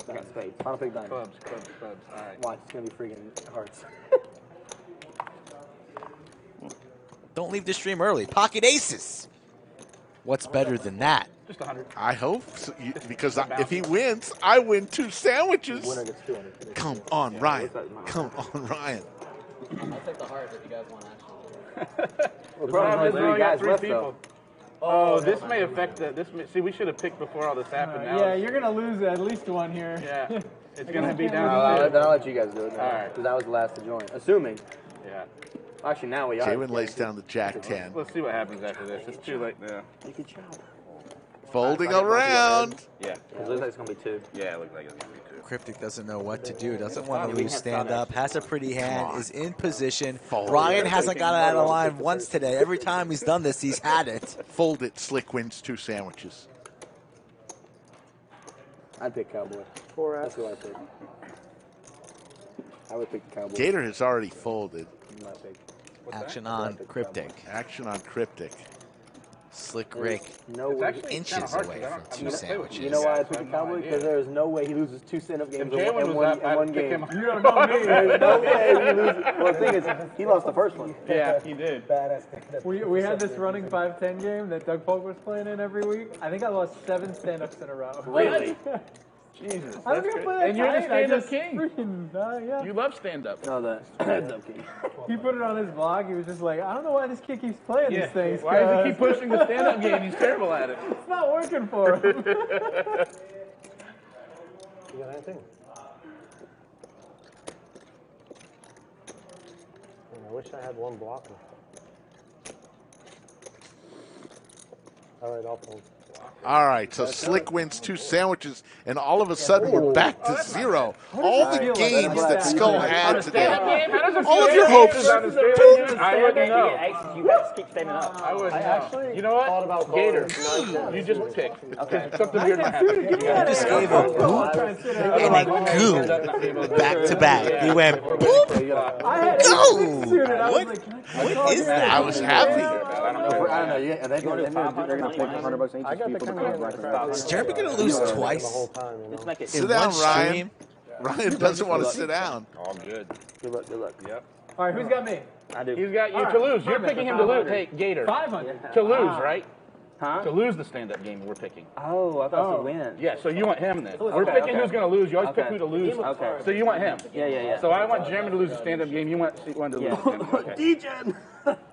I got spades. I'll pick diamonds. Clubs. All right. Watch, it's going to be freaking hearts. Don't leave the stream early. Pocket aces. What's better than that? Just 100. I hope, so, because if he wins, I win 2 sandwiches. Winner gets 200. Come on, Ryan. Come on, Ryan. I'll take the heart if you guys want action. Well, probably We only only got 3 3 guys left, people. Oh, this may affect the. See, we should have picked before all this happened. Now Yeah, you're gonna lose at least one here. Yeah, it's gonna be though. down to 2. Then I'll let you guys do it. All right. Because I was the last to join. Assuming. Yeah. Actually, now we are. Jayden lays down the Jack 10. Let's see what happens after this. It's too late now. You can chop. Folding around. Yeah. It looks like it's going to be 2. Yeah, it looks like it's gonna be 2. Cryptic doesn't know what to do. Doesn't want to lose stand up. Has a pretty hand. Is in position. Ryan hasn't got it out of line once today. Every time he's done this, he's had it. Fold it. Slick wins 2 sandwiches. I'd pick Cowboy. That's who I'd pick. I would pick the Cowboy. Gator has already folded. My pick. Action on Cryptic. Action on Cryptic. Slick Rick. No way. Inches away from 2 sandwiches. You know why I picked the Cowboy? Because there is no way he loses 2 stand-up games in Jaylen was one up, I'd pick game. him. You don't know me. There's no way he loses. Well, the thing is, he lost the first one. Yeah, he did. We had this running 5-10 game that Doug Polk was playing in every week. I think I lost 7 stand-ups in a row. Really? Jesus. I don't think I play that And you're the tight, I stand-up just king. freaking, yeah. You love stand-up. No, the stand-up king. He put it on his blog. He was just like, I don't know why this kid keeps playing these things. Why does he keep pushing the stand-up game? He's terrible at it. It's not working for him. You got anything? I wish I had one blocker. All right, I'll fold. All right, so Slick wins 2 sandwiches, and all of a sudden we're back to 0. All the games that Skull had today, all of your hopes. I wouldn't know. You guys keep standing up. I wouldn't know. You know what? Gator, you just pick. Okay. Something weird might happen. You just gave a boop and a goo back to back. He went boop. No! What is that? I was happy. I don't know. Yeah, they're going to pick $100 each. I got the Is Jeremy going to lose twice? Sit down, Ryan. Ryan doesn't want to sit down. All good. Good luck. Yep. All right, who's got me? I do. He's got you All to right, lose. You're perfect. picking him to lose. Hey, Gator. 500. To lose, right? Huh? To lose the stand-up game we're picking. Oh, I thought it was to win. Yeah, so you want him then. Okay, We're picking okay. who's going to lose. You always pick Okay. who to lose. Okay. So you want him. Yeah. So I want Jeremy to lose the stand-up game. You want to lose the stand-up. Okay. Degen.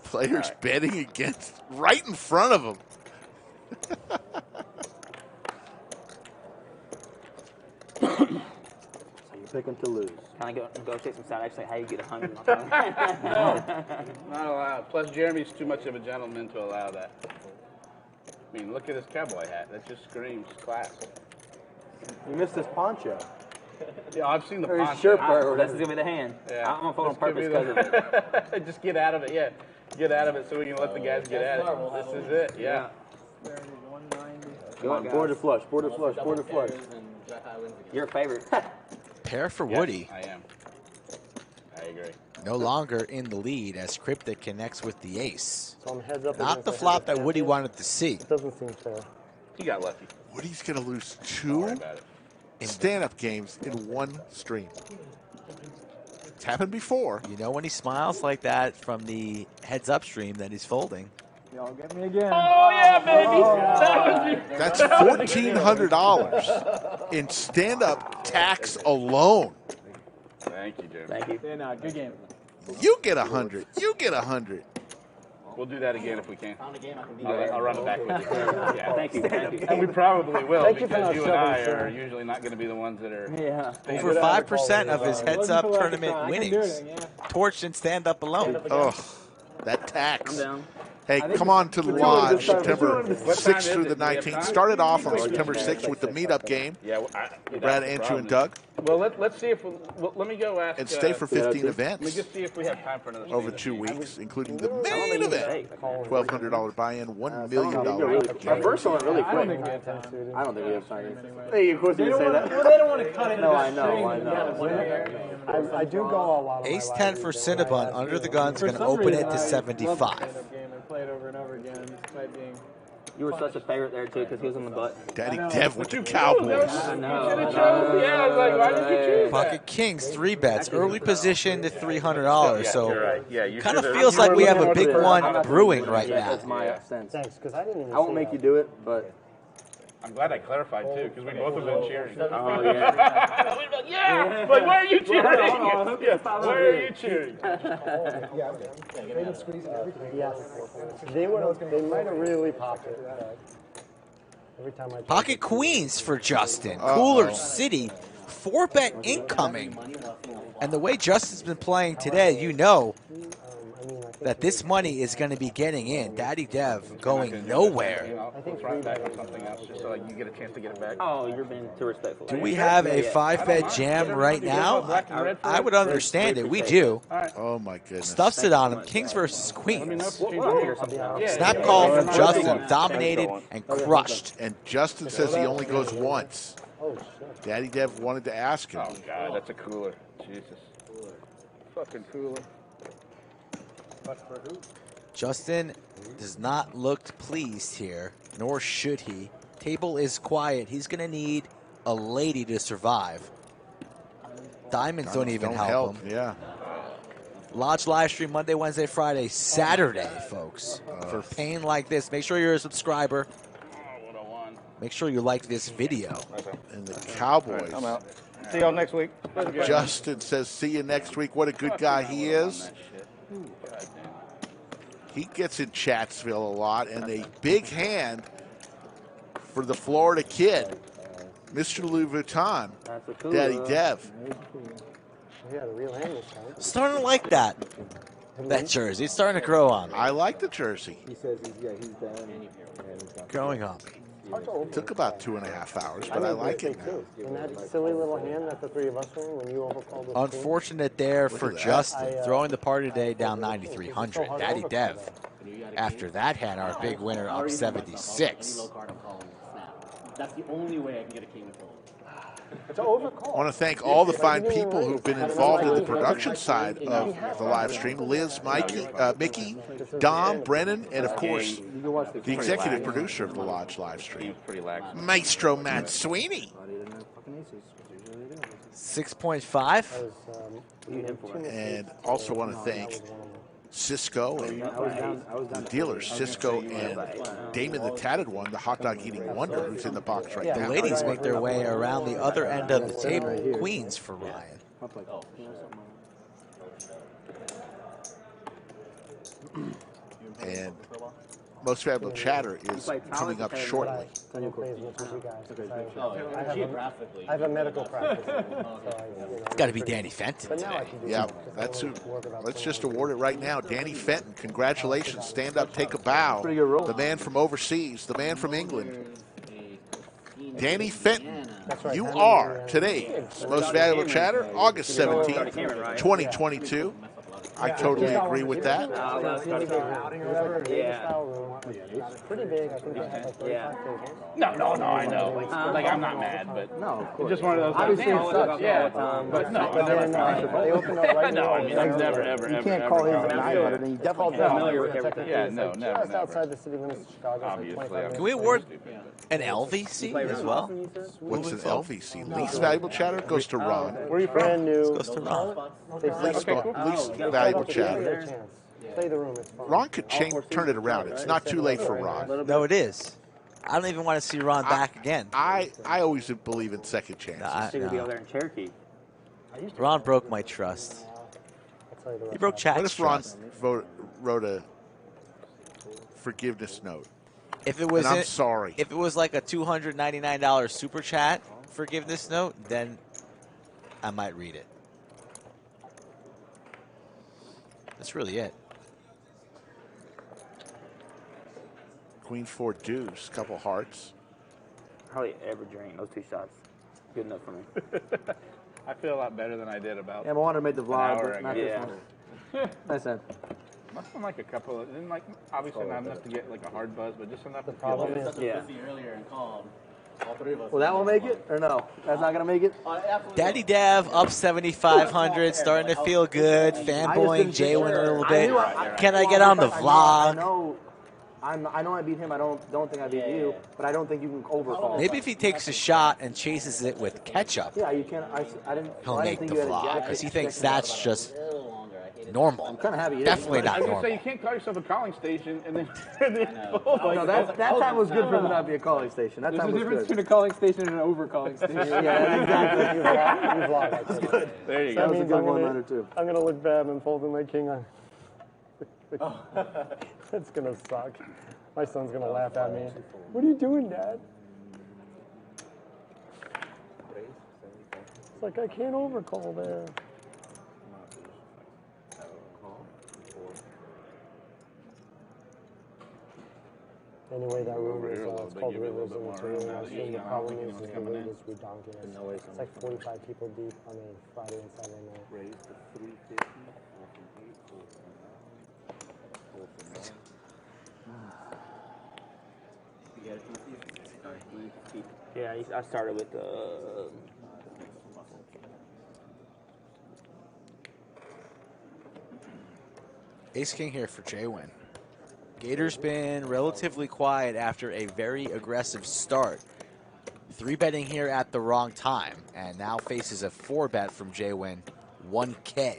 Players betting against right in front of him. So you're picking to lose. Can I go take some sound? Actually, how you get 100? Not allowed. Plus, Jeremy's too much of a gentleman to allow that. I mean, look at his cowboy hat. That just screams class. You missed his poncho. Yeah, I've seen the Or his poncho. shirt part or This whatever. is gonna be the hand. Yeah. I'm gonna fold on This could purpose be because of it. Just get out of it, yeah. Get out of it so we can let the guys get at it. This is it, yeah. Come on, board to flush, board to flush, board to flush. Your favorite. Pair for Yes, Woody. I am. I agree. No longer in the lead as Cryptic connects with the ace. So I'm heads up. Not the flop that Woody wanted to see. It doesn't seem fair. He got lucky. Woody's going to lose Don't worry 2 about it. stand-up games in one stream. It's happened before. You know when he smiles like that from the heads up stream that he's folding. Y'all get me again. Oh, yeah, baby. That's $1,400 in stand-up tax alone. Thank you, Jeremy. Thank you. Yeah, no, good game. You get 100. You get 100. We'll do that again if we can. Found a game I can beat. I'll run it back with you. Yeah. Thank you. Thank you. And we probably will Thank you for because not you and I shoving are shit. usually not going to be the ones that are. Yeah. Over 5% of his heads up Wasn't tournament I can do winnings. it, yeah. Torched and stand up alone. Oh, that tax. I'm down. Hey, come on to the lodge September 6th through the 19th. Started off on September 6th with the meetup game. Yeah, Brad, Andrew, and Doug. Well, let's see if let me go ask. And stay for 15 Let me events just see if we have time for another over stand-up 2 game. weeks, including the main event. $1,200 buy-in, $1 million. Our first one went really I don't quick. think we have time. I don't think we have time. Hey, of course They you don't say wanna- that. well, they don't want to cut it. No, into I know, strings I and know. get it winner. I do go a lot of Ace 10 for Cinnabon under the gun's For going to some open reason, it to I 75. love the stand-up game. I play it over and over again despite being. You were such a favorite there too because he was in the butt. Daddy Dev with the Cowboys. I know. Yeah, I was like, why did you choose that? Pocket Kings, 3 bets, early position to $300. So You're right. Yeah, you kind of should've- feels you like were we have looking a big for the- one brewing right Yeah, now. that's my sense. Thanks, because I didn't even I won't see make that. you do it, but I'm glad I clarified too, because we both have been cheering. oh yeah. We've been, yeah, like where are you cheering? Yeah, where are you cheering? Yes. They might have really popped it. Every time I Pocket Queens for Justin. Cooler City, 4-bet incoming. And the way Justin's been playing today, you know that this money is going to be getting in. Daddy Dev going nowhere. Let's run it back on something else, just so like, you get a chance to get it back. Oh, you're being too respectful. Do we have a 5-bet jam right now? I would understand it. We do. Oh, my goodness. Stuffs it on him. Kings versus Queens. Yeah. Snap call from Justin. Dominated and crushed. And Justin says he only goes once. Oh, shit. Daddy Dev wanted to ask him. Oh God, that's a cooler. Jesus. Fucking cooler. Justin does not look pleased here, nor should he. Table is quiet. He's going to need a lady to survive. Diamonds don't even help him. Yeah. Lodge live stream Monday, Wednesday, Friday, Saturday, folks. For pain like this, make sure you're a subscriber. Make sure you like this video. And the Cowboys. I'm out. See y'all next week. Justin says, see you next week. What a good guy he is. He gets in Chatsville a lot, and a big hand for the Florida kid, Mr. Louis Vuitton, Daddy Dev. He had a real hand this time. Starting to like that jersey. It's starting to grow on me. I like the jersey. He says he's done. Growing up. Took about 2.5 hours, but I like it now. And that silly little hand that the three of us were in when you overcalled the Unfortunate there for at that. Justin. Throwing the party today down 9,300. Daddy Dev, after that hand, our big winner up 76. That's the only way I can get a king to fold. It's an overcall. I want to thank all the fine people who've been involved in the production side of the live stream. Liz, Mikey, Mickey, Dom, Brennan, and of course, the executive producer of the Lodge live stream, Maestro Matt Sweeney. 6.5. And also want to thank Cisco and the dealers, Cisco and Damon the Tatted One, the hot dog eating wonder, who's in the box right The now. ladies make their way around the other end of the table. Queens for Ryan. And most valuable chatter is coming up shortly. I have a medical practice. It's got to be Danny Fenton today. Yeah, that's who. Let's just award it right now. Danny Fenton, congratulations. Stand up, take a bow. The man from overseas, the man from England. Danny Fenton, you are today's most valuable chatter, August 17th, 2022. I totally agree with that. It's pretty big. I think they have like 35 tables. No, I know. Like, I'm not mad, but no, of course. It's just one of those. Obviously, it sucks. Yeah, but then they open up right No, I mean, I'm never, ever, You ever, can't ever call his call an it. eye, but then you definitely familiar can't. with everything. Yeah, no, never, Just never. outside the city limits of Chicago. Obviously. Can we award an LVC as well? What's an LVC? Least valuable chatter goes to Ron. Where are you from? Brand new. Goes to Ron. Least valuable chatter. Play the room. It's fun. Ron could turn it around. It's not too late for Ron. No, it is. I don't even want to see Ron back again. I always believe in second chances. Should be over there in Cherokee. Ron broke my trust. He broke Chad's What if Ron trust. wrote a forgiveness note? If it was, and I'm sorry. If it was like a $299 super chat forgiveness note, then I might read it. That's really it. Queen 4 deuce, couple hearts. Hardly ever drain those 2 shots. Good enough for me. I feel a lot better than I did about. Yeah, I wanted to make the vlog, but not this Yeah. one. Nice end. Must have been like a couple of, then like obviously not enough to get like a hard buzz, but just enough to problem feel is- it. Yeah. Earlier and called. All 3 of us. Will that one make it or no? That's not gonna make it. Daddy Dav up 7,500, starting to feel good. Fanboying J-Win a little bit. Can I get on the I vlog? know I beat him. I don't think I beat you, but I don't think you can overcall. Maybe if he takes a shot and chases it with ketchup, Yeah, you can't. I didn't. he'll well, I make didn't the think you had a vlog jack because he six thinks seconds that's left. just normal. I'm kind of happy. Definitely I not was gonna say normal. you can't call yourself a calling station and then. Oh, no, that time was good for him to not be a calling station. That There's time a was difference good. between a calling station and an over-calling station. Yeah, exactly. You vlog. That's good. There you That go. was a means good I'm one-liner, too. I'm gonna look bad and folding my king on. That's gonna suck. My son's gonna laugh at me. What are you doing, Dad? It's like I can't overcall there. Anyway, that room is it's called Rivers in the Terrain. I assume the problem is the rate is redonkulous. It's like 45 people deep on a Friday and Saturday night. Raise to 350. Yeah, I started with Ace King here for J-Win. Gator's been relatively quiet after a very aggressive start. 3-betting here at the wrong time, and now faces a 4-bet from J-Win, 1K.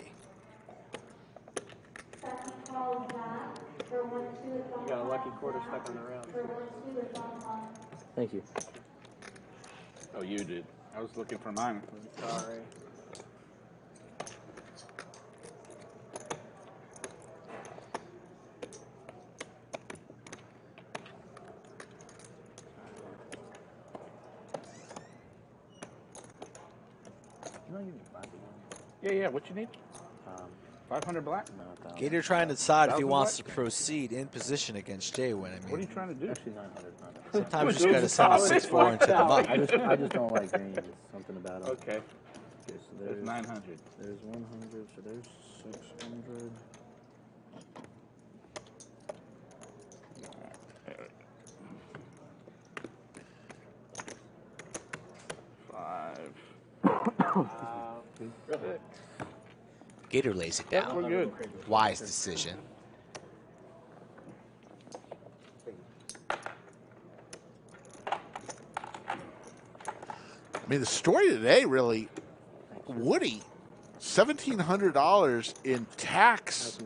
You got a lucky quarter stuck on the round. Thank you. Oh, you did. I was looking for mine. Sorry. Yeah. What you need? 500 black. Gator trying to decide if he wants to proceed in position against J-Win. I mean, What are you trying to do? Actually, 900. sometimes you just got to send a 6-4 into the mug. I just don't like games. Something about it. Okay. Okay, so There's 900. There's 100. So there's 600. Gator lays it down. We're good. Wise decision. I mean, the story today really, Woody, $1,700 in tax,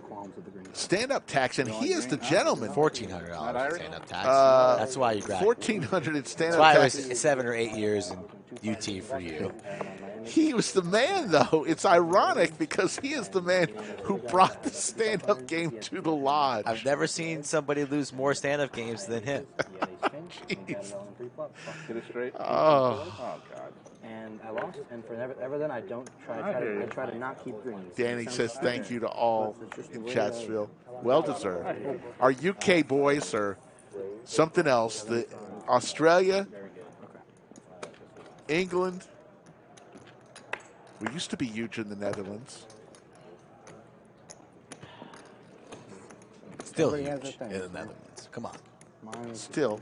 stand-up tax, and he is the gentleman. $1,400 in stand-up tax. That's why you grabbed $1,400 in stand-up That's why tax. it was 7 or 8 years in UT for you. He was the man, though. It's ironic because he is the man who brought the stand-up game to the lodge. I've never seen somebody lose more stand-up games than him. Get it straight. Oh. God. And I lost, and for ever then I don't I try to not keep dreams. Danny says thank you to all in Chatsville. Well deserved. Our UK boys are something else. The Australia, England. We used to be huge in the Netherlands. Still huge in the Netherlands. Come on. Still.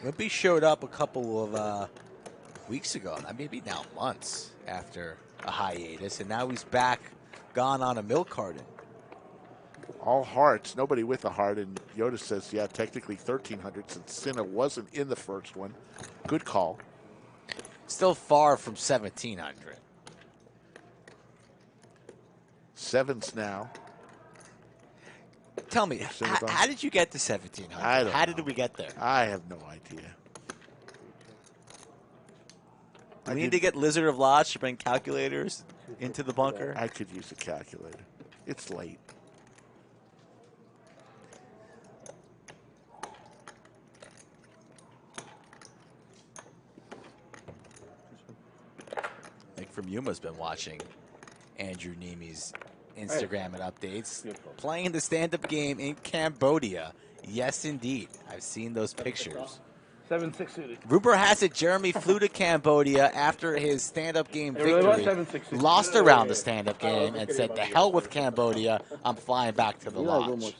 Wimpy showed up a couple of weeks ago, maybe now months after a hiatus, and now he's back, gone on a milk carton. All hearts, nobody with a heart, and Yoda says, yeah, technically 1,300 since Cinna wasn't in the first one. Good call. Still far from 1,700. Sevens now. Tell me, how did you get to 1,700? How did we get there? I have no idea. Do we need to get Lizard of Lodge to bring calculators into the bunker? I could use a calculator. It's late. Like from Yuma's been watching Andrew Nemi's Instagram and updates. Playing the stand-up game in Cambodia. Yes, indeed. I've seen those pictures. 7-6 suited. Rumor has it Jeremy flew to Cambodia after his stand-up game It really was victory, 7-6 suited. lost around the stand-up game, and said, "To hell with Cambodia, I'm flying back to the lodge."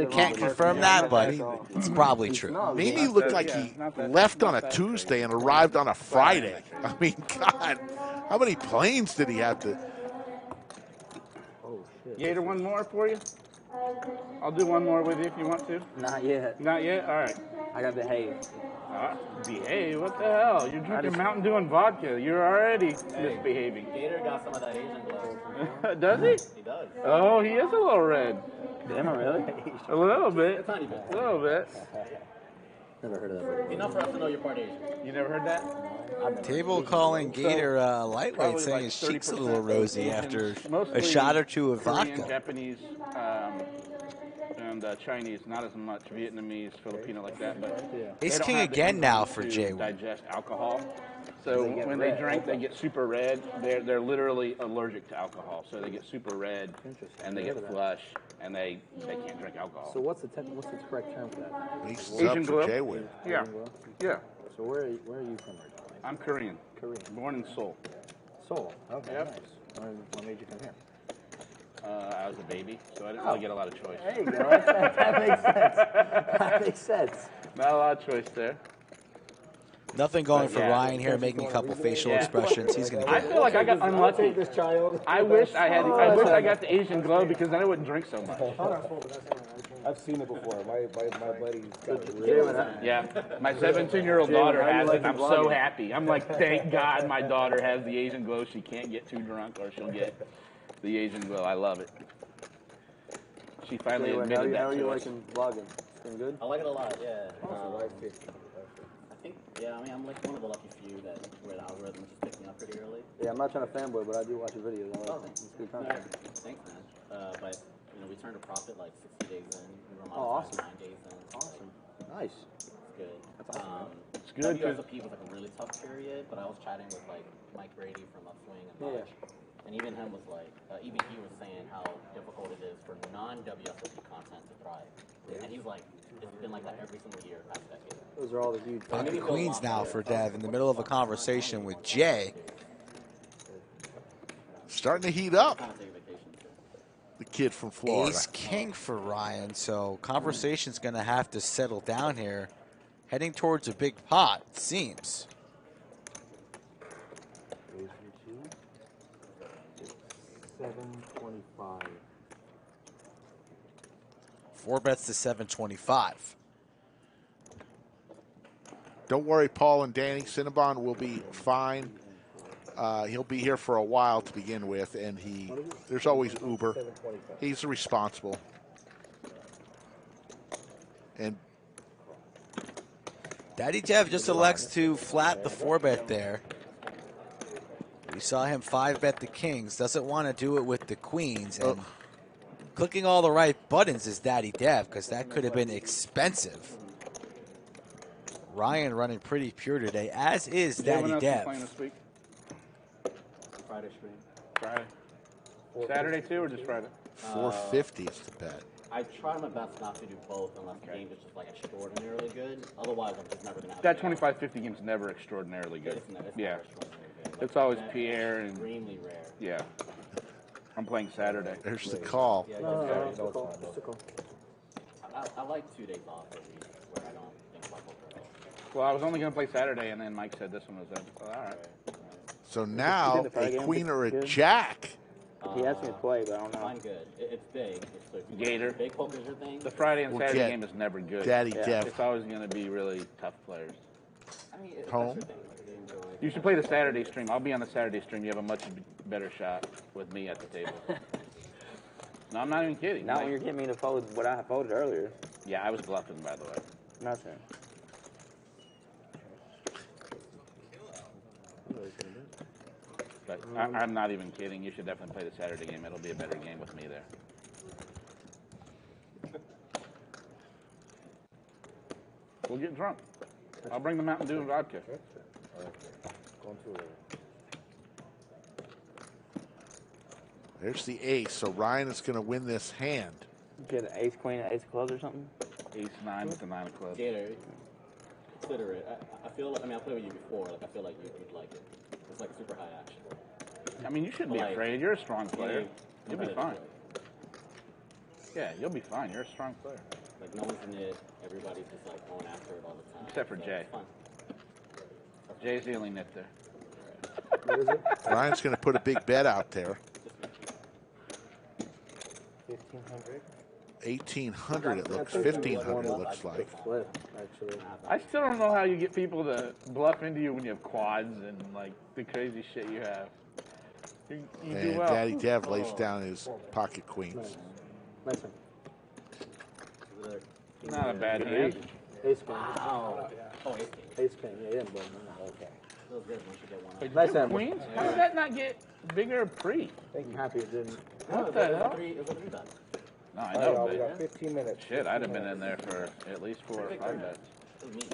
Can't confirm that, but it's probably true. Nemi looked like he left on a Tuesday and arrived on a Friday. I mean, God, how many planes did he have to... Yater, one more for you? I'll do one more with you if you want to. Not yet. Not yet? All right. I got behave. Behave? What the hell? You're drinking Mountain Dew and vodka. You're already misbehaving. Gator got some of that Asian glow. Does he? He does. Oh, he is a little red. Am I really? A little bit. A tiny bit. A little bit. Never heard of that. Enough for us to know you're part Asian. You never heard that? Table calling Gator lightweight, saying his cheeks a little rosy after a shot or two of Korean, vodka. Japanese, and Chinese, not as much. Vietnamese, Filipino, like that. But Ace they don't King have the again now enzymes for to JWINPoker. digest alcohol. So when they drink, they get super red. They're literally allergic to alcohol, so they get super red, and they get flush, and they can't drink alcohol. So what's the correct term for that? Asian glow. Yeah. Yeah. So where are you from originally? I'm Korean. Korean. Born in Seoul. Seoul. Okay. Yep. Nice. What made you come here? I was a baby, so I didn't really get a lot of choice. There you go. That makes sense. That makes sense. Not a lot of choice there. Nothing going for Ryan here, making a couple facial expressions. He's going to I get feel like I got unlucky. This child. I wish I got the Asian glow because then I wouldn't drink so much. I've seen it before. My buddy's got it really. Yeah, my 17-year-old daughter has it. I'm so happy. I'm like, thank God my daughter has the Asian glow. She can't get too drunk or she'll get the Asian glow. I love it. She finally admitted that How are you to us. liking vlogging? It's been good? I like it a lot, yeah. Awesome. I think, I'm like one of the lucky few where the algorithm is picking up pretty early. Yeah, I'm not trying to fanboy, but I do watch your videos. It's good content. Thanks, man. But we turned a profit like 60 days in. We were awesome. 9 days in. Awesome. Nice. It's good. That's awesome. It's good. WSOP was like a really tough period, but I was chatting with like Mike Brady from Upswing and Lodge. And even him was like, even he was saying how difficult it is for non-WSOP content to thrive. And he's like, it's been like that every single year past decade. Those are all the huge Pocket Queens now for Dev in the middle of a conversation with Jay. Starting to heat up. The kid from Florida. Ace King for Ryan, so conversation's going to have to settle down here. Heading towards a big pot, it seems. 725. 4 bets to 725. Don't worry, Paul and Danny. Cinnabon will be fine. He'll be here for a while to begin with, and there's always Uber. He's responsible. And Daddy Dev just elects to flat the 4-bet there. We saw him 5-bet the kings. Doesn't want to do it with the queens. And clicking all the right buttons is Daddy Dev, because that could have been expensive. Ryan running pretty pure today, as is Daddy Dev. Friday stream. Friday. Saturday too, or just Friday? 450 is the bet. I try my best not to do both unless the game is just like extraordinarily good. Otherwise, I'm just never going to have That 25-50 game's never extraordinarily good. It's never Yeah. extraordinarily good. It's always Pierre and extremely rare. Yeah. I'm playing Saturday. There's the call. Yeah, I like 2 days off a week where I don't think about poker at all. Well, I was only going to play Saturday, and then Mike said this one was up. Well, all right. So now a queen or a jack. He asked me to play, but I don't know. I'm good. It's big. It's Gator. Big poker's your thing. The Friday and Well, Saturday game is never good. Daddy Dev. It's always going to be really tough players. I mean, Home. You should play the Saturday stream. I'll be on the Saturday stream. You have a much better shot with me at the table. No, I'm not even kidding. Not when you're getting me to fold what I folded earlier. Yeah, I was bluffing, by the way. Nothing. But I'm not even kidding. You should definitely play the Saturday game. It'll be a better game with me there. We'll get drunk. I'll bring the Mountain Dew and vodka. There's the ace. So Ryan is going to win this hand. Get an ace queen, ace of clubs or something. Ace 9 with the 9 of clubs. Gator, consider it. I feel like, I mean, I played with you before. Like, I feel like you'd like it. It's like super high action. I mean, you shouldn't be afraid. You're a strong player. You'll be fine. Yeah, you'll be fine. You're a strong player. Like, no one's in it. Everybody's just, like, going after it all the time. Except for So Jay. it's fun. Jay's the only nit there. Ryan's going to put a big bet out there. 1,500. 1,800 it looks. 1,500 it looks like. I still don't know how you get people to bluff into you when you have quads and like the crazy shit you have. You do And well. Daddy Dev lays down his pocket queens. Not a bad hand. Ace king. Oh, ace king. Ace king. Yeah, he didn't blow none. Okay. Feels good once you get one. Wait, Nice you hand. queens? How did that not get bigger pre? I'm happy it didn't. What the hell? It was a 3-bet. No, I know, we got but 15 minutes. shit, I'd have been in there for at least 4 or 5 bets.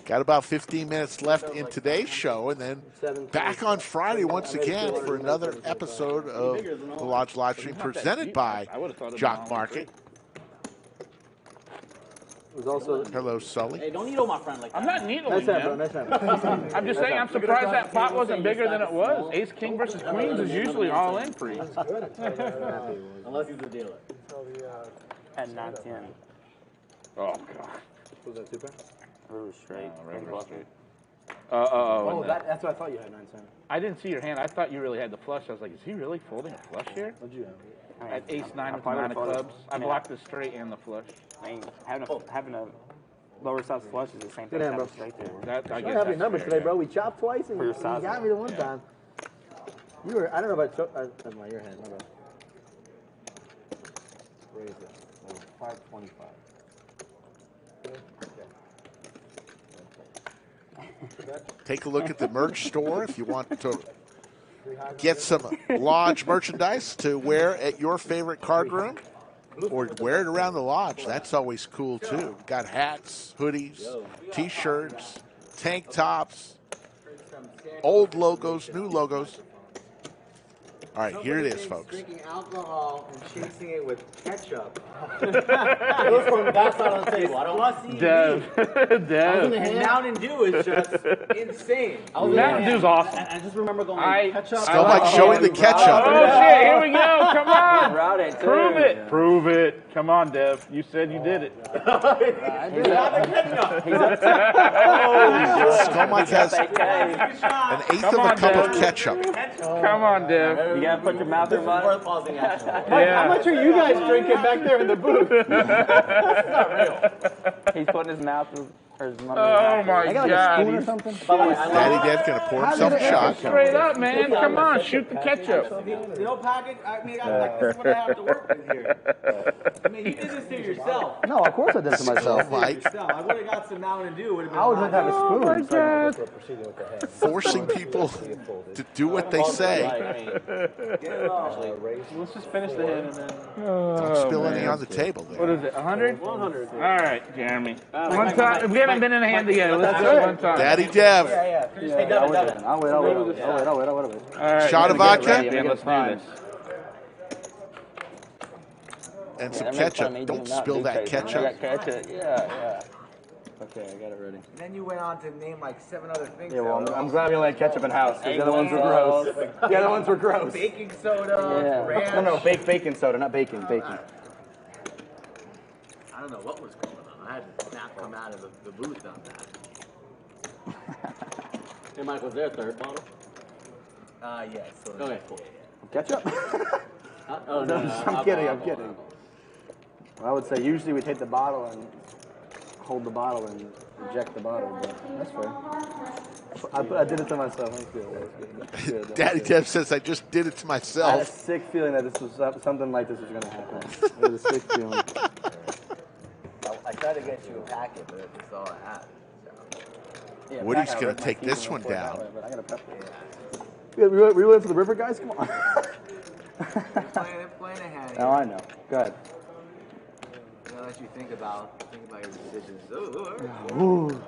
Got about 15 minutes left in today's show, and then back on Friday once again for another episode of the Lodge Live Stream presented by Jock Market. Was also Hello, Sully. Hey, don't needle my friend like that. I'm not needling nice hand, bro. him. Nice hand. I'm just saying, I'm surprised that pot wasn't bigger than it was. Ace king versus queens is usually all in pre. Unless he's a dealer. At 9-10. Oh god. Was that 2-pair? River straight. River Bluff. straight. Oh, that's what I thought you had 9-10. I didn't see your hand. I thought you really had the flush. I was like, is he really folding a flush here? What'd you have? At ace 9 with the 9 of clubs. I blocked the straight and the flush. I mean, having a lower size flush is the same thing Good as hand, having bro. straight there. That, I I guess have your that's numbers fair, today, yeah. bro. We chopped twice, and For your you size, got me the one yeah. time. You were. I don't know if I took. That's my your hand. My bad. Raise it. 525. Take a look at the merch store if you want to get some Lodge merchandise to wear at your favorite card room or wear it around the Lodge. That's always cool, too. Got hats, hoodies, T-shirts, tank tops, old logos, new logos. All right, here it is, folks. Drinking alcohol and chasing it with ketchup. Those from the backside of the table. I don't Dev. Dev. And Mountain Dew is just insane. Mountain Dew's awesome. I just remember going ketchup. Still like showing the ketchup. Oh shit, here we go. Come on. Route it, too. Prove it. Prove it. Come on, Dev. You said you did it. Stomach has an eighth of a cup of ketchup. Come on, Dev. You gotta put your mouth in mud. Worth pausing, actually. Yeah. How much are you guys drinking back there in the booth? He's putting his mouth in. Oh my I got like a God! spoon or something. Daddy Dad's going to pour himself a shot. Straight up, man! Come on, shoot the ketchup. You know, package. I mean, this is what I have to work with here. I mean, you did this to yourself. No, of course I did it to myself. Mike. I would have got some Mountain Dew. Would have been. I would just have a spoon. Oh my God! Forcing people to do what they say. Let's just finish the hand and then. Don't spill any on the table there. What is it? 100? 100. All right, Jeremy. One time. We haven't been in a hand together. Let's do it one time. Daddy Dev. I'll wait. All right, Shot of vodka? Let's do this. And some ketchup. Don't spill that ketchup. Yeah. Okay, I got it ready. And then you went on to name like 7 other things. Yeah, well, I'm glad we only had ketchup in house. The other ones were gross. The other ones were gross. Baking soda. Ranch. No, baking soda, not baking. Baking. I don't know what was going on. I had to snap come out of the booth on that. Hey, Mike, was there a third bottle? Yes. Okay, cool. Ketchup? Oh, no, I'm kidding. Well, I would say usually we take the bottle and hold the bottle and eject the bottle, but that's fair. I did it to myself. I feel it was good. Daddy Dev says, I just did it to I had a myself. sick feeling that this was something like this was going to happen. It was a sick feeling. I tried to get you a packet, but that's all I had. Yeah, Woody's going to take this one down. I got a pepper. We went for the river, guys? Come on. Playing ahead. Oh, I know. Go ahead. I'll let you think about your decisions. Ooh.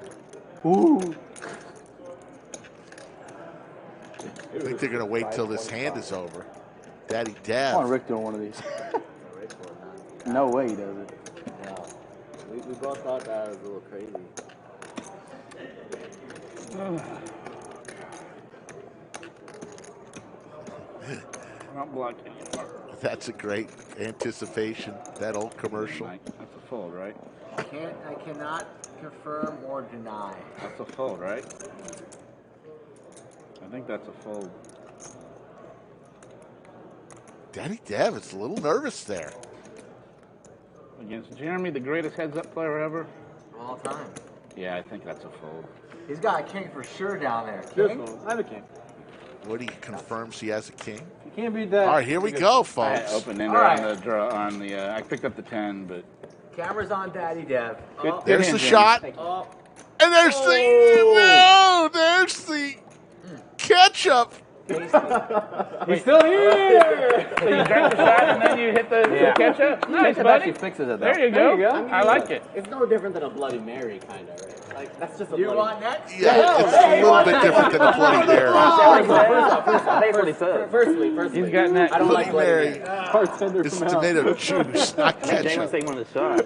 I think they're going to wait till this hand is over. Daddy Dev. I want Rick doing one of these. No way he does it. No. We both thought that was a little crazy. I'm not blocking you. That's a great anticipation. That old commercial. That's a fold, right? I cannot confirm or deny. That's a fold, right? I think that's a fold. Daddy Dev is a little nervous there. Against Jeremy, the greatest heads-up player ever. All time. Yeah, I think that's a fold. He's got a king for sure down there. King? I have a king. Woody confirms he has a king. You can't beat that. All right, here we go, I folks. open ender on the draw on the. I picked up the 10, but Camera's on Daddy Dev. Good- There's hand, the Jimmy. shot. Oh. And there's the there's the ketchup. He's still here. So you drank the shot and then you hit the ketchup? Nice, Ketchup buddy. actually fixes it, though. There you go. I like it. It's no different than a Bloody Mary, kind of, right? Like, that's just a You Bloody want next? Yeah, it's a little bit different than a Bloody Mary. Firstly, He's got that. I don't like Bloody Bloody Mary. Mary. Bartender It's from hell. tomato juice, not James ketchup. taking one of the shot.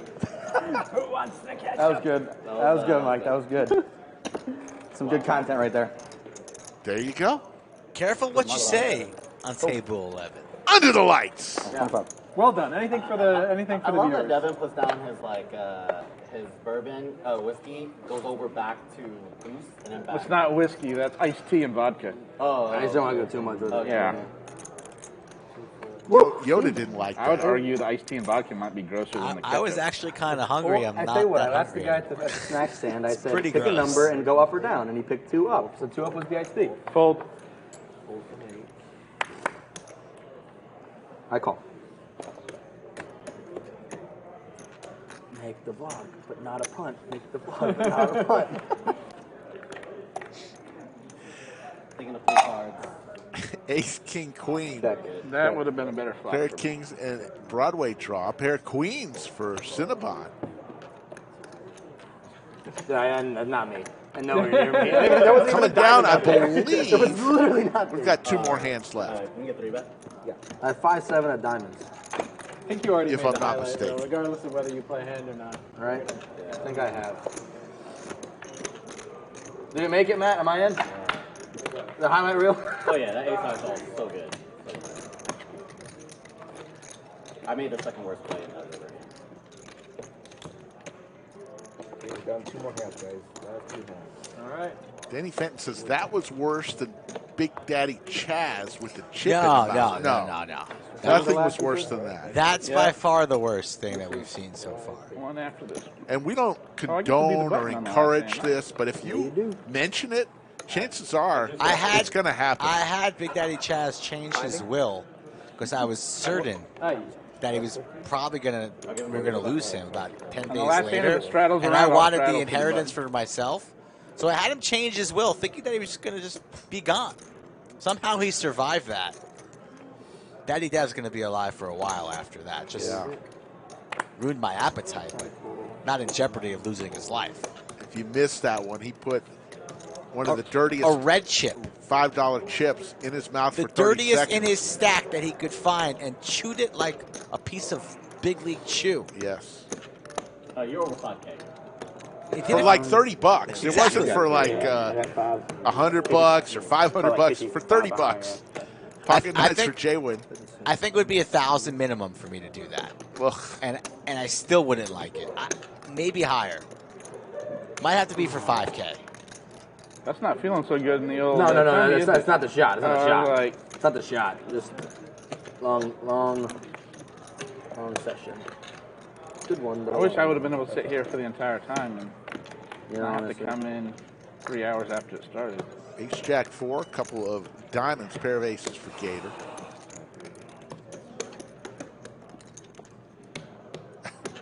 Who wants the ketchup? That was good. That was good, Mike. That was good. Some good content right there. There you go. Careful what you say on table 11. Under the lights. Well done. Anything for the I viewers. love that Devin puts down his bourbon, whiskey, goes over back to booze, and then back. It's not whiskey. That's iced tea and vodka. Oh, I just don't want to go too much with it. Yeah. Yoda didn't like I would that. argue the iced tea and vodka might be grosser than the ketchup. I was actually kind of hungry. I'm I not tell you what, that I asked the hungry guy at the snack stand, I said, pretty pick a gross. number and go up or down, and he picked 2 up. So 2 up was the iced tea. Fold. I call. Make the vlog, but not a punt. Make the vlog, but not a punt. Thinking of 4 cards. Ace, king, queen. That would have been a better flop. Pair for of me. kings and Broadway draw. A pair of queens for Cinnabon. Not me. And no, you're me. That wasn't Coming even down, I diamond. believe. It was literally not me. We've got 2 more hands left. Can you get 3 bet? Yeah. I have 5-7 at diamonds. I think you already If made I'm the not highlight, mistaken. though, regardless of whether you play hand or not. All right? I think I have. Did it make it, Matt? Am I in? The highlight reel? Oh yeah, that ace-high call is so good. I made the second worst play in that river. We've done 2 more hands, guys. Last 2 hands. All right. Danny Fenton says that was worse than Big Daddy Chaz with the chip in No, the no, mouth. no, no, no. Nothing was worse than that. That's by far the worst thing that we've seen so far. One after this. And we don't I get to be the condone or button on the last encourage hand. this, but if you mention it, chances are it's going to happen. I had Big Daddy Chaz change his will because I was certain that he was probably we were gonna lose him about 10 days last hand, later, if it straddles and around, I I'll wanted straddle the to the inheritance button. for myself. So I had him change his will, thinking that he was gonna just be gone. Somehow he survived that. Daddy Dad's gonna be alive for a while after that. Just ruined my appetite, but not in jeopardy of losing his life. If you missed that one, he put one of the dirtiest a red chip, $5 chips in his mouth the for 30 dirtiest seconds. in his stack that he could find, and chewed it like a piece of big league chew. Yes. You're over 5K. For like $30. It Exactly. wasn't for like $100 or $500. For $30. Pocket nights for JWIN. I think it would be 1,000 minimum for me to do that. And I still wouldn't like it. Maybe higher. Might have to be for 5K. That's not feeling so good in the old. No, Tony, it's is not it? the shot. It's not the shot. Like, it's not the shot. Just long session. Good one. I wish I would have been able to sit here for the entire time and not have to honestly. come in 3 hours after it started. Ace Jack 4, a couple of diamonds, pair of aces for Gator.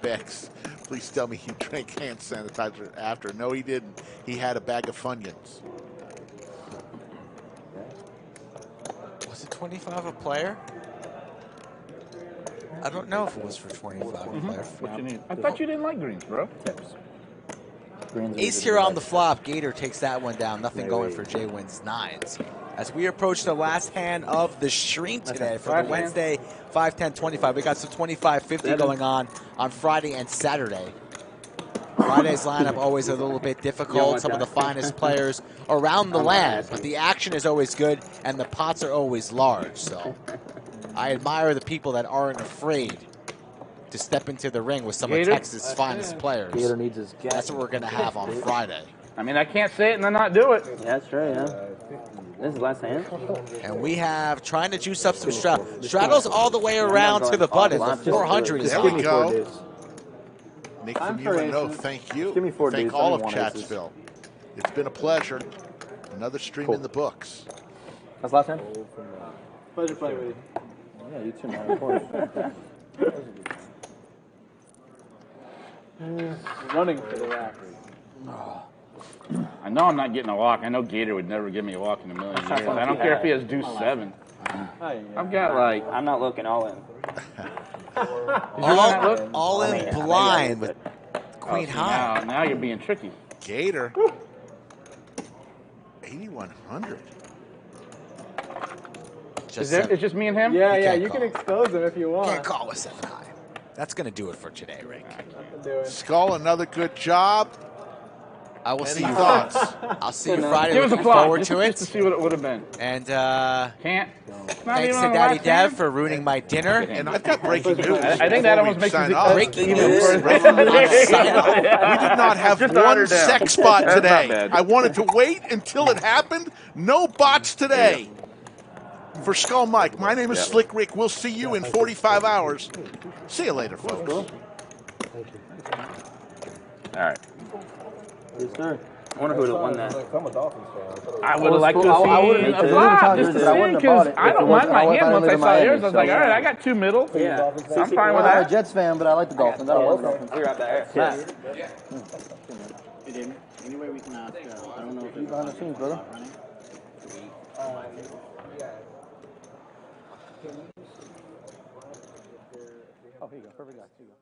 Bex, please tell me he drank hand sanitizer after. No, he didn't. He had a bag of Funyuns. Was it 25 a player? I don't know if it was for 25 a player. What you need? I thought you didn't like greens, bro. Ace here on the flop. Gator takes that one down. Nothing going for JWIN's nines. As we approach the last hand of the stream today for the Wednesday 5-10-25. We got some 25-50 going on Friday and Saturday. Friday's lineup always a little bit difficult. Some of the finest players around the land, but the action is always good and the pots are always large. So I admire the people that aren't afraid to step into the ring with some of Texas' finest players. Gator needs his gas. That's what we're going to have on Friday. I mean, I can't say it and then not do it. Yeah, that's right, yeah. This is the last hand. And we have trying to juice up some straddles all the way around to the button. The 400 is There we go. Nick from UNO, thank you. Give me 4 Thank days. all of I don't want aces. Chatsville. It's been a pleasure. Another stream in the books. That's last hand? Pleasure playing with you. Yeah, you too, man. Of course. Running for the rack. I know I'm not getting a walk. I know Gator would never give me a walk in a million years. I don't care if he has deuce 7. I've got like. I'm not looking all in. All in blind with Queen High. Now you're being tricky. Gator. 8,100. It's just me and him? Yeah, you can expose him if you want. Can't call with 7 high. That's going to do it for today, Rick. Skull, another good job. I will see you. Thoughts? I'll see you Friday. Give us a Looking plot, forward just, to it. just to see what it would have been. And Can't. thanks to Daddy Dev for ruining my dinner. And I've got breaking news. I think that almost makes sign it off. Breaking news. We did not have one sex spot today. I wanted to wait until it happened. No bots today. For Skull Mike, my name is Slick Rick. We'll see you in 45 hours. See you later, folks. All right. Yes, sir. I wonder who would have won that. I'm a Dolphins fan. I would have liked to see a flop just to see because I don't mind my hand once I saw yours. I was like, all right, I got 2 middle. Yeah. I'm fine with I'm a that. Jets fan, but I like the Dolphins. I don't like the Dolphins. We're right back. Hey, David, any way we can ask, I don't know if Keep behind the scenes, brother. Oh, here you go. Perfect guy. Here you go.